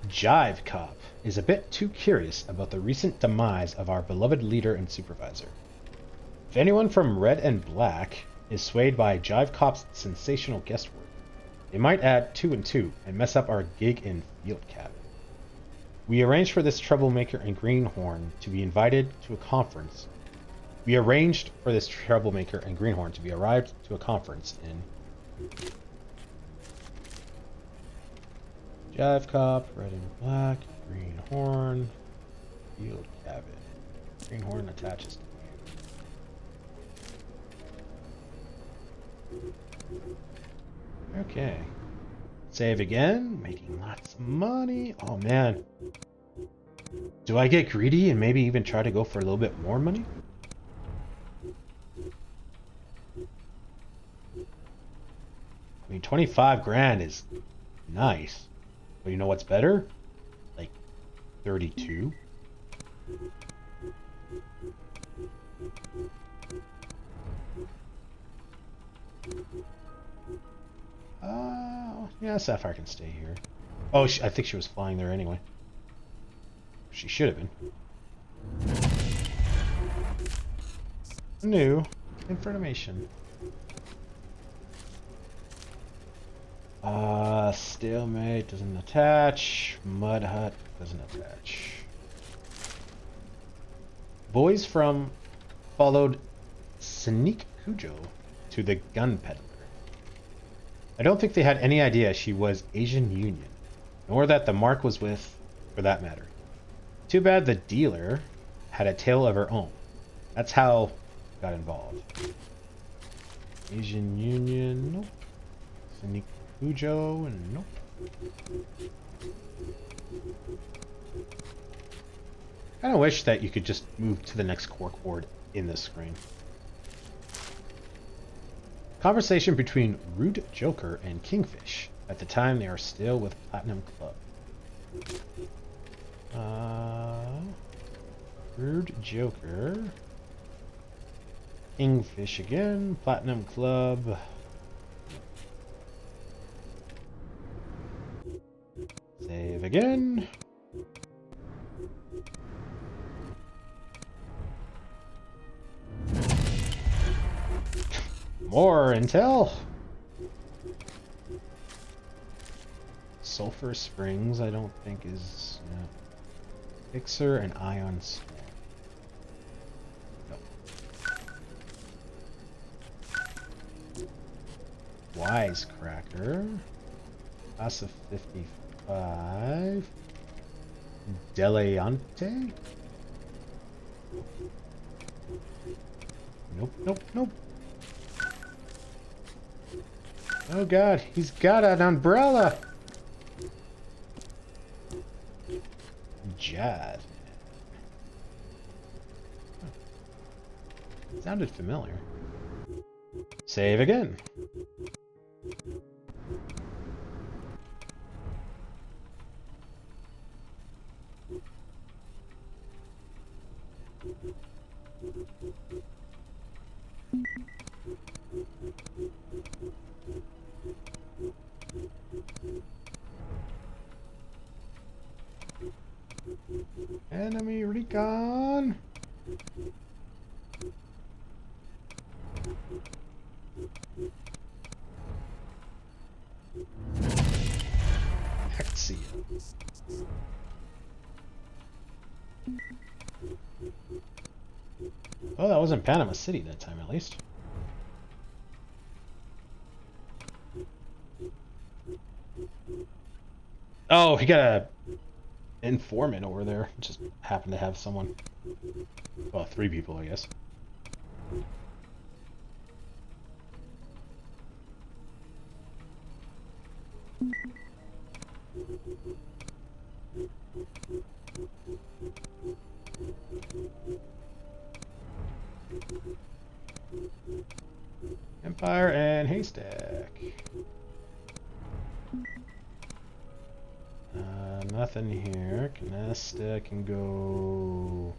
Jive Cop is a bit too curious about the recent demise of our beloved leader and supervisor. If anyone from Red and Black is swayed by Jive Cop's sensational guest work, they might add 2 and 2 and mess up our gig in Field Cabin. We arranged for this troublemaker and Greenhorn to be invited to a conference. We arranged for this troublemaker and Greenhorn to be arrived to a conference in Jive Cop, Red and Black, Greenhorn, Field Cabin. Greenhorn attaches to you. Okay. Save again, making lots of money. Oh man. Do I get greedy and maybe even try to go for a little bit more money? I mean, 25 grand is nice. But you know what's better? Like 32. Yeah, Sapphire can stay here. Oh, I think she was flying there anyway. She should have been. New information. Stalemate doesn't attach. Mud Hut doesn't attach. Boys from followed Sneak Cujo to the gun peddler. I don't think they had any idea she was Asian Union, nor that the mark was with, for that matter. Too bad the dealer had a tale of her own. That's how I got involved. Asian Union, nope. Sneak Cujo, nope. I kind of wish that you could just move to the next cork board in this screen. Conversation between Rude Joker and Kingfish. At the time, they are still with Platinum Club. Rude Joker. Kingfish again. Platinum Club. Save again. More intel. Sulfur Springs, I don't think is. No. Fixer and Ion Swarm. Nope. Wisecracker. Class of 55. Deleante. Nope, nope, nope. Oh god, he's got an umbrella! Jazz. Oh. Sounded familiar. Save again. Enemy recon. Axia. Oh, that wasn't Panama City that time, at least. Oh, he got a informant over there. Just happened to have someone. Well, 3 people, I guess. Empire and Haystack. Nothing here. Canasta can go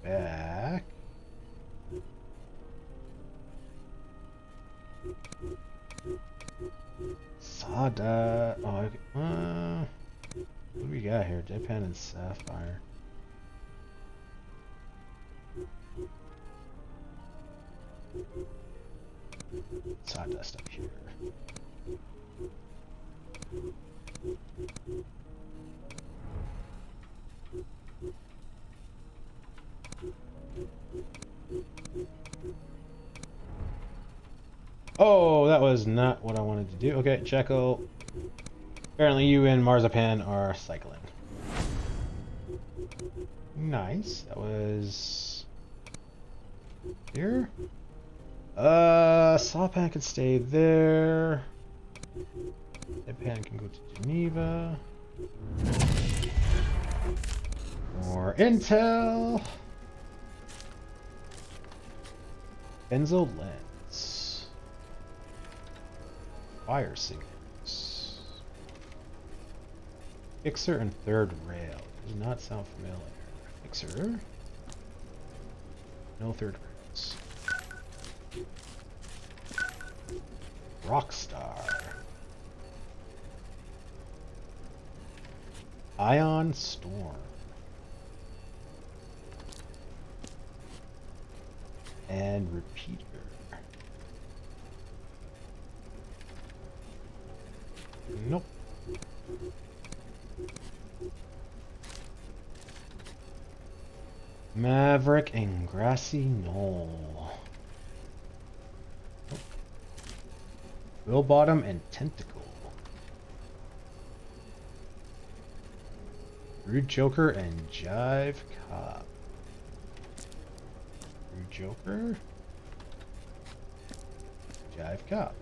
back. Sada. Oh, what do we got here? Deadpan and Sapphire. Sawdust up here. Oh, that was not what I wanted to do. Okay, Jekyll. Apparently you and Marzipan are cycling. Nice. That was here. Sawpan can stay there. Deadpan can go to Geneva. More intel. Benzo lens. Fire signals. Fixer and third rail. Does not sound familiar. Fixer. No third grades. Rockstar. Ion Storm. And Repeater. Nope. Maverick and Grassy Knoll. Nope. Will Bottom and Tentacle. Rude Joker and Jive Cop. Rude Joker. Jive Cop.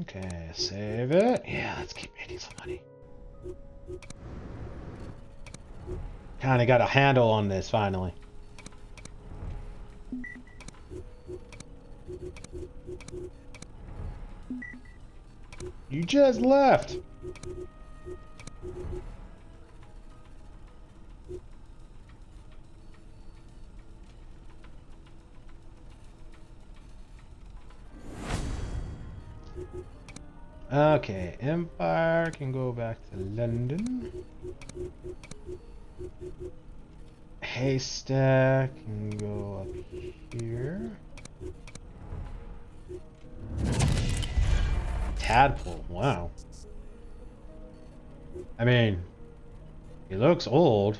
Okay, save it. Yeah, let's keep making some money. Kinda got a handle on this finally. You just left. Okay, Empire can go back to London. Haystack can go up here. Tadpole, wow. I mean, he looks old.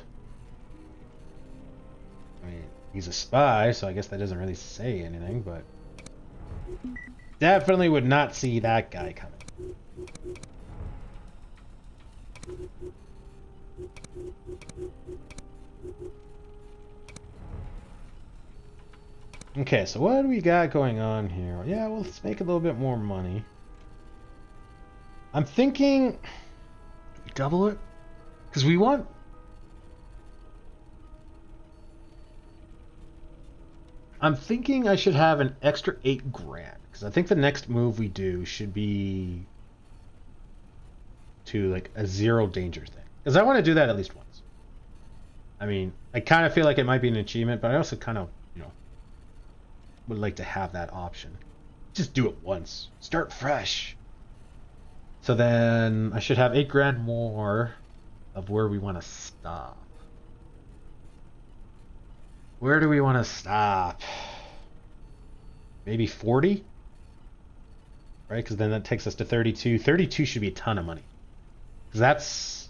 I mean, he's a spy, so I guess that doesn't really say anything, but definitely would not see that guy coming. Okay, so what do we got going on here? Yeah, well, let's make a little bit more money. I'm thinking... Do we double it? Because we want... I'm thinking I should have an extra 8 grand. Because I think the next move we do should be... to, like, a zero danger thing. Because I want to do that at least once. I mean, I kind of feel like it might be an achievement, but I also kind of, you know, would like to have that option. Just do it once. Start fresh. So then I should have 8 grand more of where we want to stop. Where do we want to stop? Maybe 40? Right? Because then that takes us to 32. 32 should be a ton of money. Because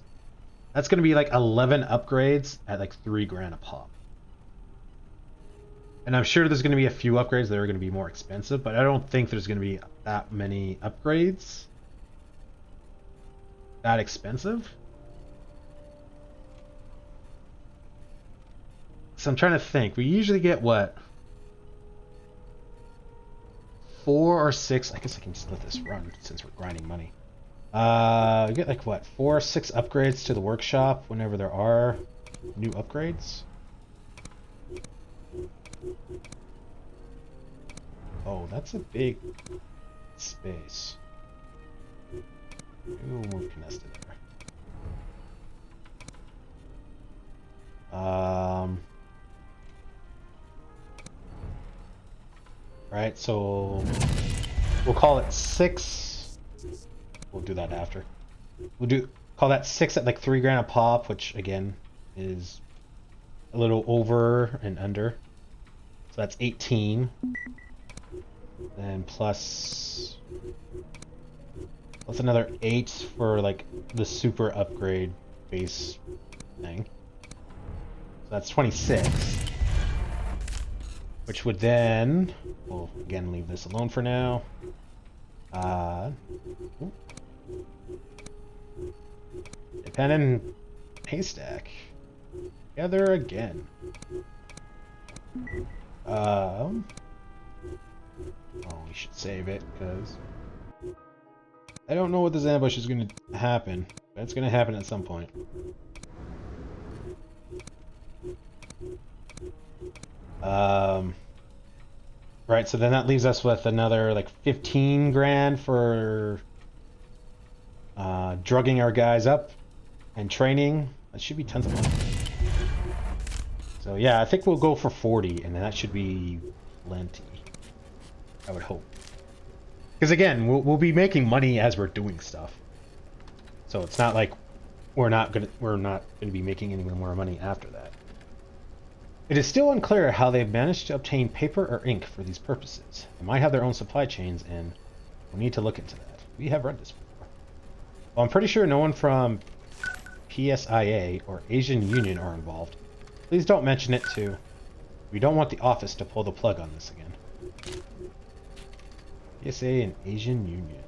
that's going to be like 11 upgrades at like 3 grand a pop. And I'm sure there's going to be a few upgrades that are going to be more expensive, but I don't think there's going to be that many upgrades that expensive. So I'm trying to think. We usually get what? 4 or 6. I guess I can just let this run since we're grinding money. We get like what? 4 or 6 upgrades to the workshop whenever there are new upgrades. Oh, that's a big space. Maybe we'll move Canesta there. Right, so we'll call it 6. We'll do that after. Call that 6 at like 3 grand a pop, which again is a little over and under. So that's 18. And plus another 8 for like the super upgrade base thing. So that's 26. Which would then, we'll again leave this alone for now. Dependent Haystack. Together again. Oh, we should save it, because I don't know what this ambush is going to happen, but it's going to happen at some point. Right, so then that leaves us with another like 15 grand for drugging our guys up and training. That should be tons of money. So yeah, I think we'll go for 40, and that should be plenty. I would hope. Because again, we'll be making money as we're doing stuff. So it's not like we're not gonna be making any more money after that. It is still unclear how they've managed to obtain paper or ink for these purposes. They might have their own supply chains, and we'll need to look into that. We have read this before. Well, I'm pretty sure no one from PSIA or Asian Union are involved. Please don't mention it too. We don't want the office to pull the plug on this again. PSA and Asian Union.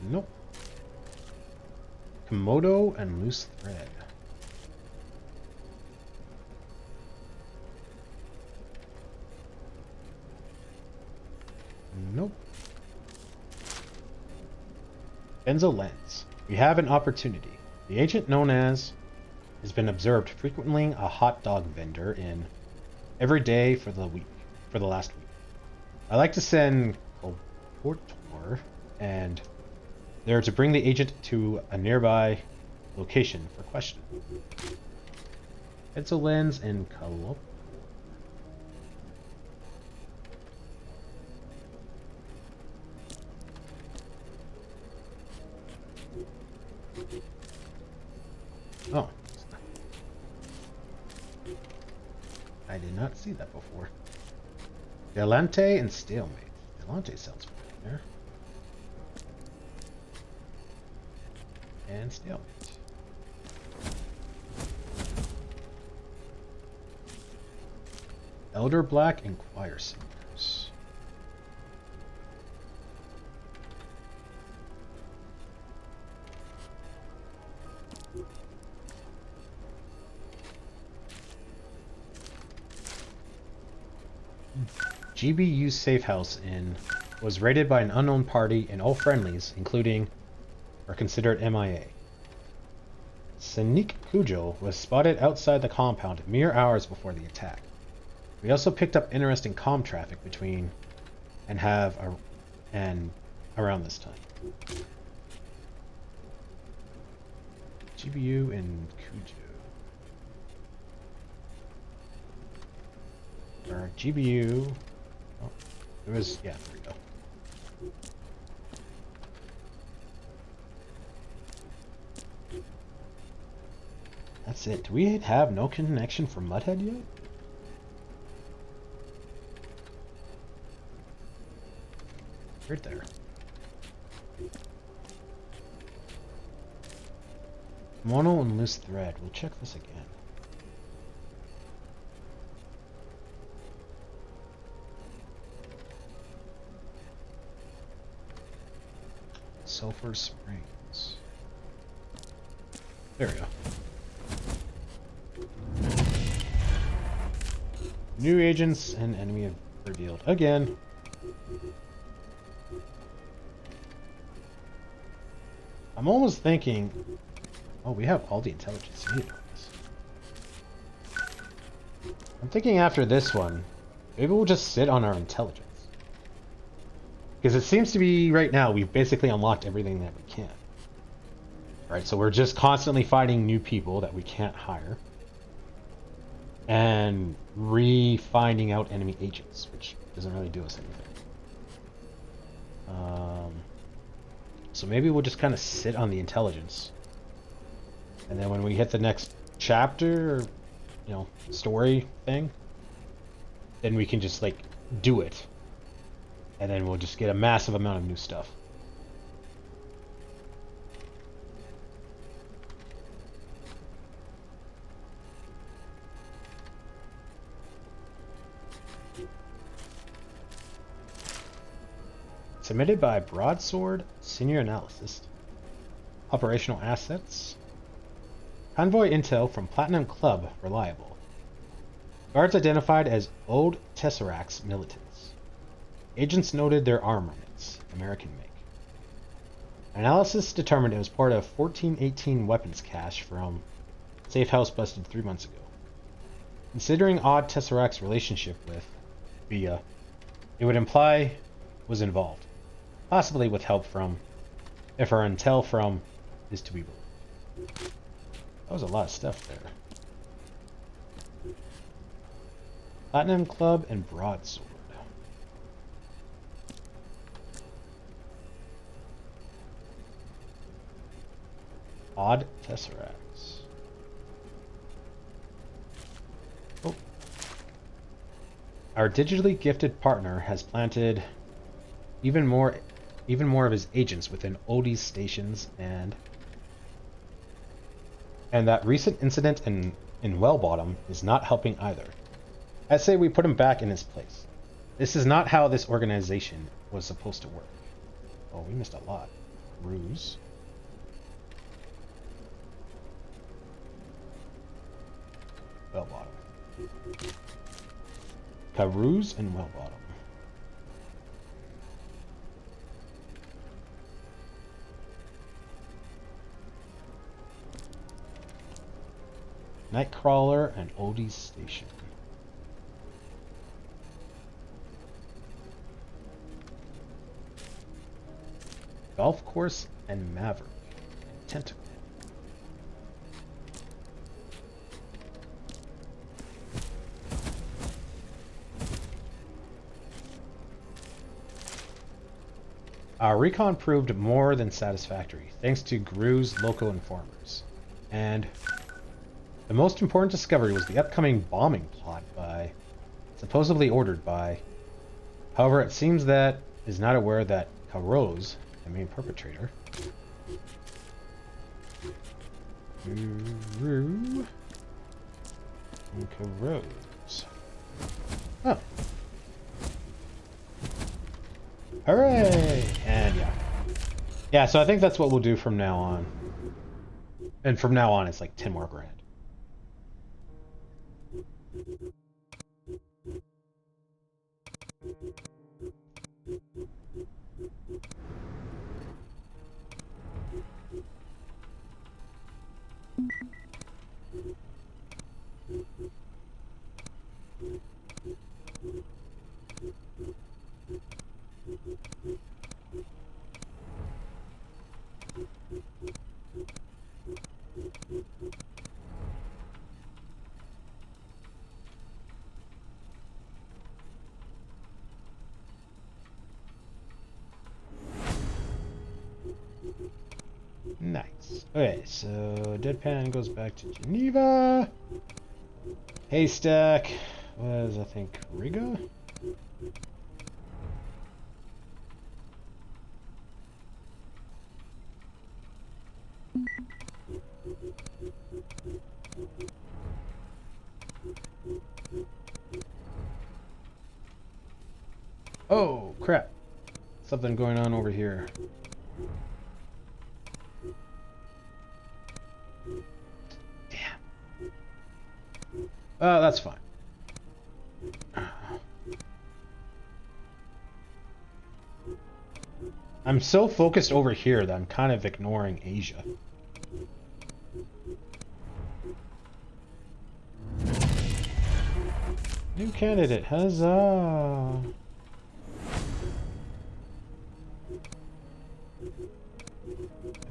Nope. Komodo and loose thread. Nope. Benzo lens. We have an opportunity. The agent known as has been observed frequenting a hot dog vendor in every day for the last week. I like to send Portor and they're to bring the agent to a nearby location for questioning. Benzo lens and Kalop. Oh. I did not see that before. Delante and Stalemate. Delante sounds familiar. And Stalemate. Elder Black and Choir Singers. GBU Safe House Inn was raided by an unknown party, and all friendlies, including, are considered MIA. Sanik Kujo was spotted outside the compound mere hours before the attack. We also picked up interesting comm traffic between and around this time. GBU and Kujo. Or GBU. Oh, it was, yeah, there we go. That's it. Do we have no connection for Mudhead yet? Right there. Mono and loose thread. We'll check this again. Sulphur Springs. There we go. New agents and enemy revealed again. I'm almost thinking, oh, we have all the intelligence needed on this. I'm thinking after this one, maybe we'll just sit on our intelligence. Because it seems to be, right now, we've basically unlocked everything that we can. Right, so we're just constantly fighting new people that we can't hire. And re-finding out enemy agents, which doesn't really do us anything. So maybe we'll just kind of sit on the intelligence. And then when we hit the next chapter, or, you know, story thing, then we can just, like, do it. And then we'll just get a massive amount of new stuff. Submitted by Broadsword Senior Analyst. Operational assets. Convoy intel from Platinum Club reliable. Guards identified as Old Tesseract's militants. Agents noted their armaments, American make. Analysis determined it was part of 1418 weapons cache from safe house busted 3 months ago. Considering Odd Tesseract's relationship with it would imply was involved, possibly with help from, if our intel from is to be believed. That was a lot of stuff there. Platinum Club and Broadsword. Odd Tesseracts. Oh. Our digitally gifted partner has planted even more of his agents within Odie's stations, and that recent incident in Wellbottom is not helping either. I say we put him back in his place. This is not how this organization was supposed to work. Oh, we missed a lot. Ruse. Wellbottom. Carouse and Wellbottom. Nightcrawler and Odie's Station. Golf Course and Maverick. And Tentacle. Our recon proved more than satisfactory, thanks to Gru's local informers. And the most important discovery was the upcoming bombing plot supposedly ordered by. However, it seems that is not aware that Carouse, the main perpetrator, Gru and Carouse. Oh. Hooray! And yeah. Yeah, so I think that's what we'll do from now on. And from now on, it's like 10 more grand. Nice. Okay, so Deadpan goes back to Geneva. Haystack was, I think, Riga? Oh, crap. Something going on over here. Damn. Oh, that's fine. I'm so focused over here that I'm kind of ignoring Asia. New candidate, huzzah!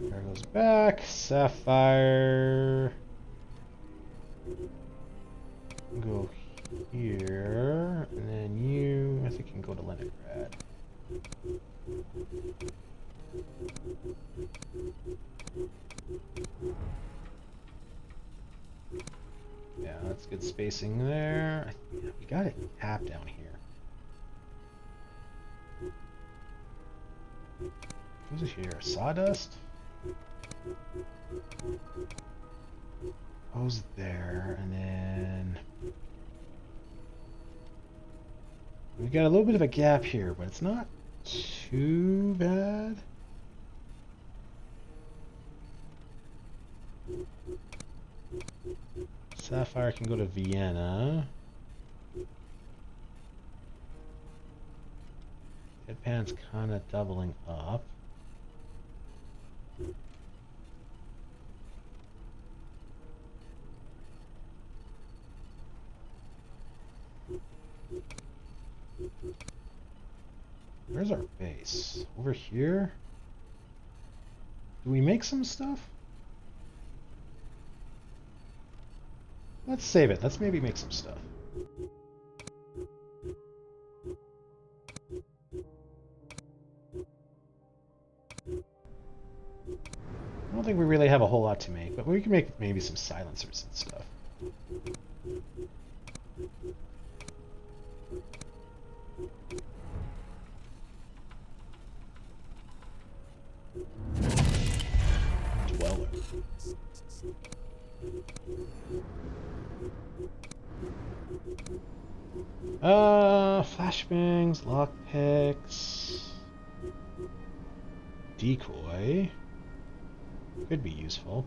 There goes back, Sapphire. Go here, and then you, I think you can go to Leningrad. Yeah, that's good spacing there. Yeah, we got a cap down here. Who's here? Sawdust? Who's there? And then we got a little bit of a gap here, but it's not too bad. Sapphire can go to Vienna. Deadpan's kind of doubling up. Where's our base? Over here? Do we make some stuff? Let's save it. Let's maybe make some stuff. I don't think we really have a whole lot to make, but we can make maybe some silencers and stuff. Dweller. Flashbangs, lockpicks, decoy. Could be useful.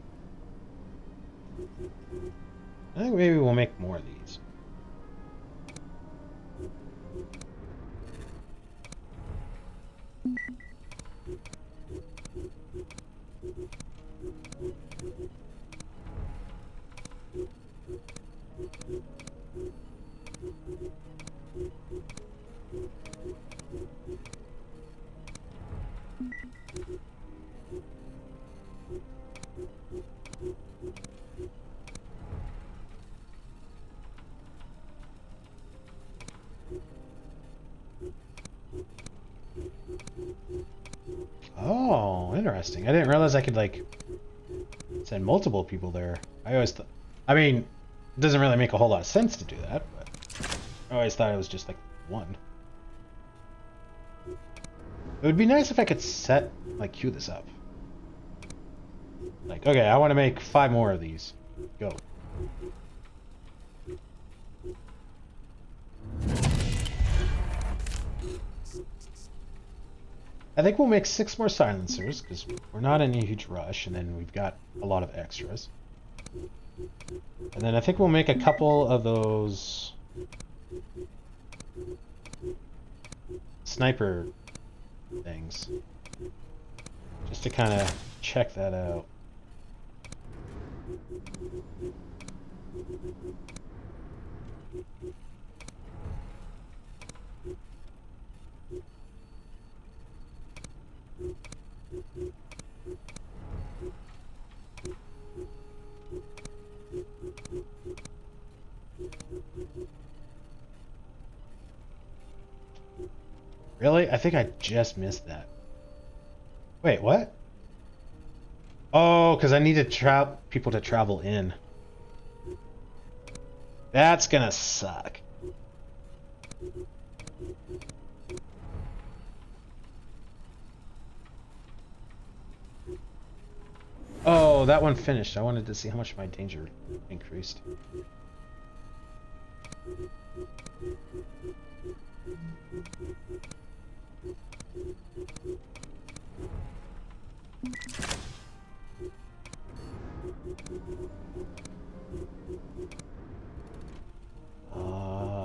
I think maybe we'll make more of these. Oh, interesting. I didn't realize I could, like, send multiple people there. I always thought... I mean, it doesn't really make a whole lot of sense to do that, but I always thought it was just, like, one. It would be nice if I could set, like, queue this up. Like, okay, I want to make 5 more of these. Go. I think we'll make 6 more silencers, because we're not in a huge rush, and then we've got a lot of extras. And then I think we'll make a couple of those sniper things, just to kind of check that out. Really? I think I just missed that. Wait, what? Oh, because I need to people to travel in. That's gonna suck. Oh, that one finished. I wanted to see how much my danger increased.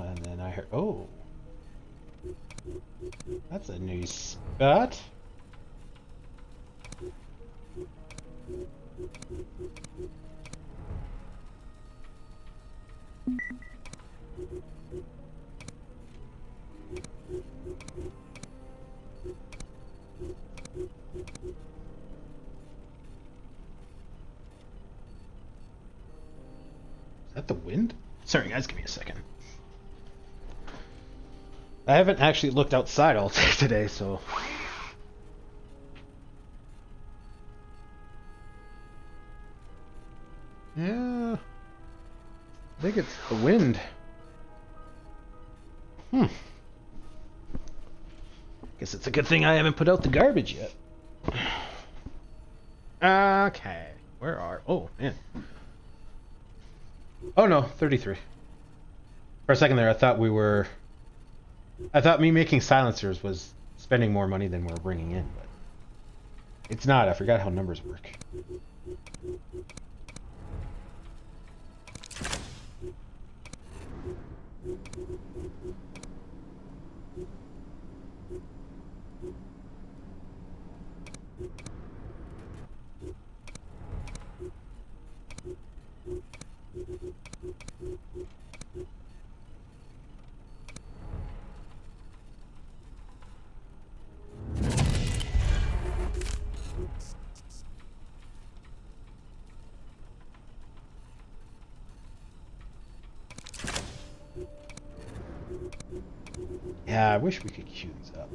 And then I heard, oh, that's a new spot. Is that the wind? Sorry guys, give me a second. I haven't actually looked outside all day today, so... Yeah... I think it's the wind. Guess it's a good thing I haven't put out the garbage yet. Okay. Where are... Oh, man. Oh no, 33. For a second there, I thought me making silencers was spending more money than we're bringing in, but it's not. I forgot how numbers work. Yeah, I wish we could queue these up.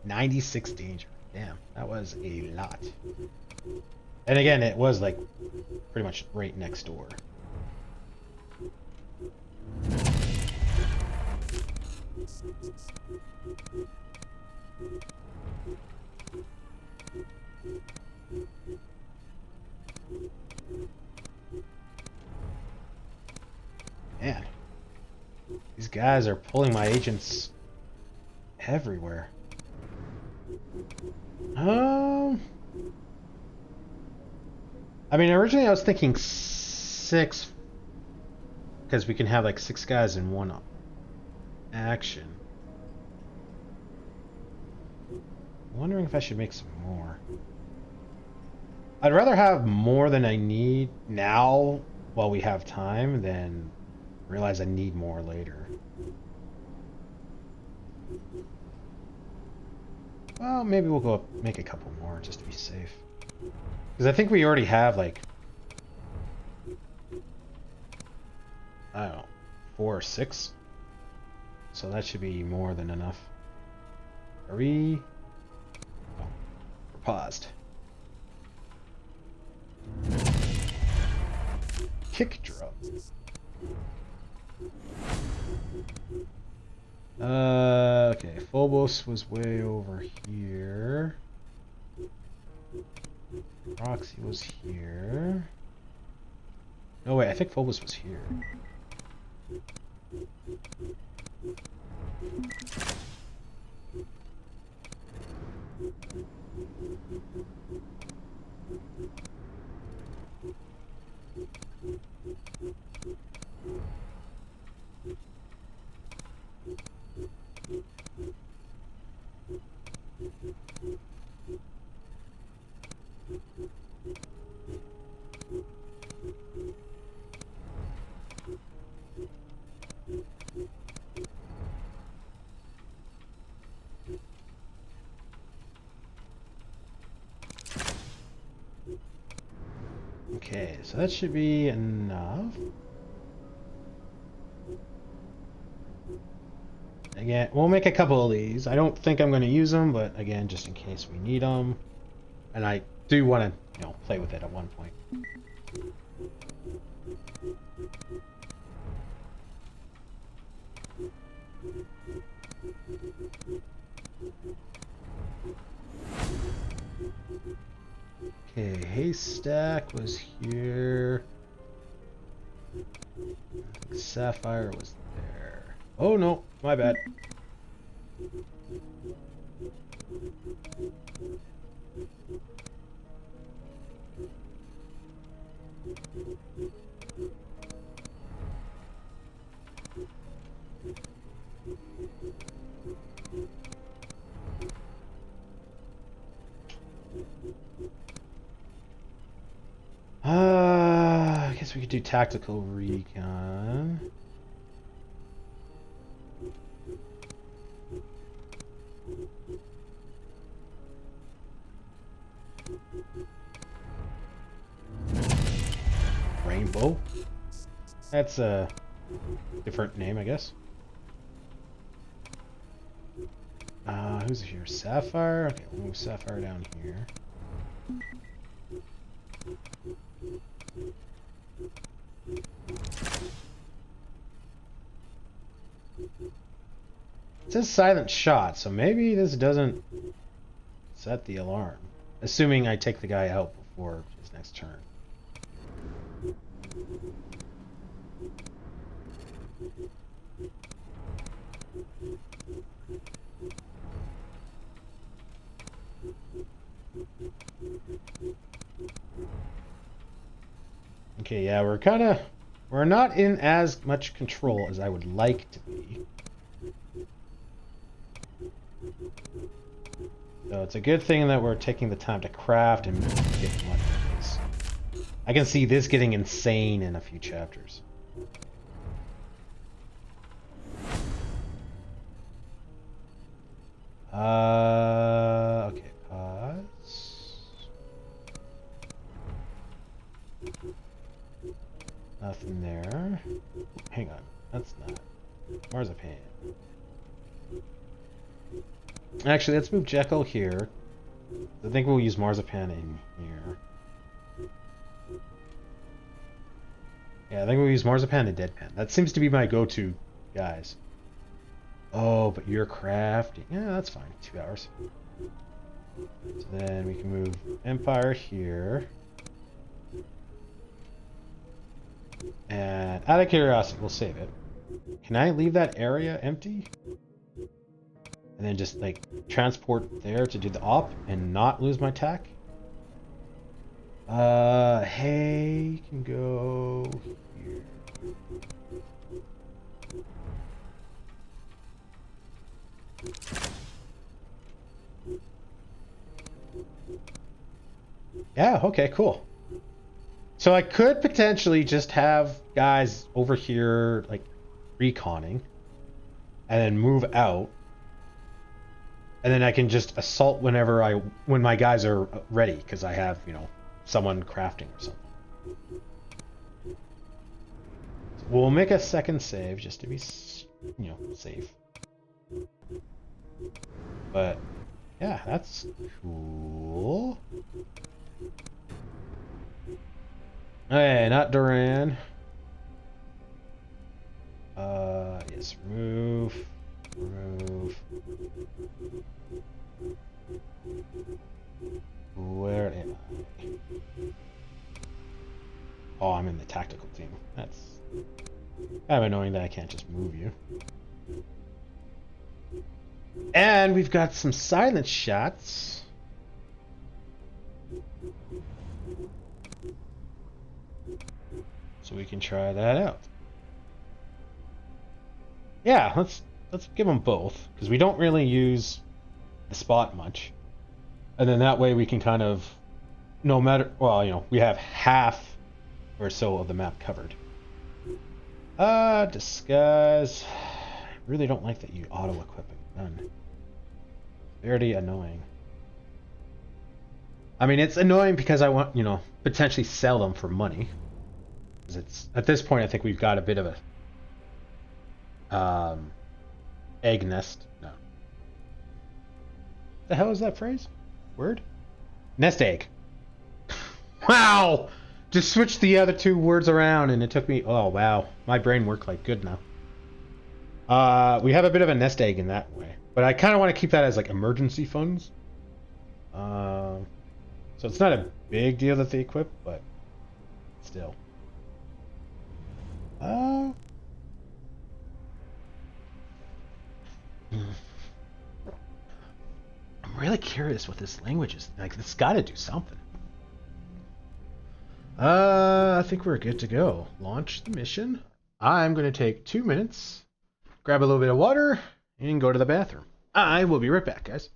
$96 danger. Damn, that was a lot. And again, it was like pretty much right next door. Man, these guys are pulling my agents everywhere. I mean, originally I was thinking 6, because we can have like 6 guys in one action. I'm wondering if I should make some more. I'd rather have more than I need now while we have time than realize I need more later. Well, maybe we'll go up, make a couple more just to be safe. Because I think we already have like, I don't know, 4 or 6. So that should be more than enough. Are we? Oh, we're paused. Kick drum. Okay, Phobos was way over here. Roxy was here. No, wait, I think Phobos was here. Okay, so that should be enough. Again, we'll make a couple of these. I don't think I'm going to use them, but again, just in case we need them. And I do want to, play with it at one point. Okay, Haystack was here. I think Sapphire was there. Oh no, my bad. I guess we could do tactical recon. Rainbow. That's a different name, I guess. Who's here? Sapphire? Okay, we'll move Sapphire down here. It says silent shot, so maybe this doesn't set the alarm. Assuming I take the guy out before his next turn. Okay, yeah, we're not in as much control as I would like to be. So it's a good thing that we're taking the time to craft and get one of these. I can see this getting insane in a few chapters. Okay, pause. Nothing there. Hang on. That's not. Marzipan. Actually, let's move Jekyll here. I think we'll use Marzipan in here. Yeah, I think we'll use Marzipan and Deadpan. That seems to be my go-to guys. Oh, but you're crafting. Yeah, that's fine. 2 hours. So then we can move Empire here. And out of curiosity, we'll save it. Can I leave that area empty? And then just like transport there to do the op and not lose my tack? Hay can go here. Yeah, okay, cool. So I could potentially just have guys over here like reconning and then move out. And then I can just assault when my guys are ready because I have, you know, someone crafting or something. So we'll make a second save just to be, you know, safe. But yeah, that's cool. Hey, not Duran. Yes, remove. Where am I? Oh, I'm in the tactical team. That's kind of annoying that I can't just move you. And we've got some silent shots. So we can try that out. Yeah, let's give them both because we don't really use the spot much. And then that way we can kind of, no matter, well, you know, we have half or so of the map covered. Disguise. I really don't like that you auto-equip a gun. Very annoying. I mean, it's annoying because I want, you know, potentially sell them for money. Because it's, at this point, I think we've got a bit of a, egg nest. No. The hell is that phrase? Word? Nest egg. Wow! Just switched the other two words around and it took me... Oh, wow. My brain worked like good now. We have a bit of a nest egg in that way. But I kind of want to keep that as like emergency funds. So it's not a big deal that they equip, but still. I'm really curious what this language is. Like, it's got to do something. I think we're good to go. Launch the mission. I'm going to take 2 minutes, grab a little bit of water, and go to the bathroom. I will be right back, guys.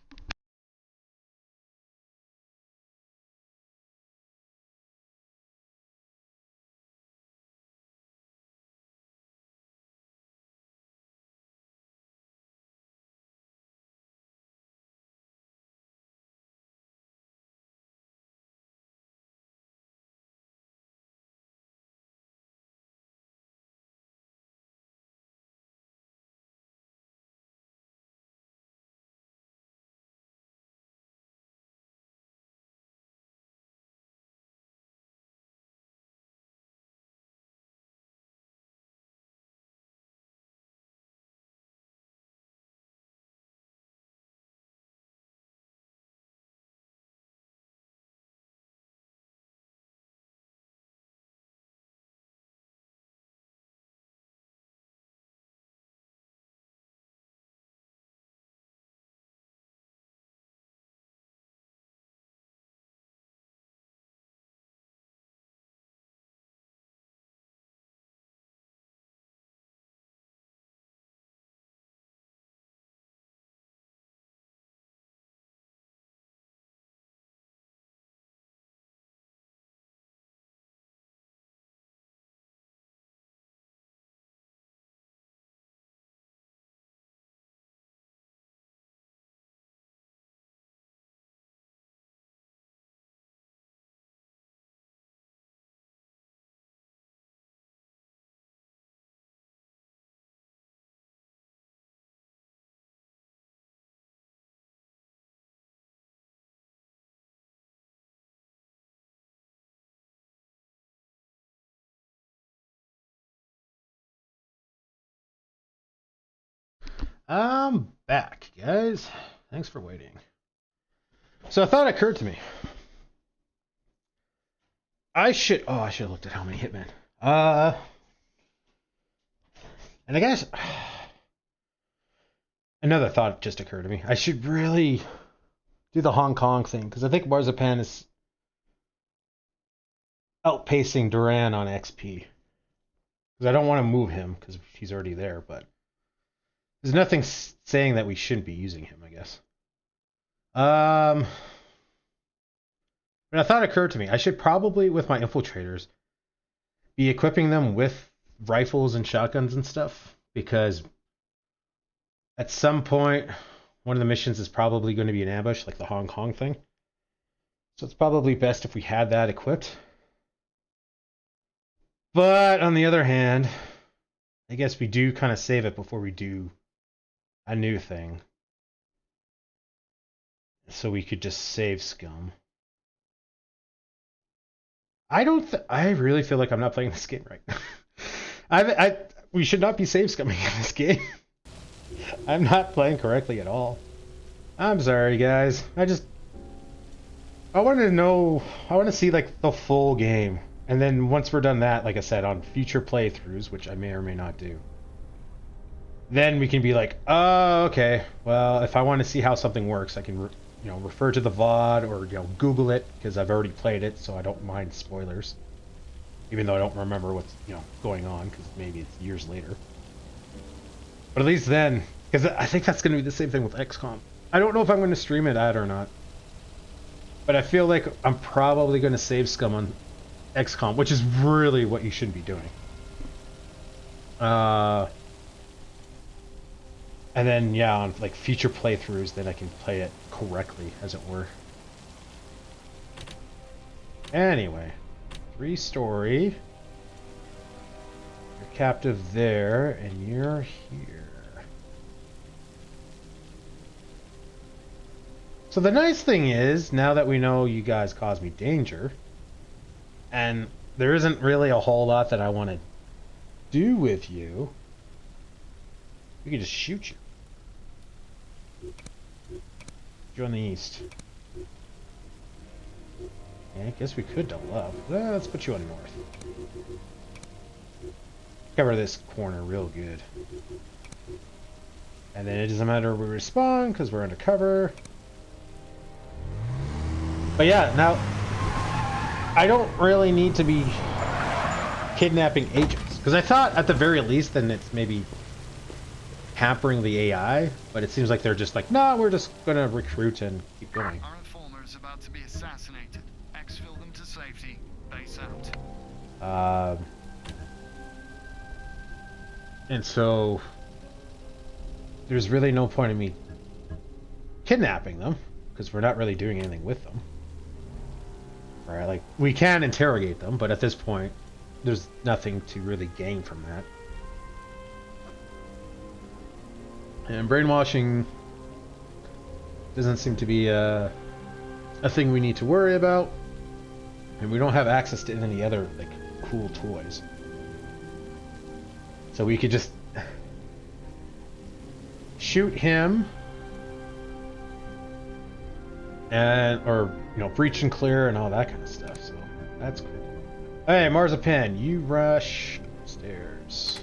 I'm back, guys. Thanks for waiting. So a thought occurred to me. I should have looked at how many hitmen. And I guess another thought just occurred to me. I should really do the Hong Kong thing, because I think Marzipan is outpacing Duran on XP. Because I don't want to move him, because he's already there, but there's nothing saying that we shouldn't be using him, I guess. But a thought occurred to me. I should probably, with my infiltrators, be equipping them with rifles and shotguns and stuff, because at some point, one of the missions is probably going to be an ambush, like the Hong Kong thing. So it's probably best if we had that equipped. But on the other hand, I guess we do kind of save it before we do a new thing. So we could just save scum. I really feel like I'm not playing this game right now. We should not be save scumming in this game. I'm not playing correctly at all. I'm sorry, guys. I want to see like the full game. And then once we're done that, like I said, on future playthroughs, which I may or may not do, then we can be like, oh, okay, well, if I want to see how something works, I can, refer to the VOD or, Google it, because I've already played it, so I don't mind spoilers. Even though I don't remember what's, going on, because maybe it's years later. But at least then, because I think that's going to be the same thing with XCOM. I don't know if I'm going to stream it or not. But I feel like I'm probably going to save scum on XCOM, which is really what you should be doing. And then, yeah, on like future playthroughs, then I can play it correctly, as it were. Anyway, 3-story. You're captive there, and you're here. So the nice thing is, now that we know you guys cause me danger, and there isn't really a whole lot that I want to do with you, we can just shoot you. You're on the east. Yeah, I guess we could double up. Let's put you on north. Cover this corner real good. And then it doesn't matter where we respawn, because we're undercover. But yeah, now, I don't really need to be kidnapping agents. Because I thought, at the very least, then it's maybe hampering the AI. But it seems like they're just like, nah, we're just going to recruit and keep going. Our informer is about to be assassinated. Exfil them to safety. Base out. And so, there's really no point in me kidnapping them. Because we're not really doing anything with them. Right, like, we can interrogate them, but at this point, there's nothing to really gain from that. And brainwashing doesn't seem to be a thing we need to worry about. And we don't have access to any other, like, cool toys. So we could just shoot him. Or breach and clear and all that kind of stuff. So that's cool. Hey, Marzipan, you rush upstairs.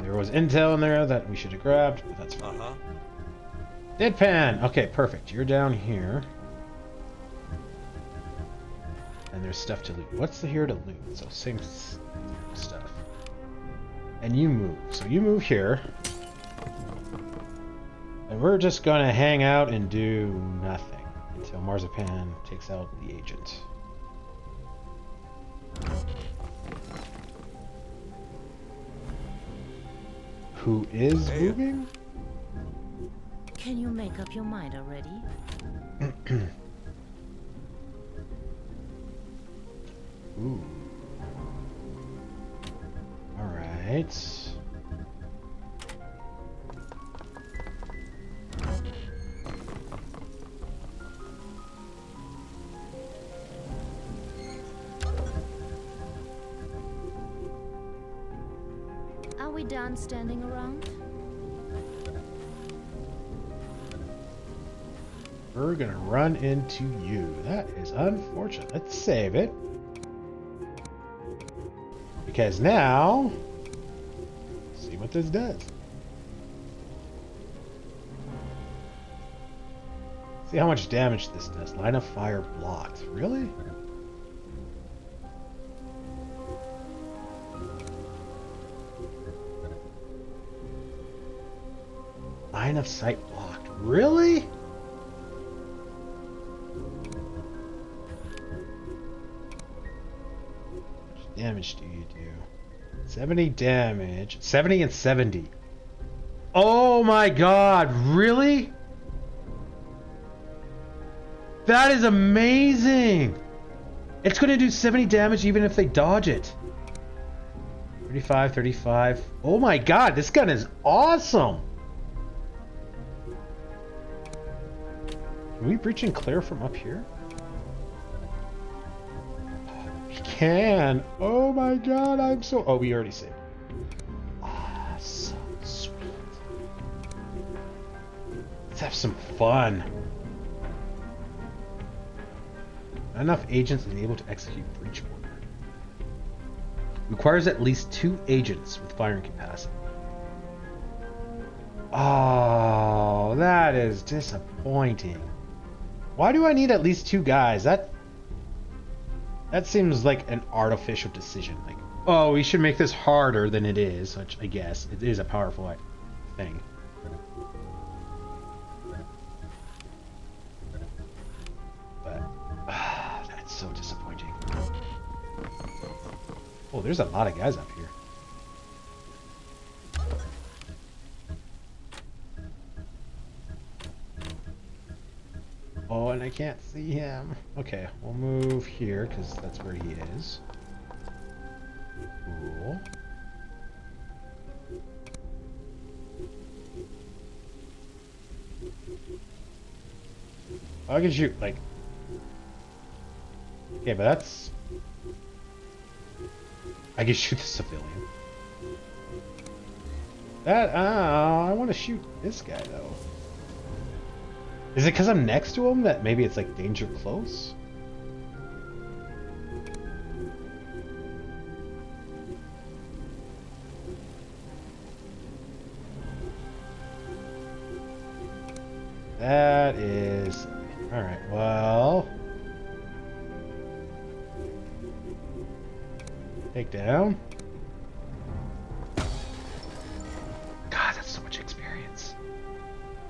There was intel in there that we should have grabbed, but that's fine. Deadpan! Okay, perfect. You're down here. And there's stuff to loot. What's here to loot? So same stuff. And you move. So you move here. And we're just gonna hang out and do nothing until Marzipan takes out the agent. Who is moving? Can you make up your mind already? Ooh. Alright. we done standing around? We're gonna run into you. That is unfortunate. Let's save it. Because now, see what this does. See how much damage this does. Line of fire blocked. Really? Line of sight blocked. Really? How much damage do you do? 70 damage. 70 and 70. Oh my god, really? That is amazing! It's gonna do 70 damage even if they dodge it. 35, 35. Oh my god, this gun is awesome! Can we breach and clear from up here? We can! Oh my god, I'm so... Oh, we already saved. Ah, so sweet. Let's have some fun. Not enough agents enabled to execute breach order. Requires at least 2 agents with firing capacity. Oh, that is disappointing. Why do I need at least 2 guys? That seems like an artificial decision. Like, oh, we should make this harder than it is, which I guess it is a powerful thing. But that's so disappointing. Oh, there's a lot of guys up here. Oh, and I can't see him. Okay, we'll move here because that's where he is. Cool. I can shoot, like... Okay, but that's... I can shoot the civilian. That... I want to shoot this guy, though. Is it because I'm next to him that maybe it's like danger close? That is... Alright, well... Take down. God, that's so much experience.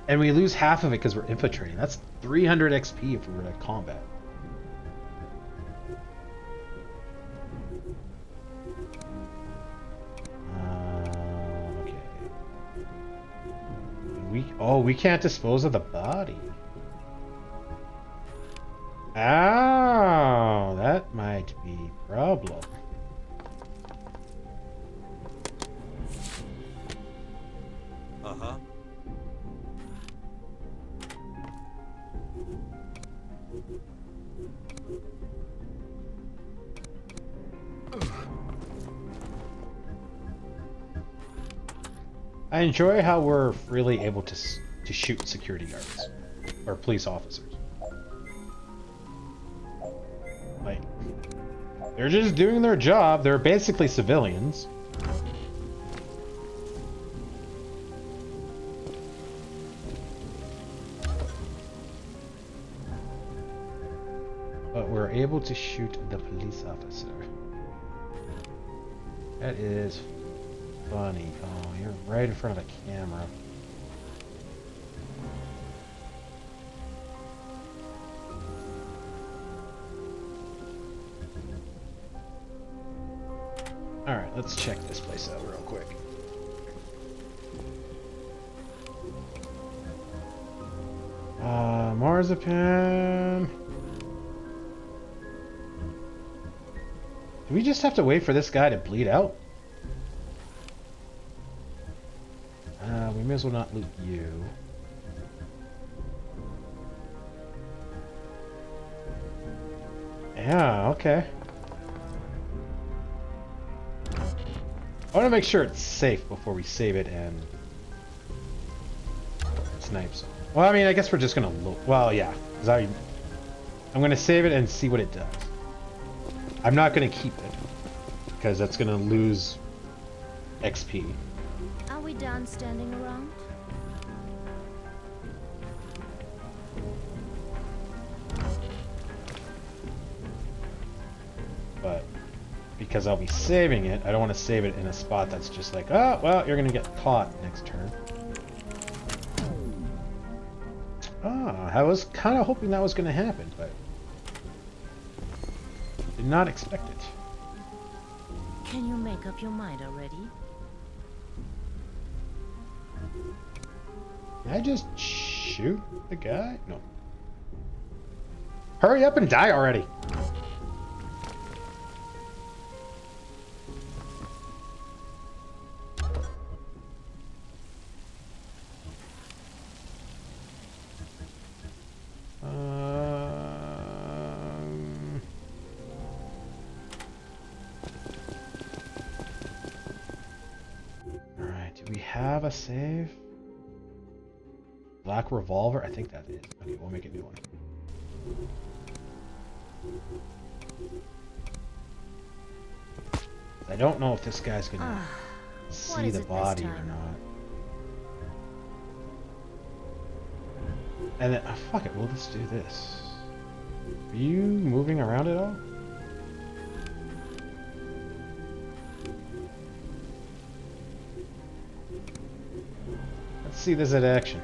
And we lose half of it because we're infiltrating. That's 300 XP if we were to combat. Okay. We can't dispose of the body. Ow, that might be a problem. Uh-huh. I enjoy how we're really able to shoot security guards or police officers. Like, they're just doing their job. They're basically civilians. But we're able to shoot the police officer. That is funny. Oh, you're right in front of the camera. Alright, let's check this place out real quick. Marzipan. Do we just have to wait for this guy to bleed out? We may as well not loot you. Yeah, okay. I want to make sure it's safe before we save it and snipes. Well, I mean, I guess we're just gonna look. Well, yeah, because I'm gonna save it and see what it does. I'm not gonna keep it because that's gonna lose XP. Are we done standing around? But because I'll be saving it, I don't want to save it in a spot that's just like, oh, well, you're gonna get caught next turn. Ah, I was kind of hoping that was gonna happen, but did not expect it. Can you make up your mind already? Can I just shoot the guy? No. Hurry up and die already! Alright, do we have a save? Black revolver? I think that is. Okay, we'll make a new one. I don't know if this guy's gonna see is the it this body or time? not. And then, fuck it, we'll just do this. Are you moving around at all? Let's see this in action.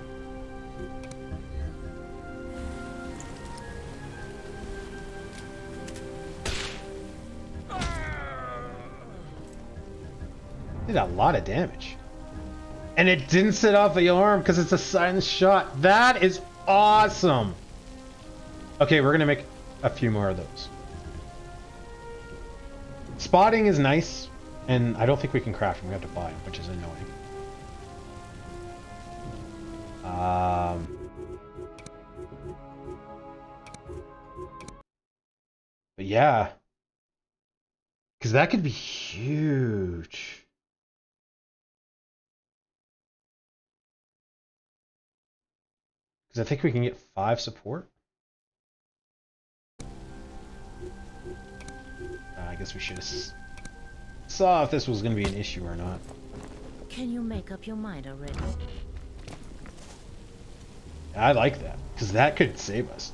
Did a lot of damage. And it didn't set off the alarm because it's a silenced shot. That is awesome. Okay, we're gonna make a few more of those. Spotting is nice, and I don't think we can craft them. We have to buy them, which is annoying. But yeah, because that could be huge. Because I think we can get 5 support. I guess we should have saw if this was going to be an issue or not. Can you make up your mind already? I like that, because that could save us.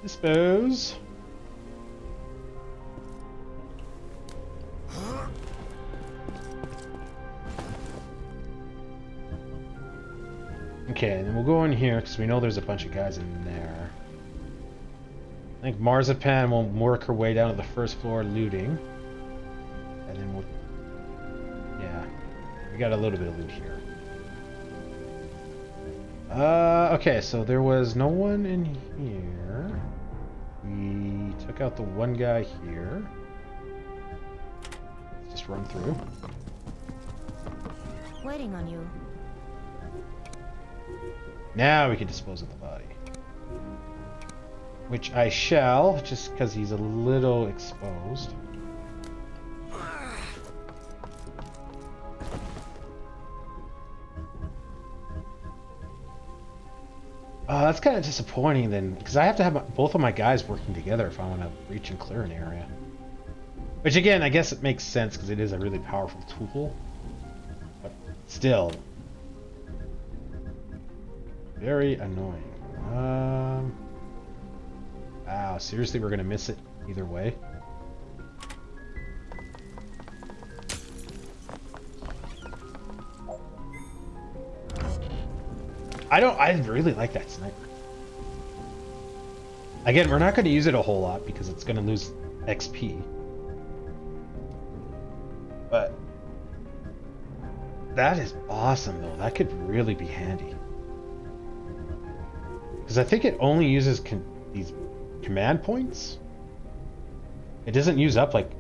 Dispose. Okay, and then we'll go in here, because we know there's a bunch of guys in there. I think Marzipan will work her way down to the first floor looting. And then we'll... Yeah, we got a little bit of loot here. Okay, so there was no one in here. We took out the one guy here. Let's just run through. Waiting on you. Now we can dispose of the body. Which I shall, just because he's a little exposed. That's kind of disappointing then, because I have to have both of my guys working together if I want to reach and clear an area. Which again, I guess it makes sense because it is a really powerful tool. But still, very annoying. Wow, seriously, we're gonna miss it either way. I really like that sniper. Again, we're not going to use it a whole lot because it's going to lose XP. But that is awesome, though. That could really be handy. Because I think it only uses these command points. It doesn't use up, like,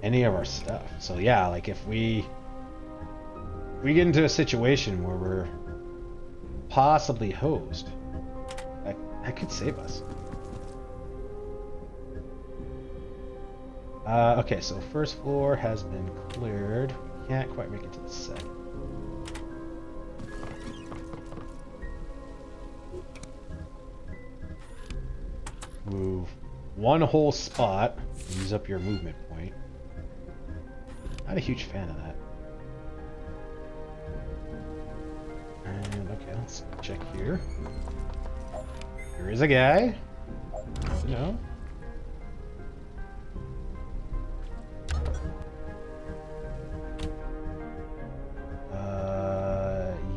any of our stuff. So, yeah, like, if we get into a situation where we're possibly hosed, that could save us. Okay, so first floor has been cleared. Can't quite make it to the second. Move one whole spot. Use up your movement point. Not a huge fan of that. And okay, let's check here. There is a guy. No.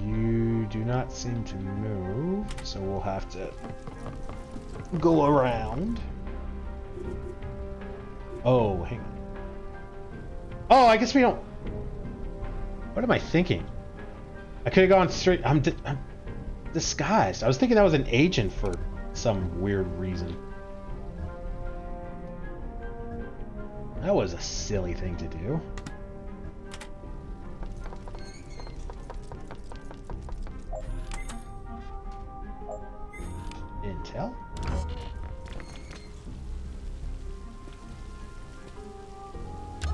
You do not seem to move, so we'll have to go around. Oh, hang on. Oh, I guess we don't. What am I thinking? I could have gone straight. I'm disguised. I was thinking that was an agent for some weird reason. That was a silly thing to do. Intel?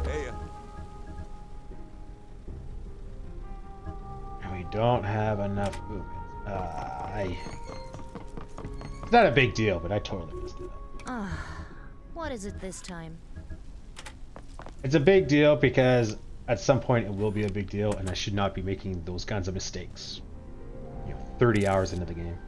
Hey. We don't have enough movement. It's not a big deal, but I totally messed it up. What is it this time? It's a big deal because at some point it will be a big deal, and I should not be making those kinds of mistakes. 30 hours into the game.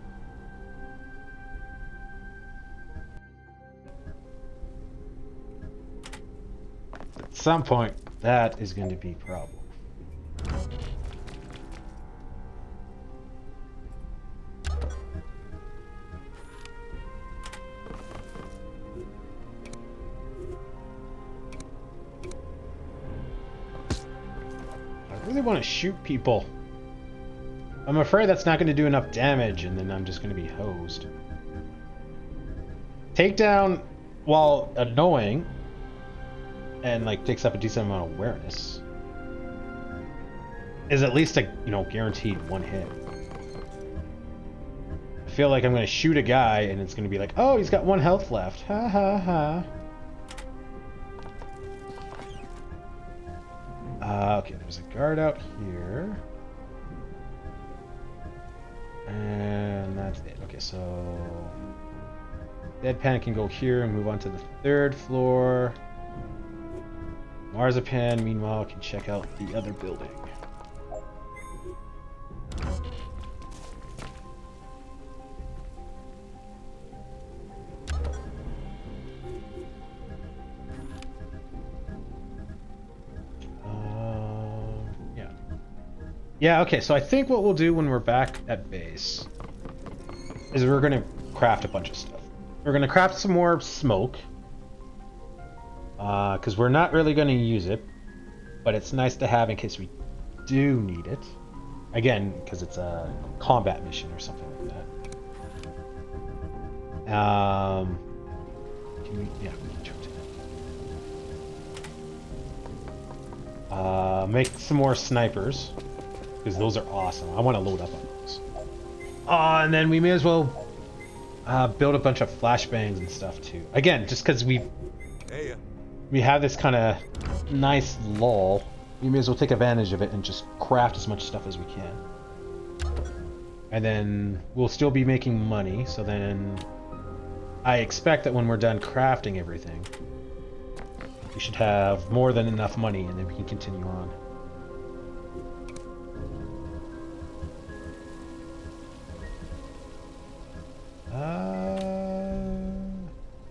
At some point, that is going to be a problem. I really want to shoot people. I'm afraid that's not going to do enough damage, and then I'm just going to be hosed. Takedown, while annoying, and like takes up a decent amount of awareness, is at least a guaranteed one hit. I feel like I'm going to shoot a guy, and it's going to be like, oh, he's got 1 health left. Ha ha ha. Okay, there's a guard out here. And that's it. Okay, so Deadpan can go here and move on to the 3rd floor. Marzipan, meanwhile, can check out the other building. Yeah, okay, so I think what we'll do when we're back at base is we're going to craft a bunch of stuff. We're going to craft some more smoke, because we're not really going to use it, but it's nice to have in case we do need it. Again, because it's a combat mission or something like that. Can we, yeah, we can jump to that. Make some more snipers. Because those are awesome. I want to load up on those. And then we may as well build a bunch of flashbangs and stuff too. Again, just because we have this kind of nice lull, we may as well take advantage of it and just craft as much stuff as we can. And then we'll still be making money, so then I expect that when we're done crafting everything, we should have more than enough money, and then we can continue on.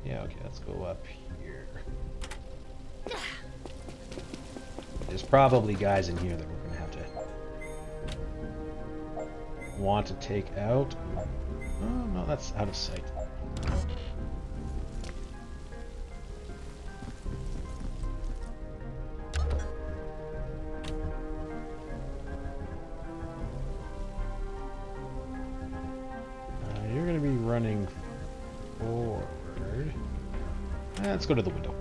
Yeah, okay, let's go up here. There's probably guys in here that we're gonna have to want to take out. Oh, no, that's out of sight. You're gonna be running forward. Let's go to the window.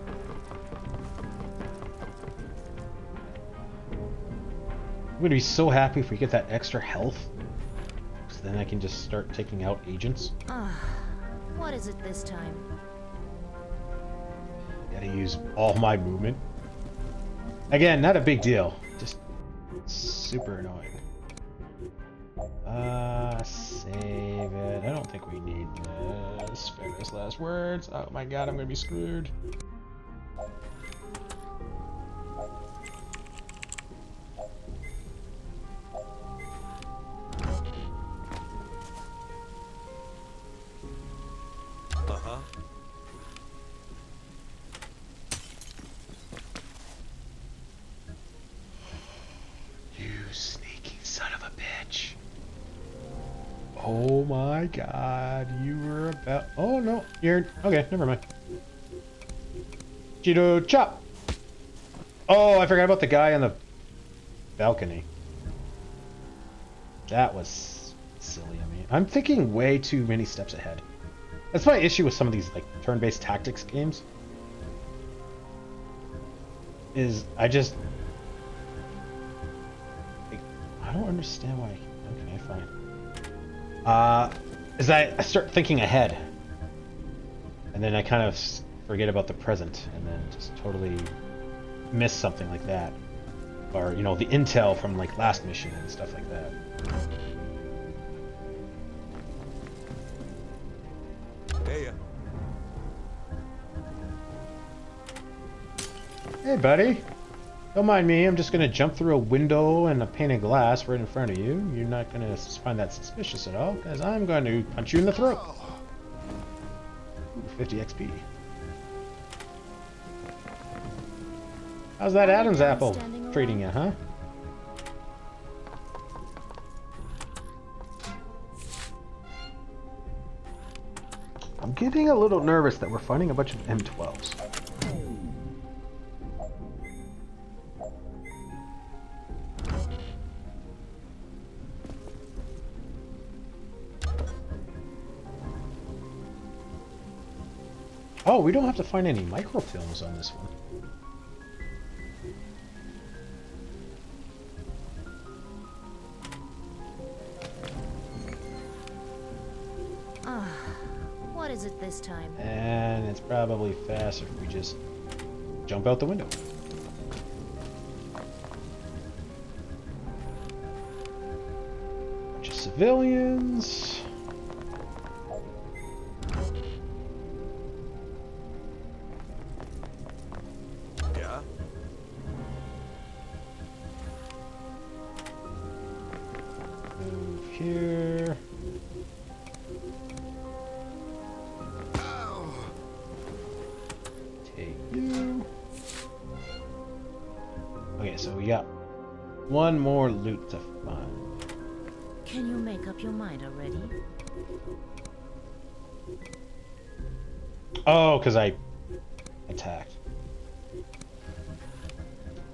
I'm gonna be so happy if we get that extra health, so then I can just start taking out agents. What is it this time? Gotta use all my movement. Again, not a big deal. Just super annoying. Save it. I don't think we need this. Famous last words. Oh my god, I'm gonna be screwed. Uh-huh. You sneaky son of a bitch. Oh my god, you were about... Oh no, you're... Okay, never mind. Cheeto chop! Oh, I forgot about the guy on the balcony. That was silly of me. I'm thinking way too many steps ahead. That's my issue with some of these like turn-based tactics games. Is I just... I don't understand why... Okay, fine. Is I start thinking ahead, and then I kind of forget about the present, and then just totally miss something like that, or you know, the intel from like last mission and stuff like that. Hey, Hey, buddy. Don't mind me. I'm just gonna jump through a window and a pane of glass right in front of you. You're not gonna find that suspicious at all, because I'm going to punch you in the throat. Ooh, 50 XP. How's that Adam's apple treating you, huh? I'm getting a little nervous that we're finding a bunch of M12s. Oh, we don't have to find any microfilms on this one. What is it this time? And it's probably faster if we just jump out the window. Bunch of civilians. yeah? Move here. Take you. Okay, so we got one more loot to find. Can you make up your mind already? Oh, because I attacked.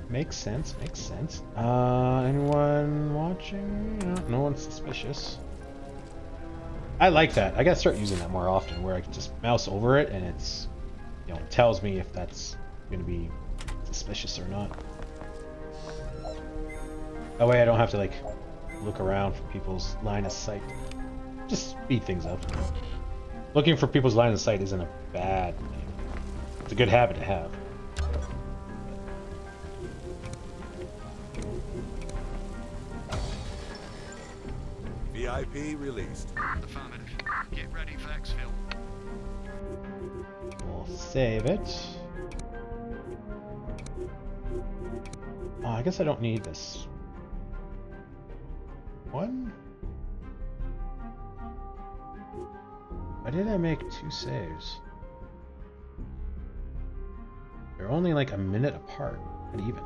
Makes sense, makes sense. Anyone watching? No one's suspicious. I like that. I gotta start using that more often, where I can just mouse over it and it's, you know, tells me if that's gonna be suspicious or not. That way I don't have to like look around for people's line of sight. Just speed things up. Looking for people's line of sight isn't a bad thing. It's a good habit to have. VIP released. Affirmative. Get ready for exfil. We'll save it. Oh, I guess I don't need this one. Why did I make 2 saves? They're only like a minute apart, not even.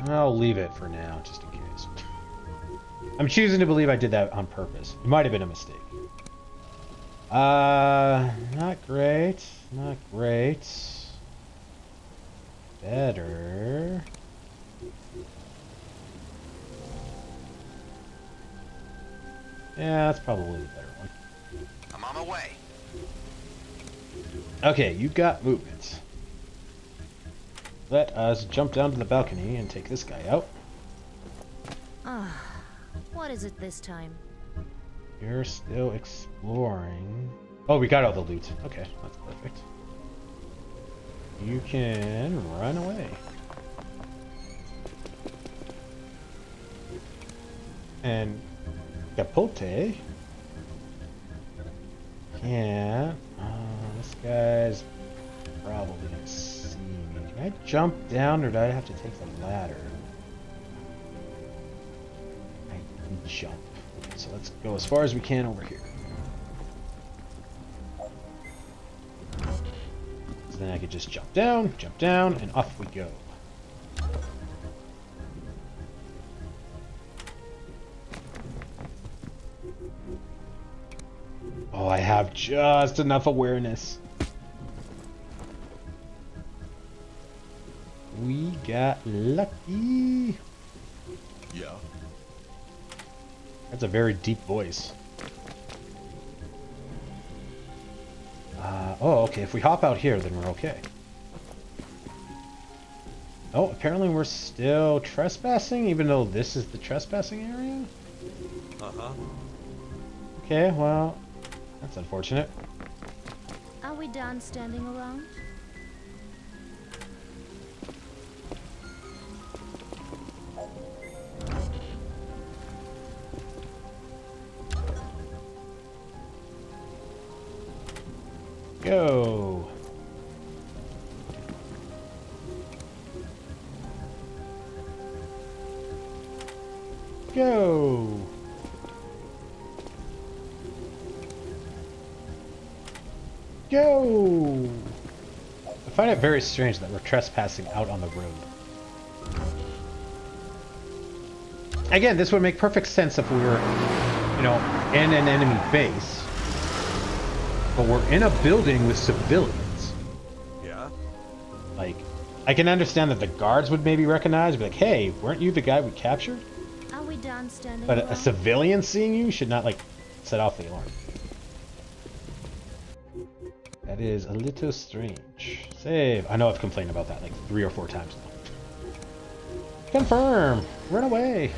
I'll leave it for now, just in case. I'm choosing to believe I did that on purpose. It might have been a mistake. Not great. Not great. Better. Yeah, that's probably the better one. I'm on my way. Okay, you got movement. Let us jump down to the balcony and take this guy out. What is it this time? You're still exploring. Oh, we got all the loot. Okay, that's perfect. You can run away. And Capote can't. This guy's probably gonna see me. Can I jump down or do I have to take the ladder? I can jump. Okay, so let's go as far as we can over here. So then I could just jump down, and off we go. Oh, I have just enough awareness. We got lucky. Yeah. That's a very deep voice. Oh, okay. If we hop out here, then we're okay. Oh, apparently we're still trespassing, even though this is the trespassing area? Uh-huh. Okay, well, that's unfortunate. Are we done standing around? Go! Go! Go! I find it very strange that we're trespassing out on the road. Again, this would make perfect sense if we were, you know, in an enemy base. But we're in a building with civilians. Yeah. Like, I can understand that the guards would maybe recognize, be like, hey, weren't you the guy we captured? Are we done standing But around? a civilian seeing you should not, like, set off the alarm. That is a little strange. Save. I know I've complained about that like 3 or 4 times now. Confirm. Run away.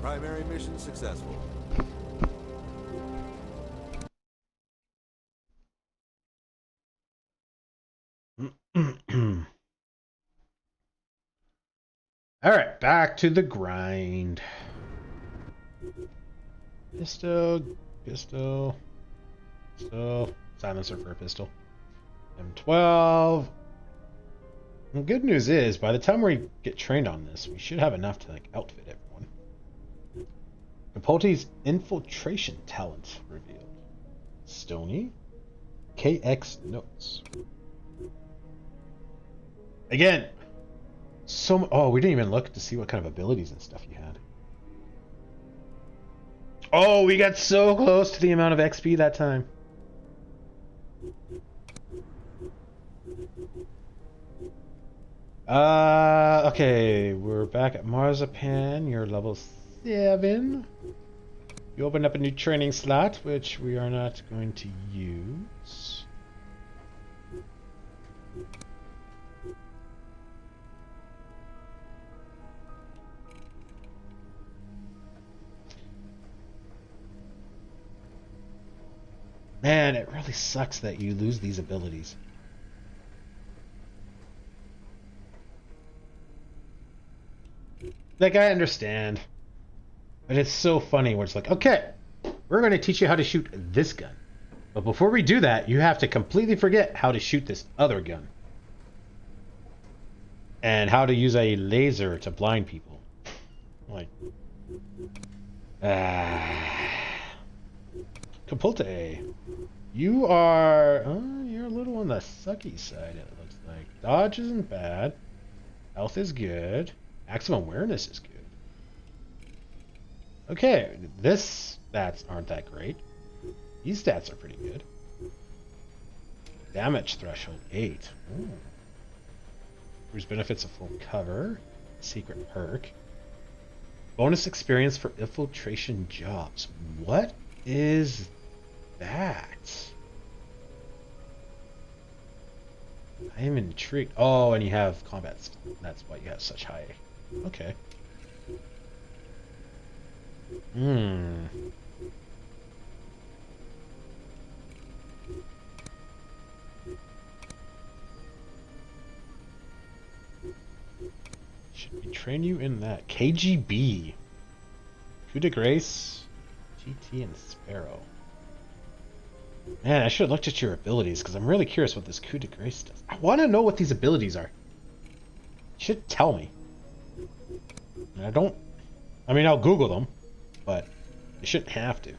Primary mission successful. Alright, back to the grind. Pistol, pistol, pistol, silencer for a pistol. M12. The good news is, by the time we get trained on this, we should have enough to like outfit everyone. Capote's infiltration talent revealed. Stony. KX notes. Again, oh, we didn't even look to see what kind of abilities and stuff you had. Oh, we got so close to the amount of XP that time. Okay, we're back at Marzipan. You're level 7. You opened up a new training slot, which we are not going to use. Man, it really sucks that you lose these abilities. Like, I understand. But it's so funny where it's like, okay, we're going to teach you how to shoot this gun. But before we do that, you have to completely forget how to shoot this other gun. And how to use a laser to blind people. Like... Capote. You are... you're a little on the sucky side, it looks like. Dodge isn't bad. Health is good. Maximum awareness is good. Okay, this stats aren't that great. These stats are pretty good. Damage threshold 8. Ooh. Whose benefits of full cover. Secret perk. Bonus experience for infiltration jobs. What is that? I am intrigued. Oh, and you have combat. That's why you have such high. Okay. Hmm. Should we train you in that? KGB. Coup de Grace, GT, and Sparrow. Man, I should have looked at your abilities because I'm really curious what this Coup de Grace does. I want to know what these abilities are. You should tell me. And I don't. I mean, I'll Google them, but you shouldn't have to.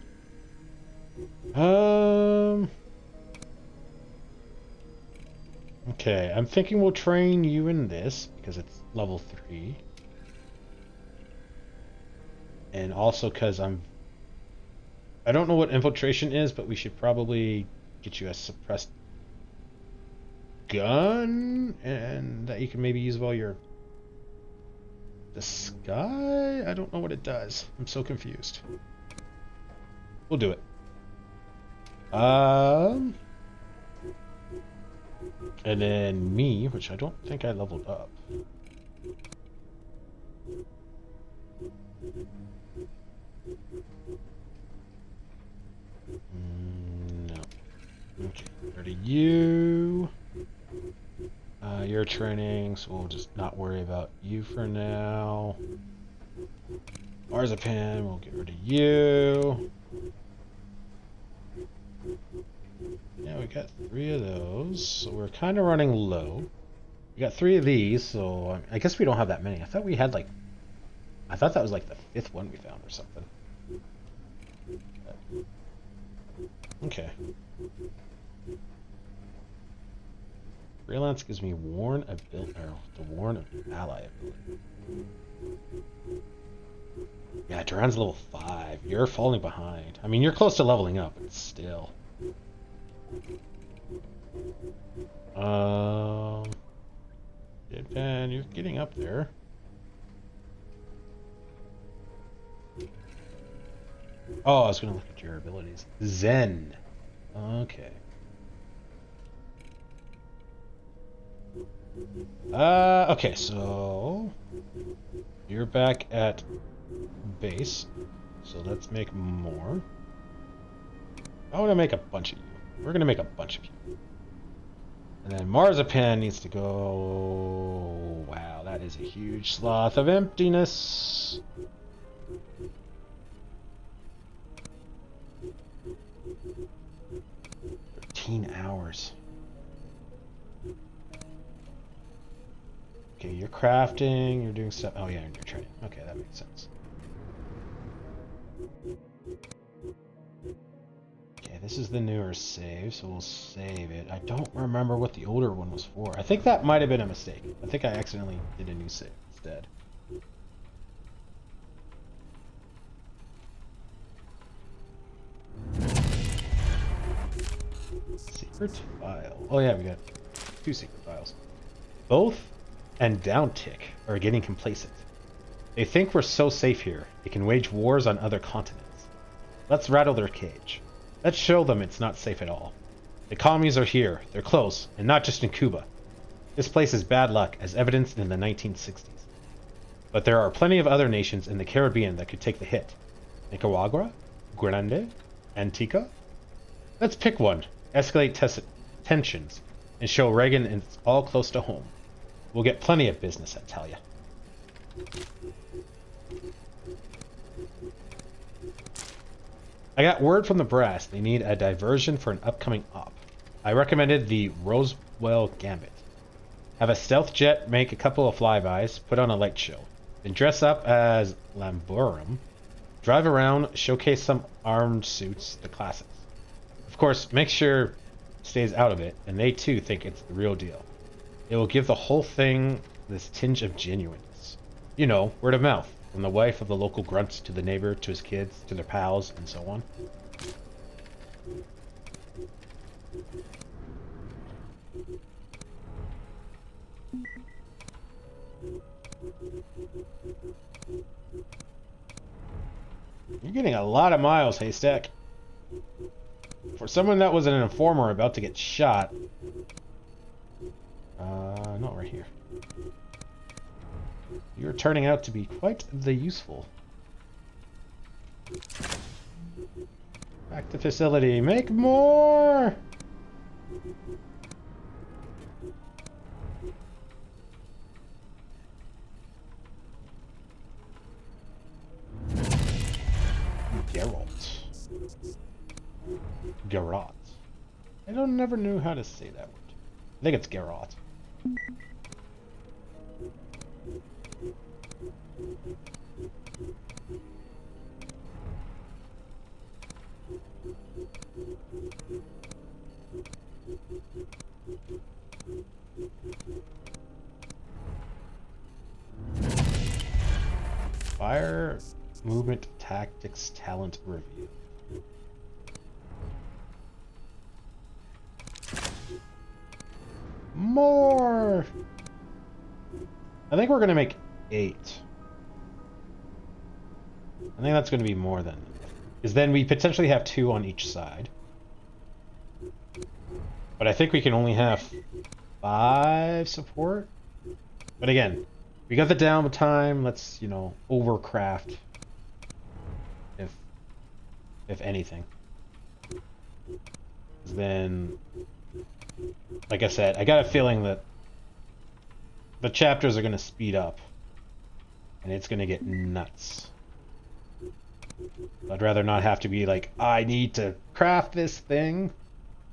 Okay, I'm thinking we'll train you in this because it's level 3. And also because I don't know what infiltration is, but we should probably get you a suppressed gun, and that you can maybe use while you're the sky. I don't know what it does. I'm so confused. We'll do it. And then me, which I don't think I leveled up. No. Okay, go to you. You're training, so we'll just not worry about you for now. Marzipan, we'll get rid of you. Yeah, we got 3 of those, so we're kind of running low. We got 3 of these, so I guess we don't have that many. I thought we had like, I thought that was like the 5th one we found or something. Okay. Freelance gives me warn ability, or the warn of ally ability. Yeah, Duran's level 5. You're falling behind. I mean, you're close to leveling up, but still. Deadpan, you're getting up there. Oh, I was gonna look at your abilities. Zen. Okay. Okay, so you're back at base. So let's make more. I want to make a bunch of you. We're gonna make a bunch of you. And then Marzipan needs to go. Wow, that is a huge sloth of emptiness. 13 hours. Okay, you're crafting, you're doing stuff. Oh yeah, you're training. Okay, that makes sense. Okay, this is the newer save, so we'll save it. I don't remember what the older one was for. I think that might have been a mistake. I think I accidentally did a new save instead. Secret file. Oh yeah, we got 2 secret files. Both and Downtick are getting complacent. They think we're so safe here, they can wage wars on other continents. Let's rattle their cage. Let's show them it's not safe at all. The commies are here, they're close, and not just in Cuba. This place is bad luck, as evidenced in the 1960s. But there are plenty of other nations in the Caribbean that could take the hit. Nicaragua? Grenada? Antigua? Let's pick one, escalate tensions, and show Reagan it's all close to home. We'll get plenty of business, I tell ya. I got word from the brass they need a diversion for an upcoming op. I recommended the Roswell Gambit. Have a stealth jet make a couple of flybys, put on a light show. Then dress up as Lamburum, drive around, showcase some armed suits, the classics. Of course, make sure stays out of it, and they too think it's the real deal. It will give the whole thing this tinge of genuineness. You know, word of mouth, from the wife of the local grunt to the neighbor, to his kids, to their pals, and so on. You're getting a lot of miles, Haystack. For someone that was an informer about to get shot, Not right here. You're turning out to be quite the useful. Back to facility. Make more! Geralt. Geralt. Never knew how to say that word. I think it's Geralt. Fire movement tactics talent review. More! I think we're gonna make 8. I think that's gonna be more than. Because then we potentially have 2 on each side. But I think we can only have 5 support. But again, we got the downtime. Let's, overcraft. If anything. 'Cause then, like I said, I got a feeling that the chapters are going to speed up. And it's going to get nuts. I'd rather not have to be like, I need to craft this thing,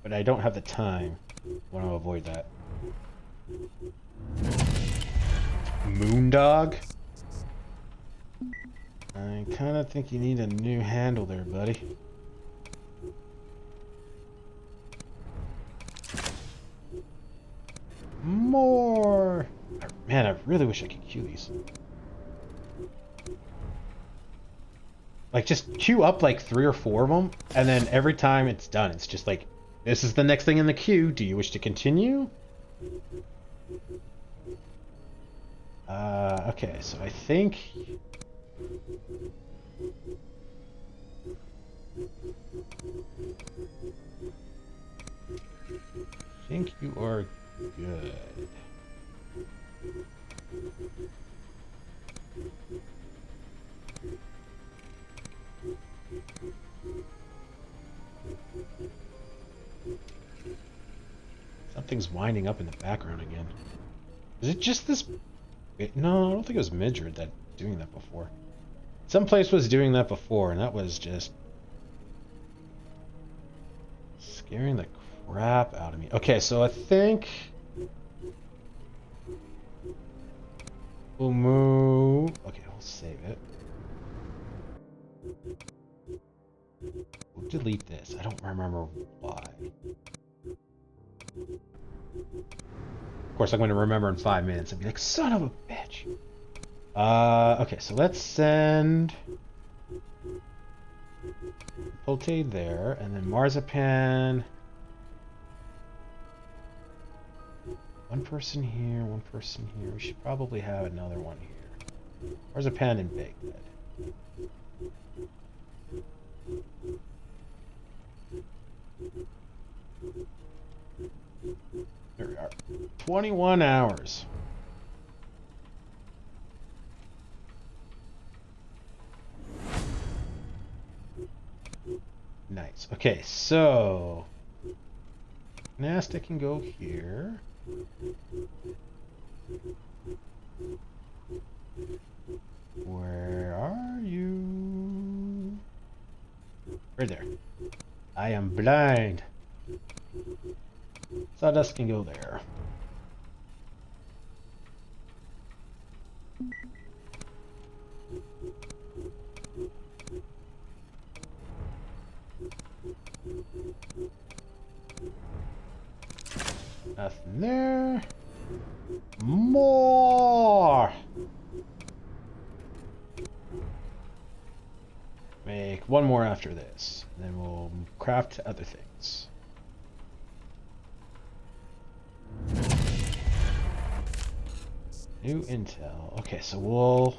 but I don't have the time. I want to avoid that. Moondog? I kind of think you need a new handle there, buddy. More! Man, I really wish I could queue these. Like, just queue up like 3 or 4 of them, and then every time it's done, it's just like, this is the next thing in the queue. Do you wish to continue? Okay, so I think... you are good. Something's winding up in the background again. Is it just this? No, I don't think it was Midred that doing that before. Some place was doing that before, and that was just scaring the crap out of me. Okay, so I think we'll move. Okay, we'll save it. We'll delete this. I don't remember why. Of course, I'm going to remember in 5 minutes and be like, son of a bitch. Okay, so let's send Polte there, and then Marzipan. One person here, one person here. We should probably have another one here. Marzipan and Baghdad. There we are. 21 hours. Nice. Okay, so Nasta can go here. Where are you? Right there. I am blind. Sawdust can go there. Nothing there. More! Make one more after this. And then we'll craft other things. New intel. Okay, so we'll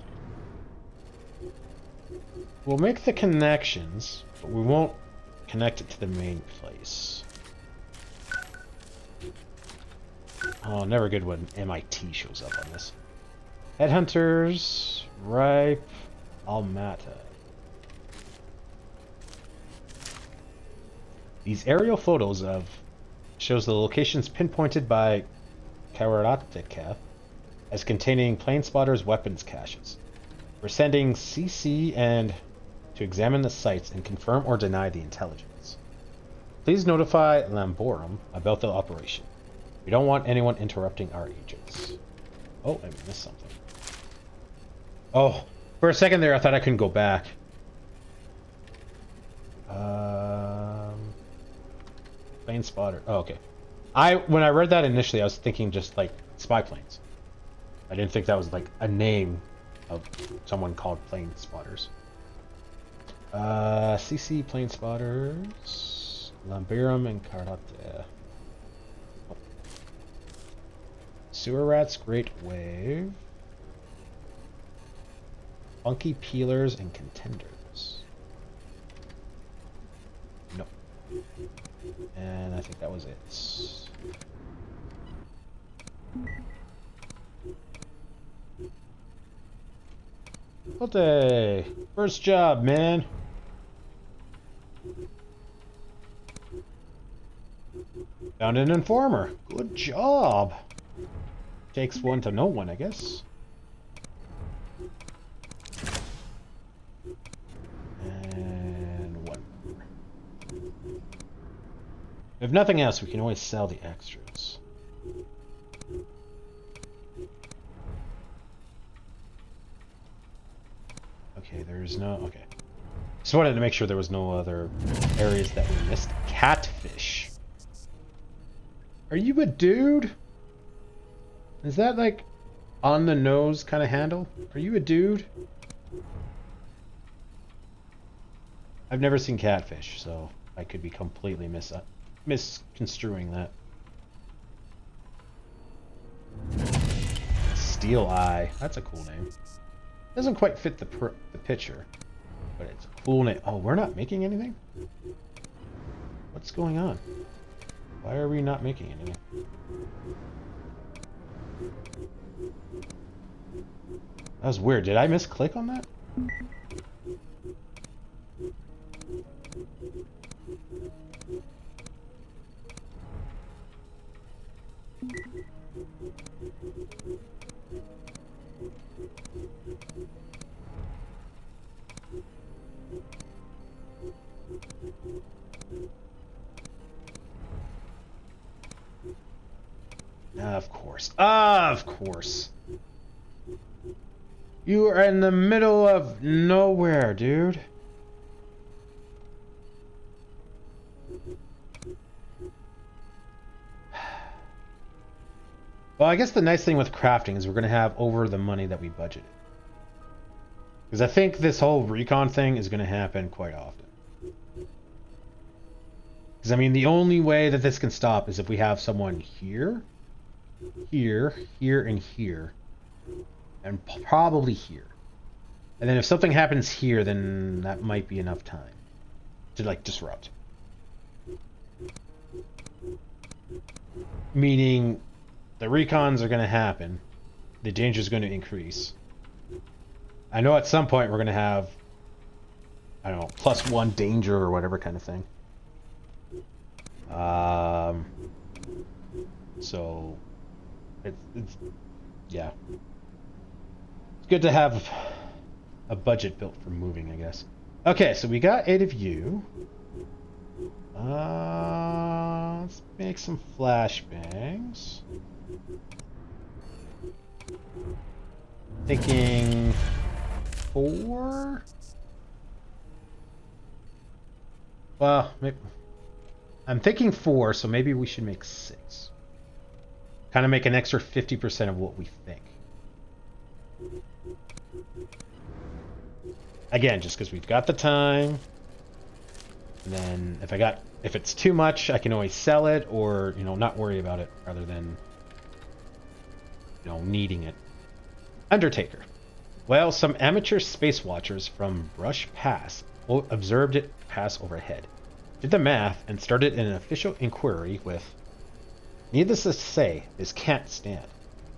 make the connections, but we won't connect it to the main place. Oh, never good when MIT shows up on this. Headhunters, Ripe, Almata. These aerial photos of shows the locations pinpointed by Karatekev as containing plane spotters' weapons caches. We're sending CC and to examine the sites and confirm or deny the intelligence. Please notify Lamborum about the operation. We don't want anyone interrupting our agents. Oh, I missed something. Oh, for a second there I thought I couldn't go back. Plane spotter. Oh, okay. When I read that initially, I was thinking just like spy planes. I didn't think that was like a name of someone called plane spotters. CC plane spotters, Lambirum and Karate. Oh. Sewer rats, Great Wave, funky peelers and contenders. No. And I think that was it. Okay, first job, man. Found an informer. Good job. Takes one to know one, I guess. And one more. If nothing else, we can always sell the extras. Okay, there's no... Okay. Just wanted to make sure there was no other areas that we missed. Catfish. Are you a dude? Is that like on the nose kind of handle? Are you a dude? I've never seen catfish, so I could be completely misconstruing that. Steel Eye. That's a cool name. Doesn't quite fit the picture, but it's a cool name. Oh, we're not making anything? What's going on? Why are we not making anything? That was weird. Did I misclick on that? Of course. Of course. You are in the middle of nowhere, dude. Well, I guess the nice thing with crafting is we're going to have over the money that we budgeted. Because I think this whole recon thing is going to happen quite often. Because, I mean, the only way that this can stop is if we have someone here, here, here, and here. And probably here. And then if something happens here, then that might be enough time to, like, disrupt. Meaning, the recons are going to happen. The danger is going to increase. I know at some point we're going to have, I don't know, +1 danger or whatever kind of thing. So, it's yeah. It's good to have a budget built for moving, I guess. Okay, so we got 8 of you. Let's make some flashbangs. Thinking 4? Well, maybe, I'm thinking 4, so maybe we should make 6. Kind of make an extra 50% of what we think. Again, just because we've got the time. And then if it's too much, I can always sell it or, you know, not worry about it rather than, you know, needing it. Undertaker. Well, some amateur space watchers from Brush Pass observed it pass overhead, did the math, and started an official inquiry with Needless to say, this can't stand.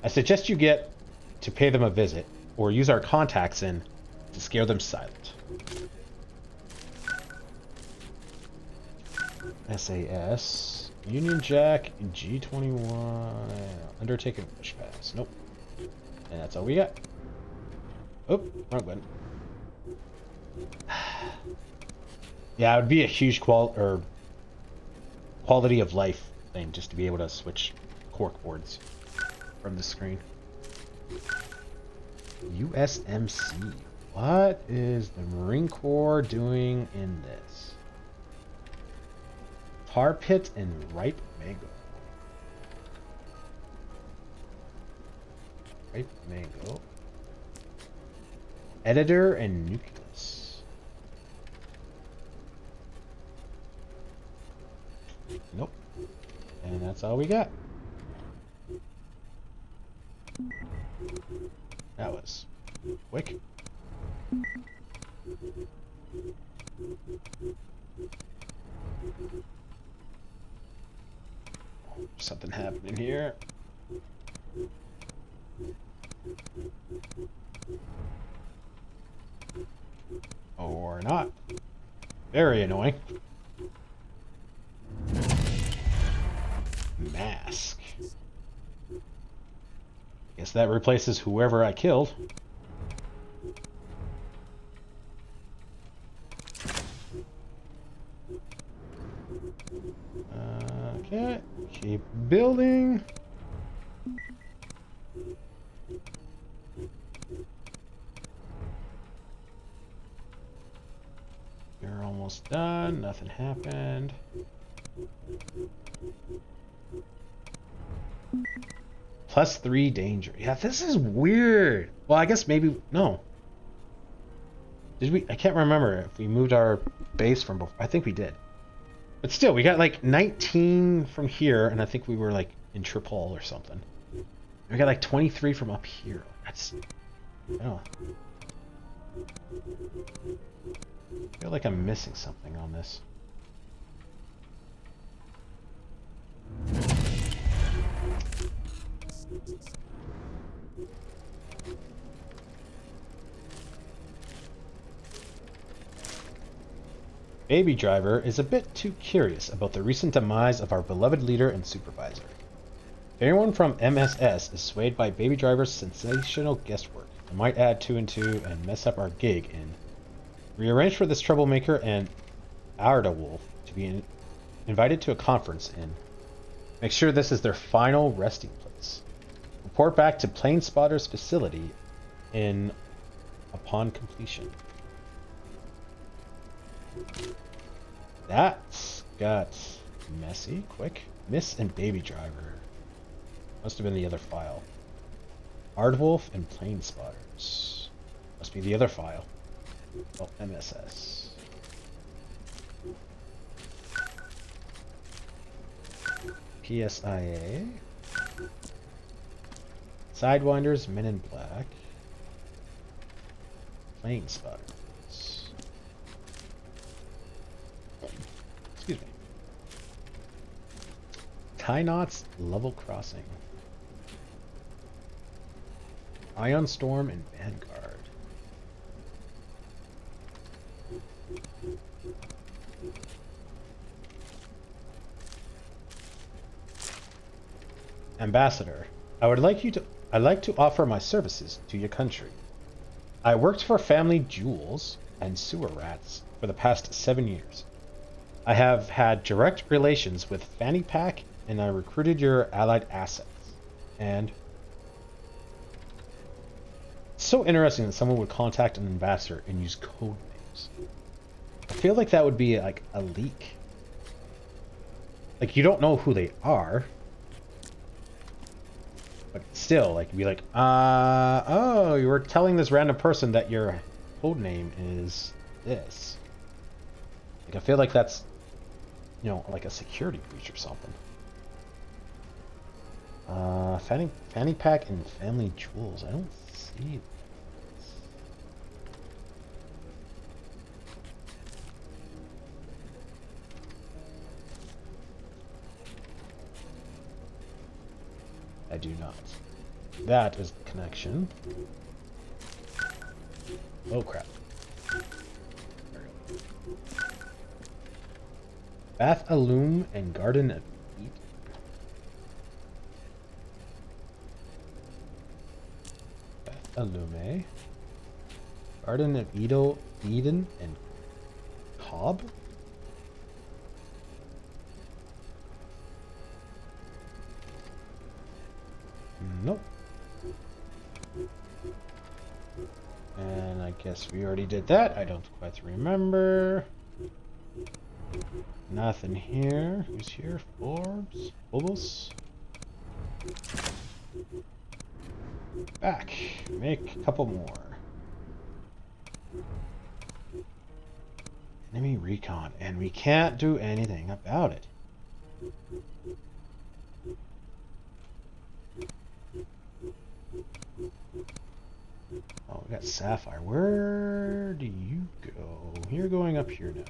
I suggest you get to pay them a visit, or use our contacts in to scare them silent. SAS, Union Jack, G21, Undertaker Push Pass. Nope. And that's all we got. Oh, wrong button. Yeah, it would be a huge quality of life thing just to be able to switch cork boards from the screen. USMC. What is the Marine Corps doing in this? Tar Pit and Ripe Mango. Ripe Mango. Editor and Nucleus. Nope. And that's all we got. That was quick. Something happening here. Or not. Very annoying. Mask. Guess that replaces whoever I killed. Okay, keep building. You're almost done. Nothing happened. +3 danger. Yeah, this is weird. Well, I guess maybe no. Did we? I can't remember if we moved our base from before. I think we did. But still, we got like 19 from here, and I think we were like in Tripoli or something. We got like 23 from up here. That's... Oh. I feel like I'm missing something on this. Baby Driver is a bit too curious about the recent demise of our beloved leader and supervisor. If anyone from MSS is swayed by Baby Driver's sensational guesswork, I might add 2 and 2 and mess up our gig in. Rearrange for this troublemaker and Ardawolf to be invited to a conference in. Make sure this is their final resting place. Report back to Plane Spotter's facility upon completion. That's got messy, quick. Miss and Baby Driver. Must have been the other file. Ardwolf and Plane Spotters. Must be the other file. Oh, MSS. PSIA. Sidewinders, Men in Black. Plane Spotters. Excuse me. Tie Knots, Level Crossing. Ion Storm and Vanguard. Ambassador, I'd like to offer my services to your country. I worked for Family Jewels and Sewer Rats for the past 7 years. I have had direct relations with Fanny Pack, and I recruited your allied assets. And it's so interesting that someone would contact an ambassador and use code names. I feel like that would be like a leak. Like, you don't know who they are, but still, like, you'd be like, oh, you were telling this random person that your code name is this. Like, I feel like that's, you know, like a security breach or something. Fanny Pack and Family Jewels. I don't see this. I do not. That is the connection. Oh crap. Bath Alum and Garden of Eden. Bath Alume. Garden of Eden and Cobb? Nope. And I guess we already did that. I don't quite remember. Nothing here. Who's here? Forbes? Phobos? Back. Make a couple more. Enemy recon. And we can't do anything about it. Oh, we got Sapphire. Where do you go? You're going up here now.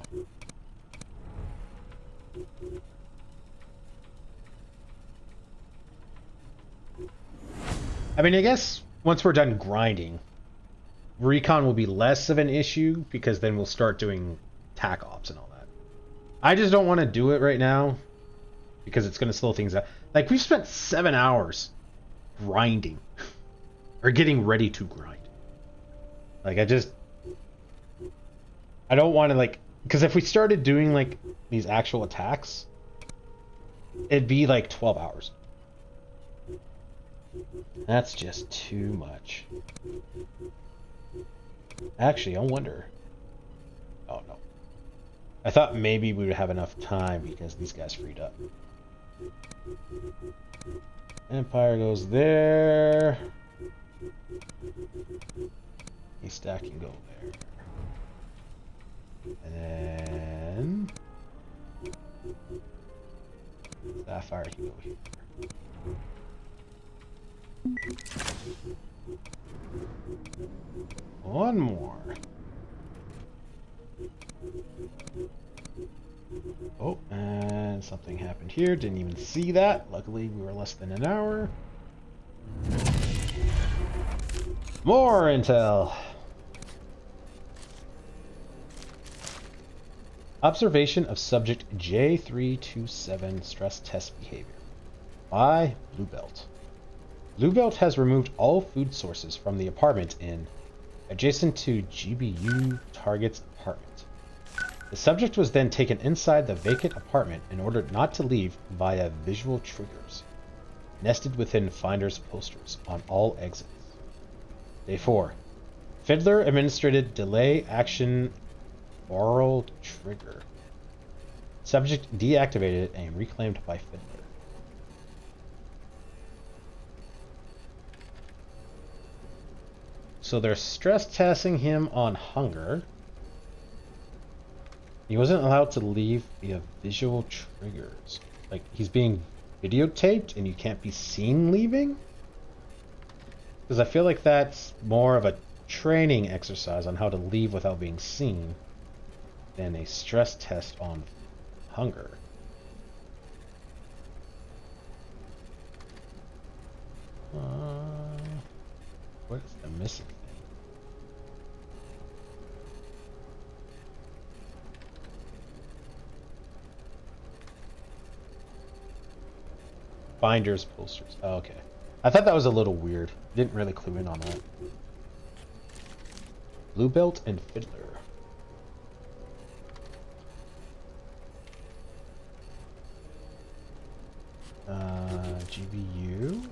I mean, I guess once we're done grinding, recon will be less of an issue because then we'll start doing tac ops and all that. I just don't want to do it right now because it's going to slow things up. Like, we've spent 7 hours grinding or getting ready to grind. Like, I don't want to, like, because if we started doing, like, these actual attacks, it'd be like 12 hours. That's just too much. Actually, I wonder. Oh, no. I thought maybe we would have enough time because these guys freed up. Empire goes there. Haystack can go there. And then Sapphire can go here. One more. Oh, and something happened here. Didn't even see that. Luckily, we were less than an hour. More intel. Observation of subject J327 stress test behavior by Bluebelt. Bluebelt has removed all food sources from the apartment in adjacent to GBU target's apartment. The subject was then taken inside the vacant apartment in order not to leave via visual triggers, nested within Finder's posters on all exits. Day 4. Fiddler administered delay action oral trigger. Subject deactivated and reclaimed by Fiddler. So they're stress testing him on hunger. He wasn't allowed to leave via visual triggers. Like, he's being videotaped and you can't be seen leaving? Because I feel like that's more of a training exercise on how to leave without being seen than a stress test on hunger. What is the missing thing? Binders, posters. Oh, okay. I thought that was a little weird. Didn't really clue in on that. Bluebelt and Fiddler. GBU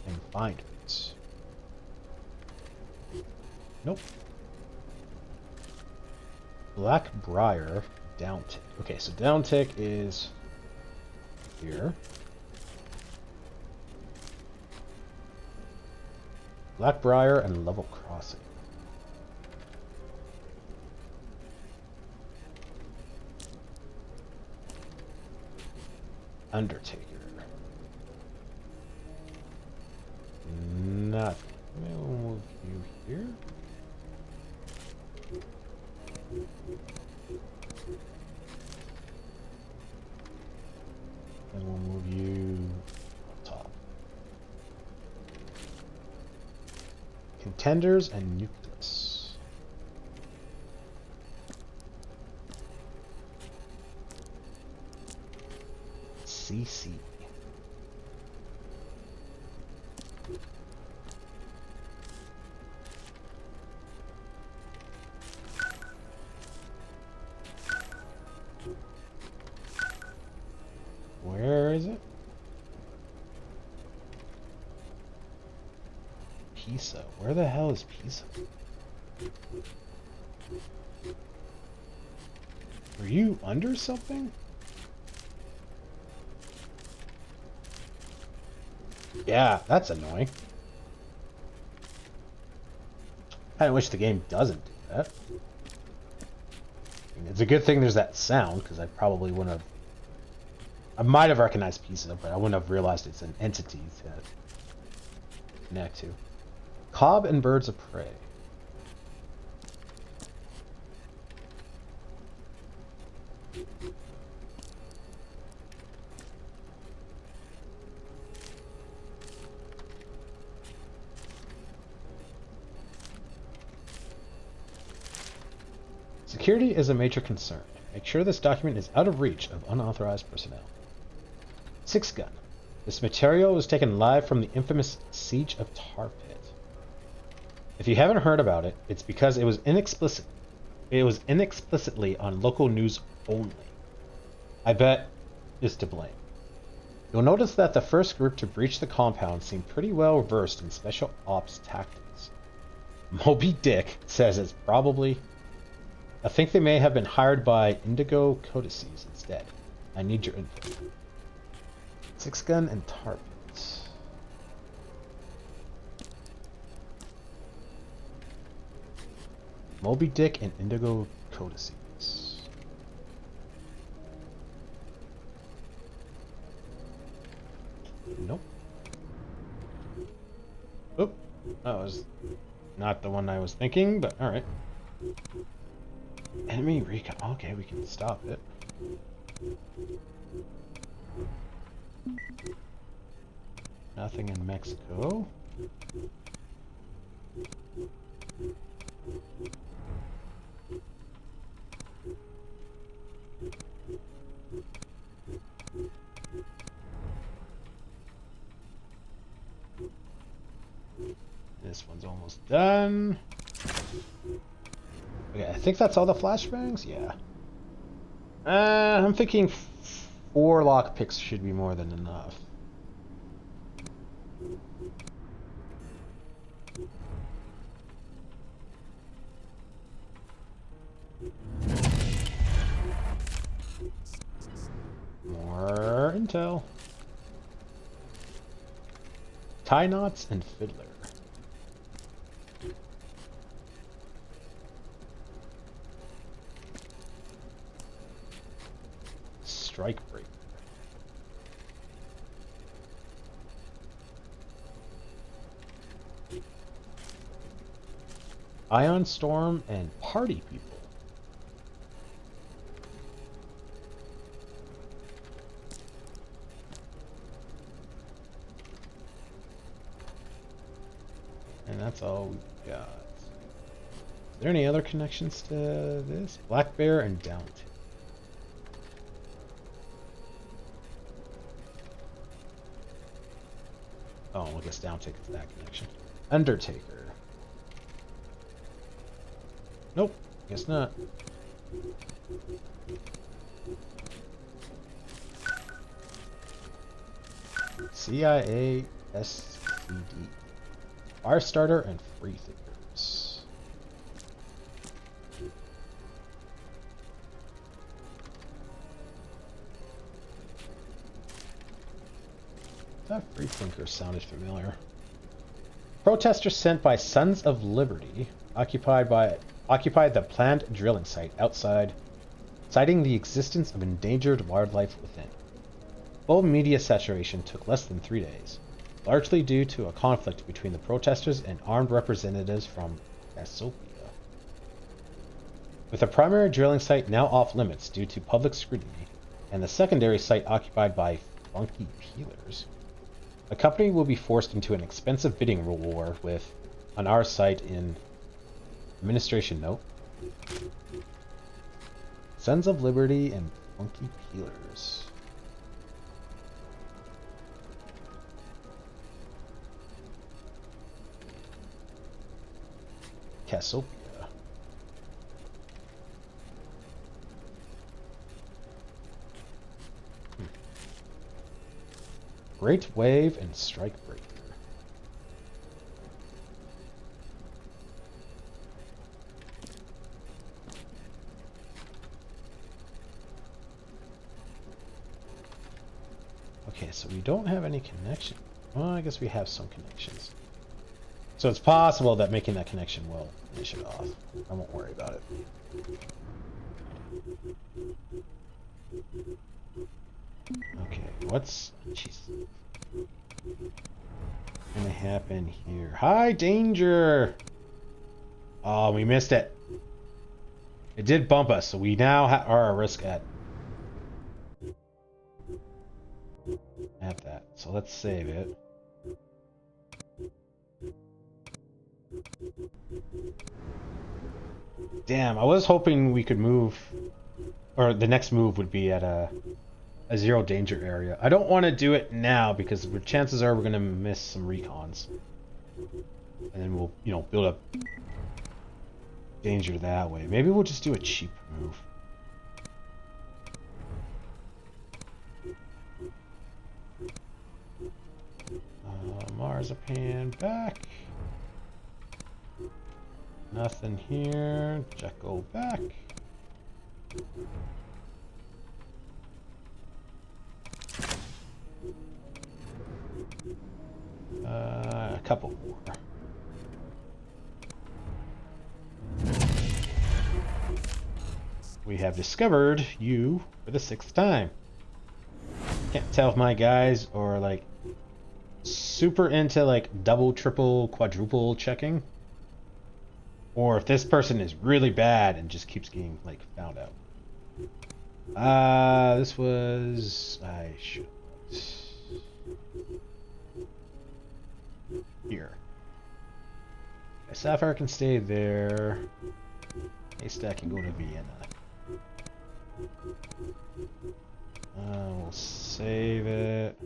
and Binders. Nope. Blackbriar, Downtick. Okay, so Downtick is here. Blackbriar and Level Crossing. Undertaker. Nothing. We'll move you here. And we'll move you on top. Pretenders and Nucleus. CC. Where is it? Pisa. Where the hell is Pisa? Are you under something? Yeah, that's annoying. I wish the game doesn't do that. I mean, it's a good thing there's that sound, because I probably wouldn't have... I might have recognized Pisa, but I wouldn't have realized it's an entity to connect to. Cobb and Birds of Prey. Security is a major concern. Make sure this document is out of reach of unauthorized personnel. Six Gun. This material was taken live from the infamous Siege of Tar Pit. If you haven't heard about it, it's because it was inexplicitly on local news only. I bet is to blame. You'll notice that the first group to breach the compound seemed pretty well versed in special ops tactics. Moby Dick says it's probably... I think they may have been hired by Indigo Codices instead. I need your input. Six Gun and Tar Pits. Moby Dick and Indigo Codices. Nope. Oop. That was not the one I was thinking, but alright. Enemy recon. Okay, we can stop it. Nothing in Mexico. This one's almost done. Okay, I think that's all the flashbangs? Yeah. I'm thinking 4 lockpicks should be more than enough. More intel. Tie knots and fiddler. Strike breaker. Ion Storm and Party People. And that's all we've got. Is there any other connections to this? Black Bear and Downton. Oh, I guess Downtick is that connection. Undertaker. Nope, guess not. CIA SCD. Firestarter and Freethinkers. That Freethinker sounded familiar. Protesters sent by Sons of Liberty occupied the planned drilling site outside, citing the existence of endangered wildlife within. Full media saturation took less than 3 days, largely due to a conflict between the protesters and armed representatives from Cassiopeia. With the primary drilling site now off limits due to public scrutiny, and the secondary site occupied by funky peelers, the company will be forced into an expensive bidding war with on our site in administration note. Sons of Liberty and Funky Peelers. Cassiopeia. Great Wave and Strike Breaker. Okay, so we don't have any connection. Well, I guess we have some connections. So it's possible that making that connection will finish it off. I won't worry about it. Okay, what's... Jeez. Gonna happen here? High danger! Oh, we missed it. It did bump us, so we now are at risk at that. So let's save it. Damn, I was hoping we could move, or the next move would be at a zero danger area. I don't want to do it now because the chances are we're going to miss some recons. And then we'll, you know, build up danger that way. Maybe we'll just do a cheap move. Marzipan back. Nothing here. Jekyll back. A couple more. We have discovered you for the 6th time. Can't tell if my guys are like super into like double, triple, quadruple checking, or if this person is really bad and just keeps getting like found out. This was... I should... Here. Sapphire can stay there. Haystack can go to Vienna. We'll save it.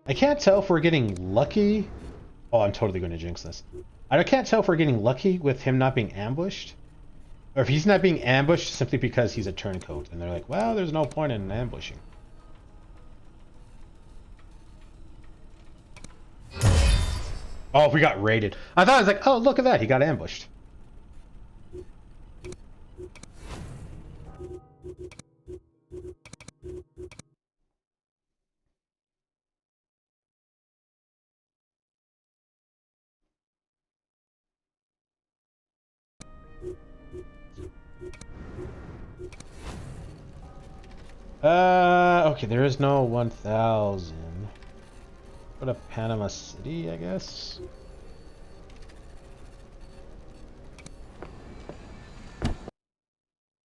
I can't tell if we're getting lucky. Oh, I'm totally going to jinx this. I can't tell if we're getting lucky with him not being ambushed, or if he's not being ambushed simply because he's a turncoat, and they're like, well, there's no point in ambushing. Oh, we got raided. I thought I was like, oh, look at that, he got ambushed. Okay, there is no 1,000. Go to Panama City, I guess.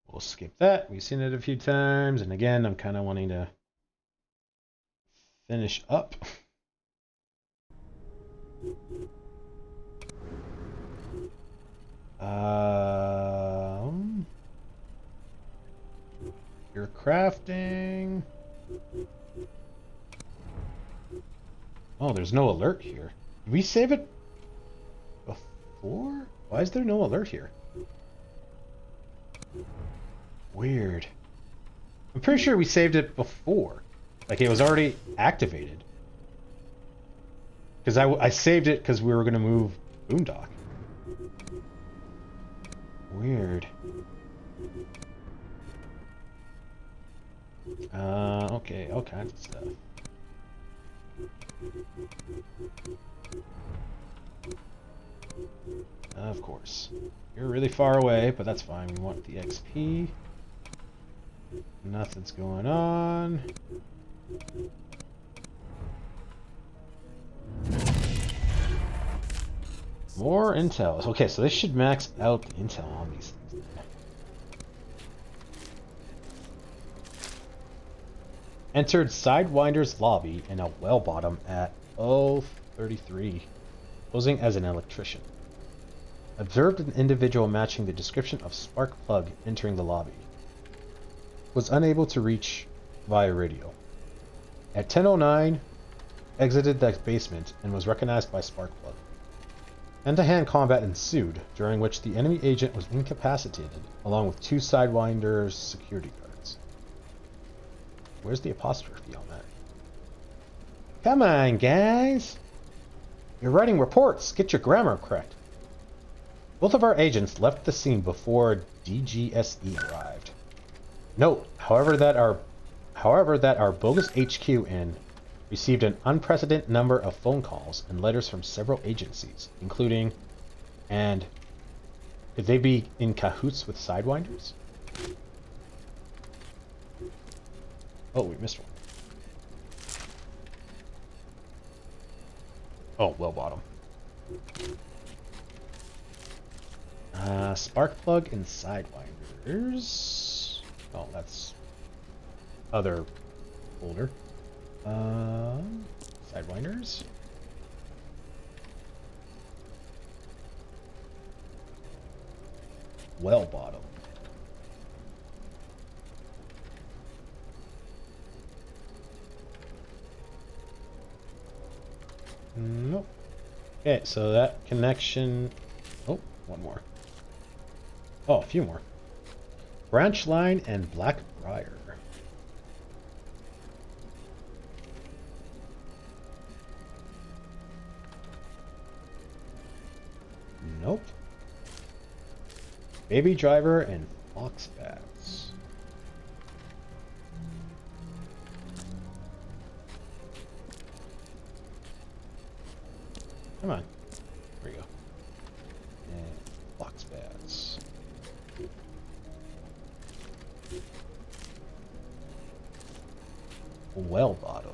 We'll skip that. We've seen it a few times, and again, I'm kind of wanting to finish up. You're crafting. Oh, there's no alert here. Did we save it before? Why is there no alert here? Weird. I'm pretty sure we saved it before. Like it was already activated. Because I saved it because we were going to move Boondock. Weird. Okay, all kinds of stuff. Of course. You're really far away, but that's fine. We want the XP. Nothing's going on. More intel. Okay, so this should max out the intel on these things. Entered Sidewinder's lobby in a well bottom at 33. Posing as an electrician. Observed an individual matching the description of Sparkplug entering the lobby. Was unable to reach via radio. At 10:09, exited the basement and was recognized by Sparkplug. Hand-to-hand combat ensued, during which the enemy agent was incapacitated, along with 2 Sidewinder's security guards. Where's the apostrophe on that? Come on, guys! You're writing reports. Get your grammar correct. Both of our agents left the scene before DGSE arrived. Note, however, that our bogus HQ in received an unprecedented number of phone calls and letters from several agencies, including, and could they be in cahoots with Sidewinders? Oh, we missed one. Oh, well bottom. Sparkplug and Sidewinders. Oh, that's other folder. Sidewinders. Well bottom. Nope. Okay, so that connection... Oh, one more. Oh, a few more. Branch Line and Blackbriar. Nope. Baby Driver and Foxbats. Come on. There we go. And Foxbats. Well bottom.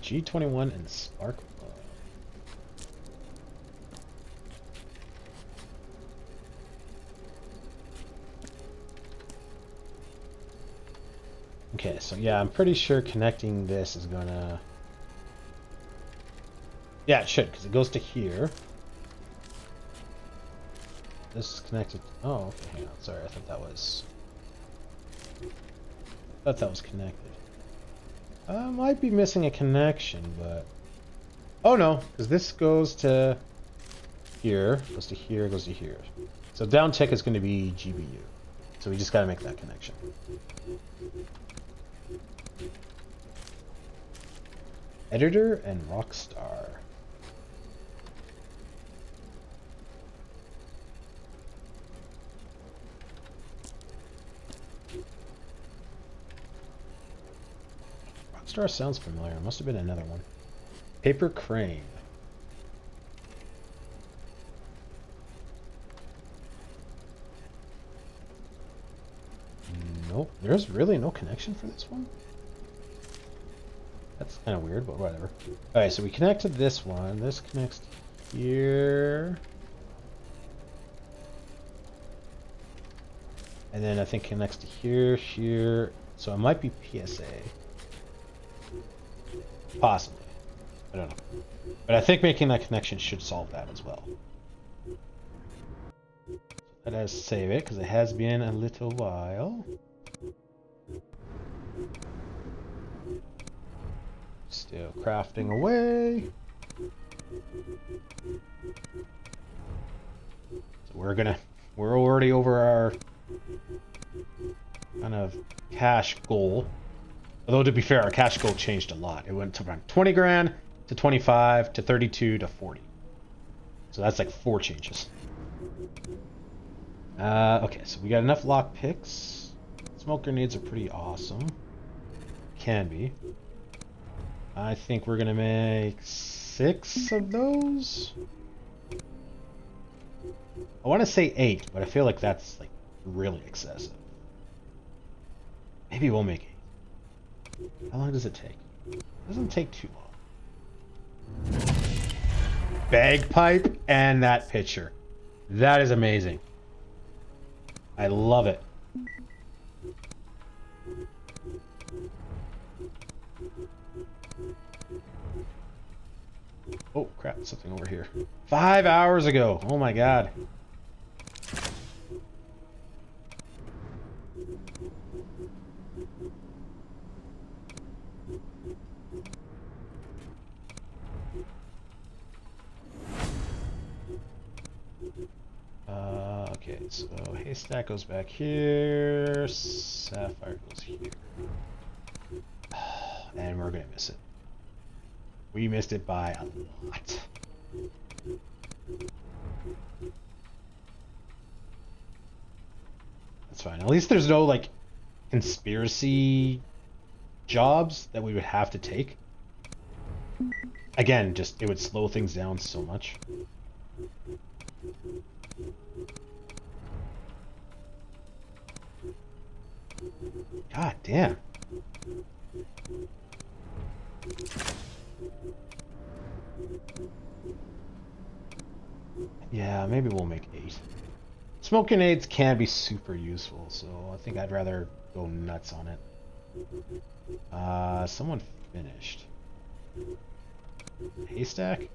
G21 and Sparkplug. Okay, so yeah, I'm pretty sure connecting this is gonna... Yeah, it should, because it goes to here. This is connected... Oh, okay, hang on. Sorry, I thought that was... connected. I might be missing a connection, but... Oh no, because this goes to here, goes to here, goes to here. So down tick is going to be GBU. So we just got to make that connection. Editor and Rockstar. Rockstar sounds familiar. It must have been another one. Paper Crane. Nope. There's really no connection for this one? That's kind of weird, but whatever. Alright, so we connect to this one. This connects to here. And then I think connects to here, here. So it might be PSA. Possibly. I don't know. But I think making that connection should solve that as well. Let us save it, because it has been a little while. Still crafting away. So we're already over our kind of cash goal. Although to be fair, our cash goal changed a lot. It went from 20 grand to 25 to 32 to 40. So that's like 4 changes. Okay, so we got enough lock picks. Smoke grenades are pretty awesome. Can be. I think we're gonna make 6 of those. I want to say 8, but I feel like that's like really excessive. Maybe we'll make 8. How long does it take? It doesn't take too long. Bagpipe and that picture. That is amazing. I love it. Oh crap, something over here. 5 hours ago. Oh my god. Okay, so haystack goes back here, sapphire goes here. And we're gonna miss it. We missed it by a lot. That's fine. At least there's no like conspiracy jobs that we would have to take. Again, just it would slow things down so much. God damn. Yeah, maybe we'll make 8. Smoke grenades can be super useful, so I think I'd rather go nuts on it. Someone finished. Haystack?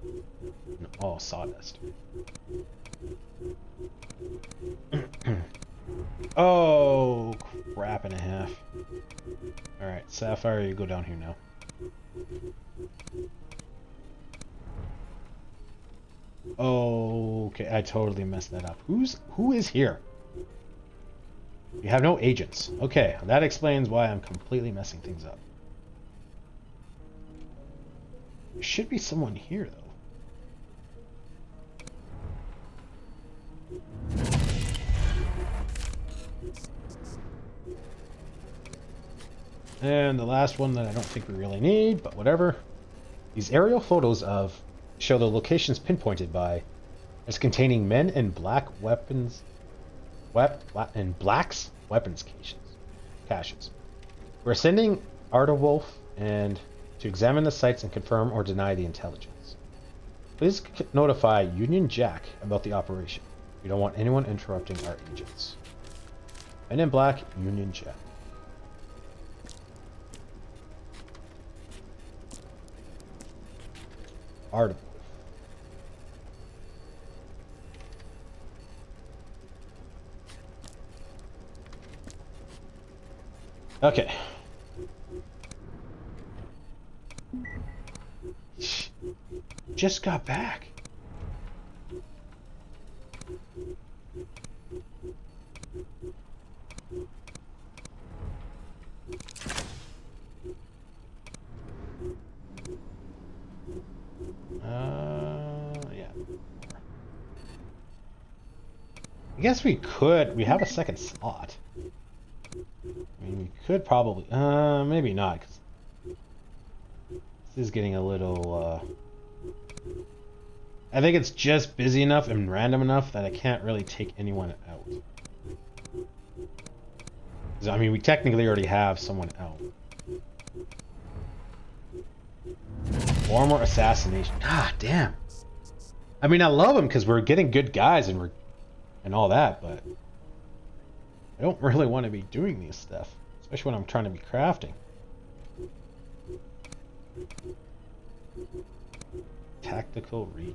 No, oh, sawdust. Oh, crap and a half. Alright, Sapphire, you go down here now. Oh, okay, I totally messed that up. Who is here? You have no agents. Okay, that explains why I'm completely messing things up. There should be someone here, though. And the last one that I don't think we really need, but whatever. These aerial photos of show the locations pinpointed by as containing men in black weapons, blacks weapons caches. We're sending Artewolf and to examine the sites and confirm or deny the intelligence. Please notify Union Jack about the operation. We don't want anyone interrupting our agents. Men in Black, Union Jack. Artewolf. Okay. Just got back. Yeah. I guess we could. We have a second slot. I mean, we could probably. Maybe not, because this is getting a little. I think it's just busy enough and random enough that I can't really take anyone out. I mean, we technically already have someone out. Or more assassination. God damn. I mean, I love them because we're getting good guys and all that, but I don't really want to be doing this stuff, especially when I'm trying to be crafting. Tactical recon.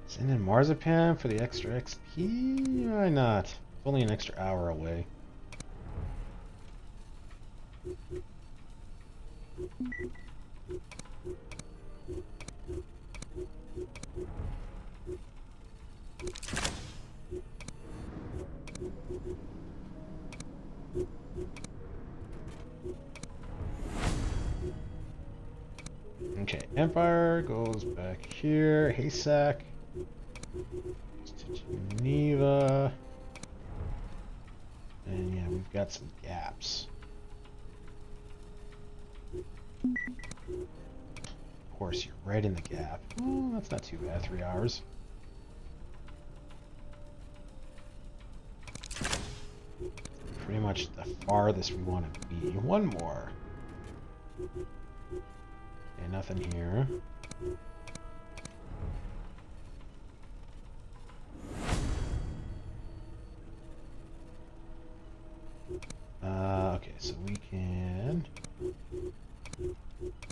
Send in Marzipan for the extra XP? Why not? It's only an extra hour away. Okay, Empire goes back here. Haystack to Geneva. And yeah, we've got some gaps. Of course, you're right in the gap. Oh, that's not too bad, 3 hours. Pretty much the farthest we want to be. One more. Okay, nothing here. Okay, so we can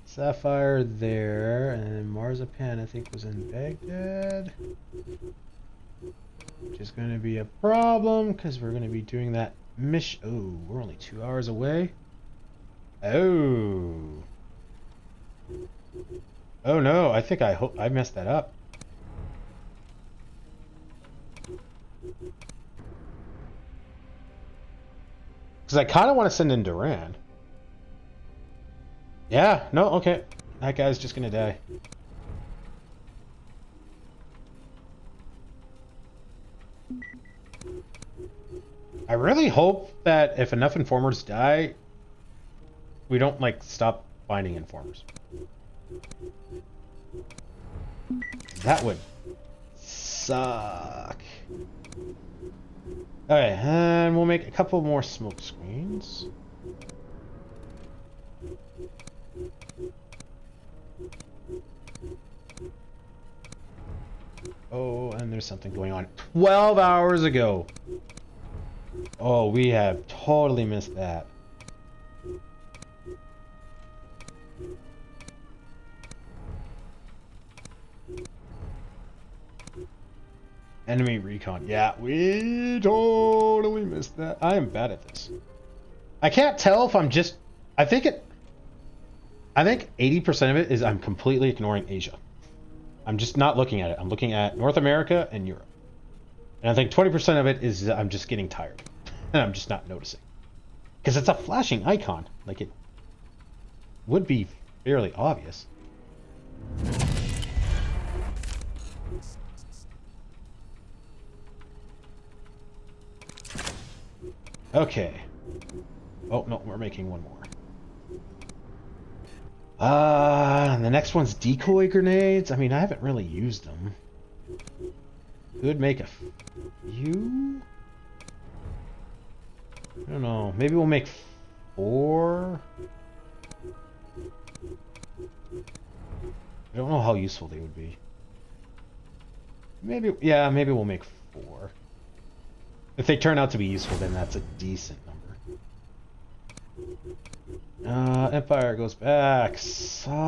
Sapphire there, and Marzipan I think was in Baghdad, which is going to be a problem because we're going to be doing that mission. Oh, we're only 2 hours away. Oh. Oh no, I think I messed that up. Because I kind of want to send in Duran. Yeah, no, okay. That guy's just going to die. I really hope that if enough informers die, we don't, like, stop finding informers. That would suck. Okay, and we'll make a couple more smoke screens. Oh, and there's something going on 12 hours ago. Oh, we have totally missed that. Enemy recon. Yeah, we totally missed that. I am bad at this. I can't tell if I'm just... I think 80% of it is I'm completely ignoring Asia. I'm just not looking at it. I'm looking at North America and Europe. And I think 20% of it is I'm just getting tired. And I'm just not noticing. Because it's a flashing icon. Like, it would be fairly obvious. Okay. Oh, no, we're making one more. The next one's decoy grenades. I mean, I haven't really used them. Could make a few? I don't know. Maybe we'll make 4? I don't know how useful they would be. Maybe, yeah, maybe we'll make 4. If they turn out to be useful, then that's a decent number. Empire goes back. Sawdust?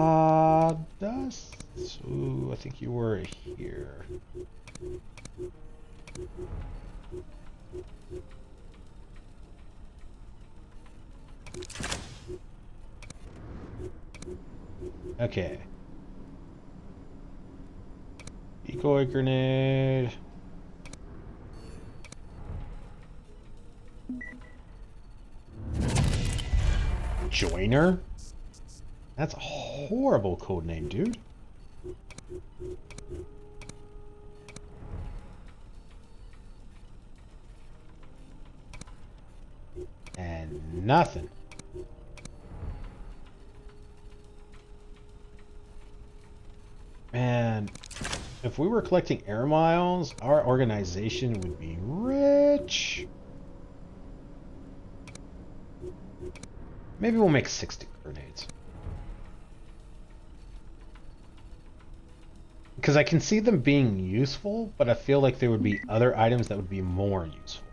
Ooh, I think you were here. Okay. Decoy grenade. Joiner? That's a horrible code name, dude. And nothing. Man, if we were collecting air miles, our organization would be rich. Maybe we'll make 60 grenades. Because I can see them being useful, but I feel like there would be other items that would be more useful.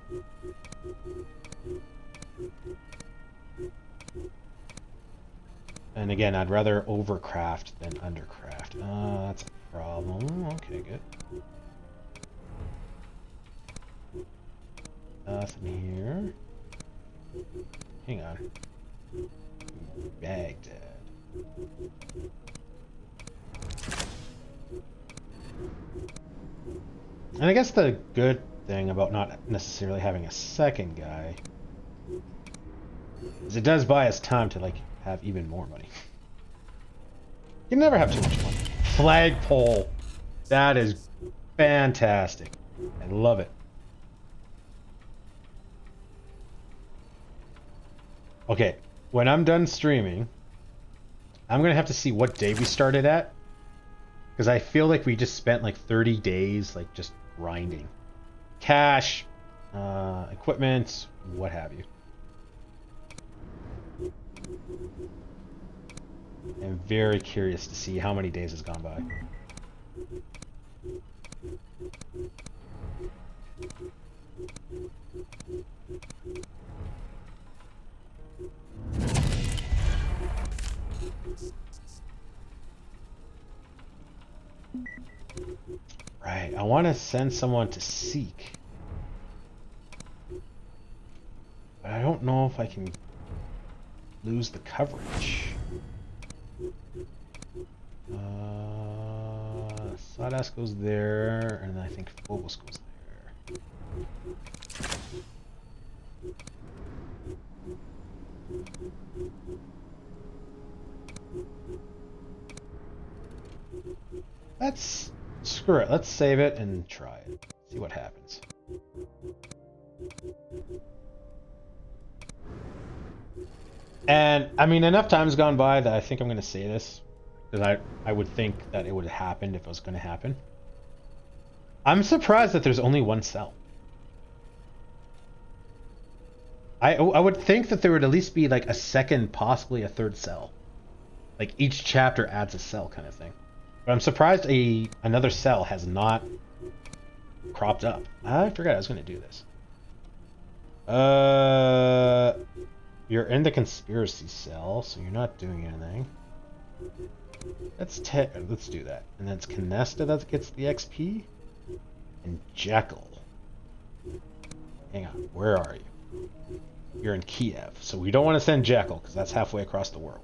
And again, I'd rather overcraft than undercraft. That's a problem. Okay, good. Nothing here. Hang on. Baghdad. And I guess the good thing about not necessarily having a second guy is it does buy us time to, like, have even more money. You never have too much money. Flagpole. That is fantastic. I love it. Okay, when I'm done streaming, I'm going to have to see what day we started at. Because I feel like we just spent like 30 days like just grinding. Cash, equipment, what have you. I'm very curious to see how many days has gone by. want to send someone to seek. But I don't know if I can lose the coverage. Sawdust goes there, and I think Phobos goes there. Let's screw it. Let's save it and try it. See what happens. And I mean, enough time's gone by that I think I'm going to say this, because I would think that it would have happened if it was going to happen. I'm surprised that there's only one cell. I would think that there would at least be like a second, possibly a third cell. Like each chapter adds a cell kind of thing. But I'm surprised another cell has not cropped up. I forgot I was going to do this. You're in the conspiracy cell, so you're not doing anything. Let's do that. And that's Canesta that gets the XP. And Jekyll. Hang on, where are you? You're in Kiev, so we don't want to send Jekyll, because that's halfway across the world.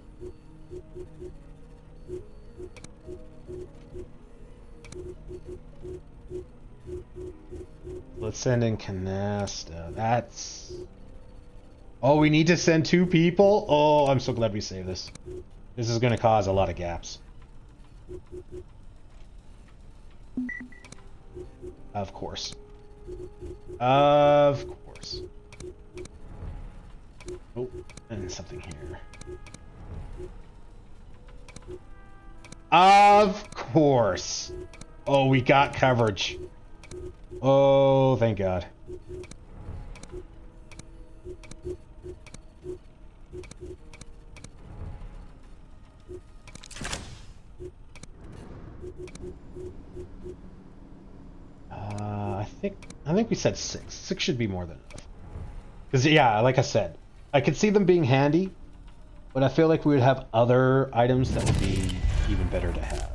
Let's send in Canasta. That's... Oh, we need to send 2 people? Oh, I'm so glad we saved this. This is going to cause a lot of gaps. Of course. Of course. Oh, and something here. Of course. Oh, we got coverage. Oh, thank God. I think we said 6. 6 should be more than enough. Because, yeah, like I said, I could see them being handy, but I feel like we would have other items that would be even better to have.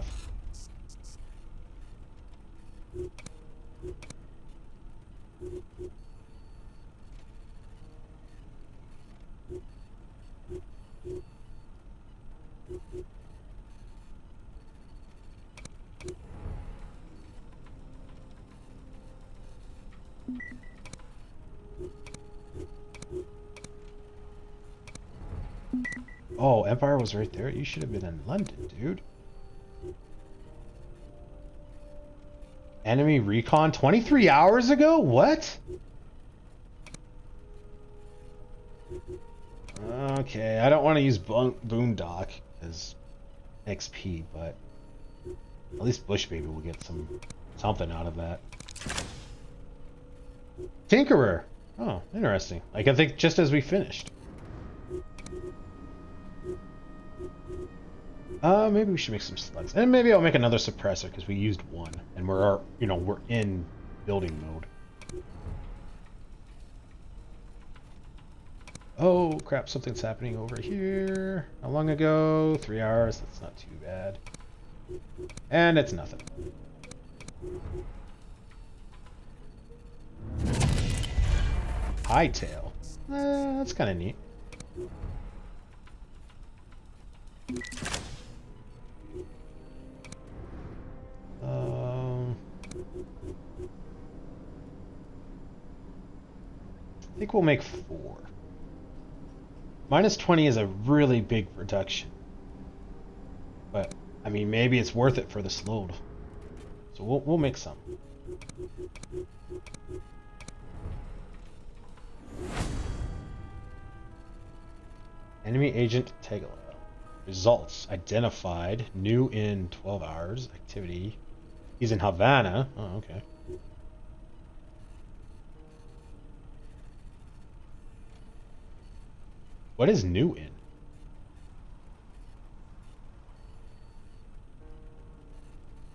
Oh, Empire was right there. You should have been in London, dude. Enemy recon 23 hours ago? What? Okay, I don't want to use Boondock as XP, but at least Bush Baby will get something out of that. Tinkerer. Oh, interesting. Like, I think just as we finished. Maybe we should make some slugs. And maybe I'll make another suppressor, because we used one. And we're in building mode. Oh, crap, something's happening over here. How long ago? 3 hours, that's not too bad. And it's nothing. Hightail. That's kind of neat. I think we'll make 4. Minus 20 is a really big reduction. But, I mean, maybe it's worth it for this load. So we'll make some. Enemy agent Tegala. Results identified. New in 12 hours. Activity. He's in Havana. Oh, okay. What is new in?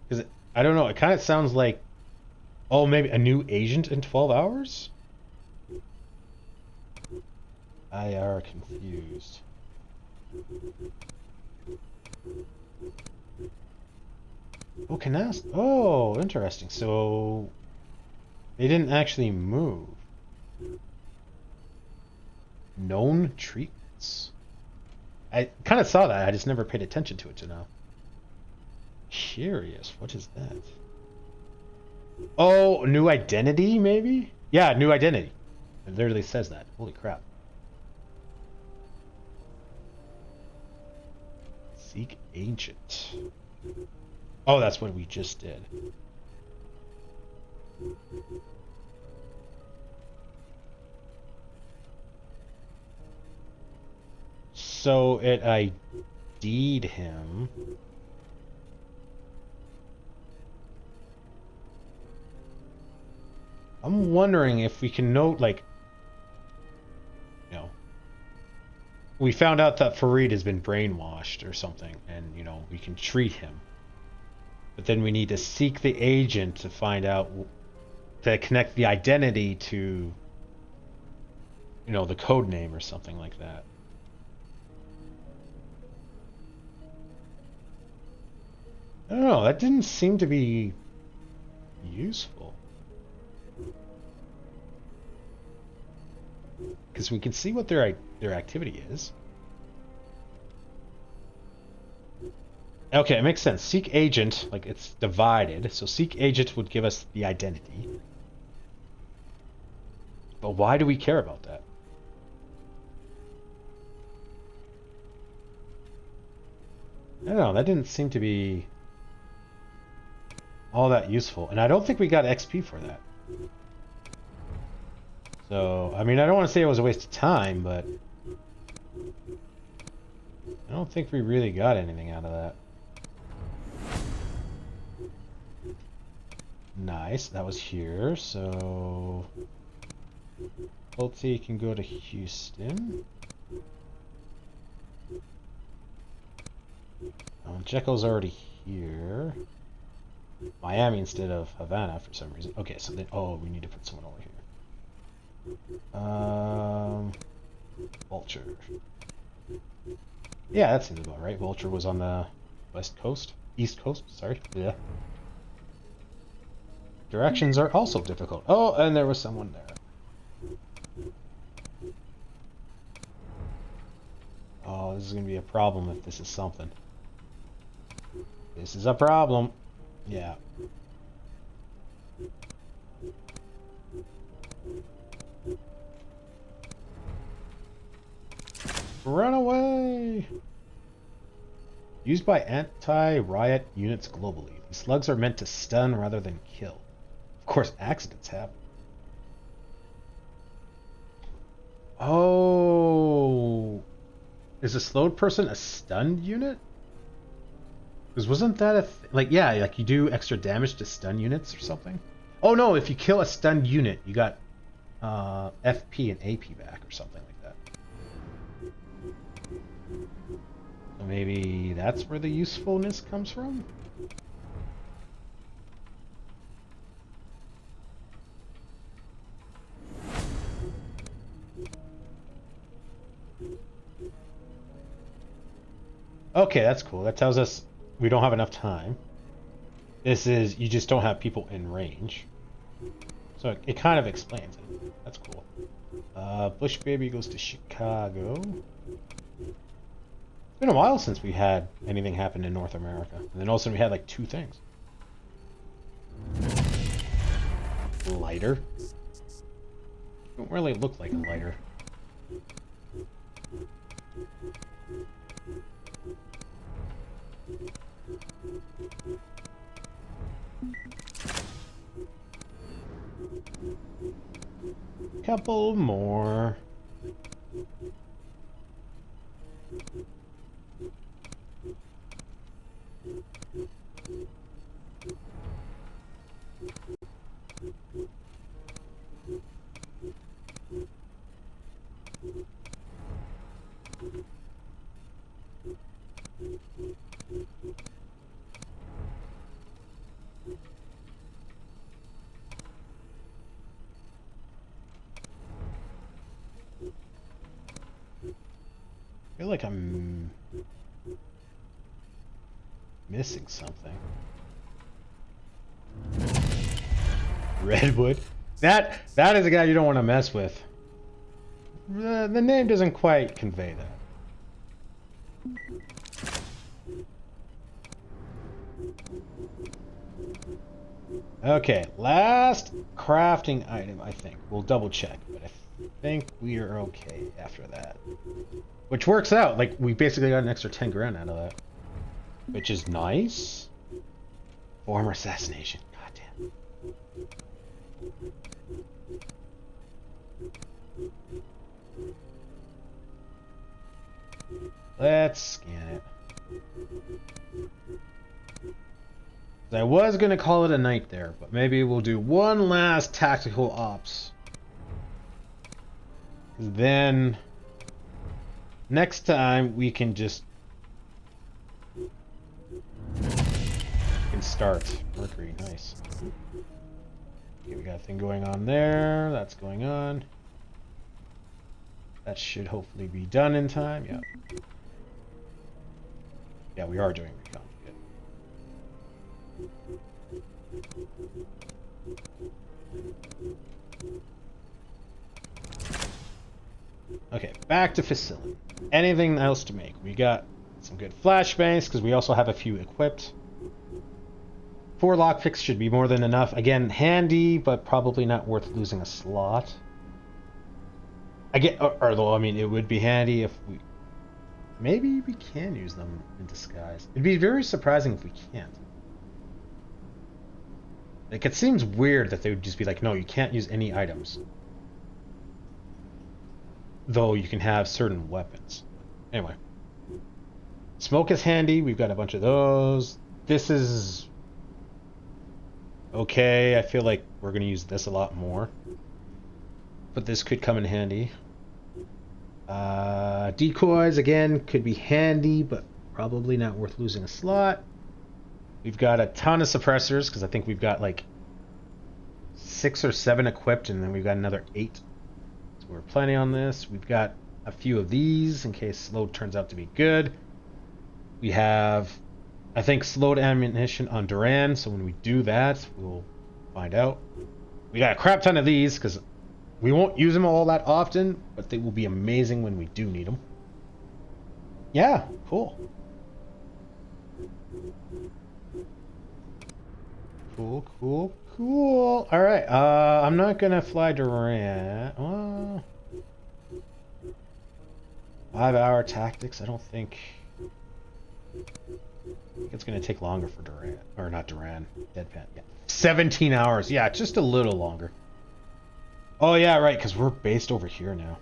Because I don't know. It kind of sounds like, oh, maybe a new agent in 12 hours? I are confused. Oh, Canasta. Oh, interesting. So they didn't actually move. Known treatments. I kind of saw that. I just never paid attention to it to now. Curious. What is that? Oh, new identity, maybe? Yeah, new identity. It literally says that. Holy crap. Seek ancient. Oh, that's what we just did. So it ID'd him. I'm wondering if we can note, like, you know, we found out that Farid has been brainwashed or something, and, you know, we can treat him. But then we need to seek the agent to find out, to connect the identity to, you know, the code name or something like that. I don't know, that didn't seem to be useful. Because we can see what their activity is. Okay, it makes sense. Seek agent, like it's divided, so seek agent would give us the identity. But why do we care about that? I don't know, that didn't seem to be all that useful. And I don't think we got XP for that. So, I mean, I don't want to say it was a waste of time, but I don't think we really got anything out of that. Nice, that was here, so Pulte can go to Houston. Jekyll's already here. Miami instead of Havana for some reason. Okay, so then, oh, we need to put someone over here. Vulture. Yeah, that seems about right. Vulture was on the East Coast, sorry. Yeah. Directions are also difficult. Oh, and there was someone there. Oh, this is going to be a problem if this is something. This is a problem. Yeah. Run away! Used by anti-riot units globally. These slugs are meant to stun rather than kill. Of course, accidents happen. Oh, is a slowed person a stunned unit? Because wasn't that a like, yeah, like you do extra damage to stun units or something? Oh no, if you kill a stunned unit, you got FP and AP back or something like that. So maybe that's where the usefulness comes from? Okay, that's cool. That tells us we don't have enough time. This is, you just don't have people in range. So it kind of explains it. That's cool. Bush Baby goes to Chicago. It's been a while since we had anything happen in North America. And then all of a sudden we had like 2 things. Lighter. Don't really look like a lighter. Couple more. I feel like I'm missing something. Redwood. That is a guy you don't want to mess with. The name doesn't quite convey that. Okay, last crafting item, I think. We'll double check, but I think we are okay after that. Which works out, like, we basically got an extra 10 grand out of that. Which is nice. Former assassination, goddamn. Let's scan it. I was going to call it a night there, but maybe we'll do one last tactical ops. Then, next time we can just start. Mercury, nice. Okay, we got a thing going on there. That's going on. That should hopefully be done in time. Yeah. Yeah, we are doing recon. Okay, back to facility. Anything else to make? We got some good flashbangs because we also have a few equipped. 4 lockpicks should be more than enough. Again, handy, but probably not worth losing a slot. Although I mean, it would be handy if we. Maybe we can use them in disguise. It'd be very surprising if we can't. Like, it seems weird that they would just be like, no, you can't use any items. Though you can have certain weapons. Anyway. Smoke is handy. We've got a bunch of those. This is okay. I feel like we're going to use this a lot more. But this could come in handy. Decoys, again, could be handy, but probably not worth losing a slot. We've got a ton of suppressors, because I think we've got like 6 or 7 equipped, and then we've got another 8. So we're planning on this. We've got a few of these, in case slowed turns out to be good. We have, I think, slowed ammunition on Duran, so when we do that, we'll find out. We got a crap ton of these, because we won't use them all that often, but they will be amazing when we do need them. Yeah, cool. Cool. All right. I'm not gonna fly Durant. Well, 5-hour tactics. I don't think. I think it's gonna take longer for Durant, or not Durant. Deadpan. Yeah. 17 hours. Yeah, just a little longer. Oh yeah, right. Because we're based over here now.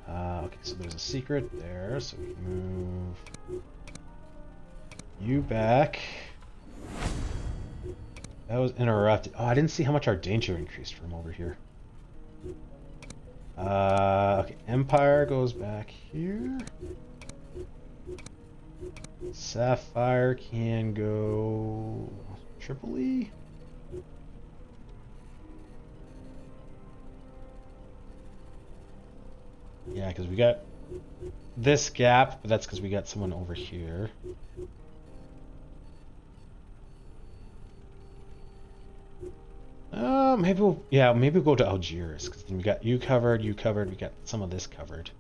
Okay, so there's a secret there, so we can move you back. That was interrupted. Oh, I didn't see how much our danger increased from over here. Okay, Empire goes back here. Sapphire can go Tripoli. Yeah, because we got this gap, but that's because we got someone over here. Maybe we'll go to Algiers, because then we got you covered, we got some of this covered.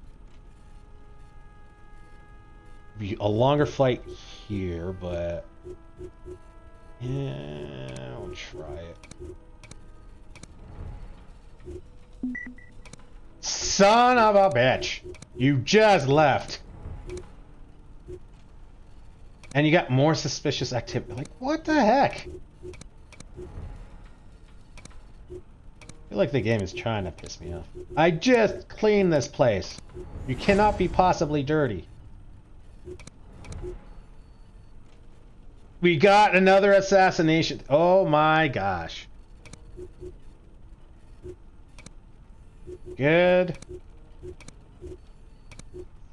Be a longer flight here, but yeah, I'll try it. Son of a bitch! You just left. And you got more suspicious activity. Like, what the heck? I feel like the game is trying to piss me off. I just cleaned this place. You cannot be possibly dirty. We got another assassination. Oh my gosh. Good.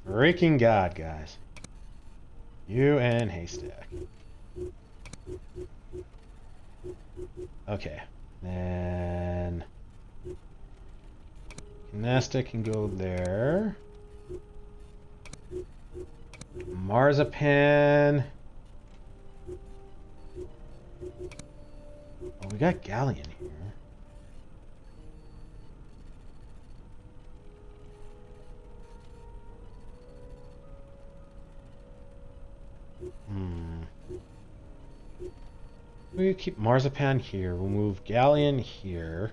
Freaking God, guys. You and Haystack. Okay. Then Canasta can go there. Marzipan. Well, we got Galleon here. We keep Marzipan here. We'll move Galleon here.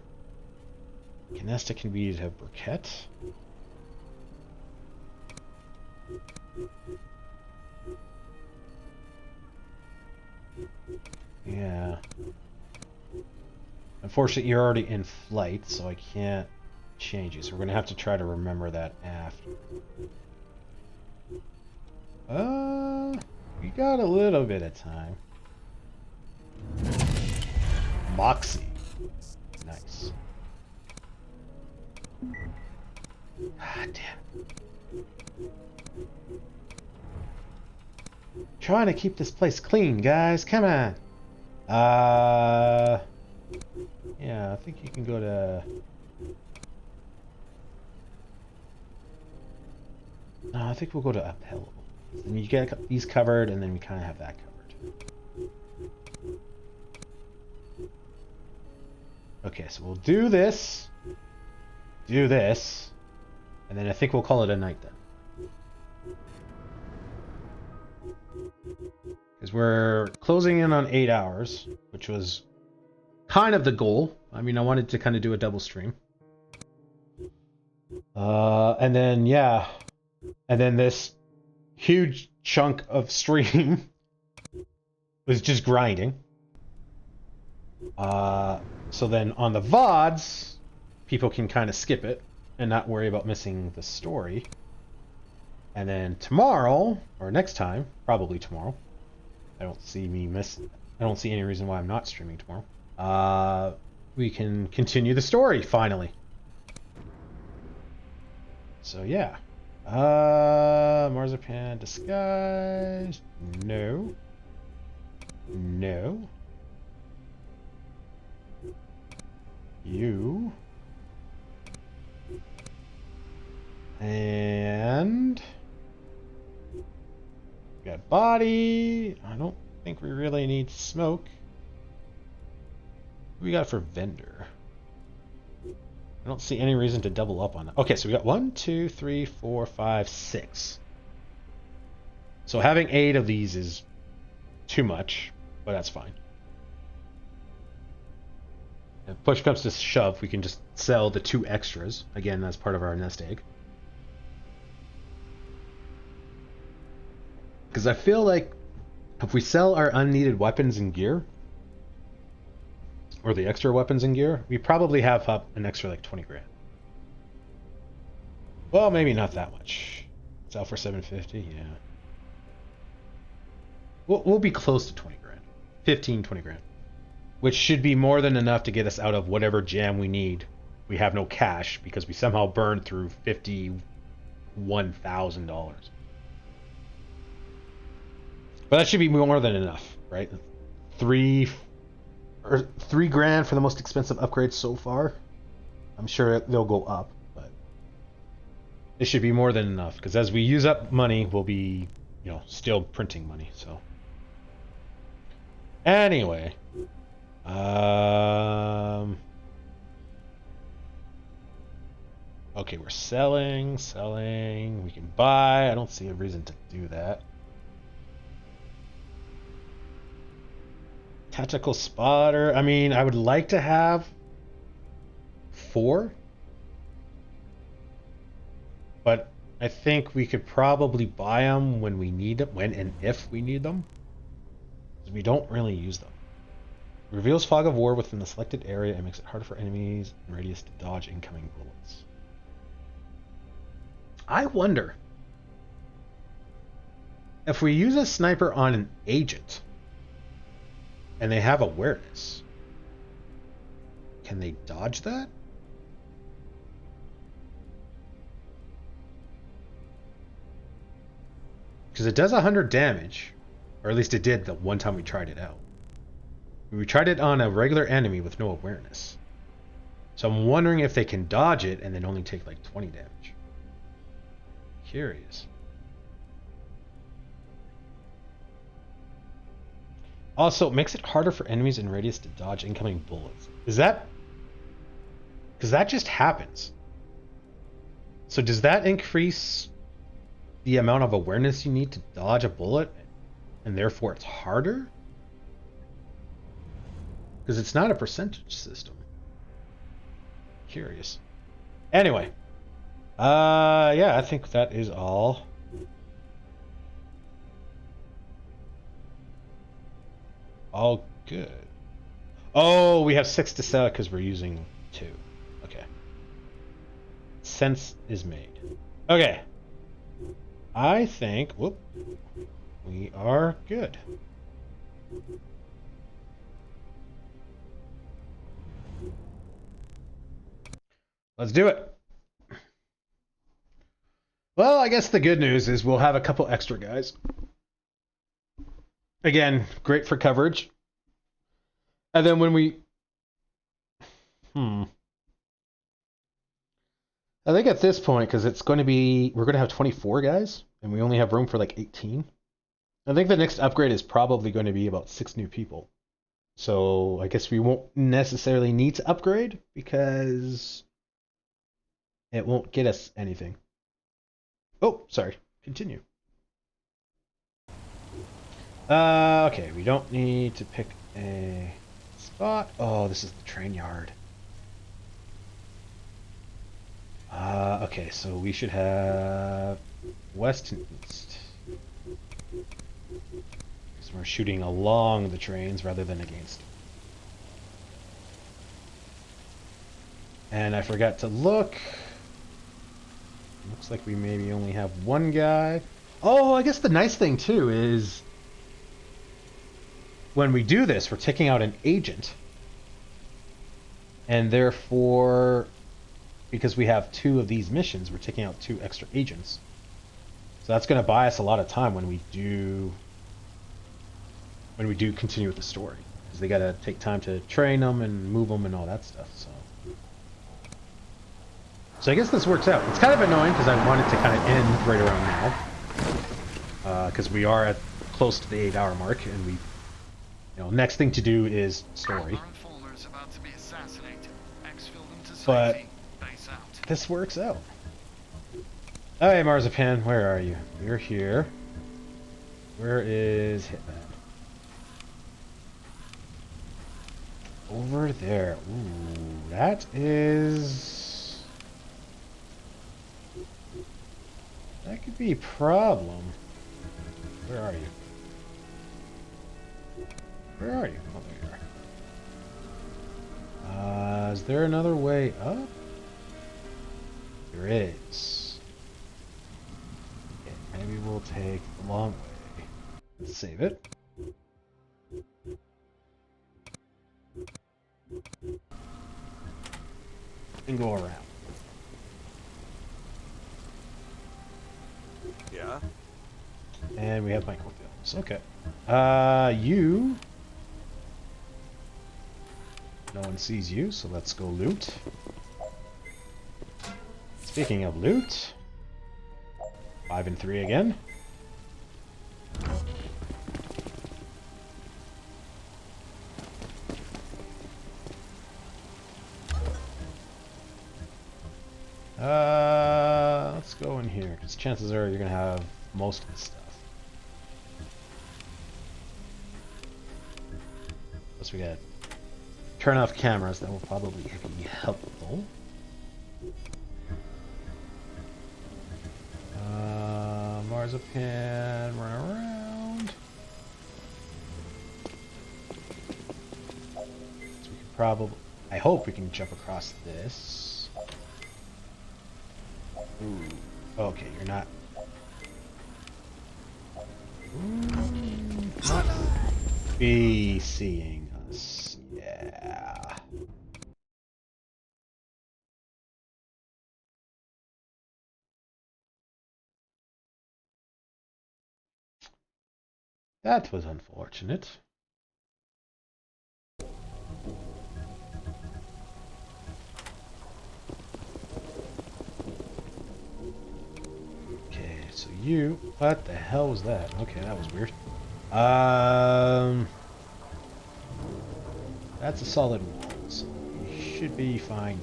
Canesta can be to Briquette. Yeah. Unfortunately, you're already in flight, so I can't change you. So we're going to have to try to remember that after. We got a little bit of time. Moxie. Nice. Ah, damn. Trying to keep this place clean, guys. Come on. Yeah, I think you can go to... No, I think we'll go to Uphell. And you get these covered, and then we kind of have that covered. Okay, so we'll do this, and then I think we'll call it a night then. Because we're closing in on 8 hours, which was kind of the goal. I mean, I wanted to kind of do a double stream. And then, yeah. And then this huge chunk of stream was just grinding. So then on the VODs, people can kind of skip it and not worry about missing the story. And then tomorrow, or next time, probably tomorrow, I don't see any reason why I'm not streaming tomorrow. We can continue the story, finally. So yeah. Marzipan disguise. No. No. You. And we got body. I don't think we really need smoke. What we got for vendor? I don't see any reason to double up on that. Okay, so we got 1, 2, 3, 4, 5, 6. So having 8 of these is too much, but that's fine. If push comes to shove, we can just sell the 2 extras. Again, that's part of our nest egg. Because I feel like if we sell our unneeded weapons and gear, or the extra weapons and gear, we probably have up an extra like 20 grand. Well, maybe not that much. Sell for 750, yeah. We'll be close to 20 grand. 15, 20 grand. Which should be more than enough to get us out of whatever jam we need. We have no cash because we somehow burned through $51,000. But that should be more than enough, right? 3 grand for the most expensive upgrades so far. I'm sure they'll go up, but it should be more than enough because as we use up money, we'll be, still printing money. So anyway, okay, we're selling. We can buy. I don't see a reason to do that. Tactical spotter. I mean, I would like to have 4. But I think we could probably buy them when we need them, when and if we need them. Because we don't really use them. Reveals fog of war within the selected area and makes it harder for enemies in radius to dodge incoming bullets. I wonder if we use a sniper on an agent and they have awareness, can they dodge that? Because it does 100 damage, or at least it did the one time we tried it out. We tried it on a regular enemy with no awareness. So I'm wondering if they can dodge it and then only take like 20 damage. Curious. Also, it makes it harder for enemies in radius to dodge incoming bullets. Is that... Because that just happens. So does that increase the amount of awareness you need to dodge a bullet, and therefore it's harder? Because it's not a percentage system. Curious. Anyway. Yeah, I think that is all. All good. Oh, we have 6 to sell because we're using 2. Okay. Sense is made. Okay. I think, whoop, we are good. Let's do it. Well, I guess the good news is we'll have a couple extra guys. Again, great for coverage. And then when we... I think at this point, because it's going to be... We're going to have 24 guys, and we only have room for like 18. I think the next upgrade is probably going to be about 6 new people. So I guess we won't necessarily need to upgrade, because it won't get us anything. Oh, sorry. Continue. Okay, we don't need to pick a spot. Oh, this is the train yard. Okay, so we should have west and east. Because we're shooting along the trains rather than against them. And I forgot to look. Looks like we maybe only have 1 guy. Oh, I guess the nice thing too is when we do this, we're taking out an agent. And therefore, because we have 2 of these missions, we're taking out 2 extra agents. So that's going to buy us a lot of time when we do continue with the story. Because they got to take time to train them and move them and all that stuff. So I guess this works out. It's kind of annoying because I want it to kind of end right around now. Because we are at close to the 8-hour mark, and we, next thing to do is story. Our informer is about to be assassinated. Exfil them to But safety. Base out. this works out. Hey, Marzipan, where are you? You're here. Where is Hitman? Over there. Ooh, that is... That could be a problem. Where are you? Where are you? Oh, there you are. Is there another way up? There is. Okay, maybe we'll take the long way. Let's save it. And go around. Yeah? And we have microfilms. Okay. You... No one sees you, so let's go loot. Speaking of loot... 5 and 3 again. Let's go in here, because chances are you're going to have most of the stuff. Plus we got turn off cameras, that will probably be helpful. Marzipan, run around. So we can probably, I hope we can jump across this. Ooh. Okay, you're not. Not be seeing us. Yeah. That was unfortunate. So you, what the hell was that? Okay, that was weird. That's a solid wall, so you should be fine.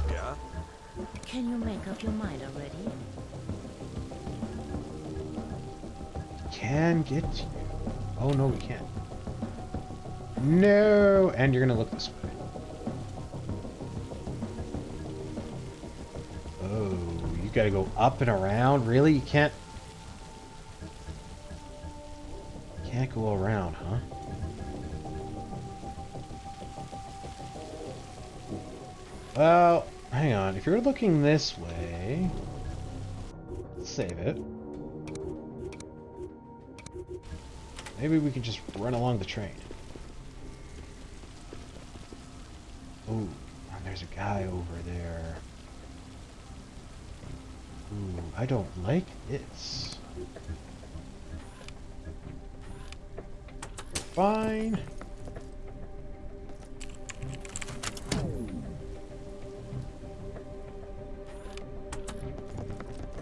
Yeah? Can you make up your mind already? Can get you. Oh no, we can't. No, and you're gonna look this way. Oh, you gotta go up and around. Really, you can't go around, huh? Well, hang on. If you're looking this way, save it. Maybe we can just run along the train. Ooh, there's a guy over there. Ooh, I don't like this. Fine.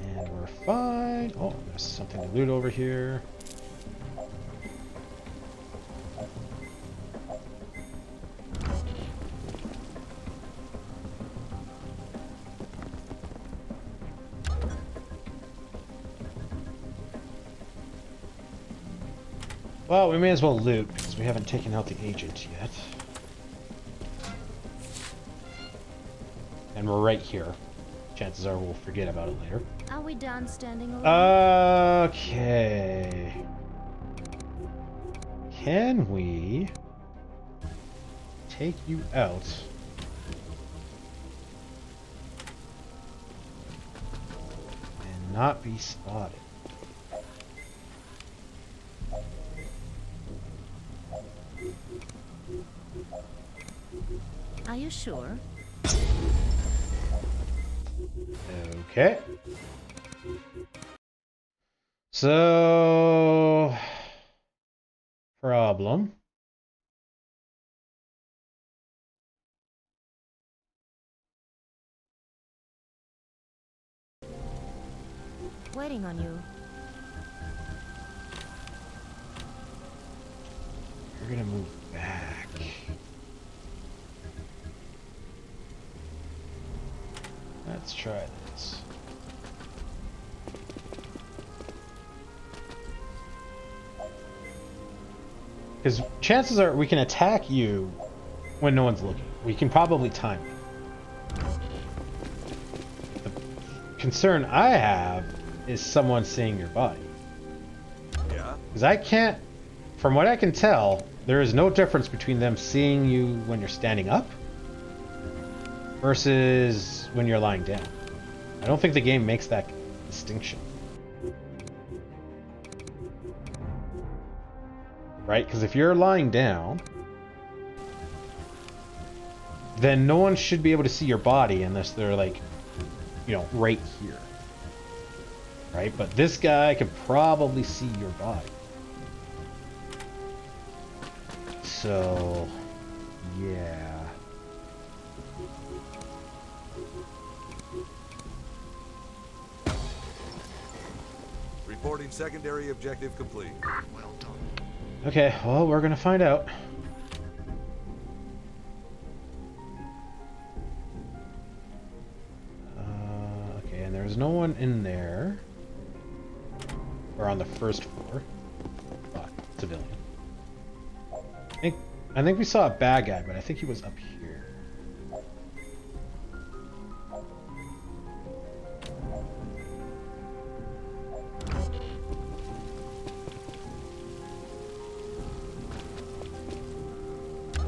And we're fine. Oh, there's something to loot over here. Well, we may as well loot, because we haven't taken out the agent yet. And we're right here. Chances are we'll forget about it later. Are we done standing around? Okay. Can we take you out and not be spotted? Are you sure? Okay. So, problem. Waiting on you. You're gonna move back. Let's try this. Because chances are we can attack you when no one's looking. We can probably time it. The concern I have is someone seeing your body. Yeah? Because I can't, from what I can tell, there is no difference between them seeing you when you're standing up versus when you're lying down. I don't think the game makes that distinction. Right? Because if you're lying down, then no one should be able to see your body unless they're like, you know, right here. Right? But this guy can probably see your body. So, yeah. Reporting secondary objective complete. Well done. Okay, well, we're gonna find out. Okay, and there's no one in there. Or on the first floor. Civilian. I think we saw a bad guy, but I think he was up here.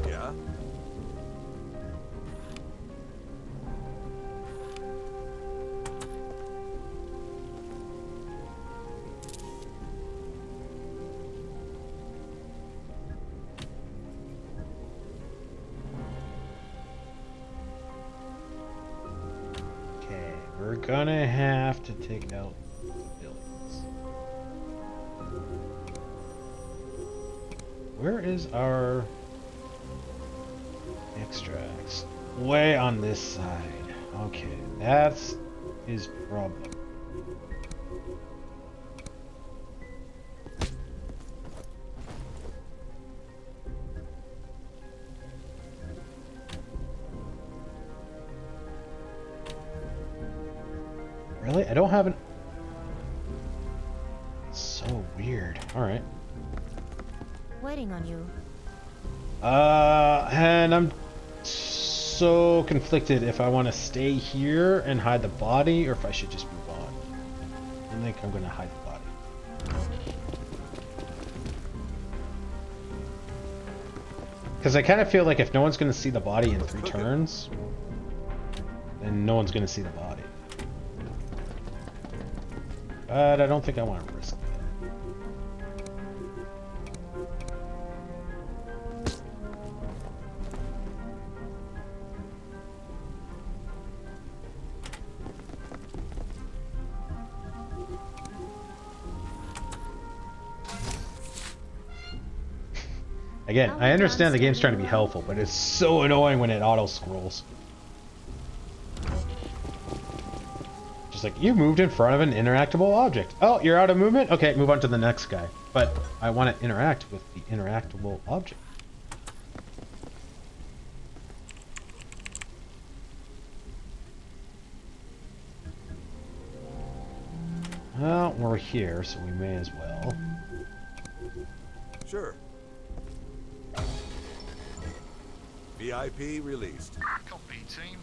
Yeah? Okay, we're gonna have to take out civilians. Where is our extracts? way on this side. Okay, that's his problem. Really? I don't have an... So weird. Alright. Waiting on you. And I'm so conflicted if I want to stay here and hide the body or if I should just move on. I think I'm going to hide the body. Because I kind of feel like if no one's going to see the body in 3 turns, then no one's going to see the body. But I don't think I want to risk that. Again, I understand the game's trying to be helpful, but it's so annoying when it auto-scrolls. Just like, you moved in front of an interactable object. Oh, you're out of movement? Okay, move on to the next guy. But I want to interact with the interactable object. Well, we're here, so we may as well. Sure. VIP released. Copy, team.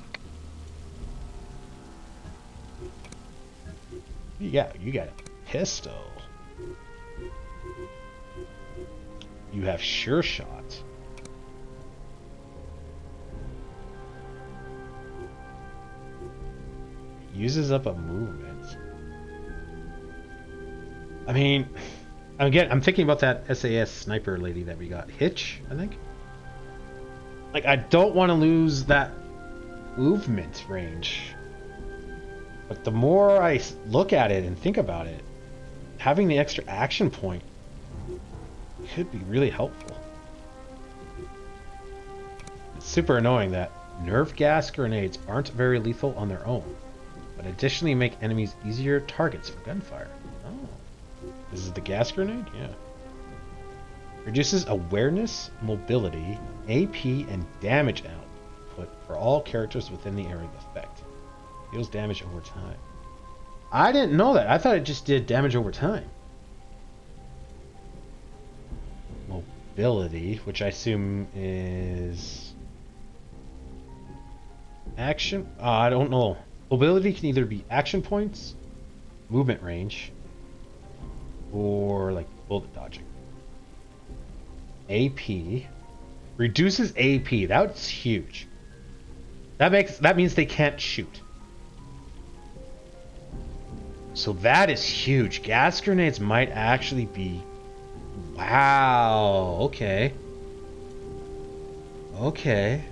You got a pistol. You have sure shot. Uses up a movement. I mean, again, I'm thinking about that SAS sniper lady that we got. Hitch, I think. Like, I don't want to lose that movement range. But the more I look at it and think about it, having the extra action point could be really helpful. It's super annoying that nerve gas grenades aren't very lethal on their own, but additionally make enemies easier targets for gunfire. Oh. This is the gas grenade? Yeah. Reduces awareness, mobility, AP, and damage output for all characters within the area of effect. Deals damage over time. I didn't know that. I thought it just did damage over time. Mobility, which I assume is... action? I don't know. Mobility can either be action points, movement range, or like bullet dodging. AP reduces AP. That's huge. That means they can't shoot. So that is huge. Gas grenades might actually be... Wow. Okay. Okay.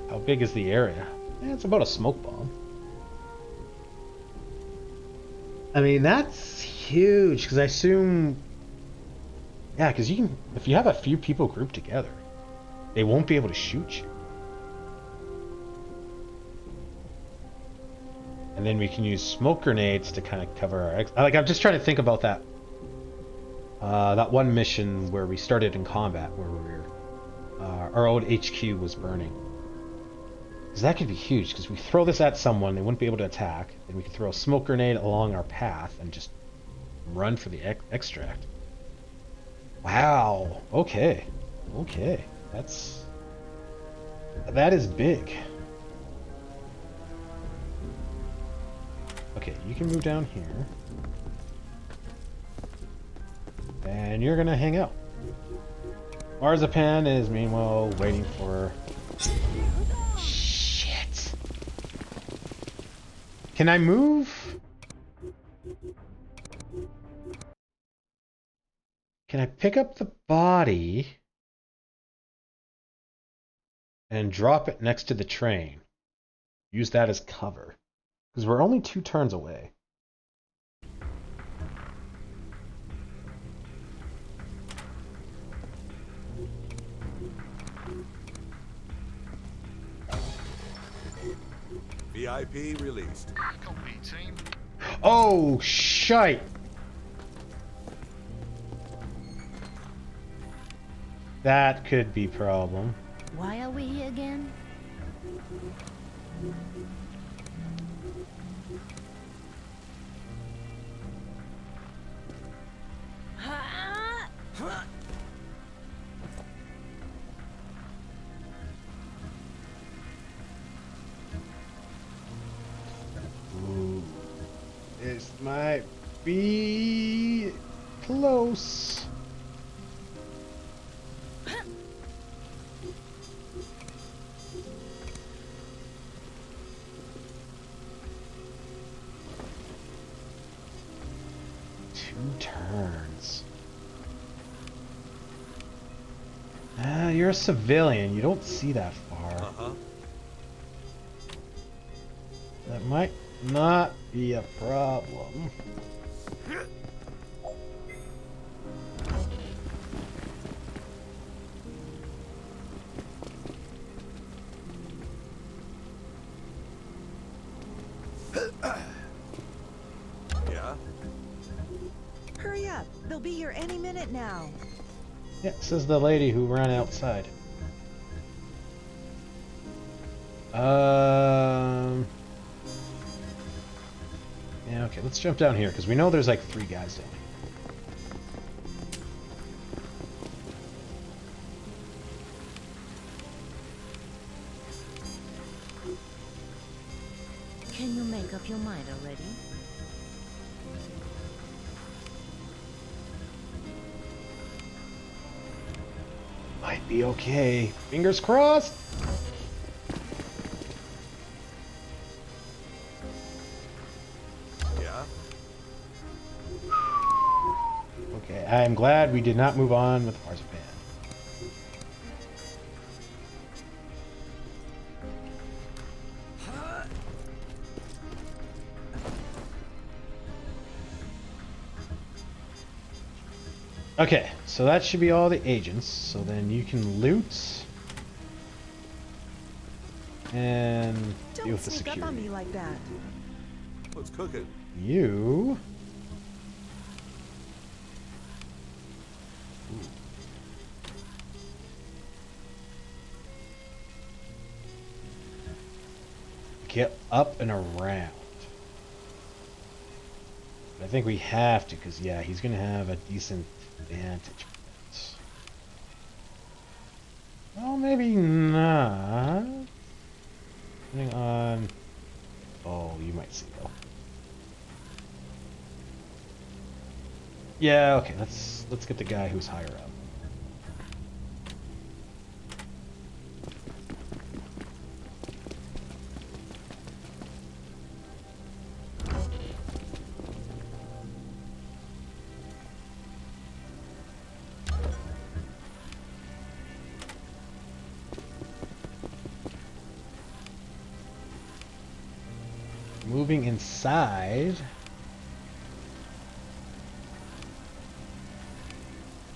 How big is the area? It's about a smoke bomb. I mean, that's huge, because I assume... Yeah, because you can... If you have a few people grouped together, they won't be able to shoot you. And then we can use smoke grenades to kind of cover our... Like, I'm just trying to think about that. That one mission where we started in combat, where we were... our old HQ was burning. Because that could be huge, because we throw this at someone, they wouldn't be able to attack. Then we could throw a smoke grenade along our path and just run for the extract. Wow. Okay. Okay. That is big. Okay, you can move down here. And you're gonna hang out. Marzipan is meanwhile waiting for... Shit! Can I move? Can I pick up the body and drop it next to the train? Use that as cover. Because we're only 2 turns away. VIP released. Copy, team. Oh, shite! That could be problem. Why are we here again? Ooh. This might be close. Two turns. You're a civilian. You don't see that far. Uh-huh. That might not be a problem. Yeah? Hurry up. They'll be here any minute now. Yeah, says the lady who ran outside. Yeah, okay, let's jump down here, because we know there's like 3 guys down here. Can you make up your mind already? Might be okay. Fingers crossed! Yeah? Okay, I am glad we did not move on with Marzipan. Okay, so that should be all the agents. So then you can loot and deal Don't with the sneak security. up on me like that. What's cooking? You. Get up and around. But I think we have to, because, yeah, he's going to have a decent vantage point. Well, maybe not. Depending on... Oh, you might see, though. Yeah, okay, let's get the guy who's higher up. Moving inside.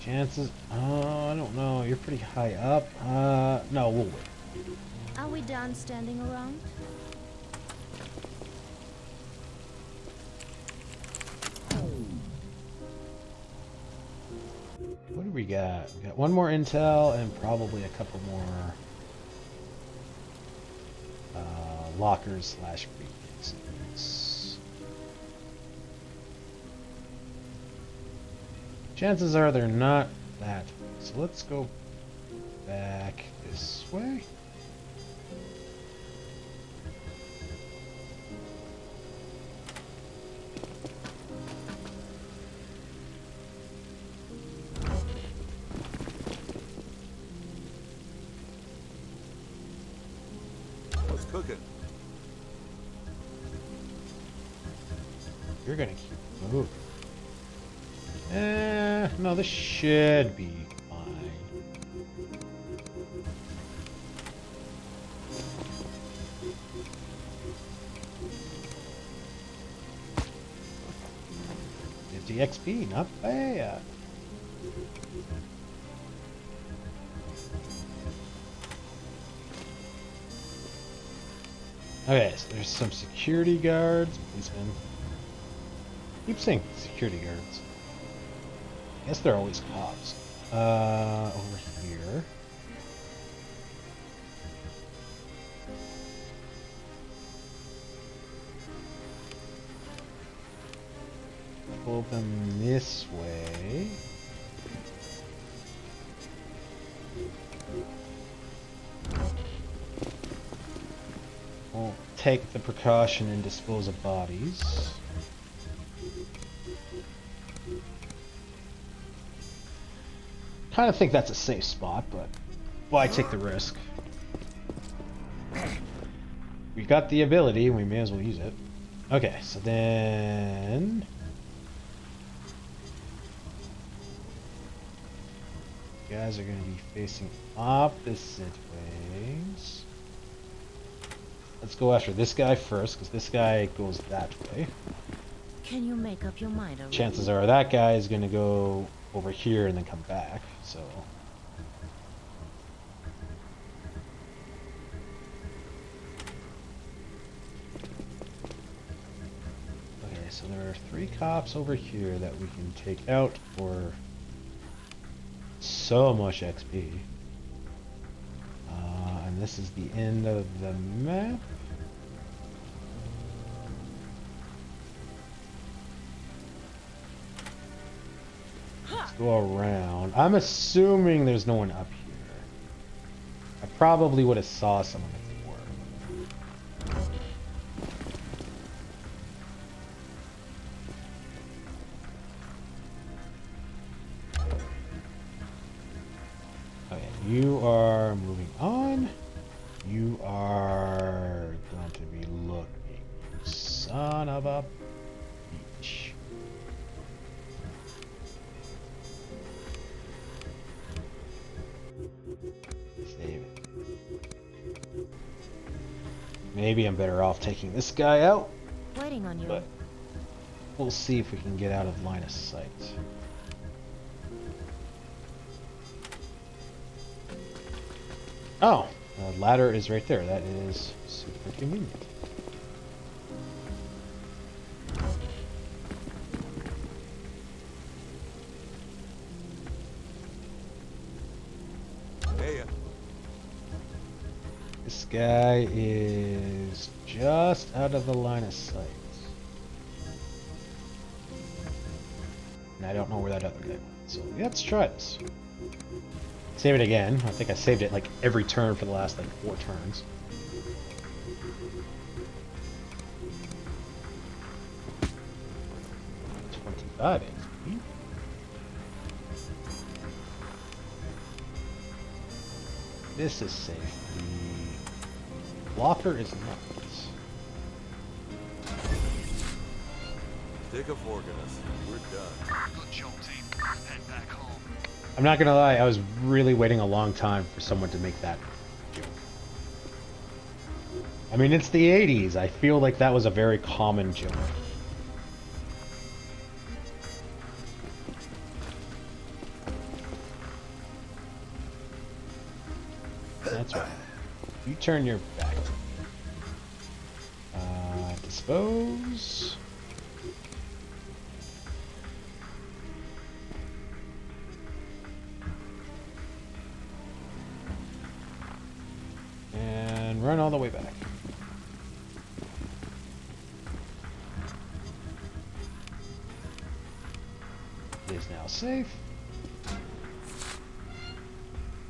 Chances, I don't know. You're pretty high up. No, we'll wait. Are we done standing around? What do we got? We got one more intel and probably a couple more lockers / briefcases. Chances are they're not that. So let's go back this way. What's cooking? You're gonna keep moving. No, this should be fine. XP, not bad. Okay, so there's some security guards, policemen. Keep saying security guards. I guess they're always cops. Over here. Pull them this way. We'll take the precaution and dispose of bodies. Kind of think that's a safe spot, but why take the risk? We got the ability, we may as well use it. Okay, so then... You guys are going to be facing opposite ways. Let's go after this guy first, because this guy goes that way. Can you make up your mind already? Chances are that guy is going to go over here and then come back, so... Okay, so there are 3 cops over here that we can take out for so much XP. And this is the end of the map. Let's go around. I'm assuming there's no one up here. I probably would have saw someone before. Okay, you are moving on. You are going to be looking. Son of a bitch. Save it. Maybe I'm better off taking this guy out, Waiting on you. but we'll see if we can get out of line of sight. Oh, the ladder is right there. That is super convenient. Hey, This guy is just out of the line of sight. And I don't know where that other guy went. So let's try this. Save it again. I think I saved it like every turn for the last like 4 turns. $25 XP. This is safe. The blocker is not. stick a fork in us. We're done. Good job, team. Head back home. I'm not gonna lie, I was really waiting a long time for someone to make that joke. I mean, it's the 80s. I feel like that was a very common joke. That's right. You turn your back to me. Dispose. And run all the way back. It is now safe.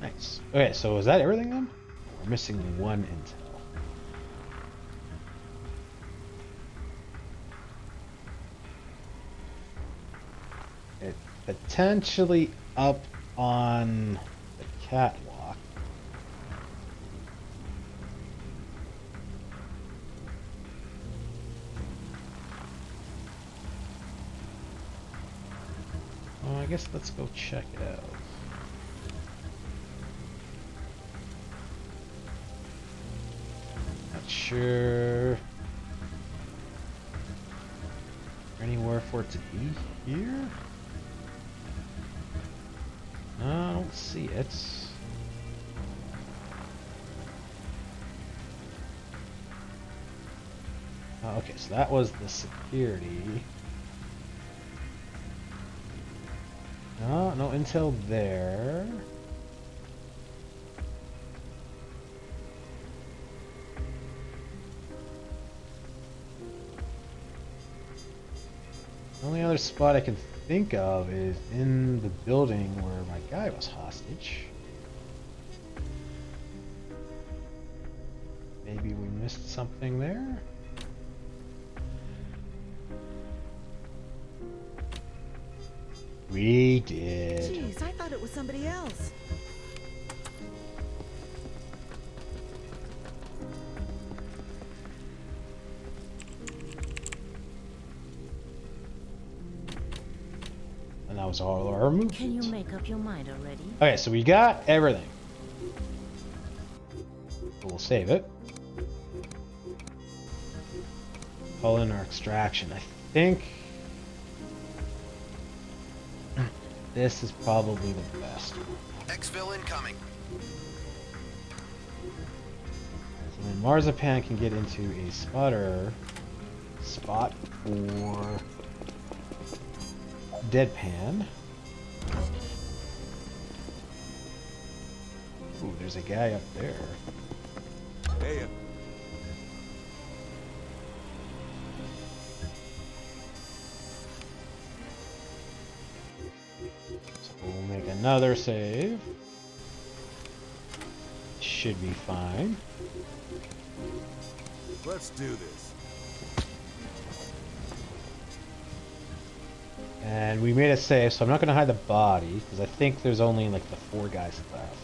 Nice. Okay, so is that everything then? We're missing 1 intel. It potentially up on the catwalk. Well, I guess let's go check it out. Not sure anywhere for it to be here. No, I don't see it. Okay, so that was the security. No, no intel there. The only other spot I can think of is in the building where my guy was hostage. Maybe we missed something there? We did. Jeez, I thought it was somebody else. And that was all our movement. Can you make up your mind already? Okay, so we got everything. We'll save it. Call in our extraction. I think this is probably the best. Exfil incoming. So then Marzipan can get into a spotter spot for Deadpan. Ooh, there's a guy up there. Hey, So we'll make another save. Should be fine. let's do this. And we made a save, so I'm not going to hide the body, because I think there's only like the 4 guys left.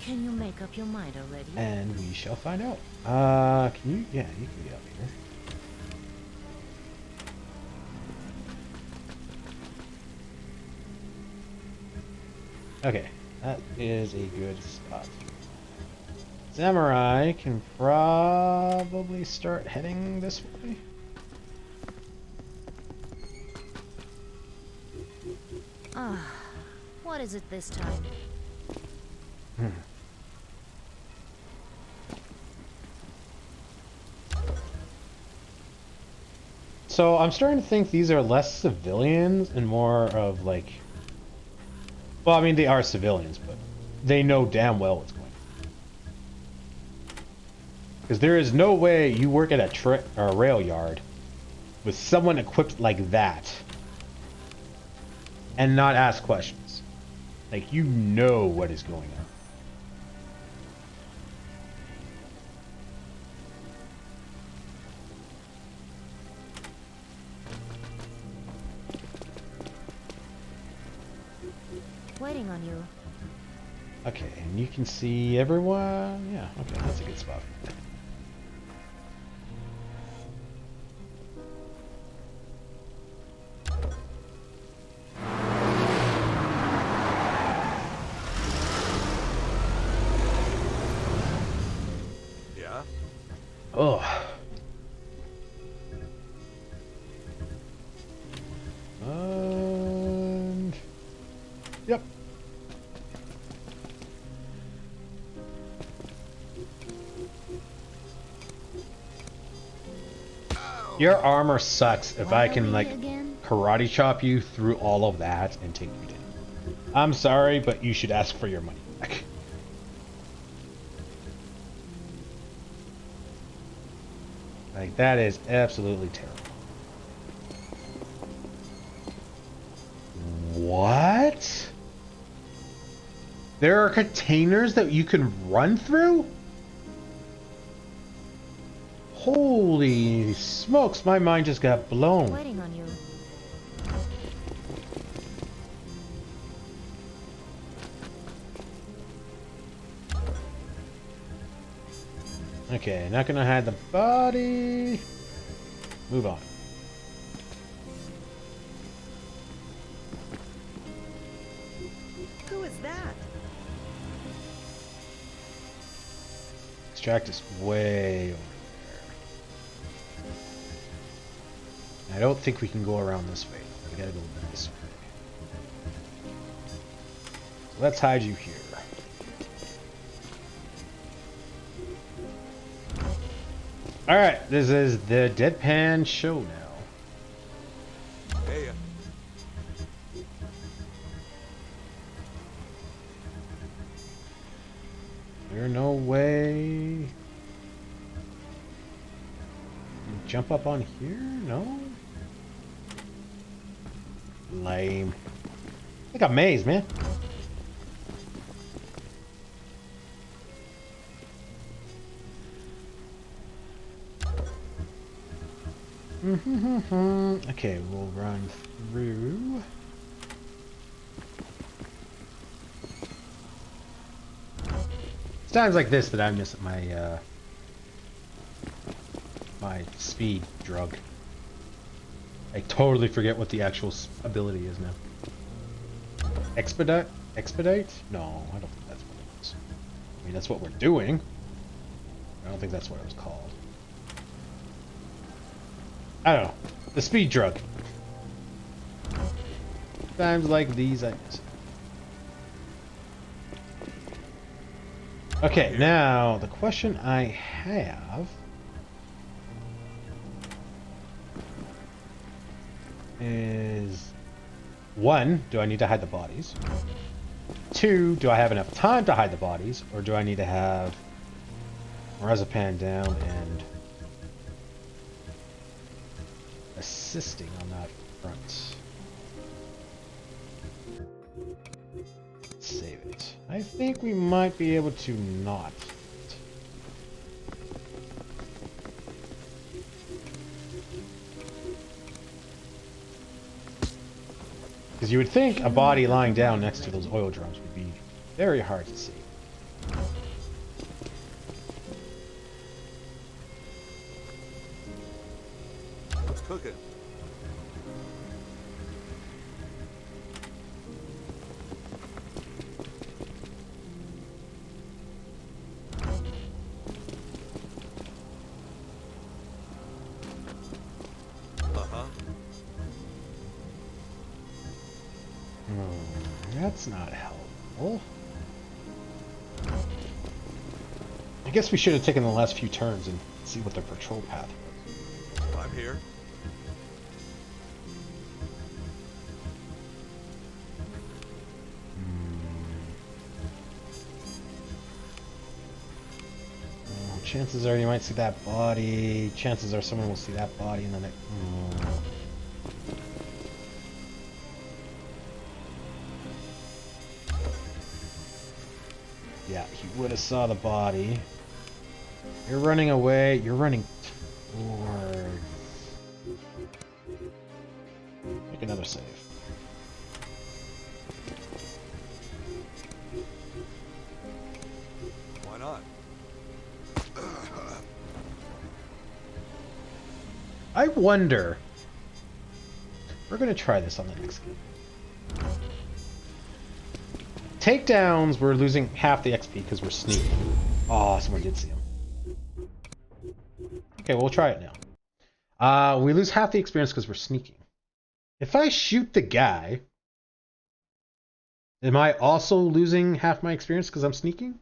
Can you make up your mind already? And we shall find out. Can you? Yeah, you can get up here. Okay, that is a good spot. Samurai can probably start heading this way. Ah, what is it this time? So I'm starting to think these are less civilians and more of like, well, I mean they are civilians, but they know damn well what's going on. Because there is no way you work at a rail yard with someone equipped like that and not ask questions. Like, you know what is going on. Waiting on you. Okay, and you can see everyone. Yeah, okay, that's a good spot. Yeah? Oh. And yep. Your armor sucks if I can like karate chop you through all of that and take you down. I'm sorry, but you should ask for your money back. Like, that is absolutely terrible. What? There are containers that you can run through? Holy smokes, my mind just got blown. Waiting on you. Okay, not gonna hide the body. Move on. Who is that? Extract is way over there. I don't think we can go around this way. We gotta go this way. So let's hide you here. Alright, this is the Deadpan Show now. Hey, There's no way. You jump up on here? No? Lame. Like a maze, man. Okay, we'll run through. It's times like this that I miss my my speed drug. I totally forget what the actual ability is now. Expedite? Expedite? No, I don't think that's what it is. I mean, that's what we're doing. I don't think that's what it was called. I don't know. The speed drug. Times like these, I miss it. Okay, now the question I have is, 1, do I need to hide the bodies? 2, do I have enough time to hide the bodies, or do I need to have Marzipan down and assisting on that front? Let's save it. I think we might be able to not. Because you would think a body lying down next to those oil drums would be very hard to see. what's cooking? Uh-huh. That's not helpful. I guess we should have taken the last few turns and see what their patrol path was. I'm here. Chances are you might see that body. Chances are someone will see that body and then it... Yeah, he would have saw the body. You're running away. You're running towards... Make another save. Why not? I wonder... We're going to try this on the next game. Takedowns, we're losing half the XP because we're sneaking. Oh, someone did see him. Okay, we'll try it now. We lose half the experience because we're sneaking. If I shoot the guy, am I also losing half my experience because I'm sneaking?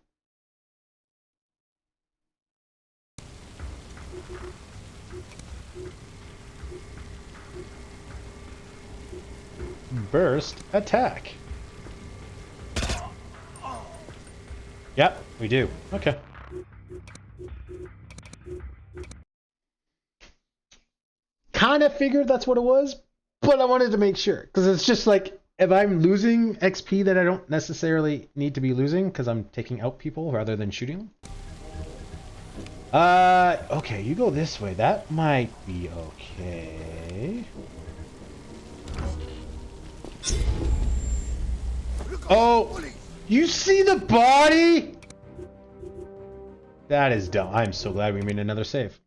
Burst attack. Yep, we do. Okay. Kind of figured that's what it was, but I wanted to make sure. Because it's just like, if I'm losing XP that I don't necessarily need to be losing, because I'm taking out people rather than shooting. Okay, you go this way. That might be okay. Oh! You see the body? That is dumb. I'm so glad we made another save.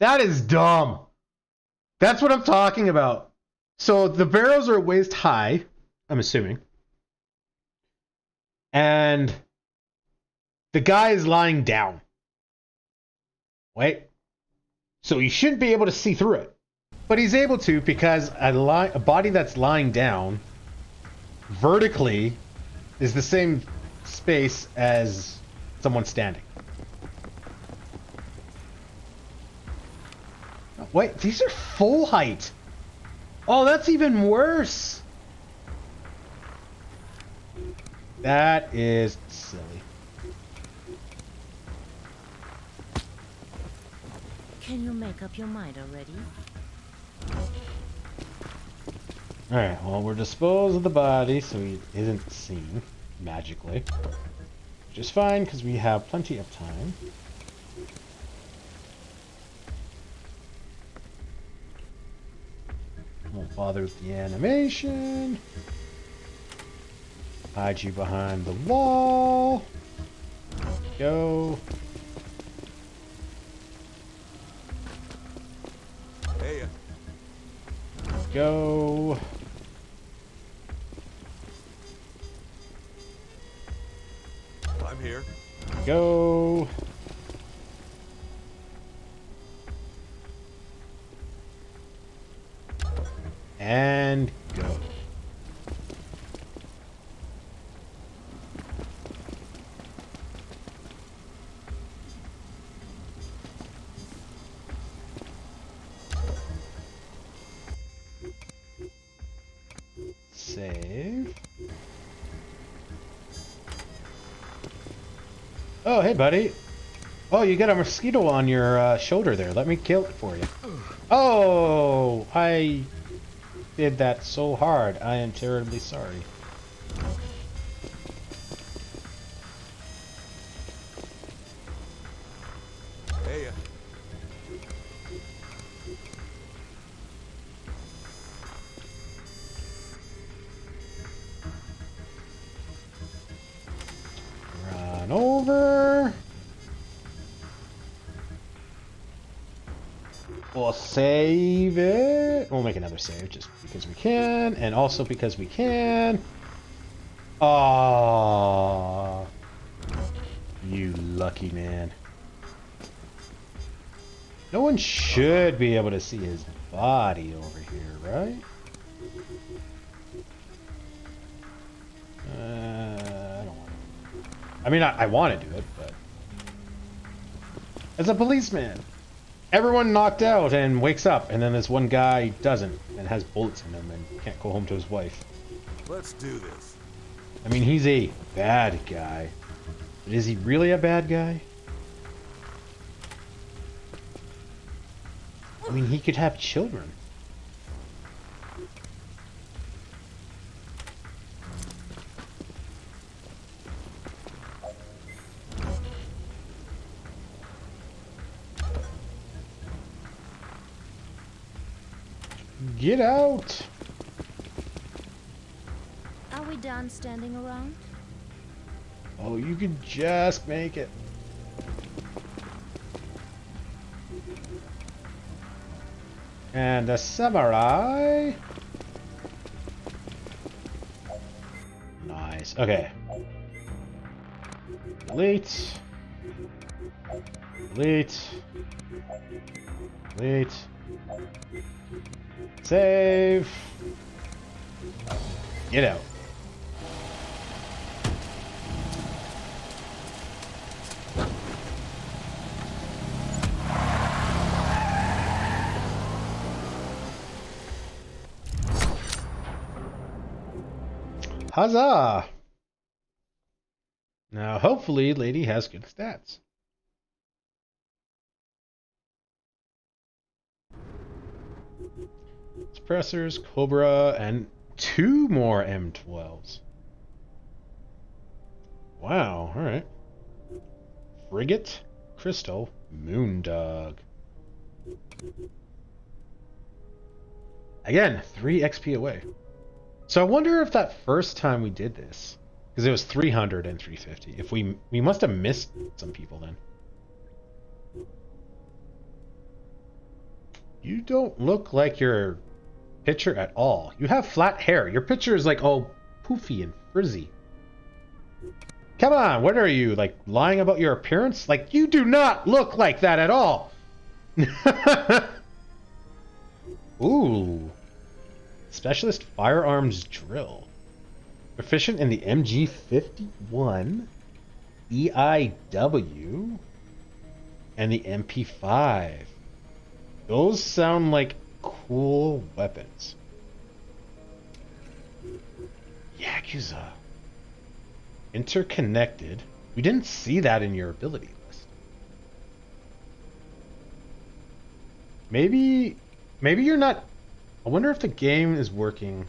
That is dumb. That's what I'm talking about. So the barrels are waist high, I'm assuming. And the guy is lying down. Wait. So he shouldn't be able to see through it. But he's able to because a body that's lying down vertically is the same space as someone standing. Wait, these are full height. Oh, that's even worse. That is silly. Can you make up your mind already? Alright, well, we're disposed of the body so he isn't seen magically. Which is fine because we have plenty of time. Won't bother with the animation. Hide you behind the wall. Go. Hey, Go. I'm here. Go. And go. Save. Oh, hey, buddy. Oh, you got a mosquito on your shoulder there. Let me kill it for you. Oh, I did that so hard. I am terribly sorry. Hey, Run over. We'll save it. We'll make another save just because we can, and also because we can. Aww. You lucky man. No one should be able to see his body over here, right? I don't want to. I mean, I want to do it, but as a policeman, everyone knocked out and wakes up, and then this one guy doesn't and has bullets in him and can't go home to his wife. let's do this. I mean, he's a bad guy, but is he really a bad guy? I mean, he could have children. Get out! Are we done standing around? Oh, you can just make it. And a samurai. Nice. Okay. Delete. Delete. Delete. Save. Get out. Huzzah! Now, hopefully, Lady has good stats. Suppressors, Cobra, and 2 more M12s. Wow, alright. Frigate, Crystal, Moondog. Again, 3 XP away. So I wonder if that first time we did this, because it was 300 and 350, if we must have missed some people then. You don't look like your picture at all. You have flat hair. Your picture is like all poofy and frizzy. Come on, what are you, like lying about your appearance? Like, you do not look like that at all. Ooh. Specialist Firearms Drill. Proficient in the MG51, EIW, and the MP5. Those sound like cool weapons. Yakuza. Interconnected. We didn't see that in your ability list. Maybe you're not... I wonder if the game is working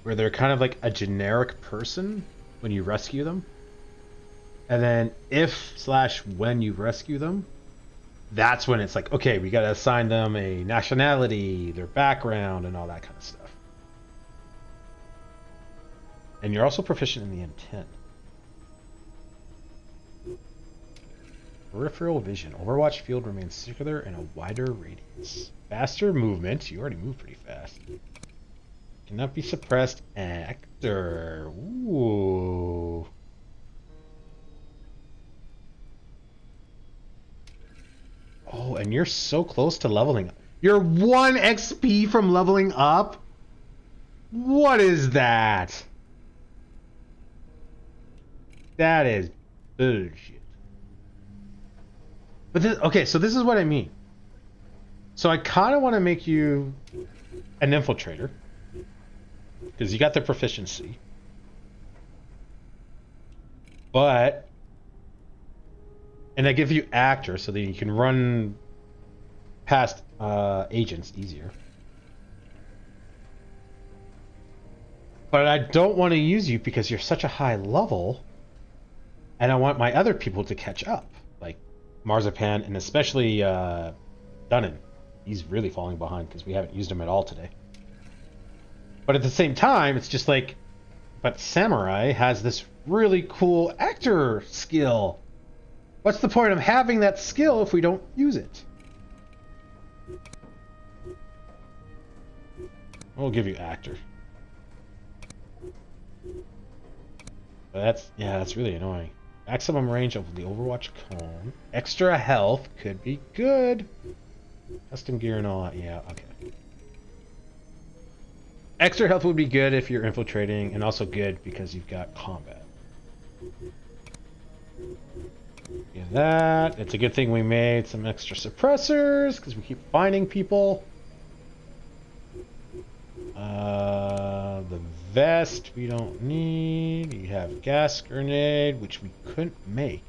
where they're kind of like a generic person when you rescue them. And then if/when you rescue them, that's when it's like, okay, we gotta assign them a nationality, their background, and all that kind of stuff. And you're also proficient in the intent. Peripheral vision. Overwatch field remains circular and a wider radius. Faster movement. You already move pretty fast. Cannot be suppressed. Actor. Ooh. Oh, and you're so close to leveling up. You're 1 XP from leveling up? What is that? That is bullshit. But this, okay, so this is what I mean. So I kind of want to make you an infiltrator. Because you got the proficiency. But... And I give you actor so that you can run past agents easier. But I don't want to use you because you're such a high level. And I want my other people to catch up. Like Marzipan and especially Dunnan. He's really falling behind because we haven't used him at all today. But at the same time, it's just like... But Samurai has this really cool actor skill. What's the point of having that skill if we don't use it? We'll give you actor. But that's really annoying. Maximum range of the Overwatch cone. Extra health could be good. Custom gear and all that. Yeah, okay. Extra health would be good if you're infiltrating, and also good because you've got combat. Yeah, that. It's a good thing we made some extra suppressors because we keep finding people. The vest we don't need. You have gas grenade, which we couldn't make.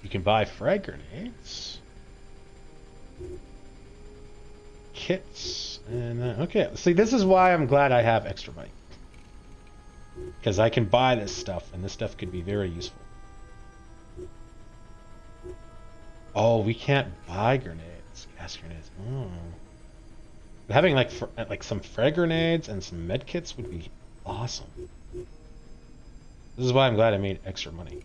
You can buy frag grenades. Kits. And okay, see, this is why I'm glad I have extra money. Because I can buy this stuff, and this stuff could be very useful. Oh, we can't buy grenades. Gas grenades. Oh. But having like some frag grenades and some med kits would be awesome. This is why I'm glad I made extra money.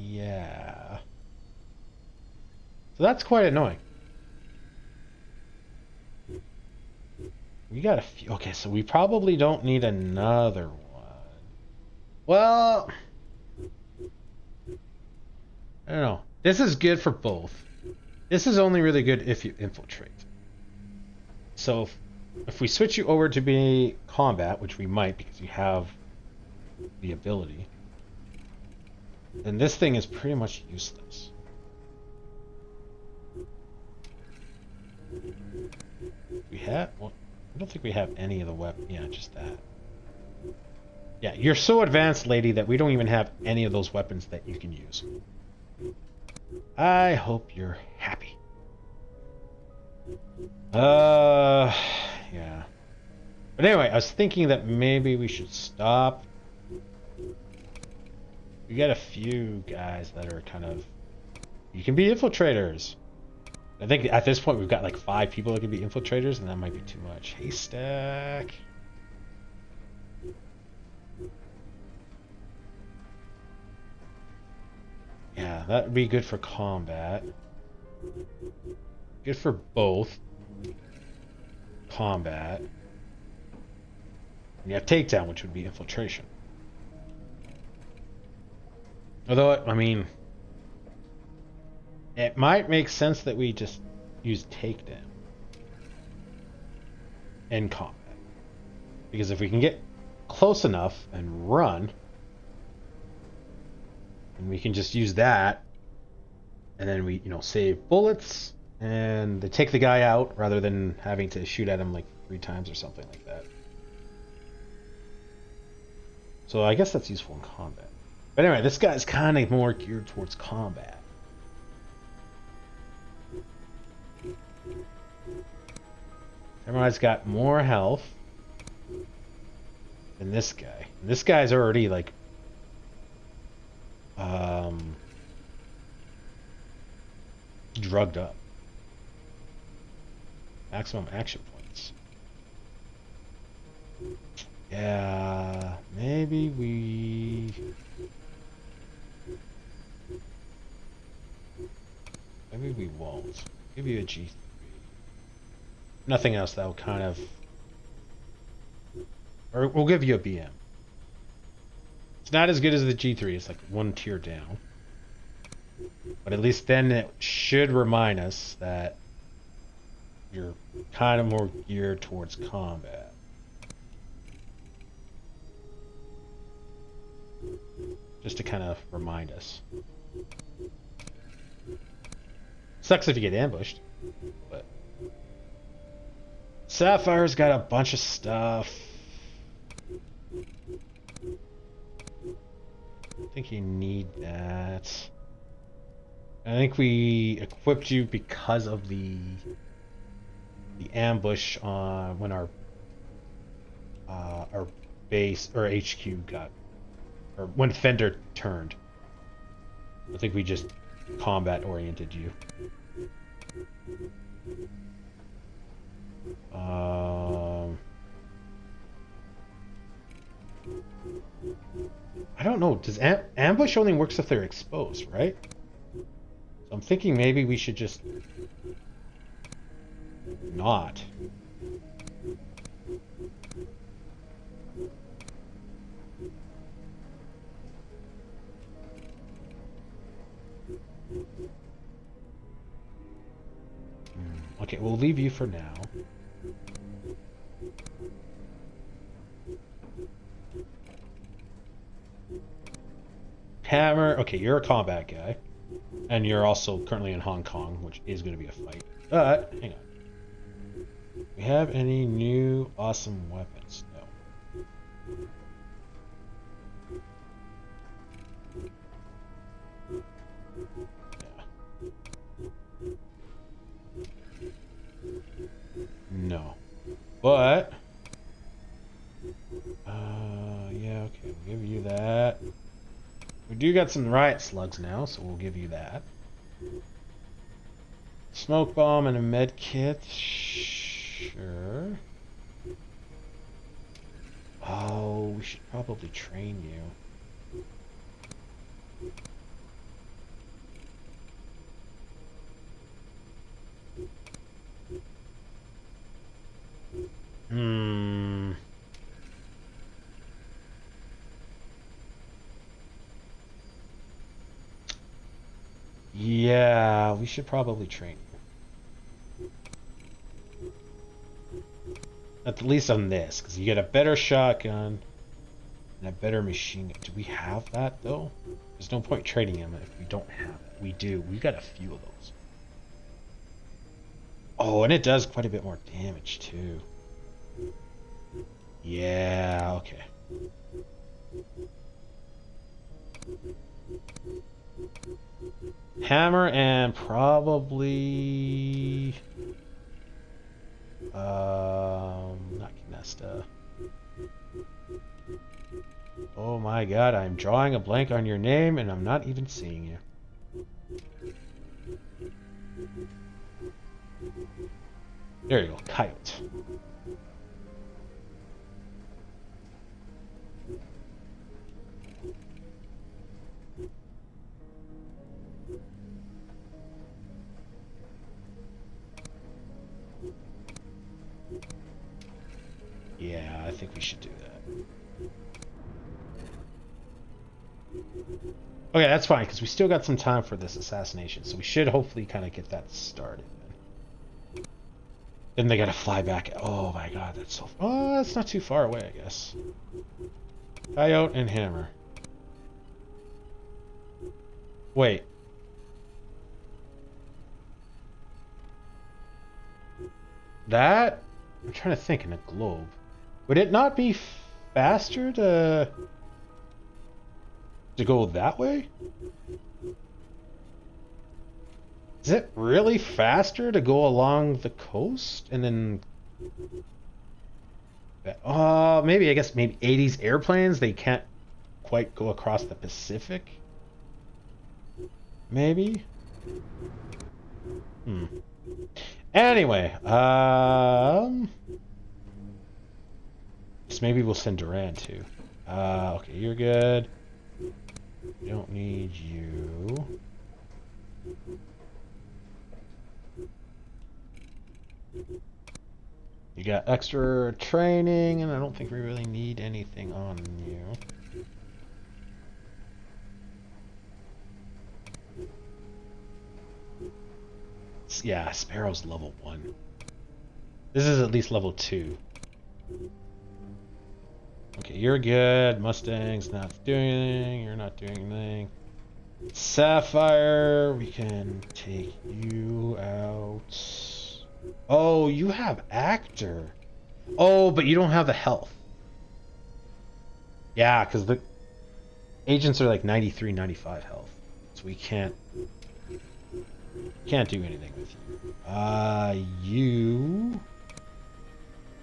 Yeah. So that's quite annoying. We got a few. Okay, so we probably don't need another one. Well, I don't know. This is good for both. This is only really good if you infiltrate. So if we switch you over to be combat, which we might because you have the ability, then this thing is pretty much useless. We have... Well, I don't think we have any of the weapons. Yeah, just that. Yeah, you're so advanced, lady, that we don't even have any of those weapons that you can use. I hope you're happy. Yeah. But anyway, I was thinking that maybe we should stop. We got a few guys that are kind of... You can be infiltrators. I think at this point we've got like 5 people that can be infiltrators, and that might be too much. Haystack. Yeah, that would be good for combat. Good for both. Combat. And you have takedown, which would be infiltration. Although, I mean... It might make sense that we just use takedown in combat. Because if we can get close enough and run, and we can just use that, and then we, save bullets, and they take the guy out rather than having to shoot at him like 3 times or something like that. So I guess that's useful in combat. But anyway, this guy's kind of more geared towards combat. Samurai's got more health than this guy. And this guy's already like drugged up. Maximum action points. Yeah, maybe we won't. Give you a G3. Nothing else that'll kind of, or we'll give you a BM. It's not as good as the G3. It's like 1 tier down. But at least then it should remind us that you're kind of more geared towards combat. Just to kind of remind us. Sucks if you get ambushed, but Sapphire's got a bunch of stuff. I think you need that. I think we equipped you because of the ambush on when our base or HQ got, or when Fender turned. I think we just combat oriented you. I don't know. Does ambush only works if they're exposed, right? So I'm thinking maybe we should just not. Okay, we'll leave you for now. Hammer, okay, you're a combat guy. And you're also currently in Hong Kong, which is going to be a fight. But, hang on. We have any new awesome weapons? No. No. But yeah, okay, we'll give you that. We do got some riot slugs now, so we'll give you that. Smoke bomb and a med kit. Sure. Oh, we should probably train you. Yeah, we should probably train you. At least on this, because you get a better shotgun and a better machine gun. Do we have that, though? There's no point trading him if we don't have it. We do. We got a few of those. Oh, and it does quite a bit more damage, too. Yeah, okay. Hammer and probably not Kinesta. Oh my god, I'm drawing a blank on your name and I'm not even seeing you. There you go, Coyote. Yeah, I think we should do that. Okay, that's fine, because we still got some time for this assassination, so we should hopefully kind of get that started. Then they gotta fly back. Oh my god, that's so... Oh, that's not too far away, I guess. Coyote and Hammer. Wait. That? I'm trying to think in a globe. Would it not be faster to go that way? Is it really faster to go along the coast and then... maybe, I guess, maybe 80s airplanes, they can't quite go across the Pacific? Maybe? Anyway, so maybe we'll send Duran too. Okay, you're good. We don't need you. You got extra training, and I don't think we really need anything on you. Yeah, Sparrow's level 1. This is at least level 2. Okay, you're good. Mustang's not doing anything. You're not doing anything. Sapphire, we can take you out. Oh, you have Actor. Oh, but you don't have the health. Yeah, because the agents are like 93, 95 health. So we can't do anything with you. You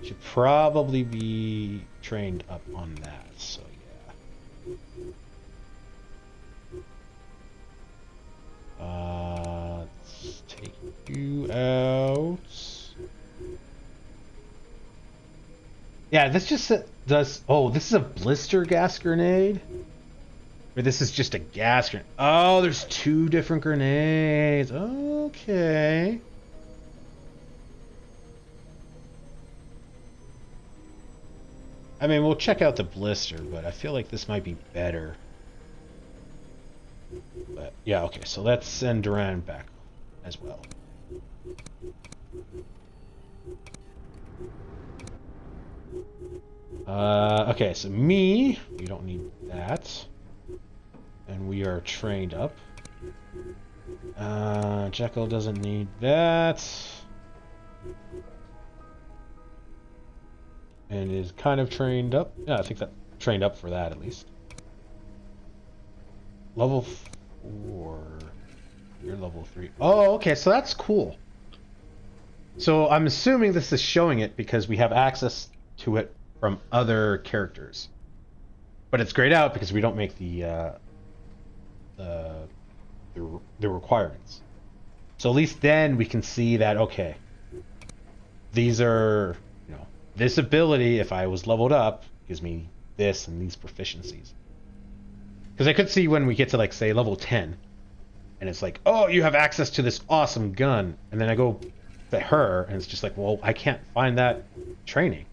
should probably be trained up on that, so yeah. Let's take you out. Yeah, this just does... Oh, this is a blister gas grenade? Or this is just a gas grenade? Oh, there's 2 different grenades. Okay. I mean, we'll check out the blister, but I feel like this might be better. But, yeah, okay, so let's send Duran back as well. Okay, so me, we don't need that. And we are trained up. Jekyll doesn't need that. And is kind of trained up. Yeah, I think that trained up for that at least. Level 4. You're level 3. Oh, okay, so that's cool. So I'm assuming this is showing it because we have access to it from other characters. But it's grayed out because we don't make the requirements. So at least then we can see that, okay, these are, you know, this ability, if I was leveled up, gives me this and these proficiencies. Because I could see when we get to, like, say, level 10, and it's like, oh, you have access to this awesome gun, and then I go to her, and it's just like, well, I can't find that training.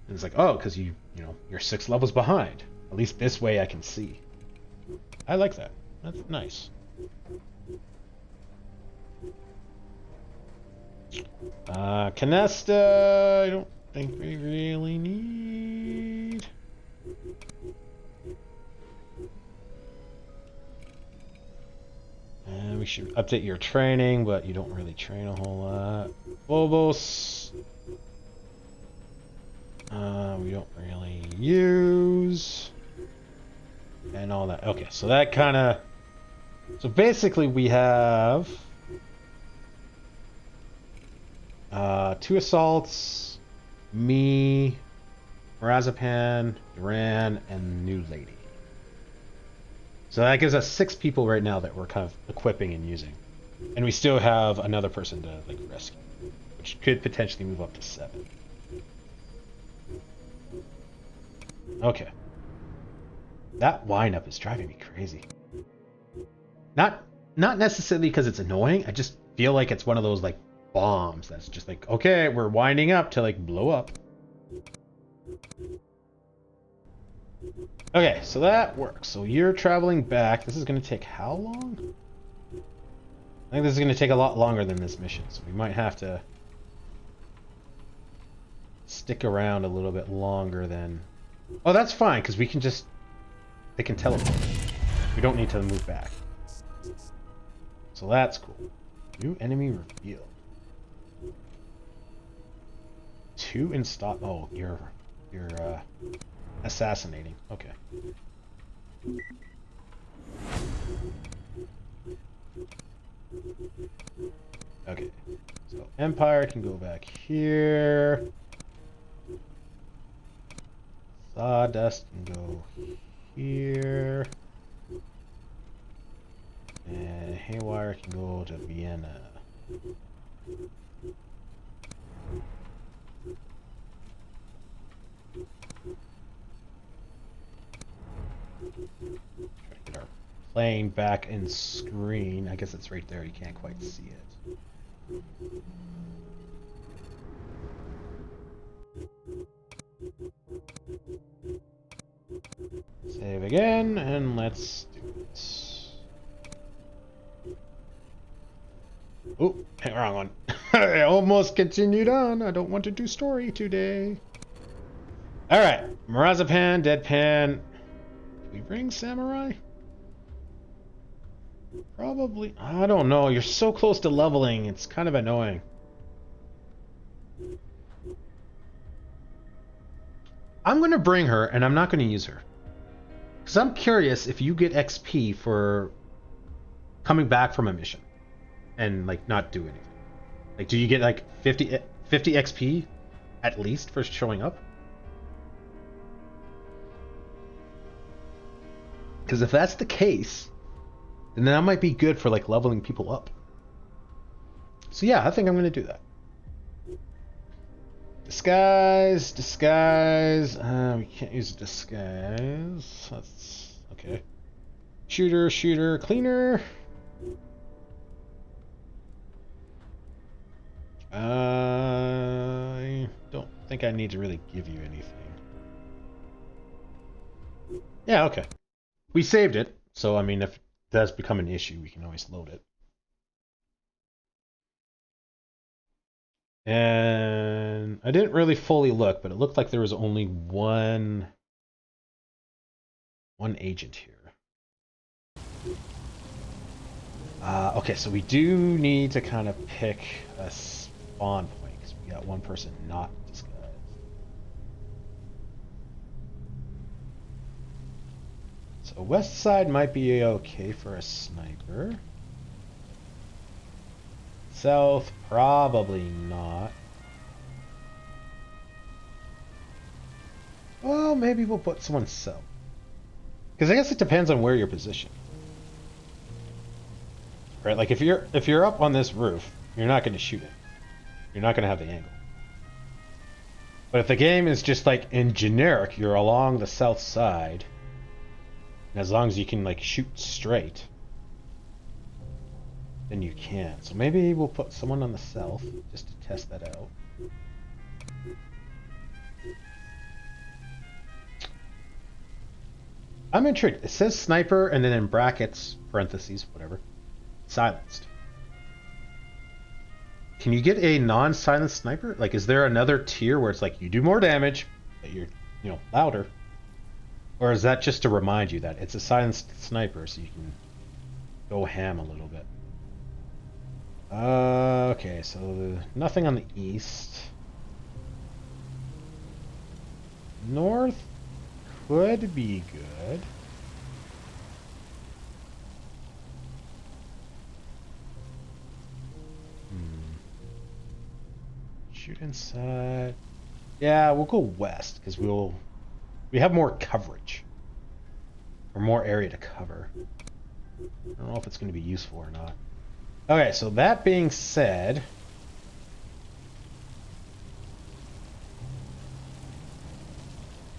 And it's like, oh, because you know, you're 6 levels behind. At least this way I can see. I like that. That's nice. Canesta, I don't think we really need. And we should update your training, but you don't really train a whole lot. Phobos. We don't really use. And all that. Okay, so that kind of... So basically we have... 2 assaults, me, Marzipan, Duran, and New Lady. So that gives us 6 people right now that we're kind of equipping and using. And we still have another person to, like, rescue, which could potentially move up to 7. Okay. That wind-up is driving me crazy. Not necessarily because it's annoying, I just feel like it's one of those, like, bombs that's just like, okay, we're winding up to, like, blow up. Okay, so that works. So you're traveling back. This is going to take how long? I think this is going to take a lot longer than this mission, so we might have to stick around a little bit longer than... Oh, that's fine, because we can just... They can teleport. We don't need to move back. So that's cool. New enemy revealed. 2 in stop... Oh, you're assassinating. Okay. Okay. So Empire can go back here. Sawdust can go here. And Haywire can go to Vienna. Get our plane back in screen. I guess it's right there. You can't quite see it. Save again, and let's do this. Oh, wrong one. I almost continued on. I don't want to do story today. Alright, Marazapan, Deadpan. Do we bring Samurai? Probably. I don't know. You're so close to leveling. It's kind of annoying. I'm going to bring her, and I'm not going to use her. Because I'm curious if you get XP for coming back from a mission and, like, not do anything. Like, do you get, like, 50 XP at least for showing up? Because if that's the case, then that might be good for, like, leveling people up. So yeah, I think I'm going to do that. Disguise, disguise. We can't use a disguise. That's okay. Shooter, shooter, cleaner. I don't think I need to really give you anything. Yeah, okay. We saved it, so I mean, if it does become an issue, we can always load it. And I didn't really fully look, but it looked like there was only one agent here. Okay, so we do need to kind of pick a spawn point, because we got one person not disguised. So west side might be okay for a sniper. South, probably not. Well, maybe we'll put someone south. Because I guess it depends on where you're positioned. Right, like if you're up on this roof, you're not going to shoot it. You're not going to have the angle. But if the game is just like in generic, you're along the south side, and as long as you can like shoot straight, then you can. So maybe we'll put someone on the south just to test that out. I'm intrigued. It says sniper and then in brackets, parentheses, whatever, silenced. Can you get a non-silenced sniper? Like, is there another tier where it's like you do more damage, but you're, you know, louder? Or is that just to remind you that it's a silenced sniper so you can go ham a little bit? Okay, so nothing on the east. North could be good. Shoot inside. Yeah, we'll go west because we have more coverage or more area to cover. I don't know if it's going to be useful or not. Okay, so that being said,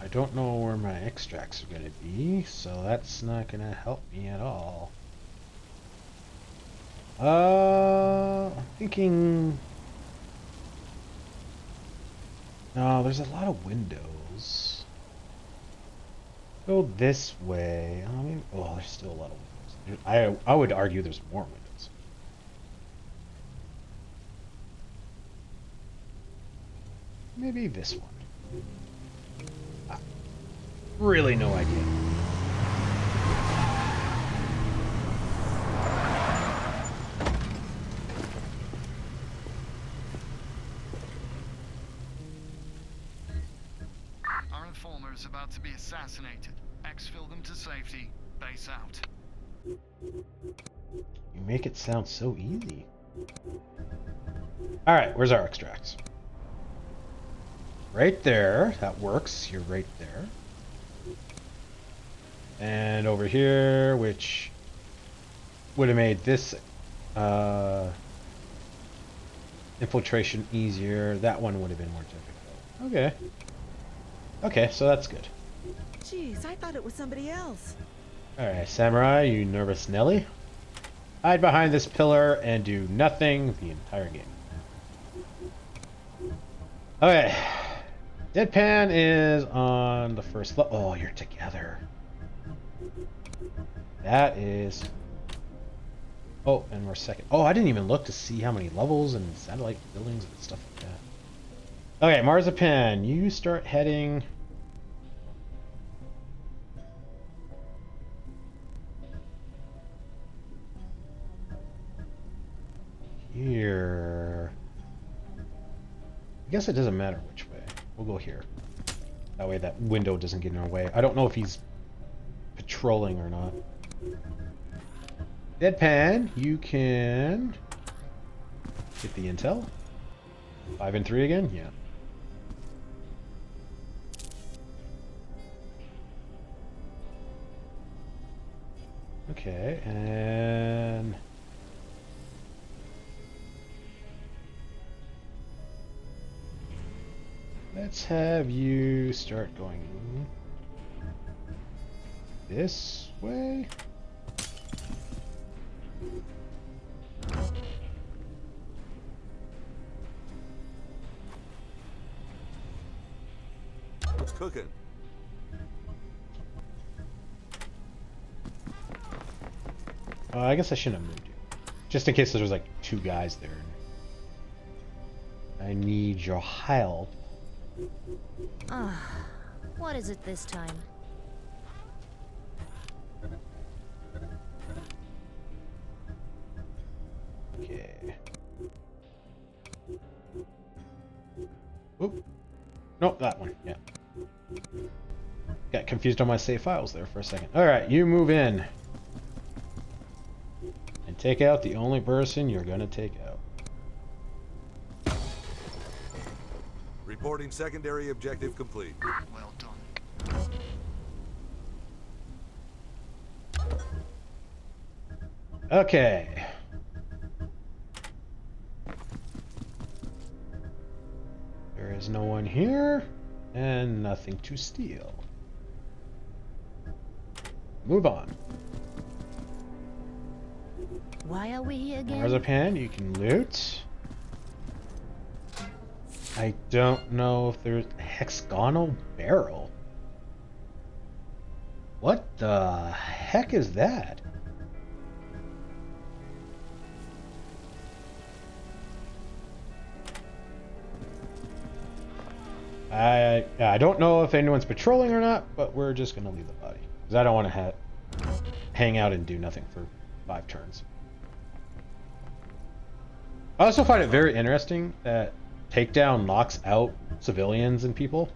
I don't know where my extracts are going to be, so that's not going to help me at all. I'm thinking... No, there's a lot of windows. Go this way. I mean, oh, there's still a lot of windows. I would argue there's more windows. Maybe this one. Really no idea. Our informer is about to be assassinated. Exfil them to safety. Base out. You make it sound so easy. Alright, where's our extracts? Right there. That works. You're right there. And over here, which would have made this infiltration easier. That one would have been more difficult. Okay. Okay, so that's good. Jeez, I thought it was somebody else. Alright, Samurai, you nervous Nelly? Hide behind this pillar and do nothing the entire game. Okay. Deadpan is on the first level. Oh, you're together. That is... Oh, and we're second. Oh, I didn't even look to see how many levels and satellite buildings and stuff like that. Okay, Marzipan, you start heading... here. I guess it doesn't matter which way. We'll go here. That way that window doesn't get in our way. I don't know if he's patrolling or not. Deadpan, you can get the intel. 5 and 3 again? Yeah. Okay, and... let's have you start going this way. What's cooking? I guess I shouldn't have moved you. Just in case there was like 2 guys there. I need your help. What is it this time? Okay. Oop. Nope, that one. Yeah. Got confused on my save files there for a second. Alright, you move in. And take out the only person you're gonna take out. Reporting secondary objective complete. Well done. Okay. There is no one here, and nothing to steal. Move on. Why are we here again? Marzipan, you can loot. I don't know if there's a hexagonal barrel. What the heck is that? I don't know if anyone's patrolling or not, but we're just gonna leave the body because I don't want to hang out and do nothing for 5 turns. I also find it very interesting that Takedown knocks out civilians and people,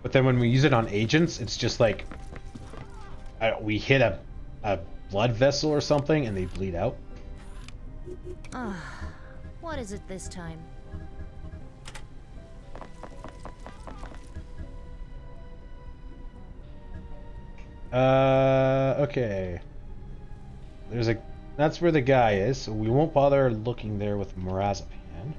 but then when we use it on agents, it's just like we hit a blood vessel or something and they bleed out. What is it this time? Okay. That's where the guy is, so we won't bother looking there with Marzipan.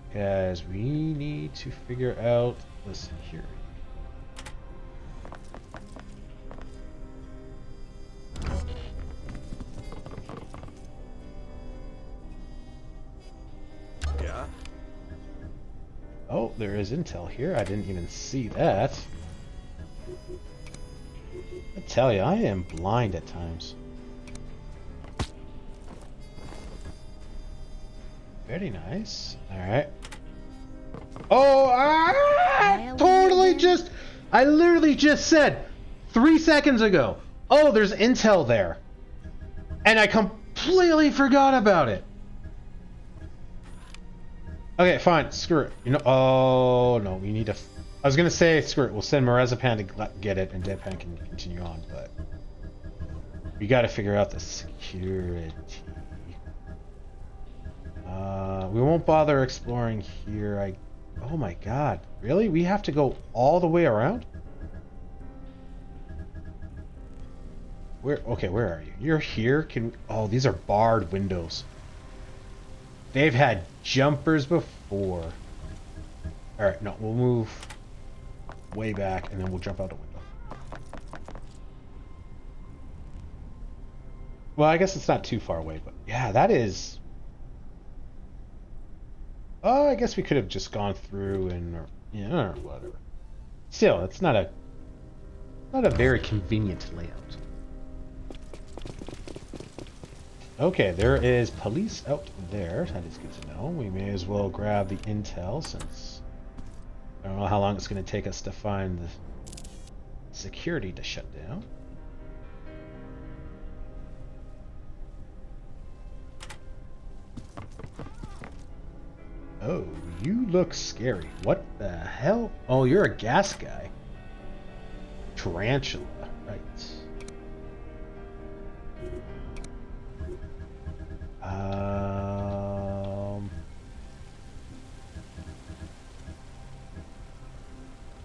Because we need to figure out the security. Yeah? Oh, there is intel here. I didn't even see that. I tell you, I am blind at times. Very nice. Alright. Oh, Why are we totally here? just... I literally just said 3 seconds ago, oh, there's intel there. And I completely forgot about it. Okay, fine. Screw it. You know... Oh, no. We need to... I was going to say, screw it. We'll send Marzipan to get it, and Deadpan can continue on, but... We got to figure out the security. We won't bother exploring here. Oh my god. Really? We have to go all the way around? Okay, where are you? You're here? Oh, these are barred windows. They've had jumpers before. Alright, no, we'll move way back and then we'll jump out the window. Well, I guess it's not too far away, but yeah, that is... Oh, I guess we could have just gone through and, or whatever. Still, it's not a very convenient layout. Okay, there is police out there. That is good to know. We may as well grab the intel since I don't know how long it's going to take us to find the security to shut down. Oh, you look scary. What the hell? Oh, you're a gas guy. Tarantula, right.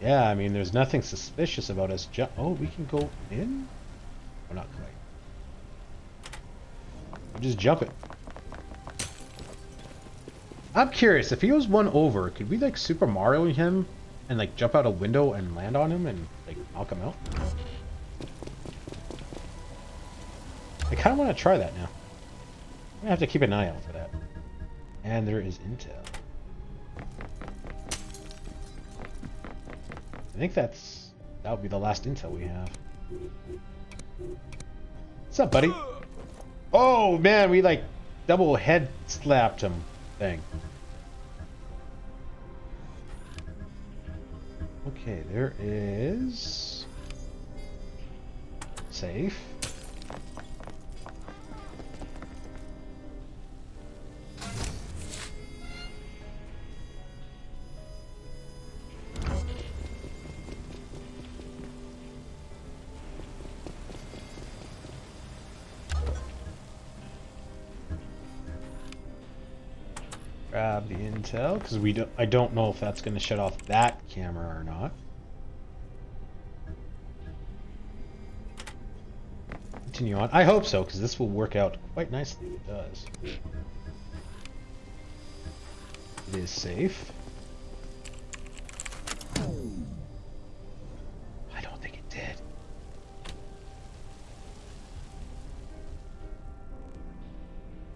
Yeah, I mean, there's nothing suspicious about us. Oh, we can go in? Oh, not quite. We'll just jump it. I'm curious, if he was one over, could we like Super Mario him and like jump out a window and land on him and like knock him out? I kind of want to try that now. I'm gonna have to keep an eye out for that. And there is intel. I think that would be the last intel we have. What's up, buddy? Oh man, we like double head slapped him thing. Okay, there is safe. Grab the intel because I don't know if that's going to shut off that camera or not. Continue on. I hope so because this will work out quite nicely. It does. It is safe. I don't think it did.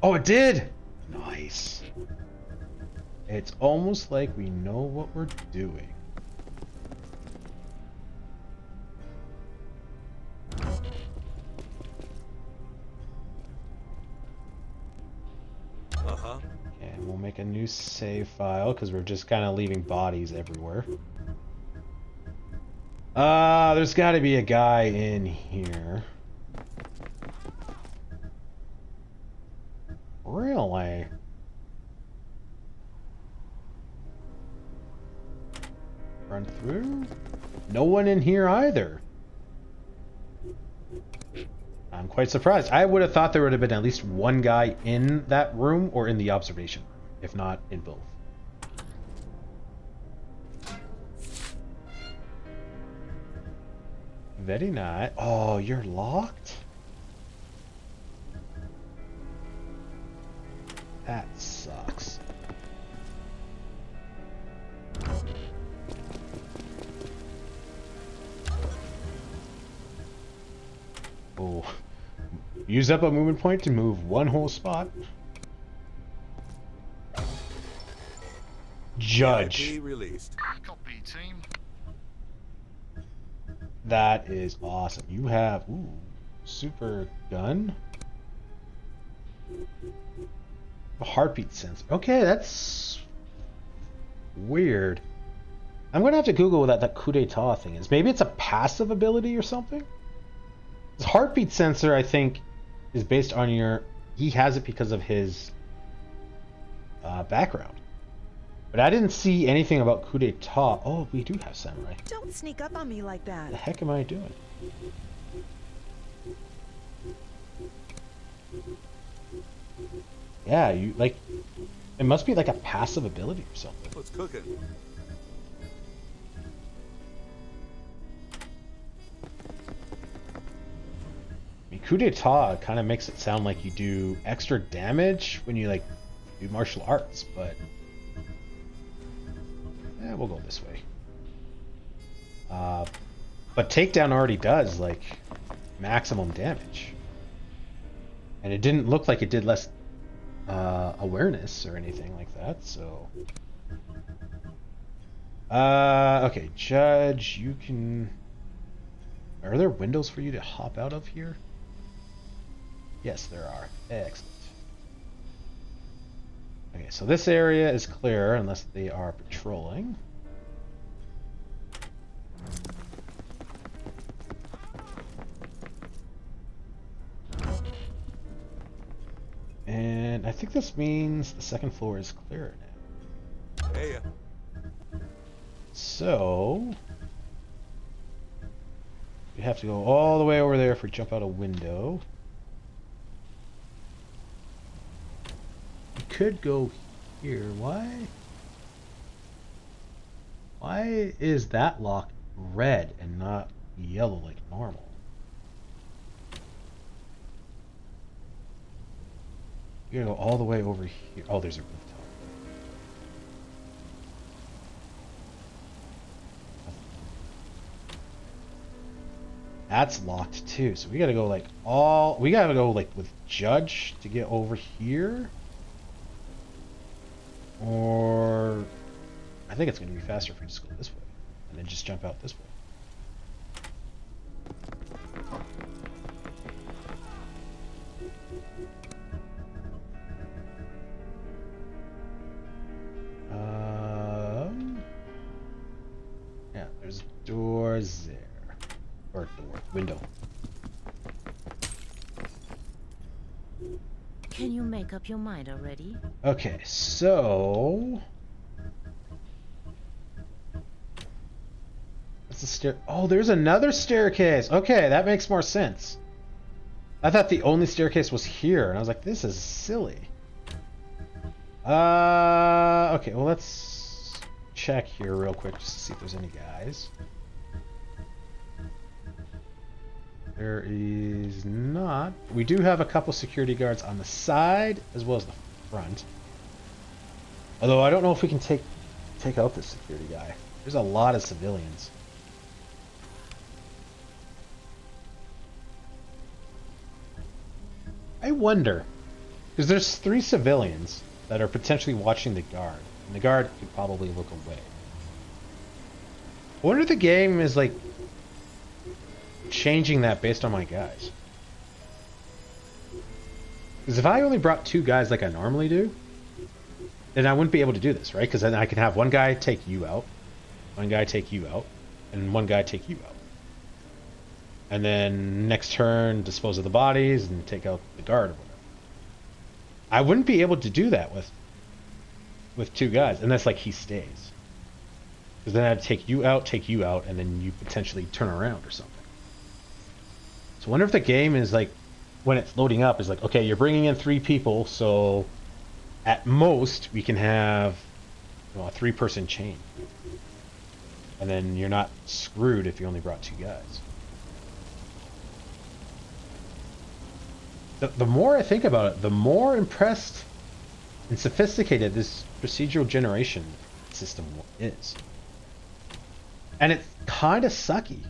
Oh, it did! Nice. It's almost like we know what we're doing. Uh-huh. Okay, we'll make a new save file because we're just kind of leaving bodies everywhere. There's got to be a guy in here. Really? Run through? No one in here either. I'm quite surprised. I would have thought there would have been at least one guy in that room or in the observation room, if not in both. Very nice. Oh, you're locked? That sucks. Oh. Use up a movement point to move one whole spot. Judge. VIP released. Copy, team. That is awesome. You have super gun. A heartbeat sensor. Okay, that's weird. I'm gonna have to Google what that coup d'etat thing is. Maybe it's a passive ability or something? His heartbeat sensor, I think, is based on your... He has it because of his background. But I didn't see anything about coup d'etat. Oh, we do have samurai. Don't sneak up on me like What that. the heck am I doing? Yeah, you like... It must be like a passive ability or something. What's cooking? I mean, coup d'etat kind of makes it sound like you do extra damage when you like do martial arts, but we'll go this way. But takedown already does like maximum damage, and it didn't look like it did less awareness or anything like that. So, okay, Judge, you can. Are there windows for you to hop out of here? Yes, there are. Excellent. Okay, so this area is clear unless they are patrolling. And I think this means the second floor is clear now. Hey, So we have to go all the way over there if we jump out a window. We could go here. Why is that lock red and not yellow like normal? We gotta go all the way over here. Oh, there's a rooftop. That's locked too. So we gotta go like with Judge to get over here. Or I think it's gonna be faster if we just go this way and then just jump out this way. Yeah, there's doors there. Or door, window. Can you make up your mind already? Okay, so what's the stair? Oh, there's another staircase. Okay, that makes more sense. I thought the only staircase was here, and I was like, this is silly. Okay, well let's check here real quick just to see if there's any guys. There is not. We do have a couple security guards on the side as well as the front. Although I don't know if we can take out this security guy. There's a lot of civilians. I wonder, because there's 3 civilians that are potentially watching the guard, and the guard could probably look away. I wonder if the game is like changing that based on my guys. Because if I only brought 2 guys like I normally do, then I wouldn't be able to do this, right? Because then I can have one guy take you out, one guy take you out, and one guy take you out. And then next turn, dispose of the bodies and take out the guard or whatever. I wouldn't be able to do that with 2 guys, unless like he stays. Because then I'd take you out, and then you potentially turn around or something. So I wonder if the game is like, when it's loading up, is like, okay, you're bringing in 3 people, so at most we can have a 3-person chain. And then you're not screwed if you only brought 2 guys. The more I think about it, the more impressed and sophisticated this procedural generation system is. And it's kind of sucky.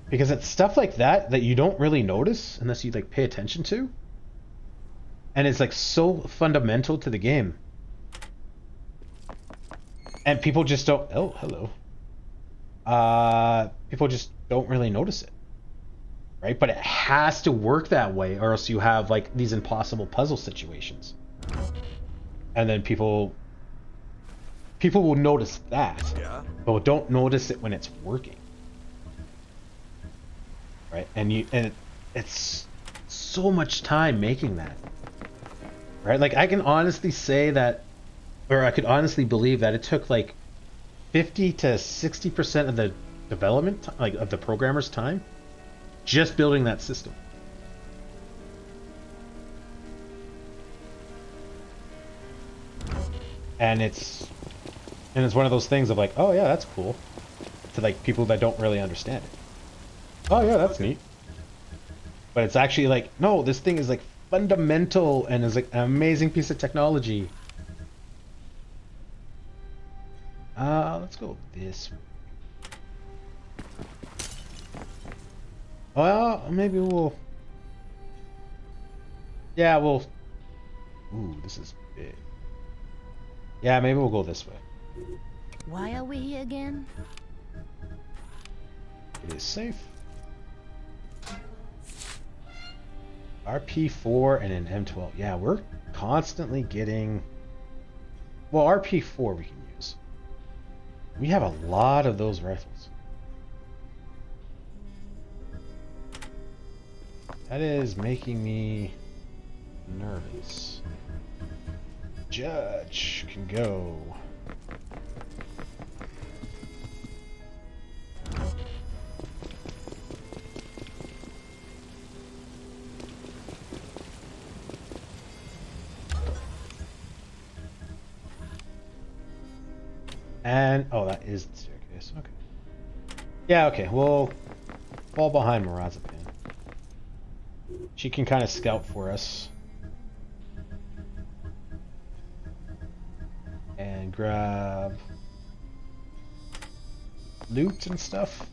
Because it's stuff like that you don't really notice unless you like pay attention to. And it's like so fundamental to the game. And people just don't... Oh, hello. People just don't really notice it. Right? But it has to work that way or else you have like these impossible puzzle situations. And then people will notice that, Yeah? but don't notice it when it's working. Right? And it's so much time making that. Right? Like I can honestly say that, or I could honestly believe that it took like 50 to 60% of the development, like of the programmer's time, just building that system. And it's one of those things of like, oh yeah, that's cool, to like people that don't really understand it. Oh yeah, that's neat. But it's actually like, no, this thing is like fundamental and is like an amazing piece of technology. Let's go this way. Well, maybe we'll... Yeah, we'll... Ooh, this is big. Yeah, maybe we'll go this way. Why are we here again? It is safe. RP4 and an M12. Yeah, we're constantly getting... Well, RP4 we can use. We have a lot of those rifles. That is making me nervous. Judge can go. And, oh, that is the staircase. Okay. Yeah, okay. We'll fall behind Marazapan. She can kind of scout for us. And grab loot and stuff.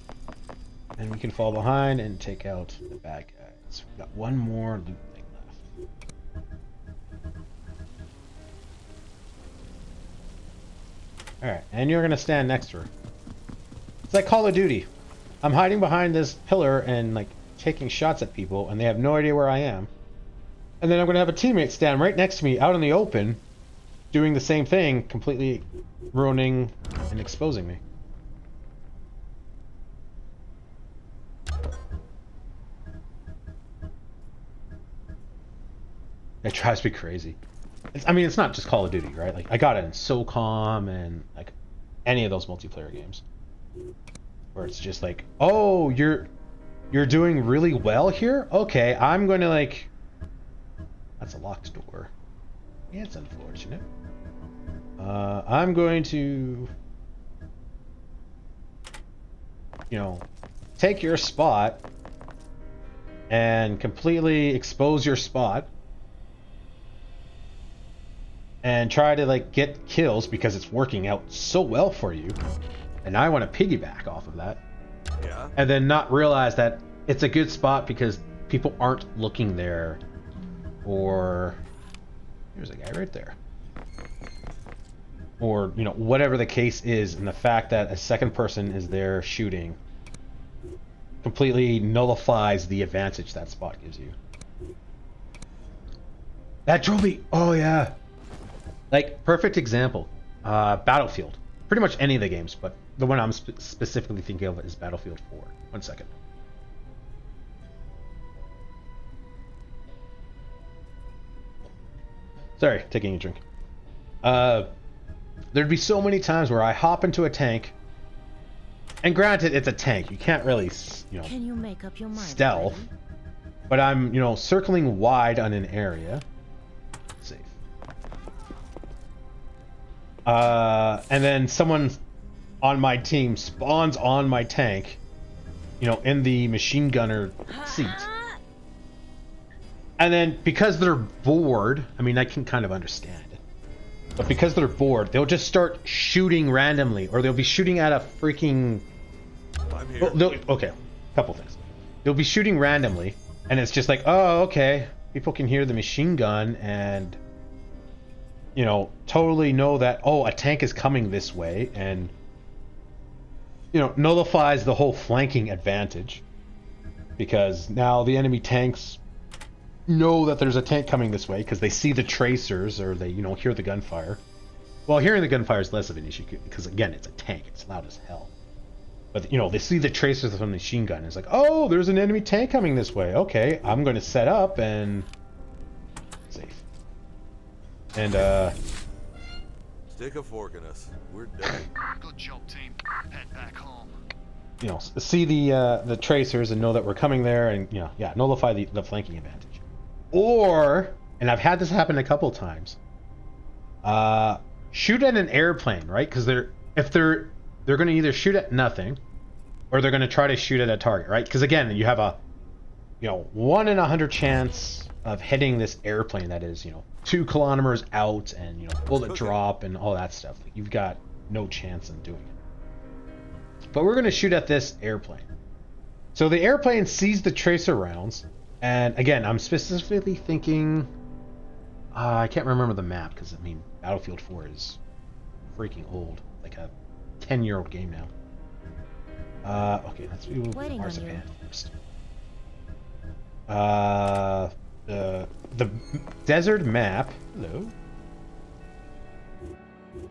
And we can fall behind and take out the bad guys. We've got one more loot thing left. Alright, and you're gonna stand next to her. It's like Call of Duty. I'm hiding behind this pillar and like taking shots at people and they have no idea where I am. And then I'm gonna have a teammate stand right next to me out in the open doing the same thing, completely ruining and exposing me. It drives me crazy. I mean, it's not just Call of Duty, right? Like, I got it in SOCOM and, like, any of those multiplayer games. Where it's just like, oh, you're doing really well here? Okay, I'm going to, like... That's a locked door. Yeah, it's unfortunate. I'm going to... You know, take your spot and completely expose your spot. And try to like get kills because it's working out so well for you. And I want to piggyback off of that. Yeah? And then not realize that it's a good spot because people aren't looking there. Or there's a guy right there. Or, you know, whatever the case is, and the fact that a second person is there shooting completely nullifies the advantage that spot gives you. That drove me. Oh yeah. Like, perfect example, Battlefield. Pretty much any of the games, but the one I'm specifically thinking of is Battlefield 4. 1 second. Sorry, taking a drink. There'd be so many times where I hop into a tank, and granted, it's a tank. You can't really, you know, Can you make up your mind? stealth. already? But I'm, you know, circling wide on an area. Safe. And then someone on my team spawns on my tank, you know, in the machine gunner seat. And then because they're bored, I mean, I can kind of understand it. But because they're bored, they'll just start shooting randomly, or they'll be shooting at a freaking... I'm here. Okay, couple things. They'll be shooting randomly, and it's just like, oh, okay. People can hear the machine gun and... you know, totally know that, oh, a tank is coming this way, and, you know, nullifies the whole flanking advantage. Because now the enemy tanks know that there's a tank coming this way because they see the tracers or they, hear the gunfire. Well, hearing the gunfire is less of an issue because, again, it's a tank. It's loud as hell. But, they see the tracers from the machine gun. It's like, oh, there's an enemy tank coming this way. Okay, I'm going to set up and... Safe. And, Stick a fork in us. We're done. Good job, team. Head back home. See the tracers and know that we're coming there and, nullify the flanking advantage. Or, and I've had this happen a couple times, shoot at an airplane, right? Because they're going to either shoot at nothing or they're going to try to shoot at a target, right? Because again, you have a 1 in 100 chance of hitting this airplane that is 2 kilometers out and bullet drop and all that stuff. Like, you've got no chance in doing it. But we're going to shoot at this airplane. So the airplane sees the tracer rounds, and again, I'm specifically thinking, I can't remember the map because Battlefield 4 is freaking old, like a 10-year-old game now. Okay, let's do Waiting on Marzipan you. first. The desert map. Hello.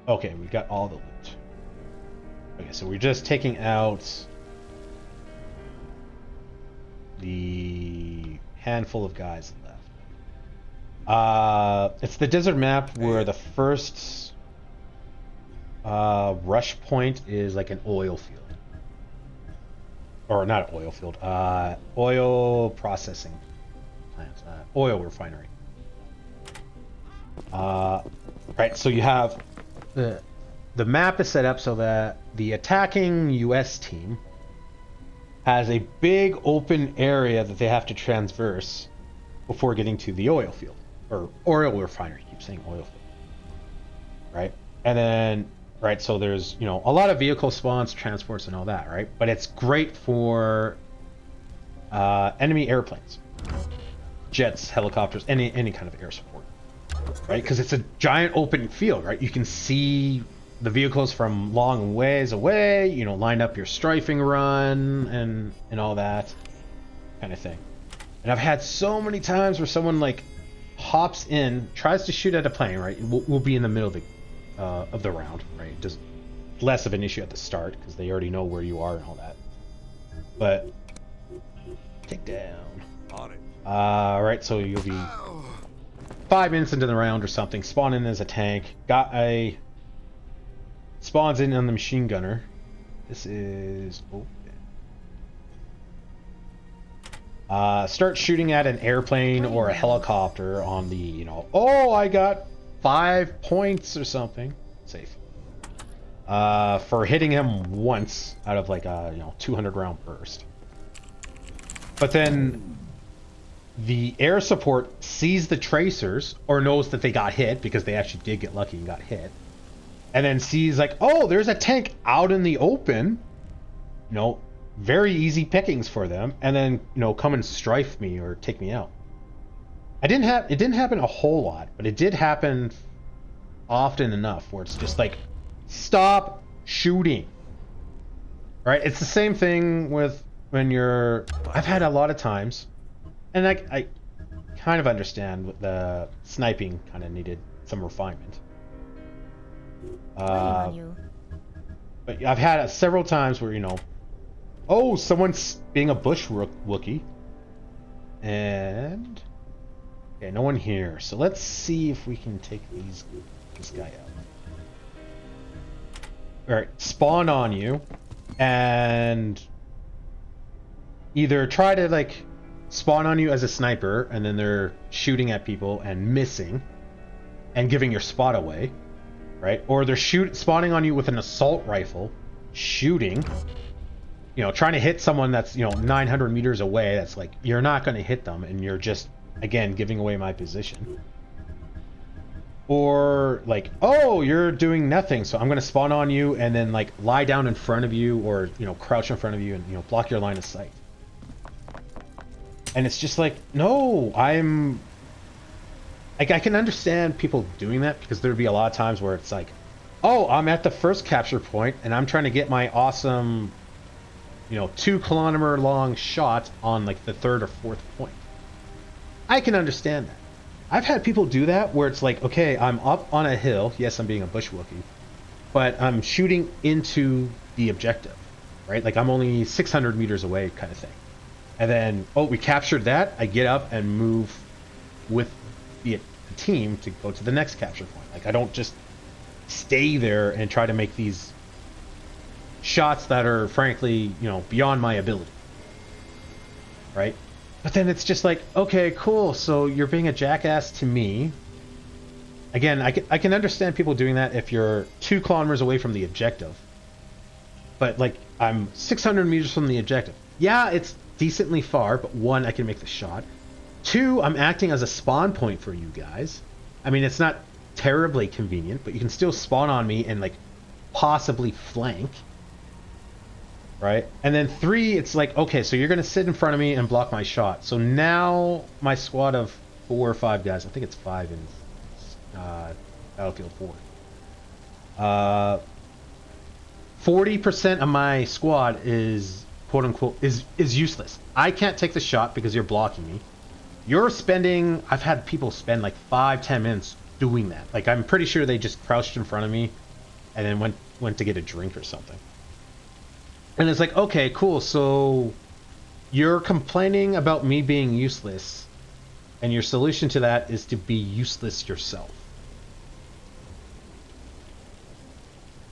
Okay, we got all the loot. Okay, so we're just taking out the handful of guys left. It's the desert map where the first rush point is like an oil field. Or not an oil field, oil processing plant, oil refinery. Right, so you have the map is set up so that the attacking US team has a big open area that they have to transverse before getting to the oil field or oil refinery. I keep saying oil field, right? And then, right, so there's a lot of vehicle spawns, transports, and all that, right? But it's great for enemy airplanes, jets, helicopters, any kind of air support, right? Because it's a giant open field, right? You can see the vehicles from long ways away, line up your strafing run and all that kind of thing. And I've had so many times where someone like hops in, tries to shoot at a plane, right? We'll be in the middle of the round, right? Just less of an issue at the start because they already know where you are and all that. But take down. On it. Right, so you'll be 5 minutes into the round or something, spawn in as a tank, spawns in on the machine gunner. This is open. Start shooting at an airplane or a helicopter on the, oh, I got 5 points or something. Safe. For hitting him once out of like a 200 round burst. But then the air support sees the tracers or knows that they got hit because they actually did get lucky and got hit. And then sees like, oh, there's a tank out in the open. Very easy pickings for them. And then, come and strafe me or take me out. It didn't happen a whole lot, but it did happen often enough where it's just like, stop shooting. Right? It's the same thing with when I've had a lot of times, and I kind of understand the sniping kind of needed some refinement. Waiting on you. But I've had several times where, oh, someone's being a bush Wookie. And okay, no one here. So let's see if we can take this guy out. Alright, spawn on you and either try to like spawn on you as a sniper and then they're shooting at people and missing and giving your spot away. Right? Or they're spawning on you with an assault rifle, shooting, trying to hit someone that's, 900 meters away. That's like, you're not going to hit them and you're just, again, giving away my position. Or like, oh, you're doing nothing, so I'm going to spawn on you and then like lie down in front of you or, crouch in front of you and, block your line of sight. And it's just like, no, I can understand people doing that because there'd be a lot of times where it's like, oh, I'm at the first capture point and I'm trying to get my awesome, 2 kilometer long shot on like the 3rd or 4th point. I can understand that. I've had people do that where it's like, okay, I'm up on a hill. Yes, I'm being a bush Wookiee, but I'm shooting into the objective, right? Like I'm only 600 meters away, kind of thing. And then, oh, we captured that. I get up and move with the team to go to the next capture point. Like I don't just stay there and try to make these shots that are frankly, you know, beyond my ability, right? But then it's just like, okay, cool, so you're being a jackass to me. Again, I can understand people doing that if you're 2 kilometers away from the objective. But, like, I'm 600 meters from the objective. Yeah, it's decently far, but 1, I can make the shot. 2, I'm acting as a spawn point for you guys. I mean, it's not terribly convenient, but you can still spawn on me and, like, possibly flank. Right? And then 3, it's like, okay, so you're going to sit in front of me and block my shot. So now my squad of 4 or 5 guys, I think it's 5 in Battlefield 4. 40% of my squad is, quote unquote, is useless. I can't take the shot because you're blocking me. You're spending, I've had people spend like 5-10 minutes doing that. Like I'm pretty sure they just crouched in front of me and then went to get a drink or something. And it's like, okay, cool, so you're complaining about me being useless, and your solution to that is to be useless yourself.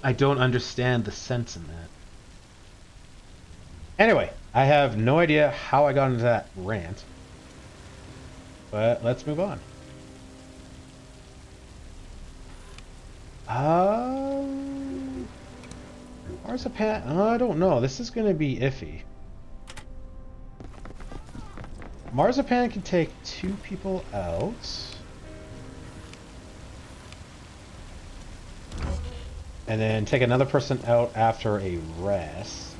I don't understand the sense in that. Anyway, I have no idea how I got into that rant, but let's move on. Marzipan, I don't know. This is going to be iffy. Marzipan can take 2 people out. And then take another person out after a rest.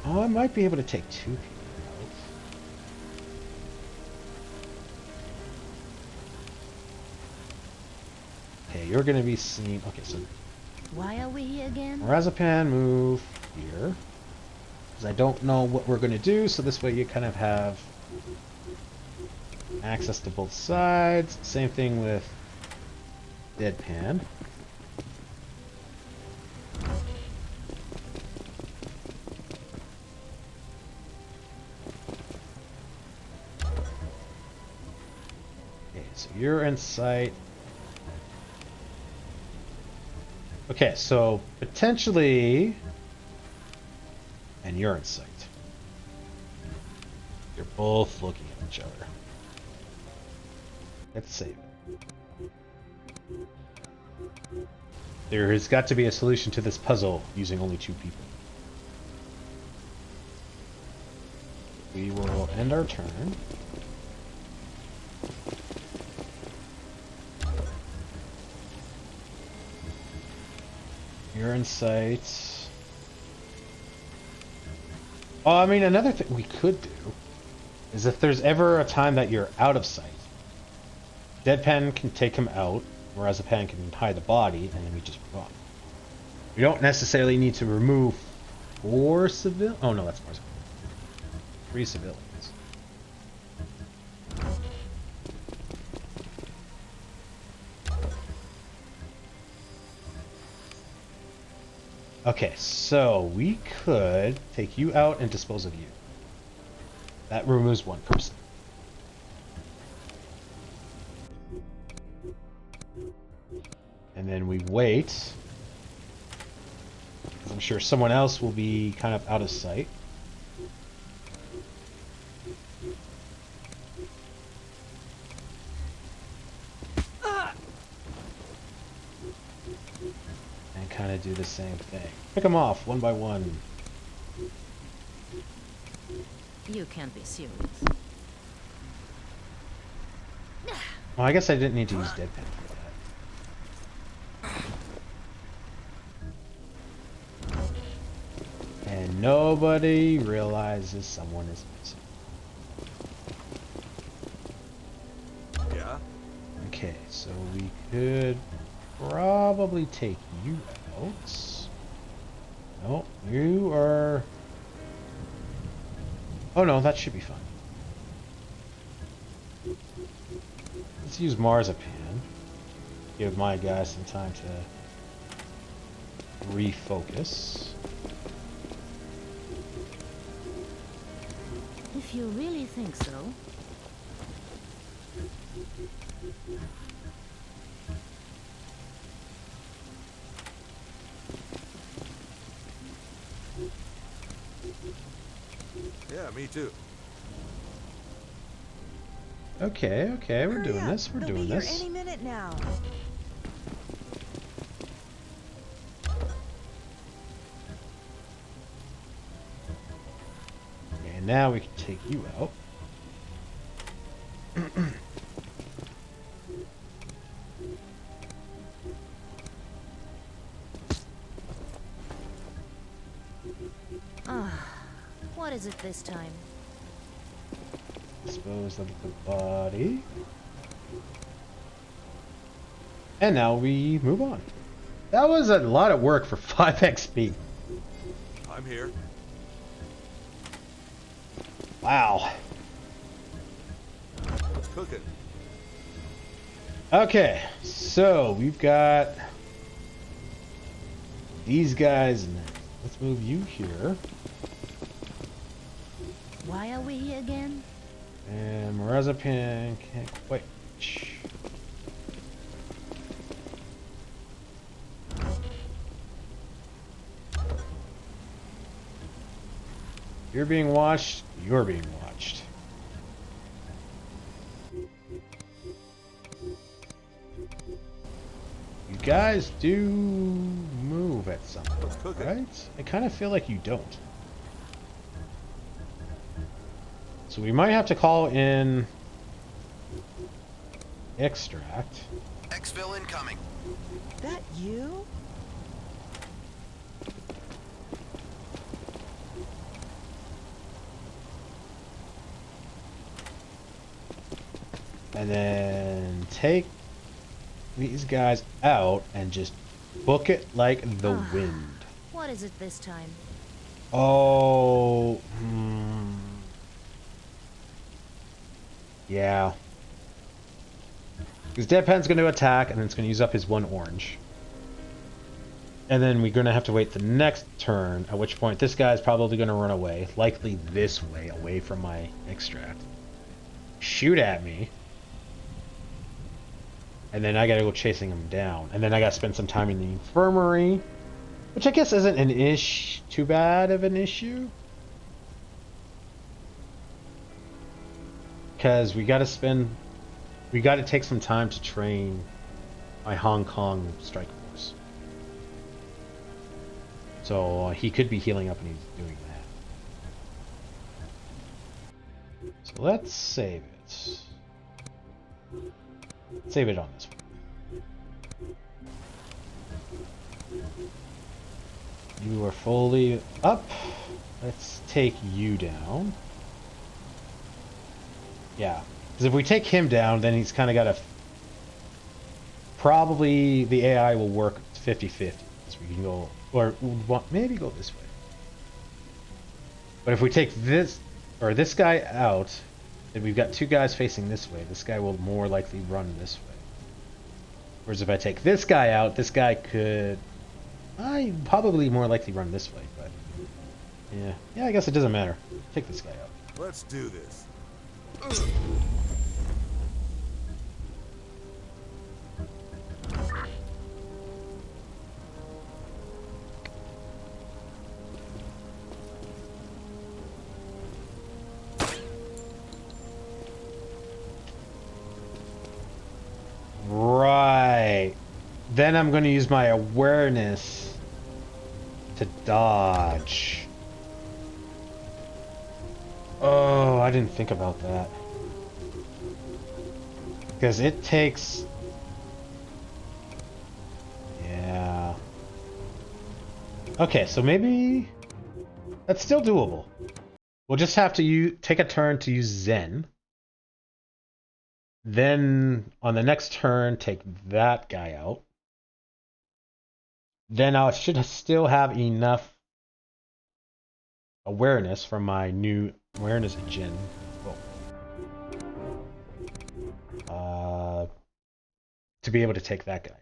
Oh, I might be able to take 2 people out. Okay, you're going to be seen. Okay, so Why are we here again? Marzipan, move here. Because I don't know what we're going to do, so this way you kind of have access to both sides. Same thing with Deadpan. Okay, so you're in sight. Okay, so potentially, and you're in sight. You're both looking at each other. Let's save it. There has got to be a solution to this puzzle using only 2 people. We will end our turn. You're in sight. Oh, I mean, another thing we could do is if there's ever a time that you're out of sight, Deadpan can take him out, Marzipan can hide the body, and then we just move on. We don't necessarily need to remove 4 civilians. Oh no, that's Marzipan. 3 civilians. Okay, so we could take you out and dispose of you. That removes 1 person. And then we wait. 'Cause I'm sure someone else will be kind of out of sight. And kind of do the same thing. Pick them off one by one. You can't be serious. Well, I guess I didn't need to use Deadpan for that. And nobody realizes someone is missing. Yeah? Okay, so we could probably take you out. No, you are... Oh no, that should be fine. Let's use Marzipan. Give my guys some time to refocus. If you really think so. Yeah, me too. Okay, okay, we're Hurry doing up. this. We're They'll doing be here this. any minute now. Okay, now we can take you out. Ah, what is it this time? Dispose of the body. And now we move on. That was a lot of work for 5 XP. I'm here. Wow. What's cooking? Okay, so we've got these guys next. Let's move you here. Why are we here again? And Marzipan can't quite reach. You're being watched. You're being watched. You guys do move at some What's point, cooking? right? I kind of feel like you don't. So we might have to call in extract. Exfil incoming. That you? And then take these guys out and just book it like the wind. What is it this time? Oh. Yeah. Because Deadpan's going to attack and then it's going to use up his 1 orange. And then we're going to have to wait the next turn, at which point this guy's probably going to run away. Likely this way, away from my extract. Shoot at me. And then I gotta go chasing him down. And then I gotta spend some time in the infirmary. Which I guess isn't an too bad of an issue. Because we gotta take some time to train my Hong Kong strike force. So he could be healing up and he's doing that. So let's save it. Save it on this one. You are fully up. Let's take you down. Yeah. Because if we take him down, then he's kind of got a... Probably the AI will work 50-50. So we can go... Or maybe go this way. But if we take this... Or this guy out... Then we've got 2 guys facing this way. This guy will more likely run this way. Whereas if I take this guy out, this guy could... I probably more likely run this way, but... Yeah. Yeah, I guess it doesn't matter. Take this guy out. Let's do this. Right. Then I'm going to use my awareness to dodge. Oh, I didn't think about that. Because it takes... Yeah. Okay, so maybe... That's still doable. We'll just have to take a turn to use Zen. Then, on the next turn, take that guy out. Then I should still have enough awareness from my new Awareness Jin. To be able to take that guy out.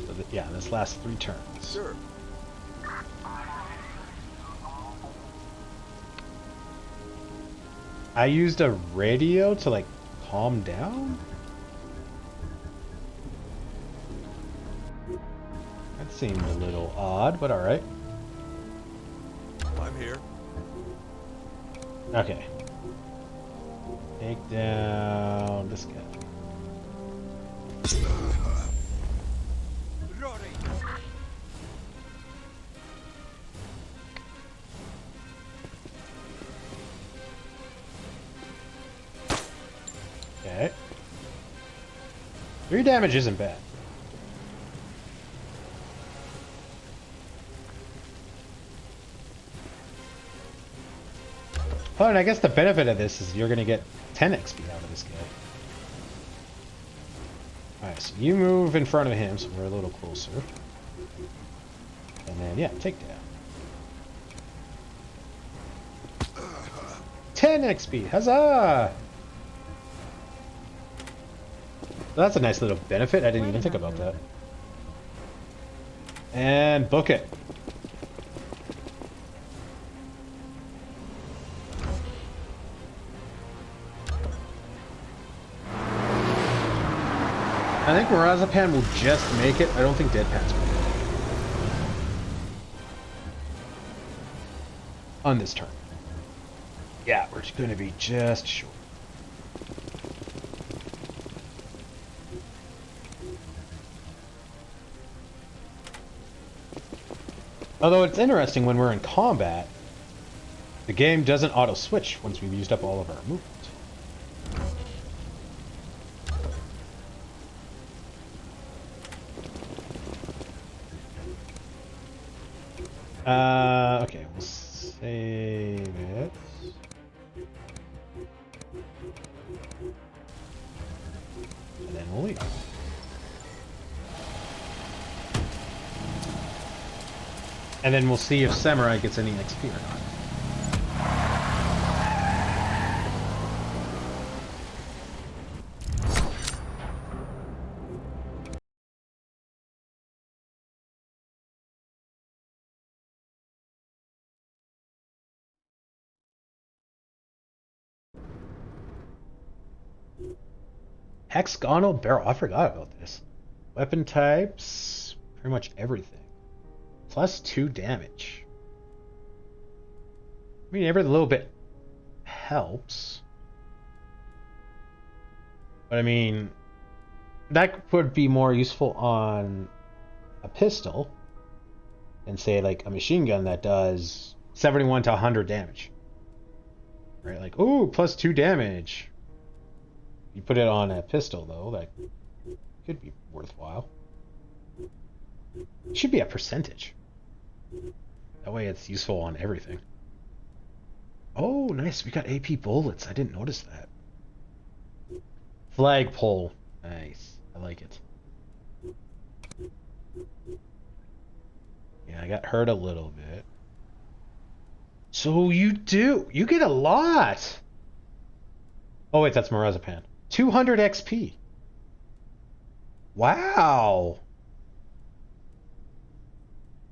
So yeah, this lasts 3 turns. Sure. I used a radio to like calm down? That seemed a little odd, but alright. I'm here. Okay. Take down this guy. Okay. 3 damage isn't bad. Oh, and I guess the benefit of this is you're going to get 10 XP out of this guy. Alright, so you move in front of him, so we're a little closer. And then, yeah, take down. 10 XP! Huzzah! That's a nice little benefit. I didn't even think about that. And book it. I think Marazapan will just make it. I don't think Deadpan's going to make it. On this turn. Yeah, we're going to be just short. Although it's interesting when we're in combat, the game doesn't auto-switch once we've used up all of our movement. Okay, we'll save it. And then we'll leave. And then we'll see if Samurai gets any XP or not. Hexagonal barrel. I forgot about this. Weapon types. Pretty much everything. Plus 2 damage. I mean, every little bit helps. But I mean, that would be more useful on a pistol than say like a machine gun that does 71 to 100 damage. Right? Like, ooh, plus 2 damage. You put it on a pistol though, that could be worthwhile. It should be a percentage. That way it's useful on everything. Oh, nice. We got AP bullets. I didn't notice that. Flagpole. Nice. I like it. Yeah, I got hurt a little bit. So you do. You get a lot. Oh, wait, that's Marazapan. 200 XP. Wow.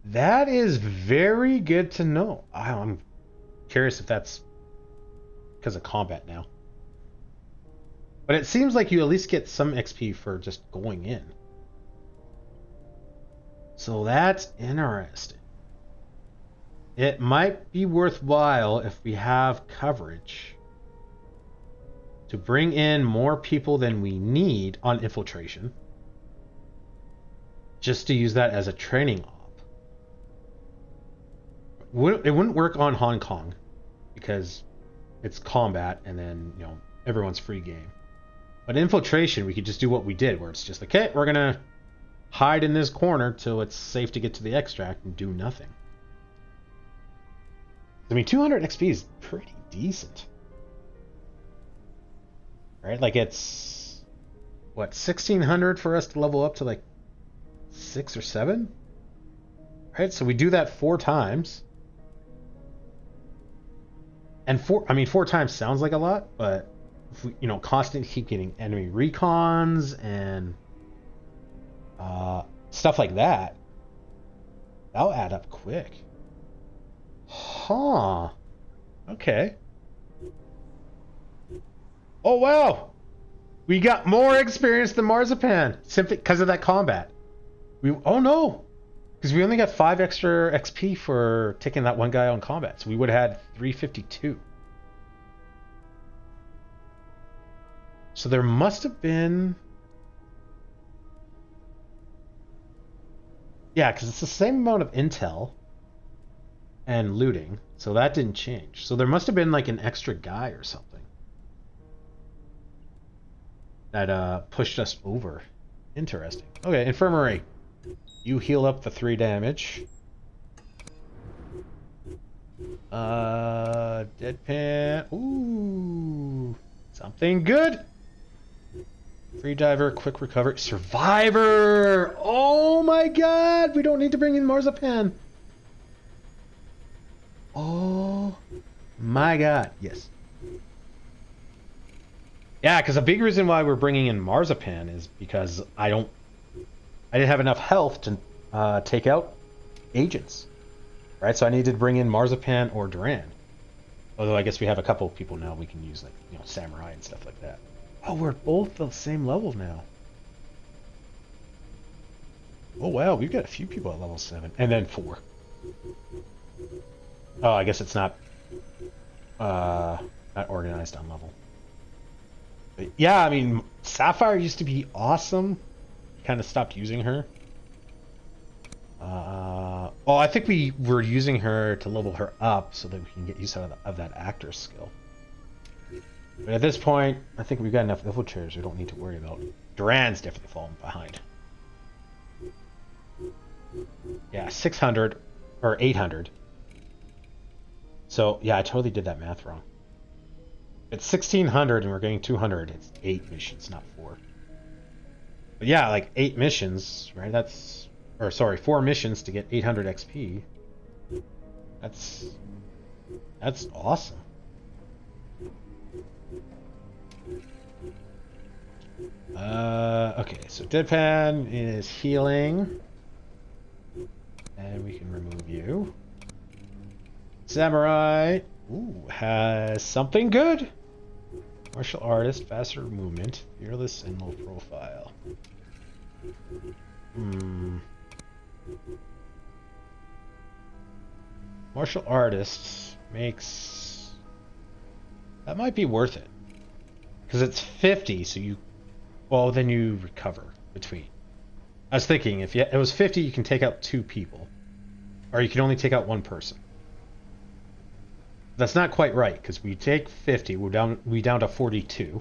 That is very good to know. I'm curious if that's because of combat now. But it seems like you at least get some XP for just going in. So that's interesting. It might be worthwhile if we have coverage to bring in more people than we need on infiltration. Just to use that as a training op. It wouldn't work on Hong Kong because it's combat and then, you know, everyone's free game. But infiltration, we could just do what we did, where it's just like, okay, we're gonna hide in this corner till it's safe to get to the extract and do nothing. I mean, 200 XP is pretty decent. Right? Like it's what, 1600 for us to level up to like 6 or 7? Right? So we do that 4 times. And 4 times sounds like a lot, but if we, constantly keep getting enemy recons and stuff like that, that'll add up quick. Huh. Okay. Oh, wow. We got more experience than Marzipan simply because of that combat. Oh, no. Because we only got 5 extra XP for taking that one guy on combat. So we would have had 352. So there must have been... Yeah, because it's the same amount of intel and looting. So that didn't change. So there must have been like an extra guy or something that pushed us over. Interesting. Okay, infirmary. You heal up the 3 damage. Deadpan. Ooh, something good. Free diver, quick recovery, survivor. Oh my god, we don't need to bring in Marzipan. Oh my god, yes. Yeah, because a big reason why we're bringing in Marzipan is because I didn't have enough health to take out agents, right? So I needed to bring in Marzipan or Duran. Although I guess we have a couple of people now we can use, like, Samurai and stuff like that. Oh, we're both the same level now. Oh wow, we've got a few people at level 7, and then 4. Oh, I guess it's not organized on level. But yeah, I mean, Sapphire used to be awesome. Kind of stopped using her. Oh, I think we were using her to level her up so that we can get use of that actor skill. But at this point, I think we've got enough infiltrators we don't need to worry about. Duran's definitely falling behind. Yeah, 600 or 800. So yeah, I totally did that math wrong. It's 1600 and we're getting 200. It's 8 missions, not 4. But yeah, like 8 missions, right? That's, or sorry, 4 missions to get 800 XP. That's awesome. Okay, so Deadpan is healing. And we can remove you. Samurai, ooh, has something good. Martial artist, faster movement, fearless and low profile. Martial artist makes... That might be worth it. Because it's 50, so you... Well, then you recover between. I was thinking, if it was 50, you can take out 2 people. Or you can only take out 1 person. That's not quite right, because we take 50, we're down to 42.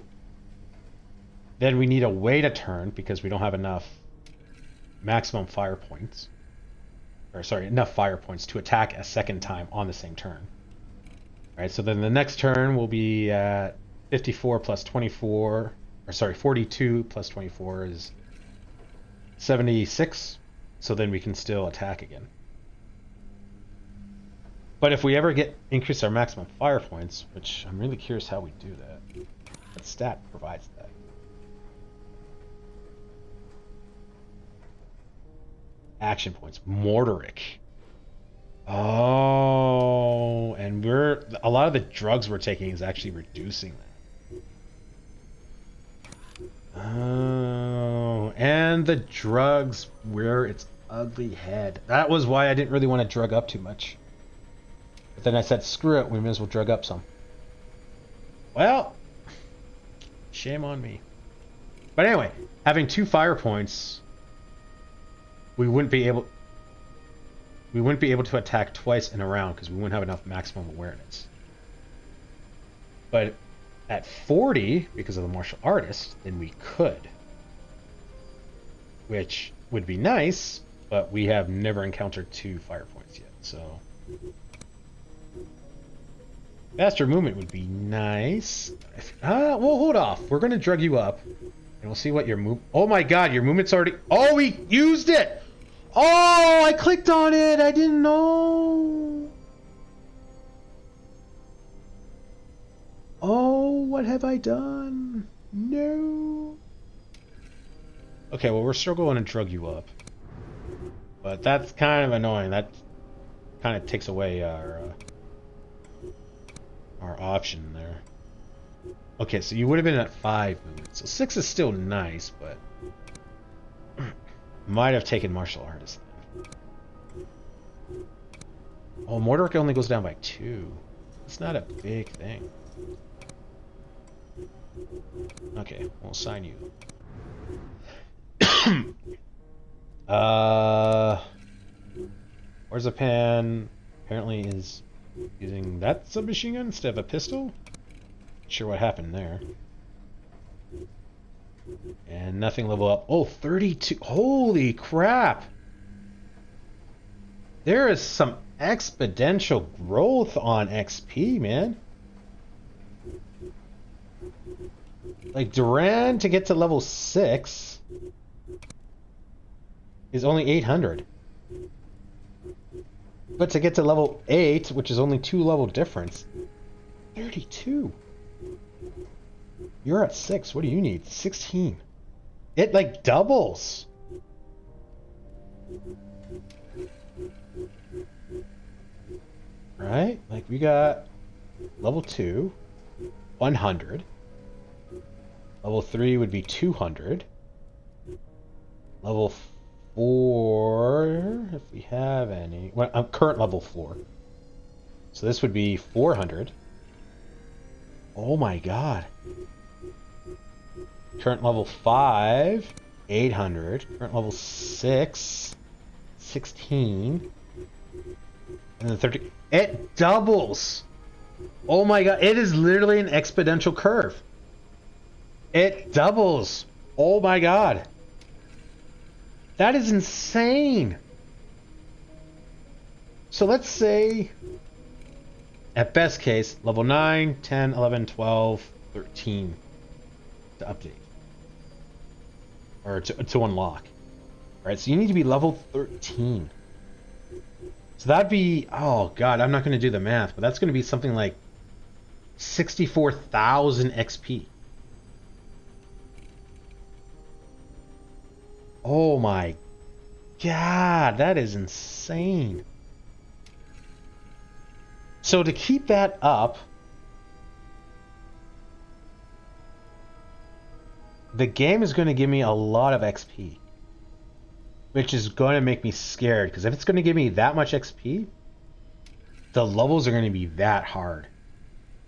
Then we need a wait a turn, because we don't have enough maximum fire points. Or sorry, enough fire points to attack a second time on the same turn. Right, so then the next turn will be at 54 plus 24... Or sorry, 42 plus 24 is 76. So then we can still attack again. But if we ever increase our maximum fire points, which I'm really curious how we do that. What stat provides that? Action points. Mordoric. Oh, and a lot of the drugs we're taking is actually reducing that. Oh, and the drugs rear its ugly head. That was why I didn't really want to drug up too much. But then I said, screw it, we may as well drug up some. Well, shame on me. But anyway, having 2 fire points, we wouldn't be able to attack twice in a round because we wouldn't have enough maximum awareness. But at 40, because of the martial artist, then we could. Which would be nice, but we have never encountered 2 fire points yet, so... Faster movement would be nice. Well, hold off. We're gonna drug you up, and we'll see what your move. Oh my God, your movement's already. Oh, we used it. Oh, I clicked on it. I didn't know. Oh, what have I done? No. Okay, well, we're still going to drug you up, but that's kind of annoying. That kind of takes away our option there. Okay, so you would have been at 5 movements. So 6 is still nice, but might have taken martial artist then. Oh, Mordoric only goes down by 2. It's not a big thing. Okay, we'll assign you. Marzipan apparently is using that submachine gun instead of a pistol. Not sure what happened there. And nothing level up. Oh, 32. Holy crap! There is some exponential growth on XP, man. Like, Duran to get to level 6 is only 800. But to get to level 8, which is only 2 level difference, 32. You're at 6. What do you need? 16. It, like, doubles. Right? Like, we got level 2, 100. Level 3 would be 200. Level 4, if we have any. Well, I'm current level 4. So this would be 400. Oh my God. Current level 5, 800. Current level 6, 16. And then 30. It doubles. Oh my God. It is literally an exponential curve. It doubles. Oh my God. That is insane. So let's say, at best case, level 9, 10, 11, 12, 13 to update. Or to unlock. Alright, so you need to be level 13. So that'd be, oh God, I'm not going to do the math, but that's going to be something like 64,000 XP. Oh my God, that is insane. So to keep that up, the game is going to give me a lot of XP, which is going to make me scared, because if it's going to give me that much XP, the levels are going to be that hard.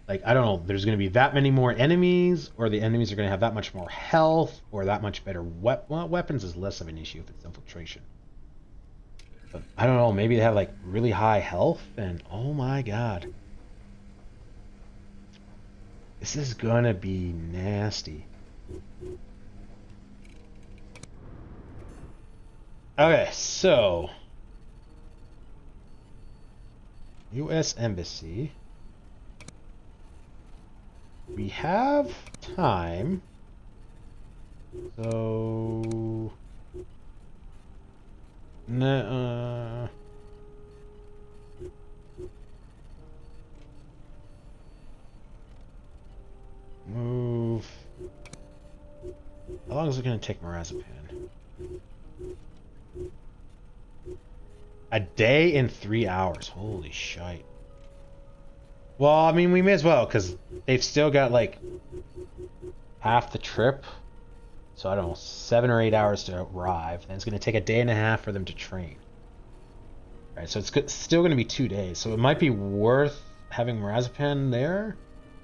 Like, I don't know, there's going to be that many more enemies, or the enemies are going to have that much more health, or that much better well, weapons is less of an issue if it's infiltration. But I don't know, maybe they have like really high health, and oh my God. This is going to be nasty. Okay, so U.S. Embassy. We have time, so move. How long is it going to take Marzipan? A day and 3 hours. Holy shite. Well, I mean, we may as well, because they've still got, like, half the trip. So, I don't know, 7 or 8 hours to arrive. And it's going to take a day and a half for them to train. Alright, so it's still going to be 2 days. So, it might be worth having Marzipan there,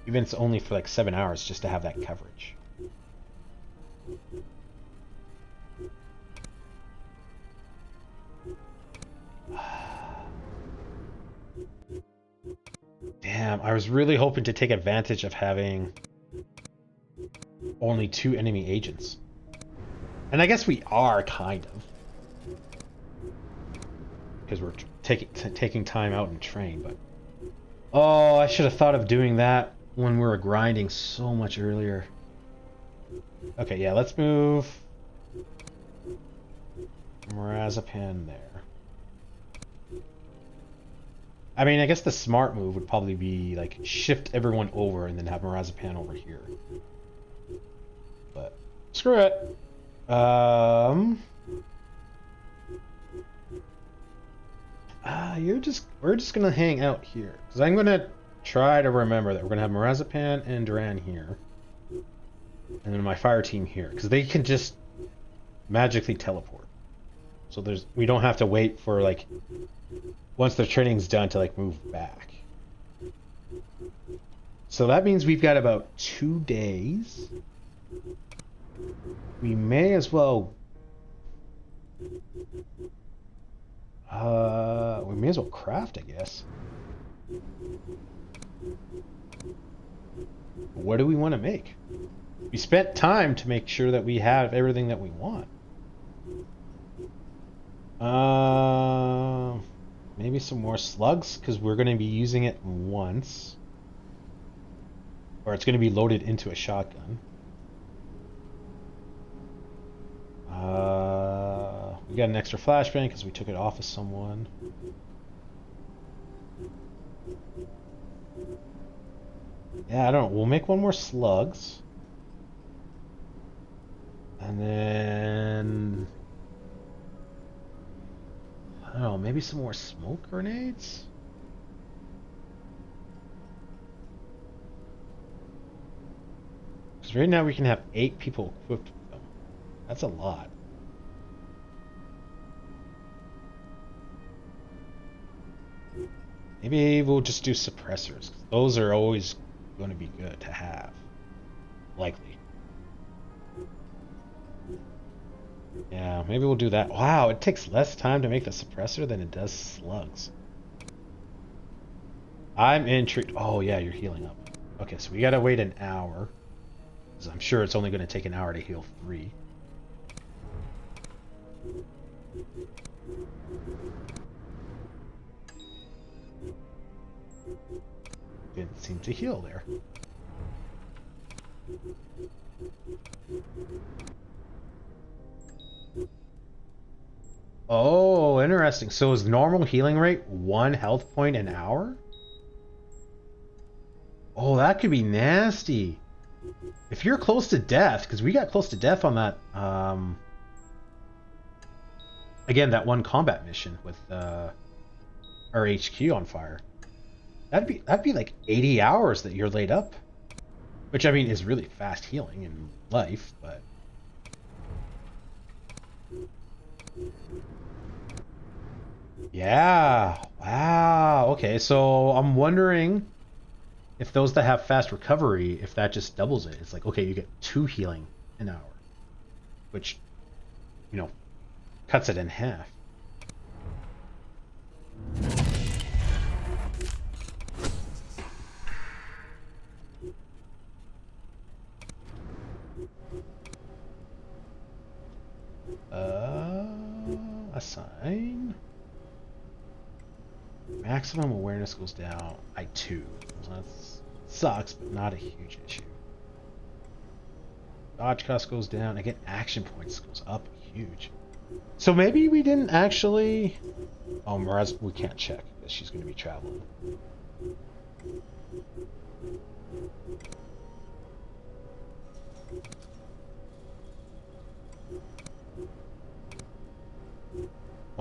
even if it's only for, like, 7 hours, just to have that coverage. Damn, I was really hoping to take advantage of having only 2 enemy agents. And I guess we are, kind of. Because we're taking time out and train, but Oh, I should have thought of doing that when we were grinding so much earlier. Okay, yeah, let's move Marzipan there. I mean, I guess the smart move would probably be like shift everyone over and then have Marzipan over here. But screw it. We're just gonna hang out here because I'm gonna try to remember that we're gonna have Marzipan and Duran here, and then my fire team here because they can just magically teleport. So we don't have to wait for like once their training's done to like move back. So that means we've got about 2 days. We may as well craft, I guess. What do we want to make? We spent time to make sure that we have everything that we want. Maybe some more slugs, because we're going to be using it once. Or it's going to be loaded into a shotgun. We got an extra flashbang because we took it off of someone. Yeah, I don't know. We'll make one more slugs. And then... I don't know, maybe some more smoke grenades? Because right now we can have 8 people equipped with them. That's a lot. Maybe we'll just do suppressors. Those are always going to be good to have. Likely. Yeah, maybe we'll do that. Wow, it takes less time to make the suppressor than it does slugs. I'm intrigued. Oh, yeah, you're healing up. Okay, so we gotta wait an hour. Because I'm sure it's only going to take an hour to heal 3. Didn't seem to heal there. Oh, interesting. So is normal healing rate 1 health point an hour? Oh, that could be nasty. If you're close to death, because we got close to death on that, again, that one combat mission with our HQ on fire. That'd be like 80 hours that you're laid up, which I mean is really fast healing in life, but. Yeah. Wow. Okay, so I'm wondering if those that have fast recovery, if that just doubles it. It's like, okay, you get 2 healing an hour, which, you know, cuts it in half. Assign. Maximum awareness goes down by 2. So that sucks, but not a huge issue. Dodge cost goes down. Again, action points goes up huge. So maybe we didn't actually... Oh, Miraz, we can't check because she's going to be traveling.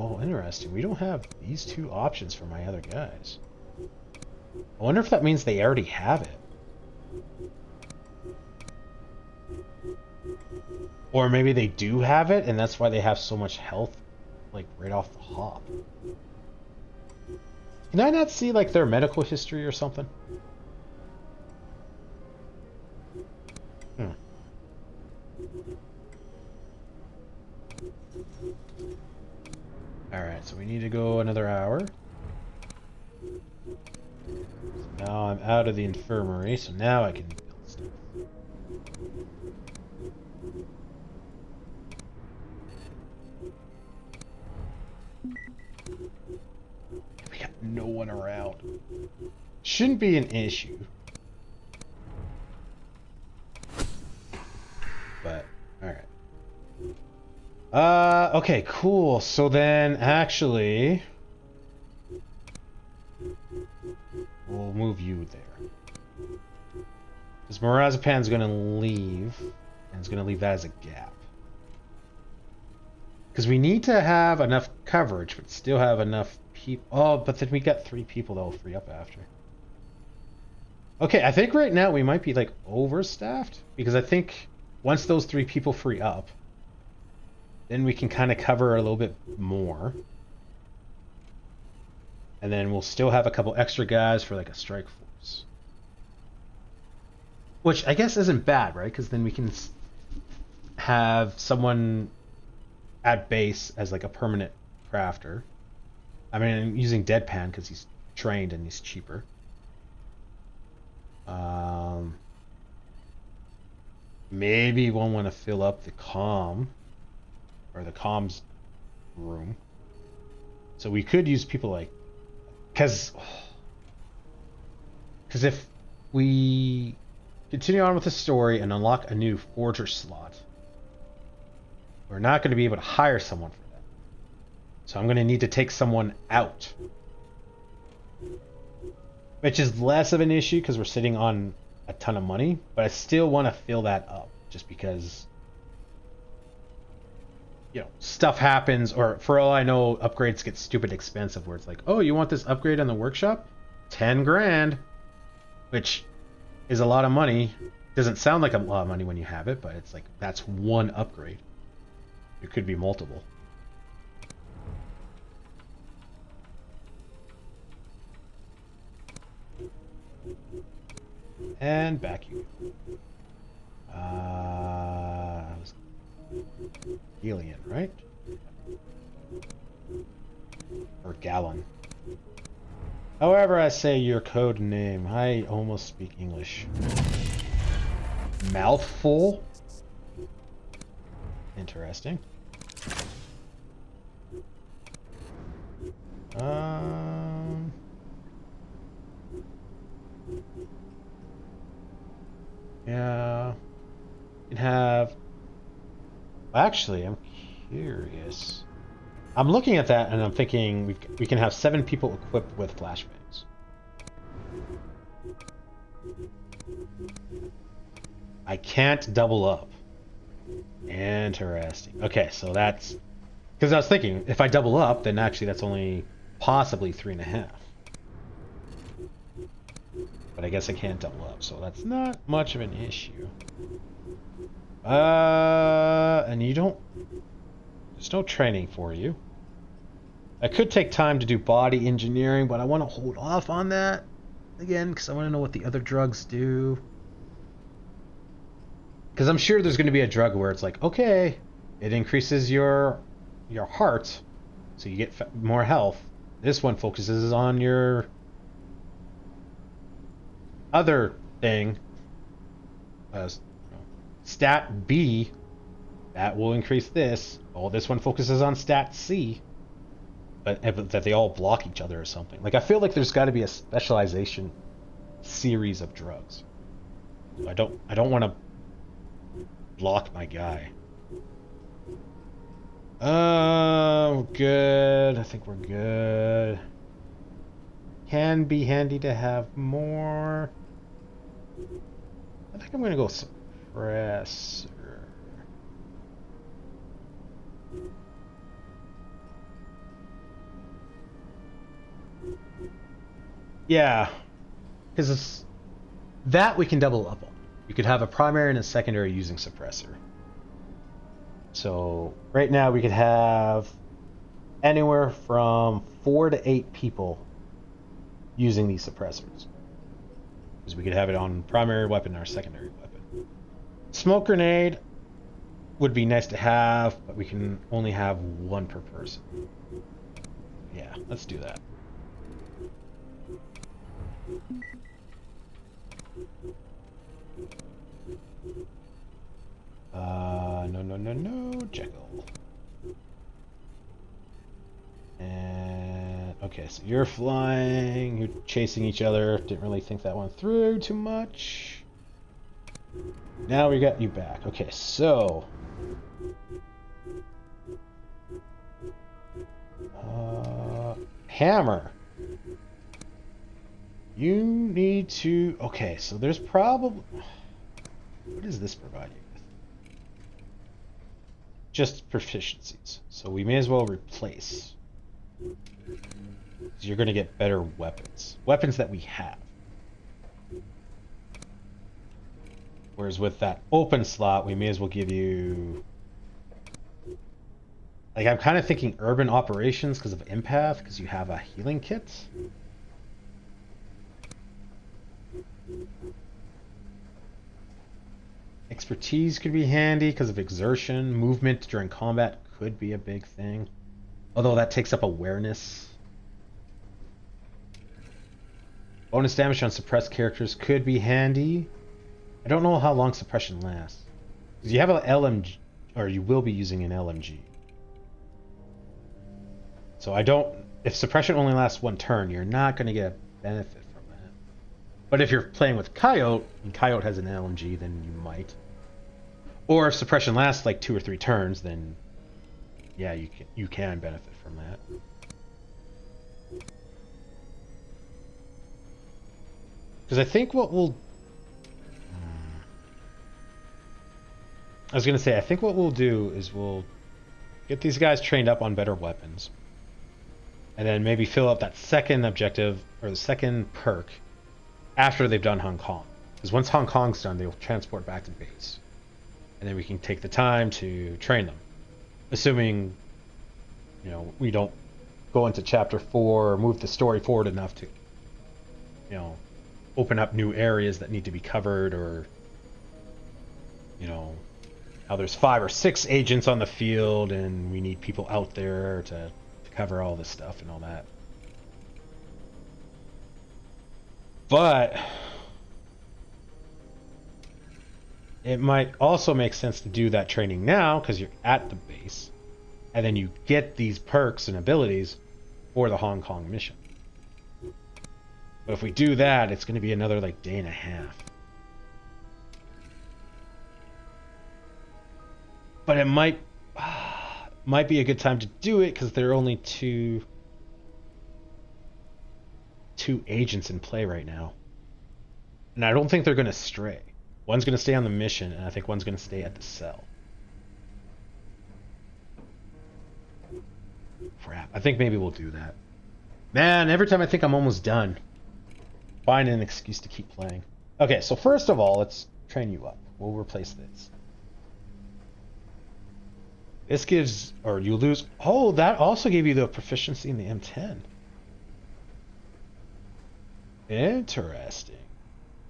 Oh, interesting. We don't have these 2 options for my other guys. I wonder if that means they already have it. Or maybe they do have it, and that's why they have so much health, like, right off the hop. Can I not see, like, their medical history or something? Alright, so we need to go another hour. So now I'm out of the infirmary, so now I can build stuff. We got no one around. shouldn't be an issue. But, alright. Okay, cool. So then, actually... we'll move you there. Because Mirazapan's gonna leave, and it's gonna leave that as a gap. Because we need to have enough coverage, but still have enough people. Oh, but then we got 3 people that will free up after. Okay, I think right now we might be like overstaffed, because I think once those 3 people free up, then we can kind of cover a little bit more. And then we'll still have a couple extra guys for like a strike force. Which I guess isn't bad, right? Because then we can have someone at base as like a permanent crafter. I mean, I'm using Deadpan because he's trained and he's cheaper. Maybe we'll want to fill up the comms room. So we could use people like, because if we continue on with the story and unlock a new forger slot, we're not going to be able to hire someone for that. So I'm going to need to take someone out. Which is less of an issue because we're sitting on a ton of money, but I still want to fill that up just because, you know, stuff happens, or for all I know, upgrades get stupid expensive where it's like, oh, you want this upgrade on the workshop? 10 grand, which is a lot of money. Doesn't sound like a lot of money when you have it, but it's like, that's one upgrade. It could be multiple. And back you. Helion, right? Or Gallon. However I say your code name, I almost speak English. Mouthful? Interesting. Yeah. You can have... Actually, I'm curious. I'm looking at that and I'm thinking we can have 7 people equipped with flashbangs. I can't double up. Interesting. Okay, so that's... Because I was thinking, if I double up, then actually that's only possibly 3.5. But I guess I can't double up, so that's not much of an issue. And you don't... There's no training for you. I could take time to do body engineering, but I want to hold off on that. Again, because I want to know what the other drugs do. Because I'm sure there's going to be a drug where it's like, okay, it increases your heart, so you get more health. This one focuses on your other thing. Stat B, that will increase this. Oh, this one focuses on stat C. But that they all block each other or something. Like, I feel like there's got to be a specialization series of drugs. I don't want to block my guy. Good. I think we're good. Can be handy to have more. I think I'm gonna go suppressor. Yeah, because that we can double up on. You could have a primary and a secondary using suppressor. So right now we could have anywhere from 4 to 8 people using these suppressors. Because we could have it on primary weapon or secondary weapon. Smoke grenade would be nice to have, but we can only have 1 per person. Yeah, let's do that. No, Jekyll. And Okay, so you're flying, you're chasing each other. Didn't really think that one through too much. Now we got you back. Okay, so... Hammer. You need to... Okay, so there's probably... What does this provide you with? Just proficiencies. So we may as well replace. You're going to get better weapons. Weapons that we have. Whereas with that open slot, we may as well give you... Like, I'm kind of thinking urban operations because of empath, because you have a healing kit. Expertise could be handy because of exertion. Movement during combat could be a big thing. Although that takes up awareness. Bonus damage on suppressed characters could be handy. I don't know how long suppression lasts. Because you have an LMG, or you will be using an LMG. So I don't... If suppression only lasts one turn, you're not going to get a benefit from that. But if you're playing with Coyote, and Coyote has an LMG, then you might. Or if suppression lasts like 2 or 3 turns, then yeah, you can benefit from that. Because I think what we'll... I was going to say, I think what we'll do is we'll get these guys trained up on better weapons. And then maybe fill up that second objective, or the second perk, after they've done Hong Kong. Because once Hong Kong's done, they'll transport back to base. And then we can take the time to train them. Assuming, you know, we don't go into Chapter 4 or move the story forward enough to, you know, open up new areas that need to be covered, or, you know, how there's 5 or 6 agents on the field and we need people out there to cover all this stuff and all that. But it might also make sense to do that training now because you're at the base, and then you get these perks and abilities for the Hong Kong mission. But if we do that, it's going to be another like day and a half. But it might be a good time to do it because there are only two agents in play right now. And I don't think they're going to stray. One's going to stay on the mission, and I think one's going to stay at the cell. Crap. I think maybe we'll do that. Man, every time I think I'm almost done, find an excuse to keep playing. Okay, so first of all, let's train you up. We'll replace this. This gives, or you lose... Oh, that also gave you the proficiency in the M10. Interesting.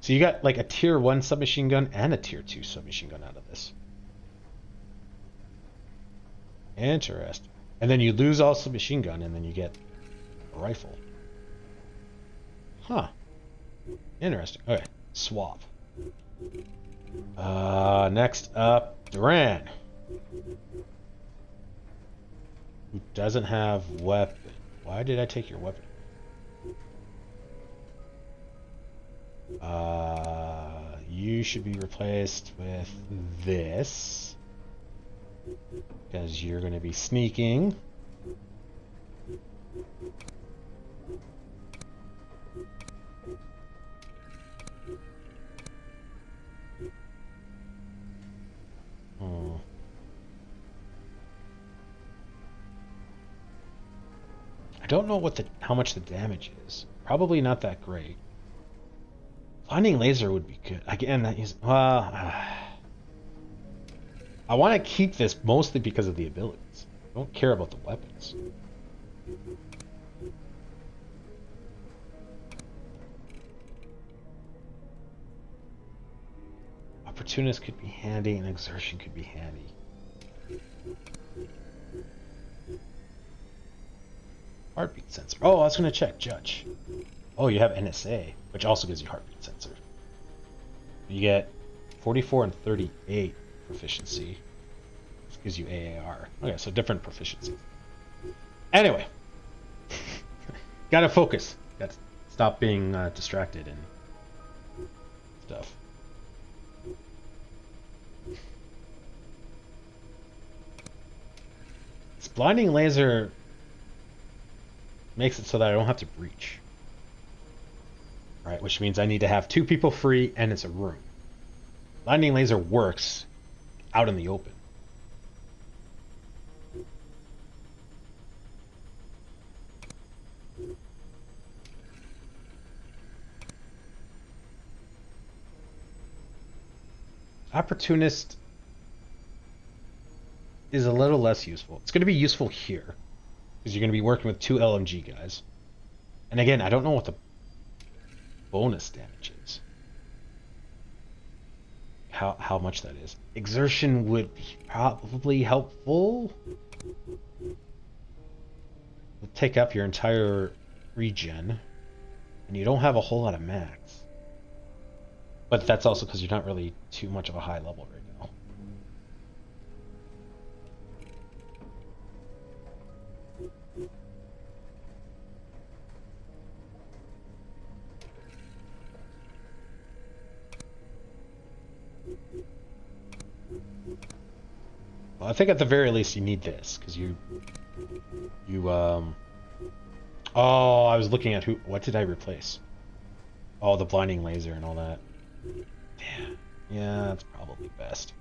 So you got like a tier 1 submachine gun and a tier 2 submachine gun out of this. Interesting. And then you lose all submachine gun and then you get a rifle. Huh. Interesting. Okay, swap. Next up, Duran. Who doesn't have weapon. Why did I take your weapon? You should be replaced with this. Because you're going to be sneaking. Oh. I don't know what how much the damage is. Probably not that great. Blinding laser would be good. Again, that is I want to keep this mostly because of the abilities. I don't care about the weapons. Opportunist could be handy, and exertion could be handy. Heartbeat sensor. Oh, I was going to check. Judge. Oh, you have NSA, which also gives you heartbeat sensor. You get 44 and 38 proficiency. This gives you AAR. Okay, so different proficiencies. Anyway. Gotta focus. Gotta stop being distracted and stuff. This blinding laser makes it so that I don't have to breach. Right, which means I need to have 2 people free and it's a room. Blinding laser works out in the open. Opportunist is a little less useful. It's going to be useful here because you're going to be working with 2 LMG guys. And again, I don't know what the bonus damage is. How much that is. Exertion would be probably helpful. It'll take up your entire regen. And you don't have a whole lot of max. But that's also because you're not really too much of a high level right now. Well, I think at the very least you need this, because oh, I was looking at what did I replace? Oh, the blinding laser and all that. Damn. Yeah, that's probably best.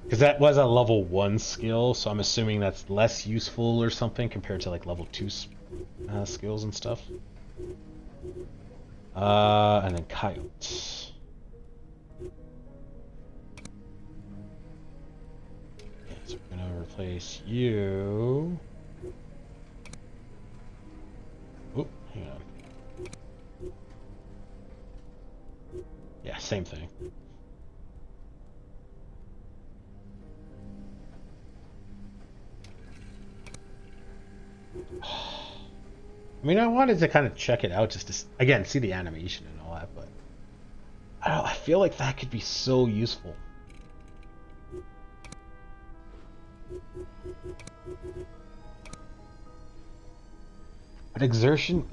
Because that was a level 1 skill, so I'm assuming that's less useful or something compared to like level 2 skills and stuff. And then Coyote. So we're gonna replace you. Oop, hang on. Yeah, same thing. I mean, I wanted to kind of check it out just to, again, see the animation and all that, but I feel like that could be so useful. But exertion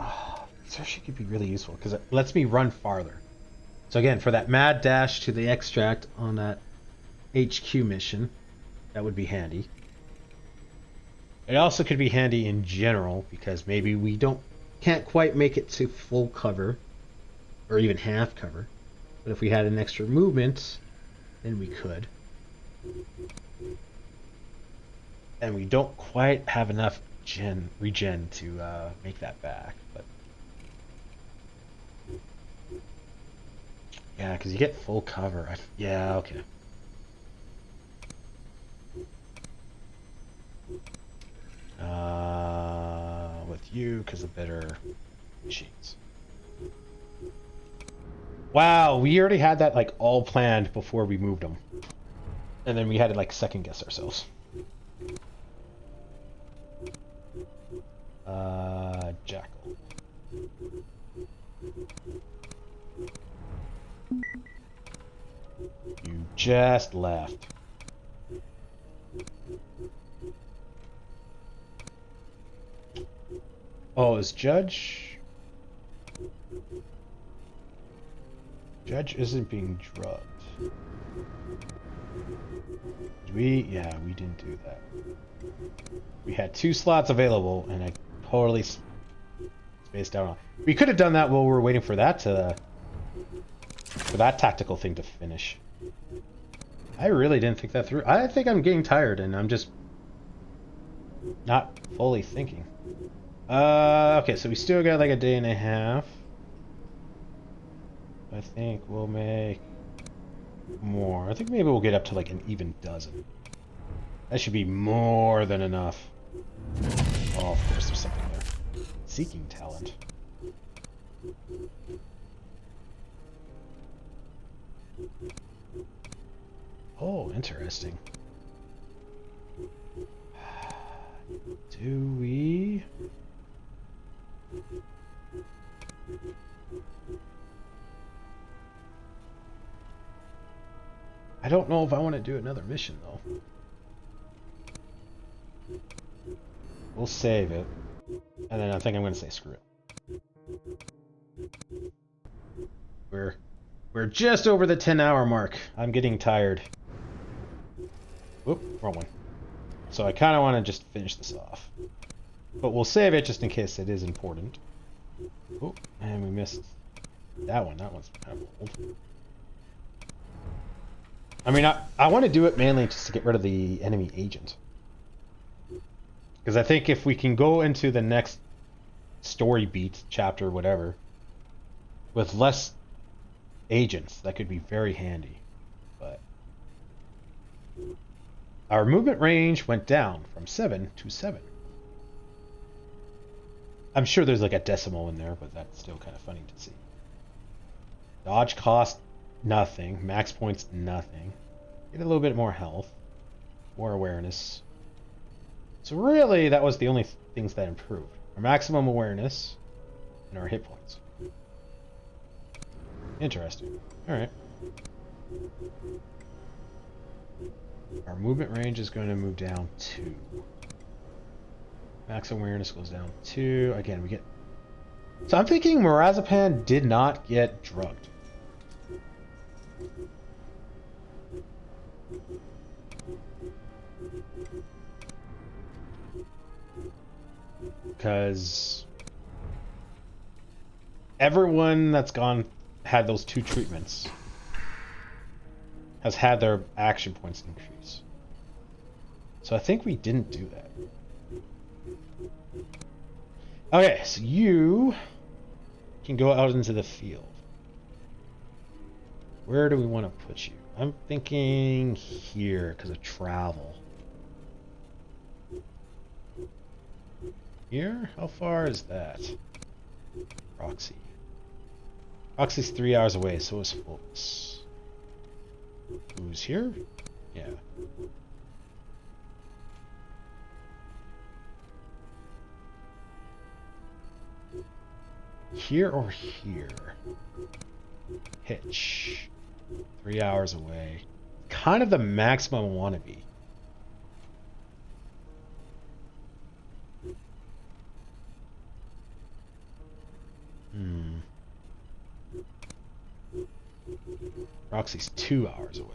could be really useful because it lets me run farther. So again, for that mad dash to the extract on that HQ mission, that would be handy. It also could be handy in general because maybe we can't quite make it to full cover or even half cover. But if we had an extra movement, then we could. And we don't quite have enough regen to make that back, but yeah, because you get full cover. Yeah, okay. With you, because of better machines. Wow, we already had that like all planned before we moved them, and then we had to like second guess ourselves. Jackal. You just left. Oh, is Judge? Judge isn't being drugged. Did we? Yeah, we didn't do that. We had 2 slots available, and I totally spaced out on. We could have done that while we were waiting for that tactical thing to finish. I really didn't think that through. I think I'm getting tired, and I'm just not fully thinking. Okay, so we still got like a day and a half. I think we'll make more. I think maybe we'll get up to like an even dozen. That should be more than enough. Oh, of course there's something there. Seeking talent. Oh, interesting. Do we? I don't know if I want to do another mission though. We'll save it. And then I think I'm going to say screw it. We're just over the 10-hour mark. I'm getting tired. Whoop, wrong one. So I kind of want to just finish this off. But we'll save it just in case it is important. Oh, and we missed that one. That one's kind of old. I mean, I want to do it mainly just to get rid of the enemy agent. Because I think if we can go into the next story beat, chapter, whatever, with less agents, that could be very handy. But our movement range went down from 7 to 7. I'm sure there's like a decimal in there, but that's still kind of funny to see. Dodge cost nothing. Max points nothing. Get a little bit more health. More awareness. So really, that was the only things that improved. Our maximum awareness and our hit points. Interesting. Alright. Our movement range is going to move down 2. Max awareness goes down 2. Again, we get... So I'm thinking Marzipan did not get drugged. Because everyone that's had those 2 treatments has had their action points increase. So I think we didn't do that. Okay, so you can go out into the field. Where do we want to put you? I'm thinking here because of travel. Here? How far is that? Roxy. Roxy's 3 hours away, so is Focus. Who's here? Yeah. Here or here? Hitch. 3 hours away. Kind of the maximum I want to be. Roxy's 2 hours away.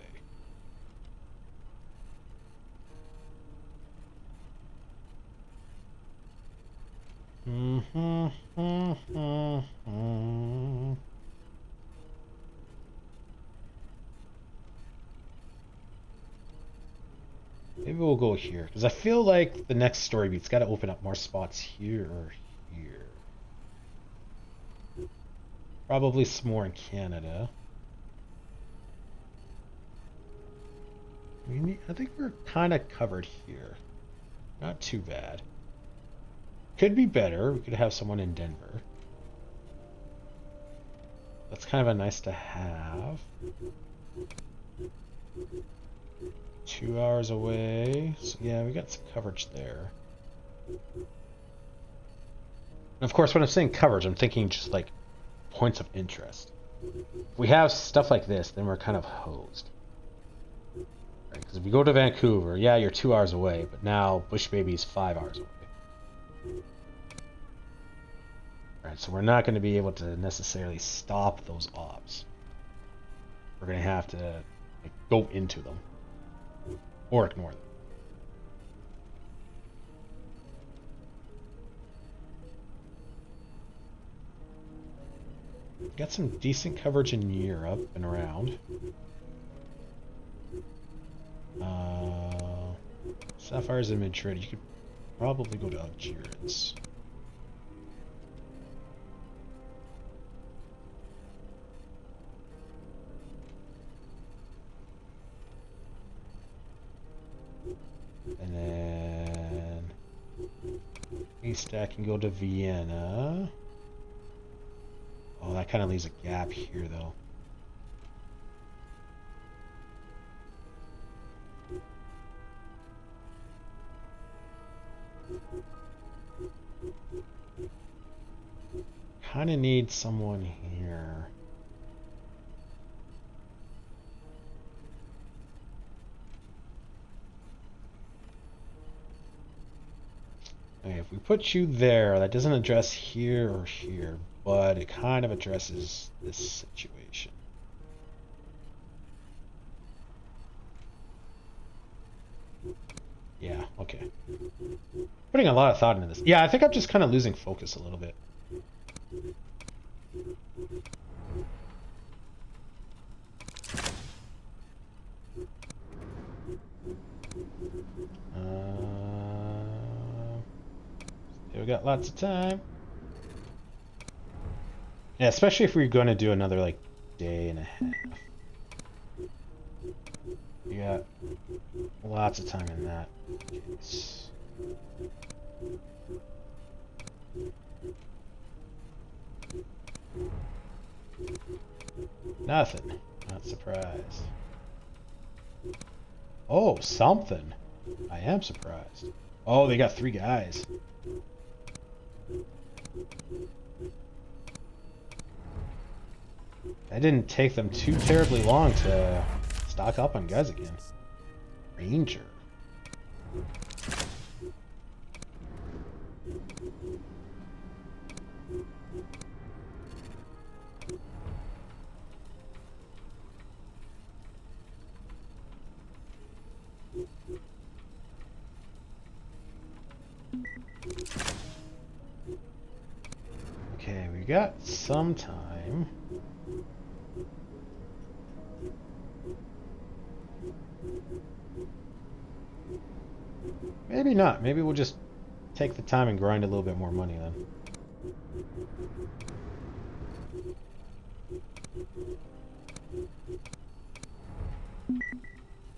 Maybe we'll go here, because I feel like the next story beat's got to open up more spots here or here. Probably some more in Canada. I think we're kind of covered here. Not too bad. Could be better. We could have someone in Denver. That's kind of a nice to have. 2 hours away. So yeah, we got some coverage there. And of course, when I'm saying coverage, I'm thinking just like points of interest. If we have stuff like this, then we're kind of hosed. Right? Because if you go to Vancouver, yeah, you're 2 hours away, but now Bush Baby is 5 hours away. Right, so we're not going to be able to necessarily stop those ops. We're going to have to like, go into them. Or ignore them. Got some decent coverage in Europe and around. Sapphires in Madrid. You could probably go to Algiers. And then Haystack can go to Vienna. Oh, that kind of leaves a gap here, though. Kind of need someone here. Okay, if we put you there, that doesn't address here or here, but it kind of addresses this situation. Yeah, okay. Putting a lot of thought into this. Yeah, I think I'm just kind of losing focus a little bit. We got lots of time. Yeah, especially if we're going to do another like day and a half. We got lots of time in that case. Nothing. Not surprised. Oh, something. I am surprised. Oh, they got 3 guys. That didn't take them too terribly long to stock up on guys again. Ranger. Okay, we got some time. Maybe not. Maybe we'll just take the time and grind a little bit more money then.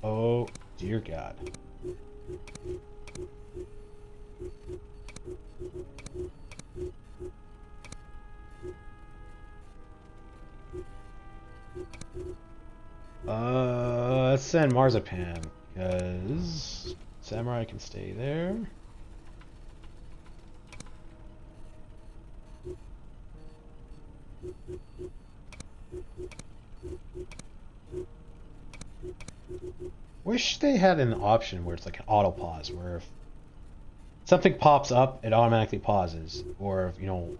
Oh, dear God. Let's send Marzipan, because Samurai can stay there. Wish they had an option where it's like an auto pause, where if something pops up, it automatically pauses, or if, you know,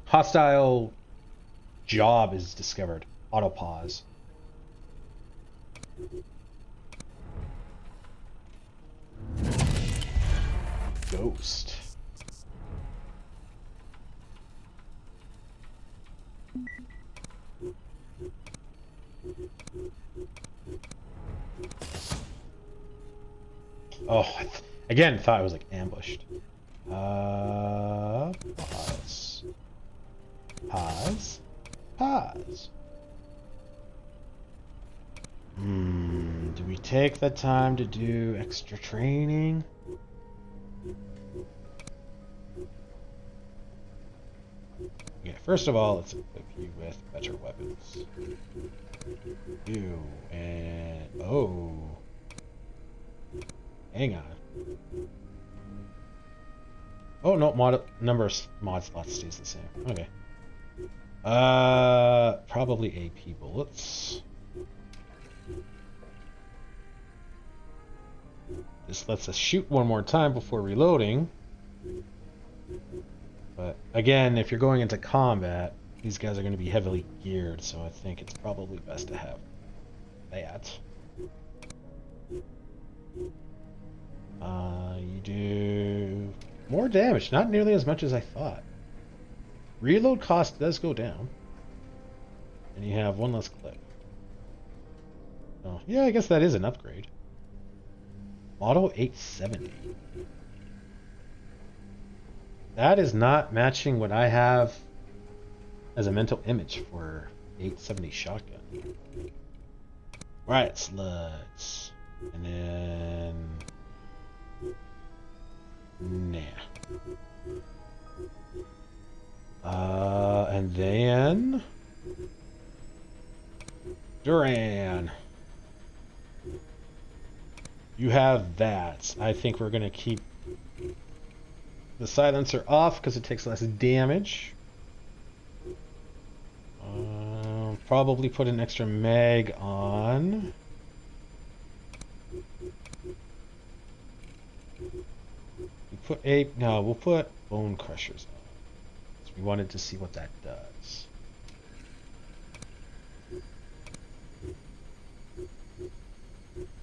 hostile job is discovered, auto pause. Ghost. Oh, again, thought it was like ambushed. Pause. Pause. Pause. Do we take the time to do extra training? Yeah, first of all, let's equip you with better weapons. You and oh, hang on. Oh no, number of mod slots stays the same. Okay. Probably AP bullets. This lets us shoot one more time before reloading. But again, if you're going into combat, these guys are going to be heavily geared, so I think it's probably best to have that. You do more damage, not nearly as much as I thought. Reload cost does go down. And you have 1 less clip. Oh, yeah, I guess that is an upgrade. Model 870. That is not matching what I have as a mental image for 870 shotgun. Right, sluts. And then... Nah. And then... Duran. You have that. I think we're going to keep the silencer off because it takes less damage. Probably put an extra mag on. put ape. No, we'll put bone crushers on. So we wanted to see what that does.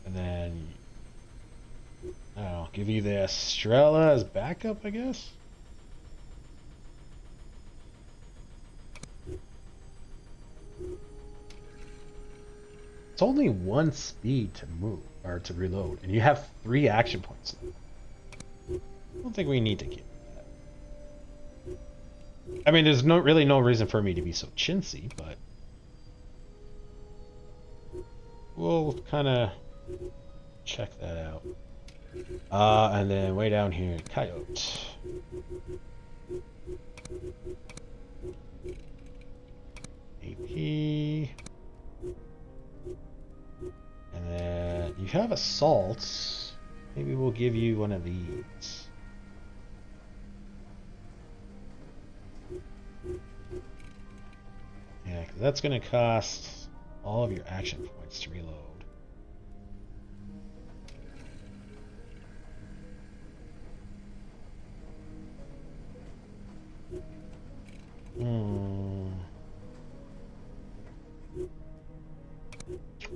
And then I'll give you the Estrella as backup, I guess. It's only 1 speed to move or to reload, and you have 3 action points. I don't think we need to keep that. I mean, there's really no reason for me to be so chintzy, but we'll kind of check that out. And then way down here, Coyote. AP. And then you have assaults. Maybe we'll give you one of these. Yeah, 'cause that's going to cost all of your action points to reload.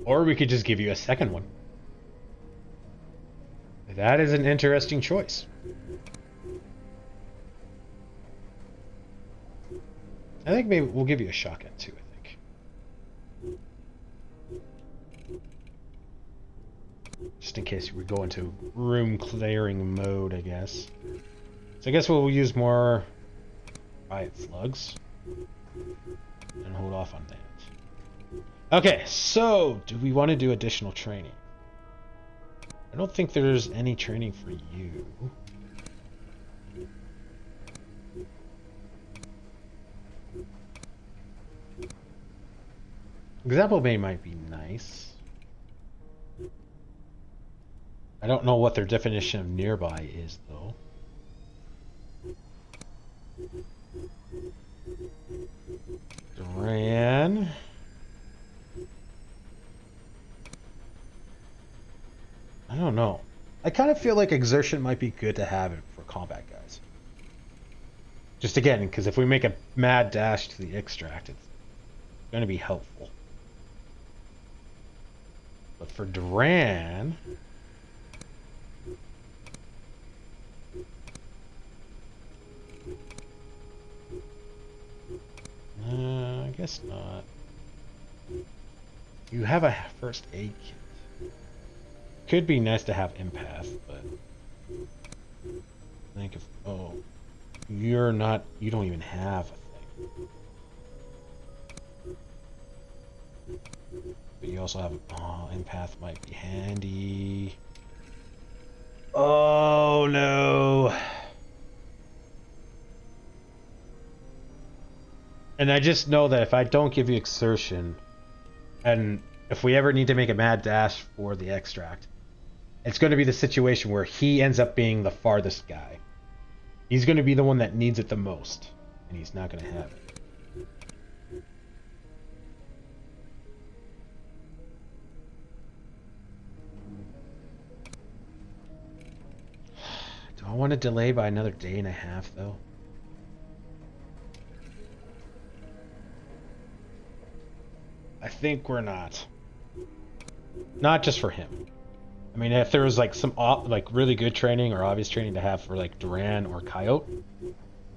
Or we could just give you a second one. That is an interesting choice. I think maybe we'll give you a shotgun too, I think. Just in case we go into room clearing mode, I guess. So I guess we'll use more riot slugs. And hold off on that. Okay, so do we want to do additional training? I don't think there's any training for you. Example Bay might be nice. I don't know what their definition of nearby is, though. Duran. I don't know. I kind of feel like exertion might be good to have it for combat guys. Just again, because if we make a mad dash to the extract, it's going to be helpful. But for Duran... I guess not. You have a first aid kit. Could be nice to have empath, but I think if you don't even have a thing. But you also have empath might be handy. Oh no. And I just know that if I don't give you exertion, and if we ever need to make a mad dash for the extract, it's going to be the situation where he ends up being the farthest guy. He's going to be the one that needs it the most, and he's not going to have it. Do I want to delay by another day and a half, though? I think we're not. Not just for him. I mean, if there was like some really good training or obvious training to have for like Duran or Coyote,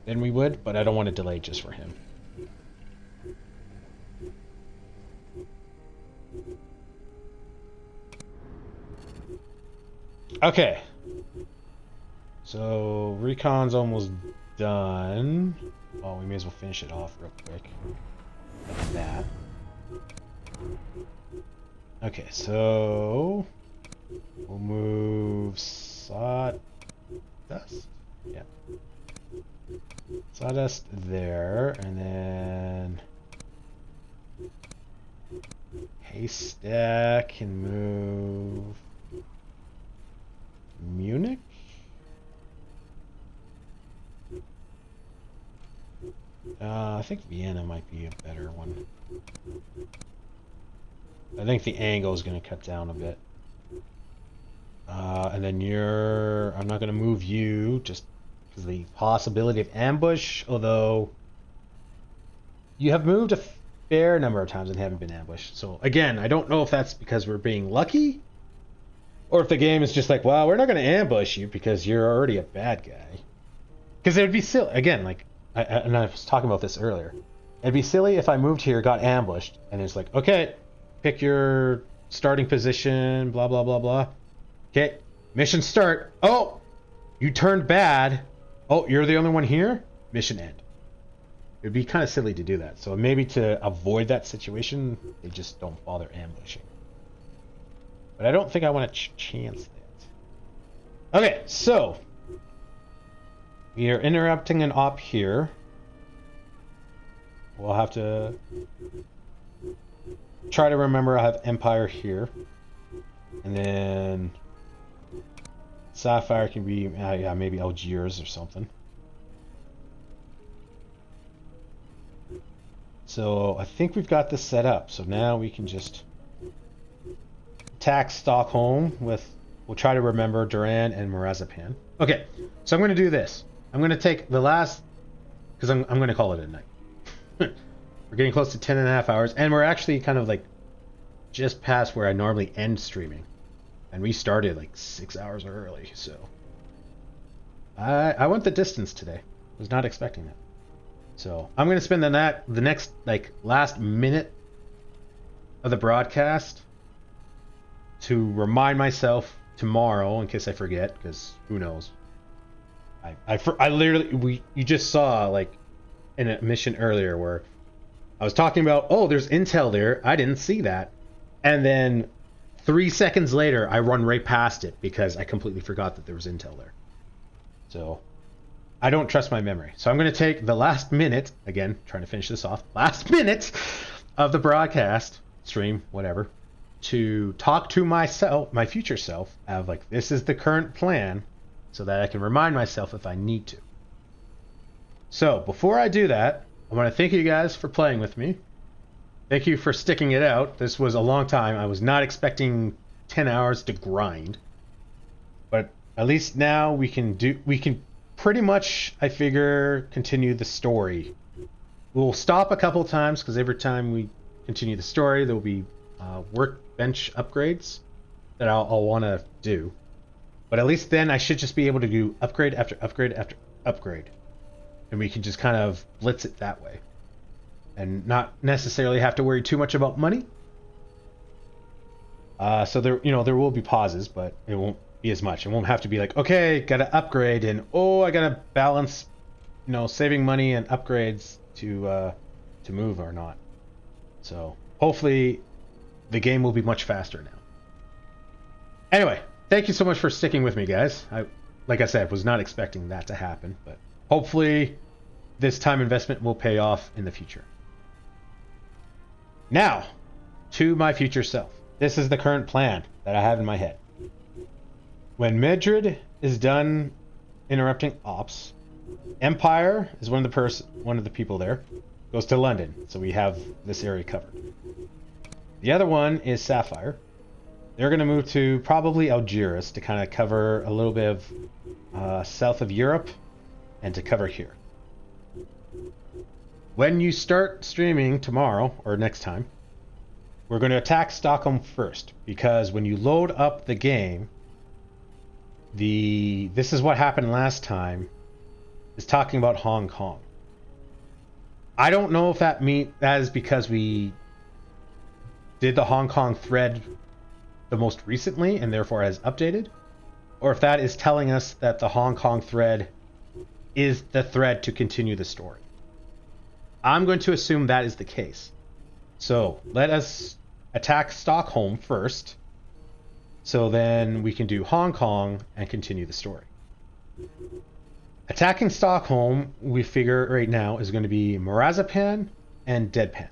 then we would, but I don't want to delay just for him. Okay. So, recon's almost done. Well, we may as well finish it off real quick. Like that. Okay, so we'll move Sawdust. Yeah. Sawdust there, and then Haystack can move Munich. I think Vienna might be a better one. I think the angle is going to cut down a bit. And then I'm not going to move you just because of the possibility of ambush, although you have moved a fair number of times and haven't been ambushed. So again, I don't know if that's because we're being lucky or if the game is just like, well, we're not going to ambush you because you're already a bad guy. Because it would be silly. Again, like, and I was talking about this earlier. It'd be silly if I moved here, got ambushed, and it's like, okay, pick your starting position, blah, blah, blah, blah. Okay, mission start. Oh, you turned bad. Oh, you're the only one here? Mission end. It would be kind of silly to do that. So maybe to avoid that situation, they just don't bother ambushing. But I don't think I want to chance that. Okay, so we are interrupting an op here. We'll have to try to remember I have Empire here. And then Sapphire can be, yeah, maybe Algiers or something. So I think we've got this set up. So now we can just attack Stockholm with, we'll try to remember Duran and Marzipan. Okay, so I'm going to do this. I'm going to take the last, because I'm going to call it a night. We're getting close to 10.5 hours, and we're actually kind of like just past where I normally end streaming. And we started like 6 hours early, so I went the distance today. Was not expecting that. So I'm going to spend the next like last minute of the broadcast to remind myself tomorrow, in case I forget, because who knows. I literally, you just saw like in a mission earlier where I was talking about, oh, there's intel there. I didn't see that. And then 3 seconds later, I run right past it because I completely forgot that there was intel there. So I don't trust my memory. So I'm going to take the last minute, again, trying to finish this off, last minute of the broadcast, stream, whatever, to talk to myself, my future self, of like, this is the current plan, so that I can remind myself if I need to. So before I do that, I want to thank you guys for playing with me. Thank you for sticking it out. This was a long time. I was not expecting 10 hours to grind. But at least now we can pretty much, I figure, continue the story. We'll stop a couple times because every time we continue the story, there will be workbench upgrades that I'll want to do. But at least then I should just be able to do upgrade after upgrade after upgrade. And we can just kind of blitz it that way. And not necessarily have to worry too much about money. So there will be pauses, but it won't be as much. It won't have to be like, okay, gotta upgrade, and oh, I gotta balance, saving money and upgrades to move or not. So hopefully the game will be much faster now. Anyway, thank you so much for sticking with me, guys. Like I said, was not expecting that to happen, but hopefully this time investment will pay off in the future. Now, to my future self. This is the current plan that I have in my head. When Madrid is done interrupting ops, Empire is one of the people there, goes to London, so we have this area covered. The other one is Sapphire. They're going to move to probably Algiers to kind of cover a little bit of south of Europe and to cover here. When you start streaming tomorrow or next time, we're going to attack Stockholm first, because when you load up the game, this is what happened last time, is talking about Hong Kong. I don't know if that is because we did the Hong Kong thread the most recently and therefore has updated, or if that is telling us that the Hong Kong thread is the thread to continue the story. I'm going to assume that is the case. So let us attack Stockholm first, so then we can do Hong Kong and continue the story. Attacking Stockholm, we figure right now, is going to be Marzipan and Deadpan.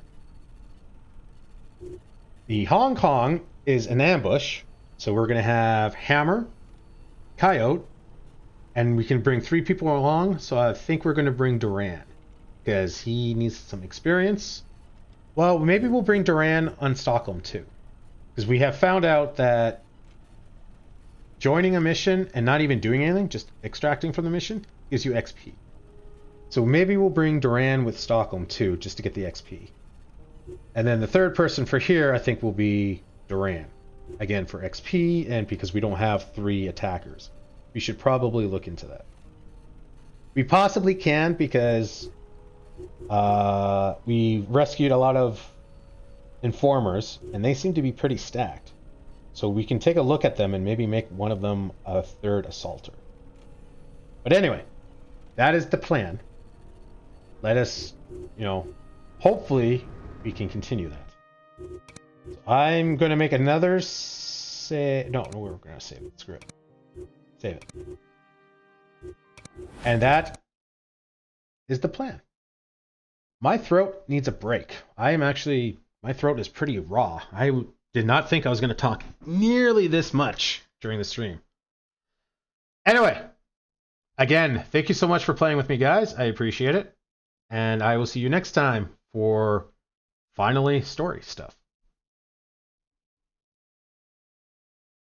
The Hong Kong is an ambush, so we're going to have Hammer, Coyote, and we can bring 3 people along, so I think we're going to bring Duran, because he needs some experience. Well, maybe we'll bring Duran on Stockholm too, because we have found out that joining a mission and not even doing anything, just extracting from the mission, gives you XP. So maybe we'll bring Duran with Stockholm too, just to get the XP. And then the third person for here, I think, will be Duran. Again, for XP, and because we don't have 3 attackers. We should probably look into that. We possibly can, because we rescued a lot of informers, and they seem to be pretty stacked. So we can take a look at them and maybe make one of them a 3rd assaulter. But anyway, that is the plan. Let us, hopefully we can continue that. So I'm going to make another save. No, we're going to save it. Screw it. Save it. And that is the plan. My throat needs a break. My throat is pretty raw. I did not think I was going to talk nearly this much during the stream. Anyway, again, thank you so much for playing with me, guys. I appreciate it. And I will see you next time for finally story stuff.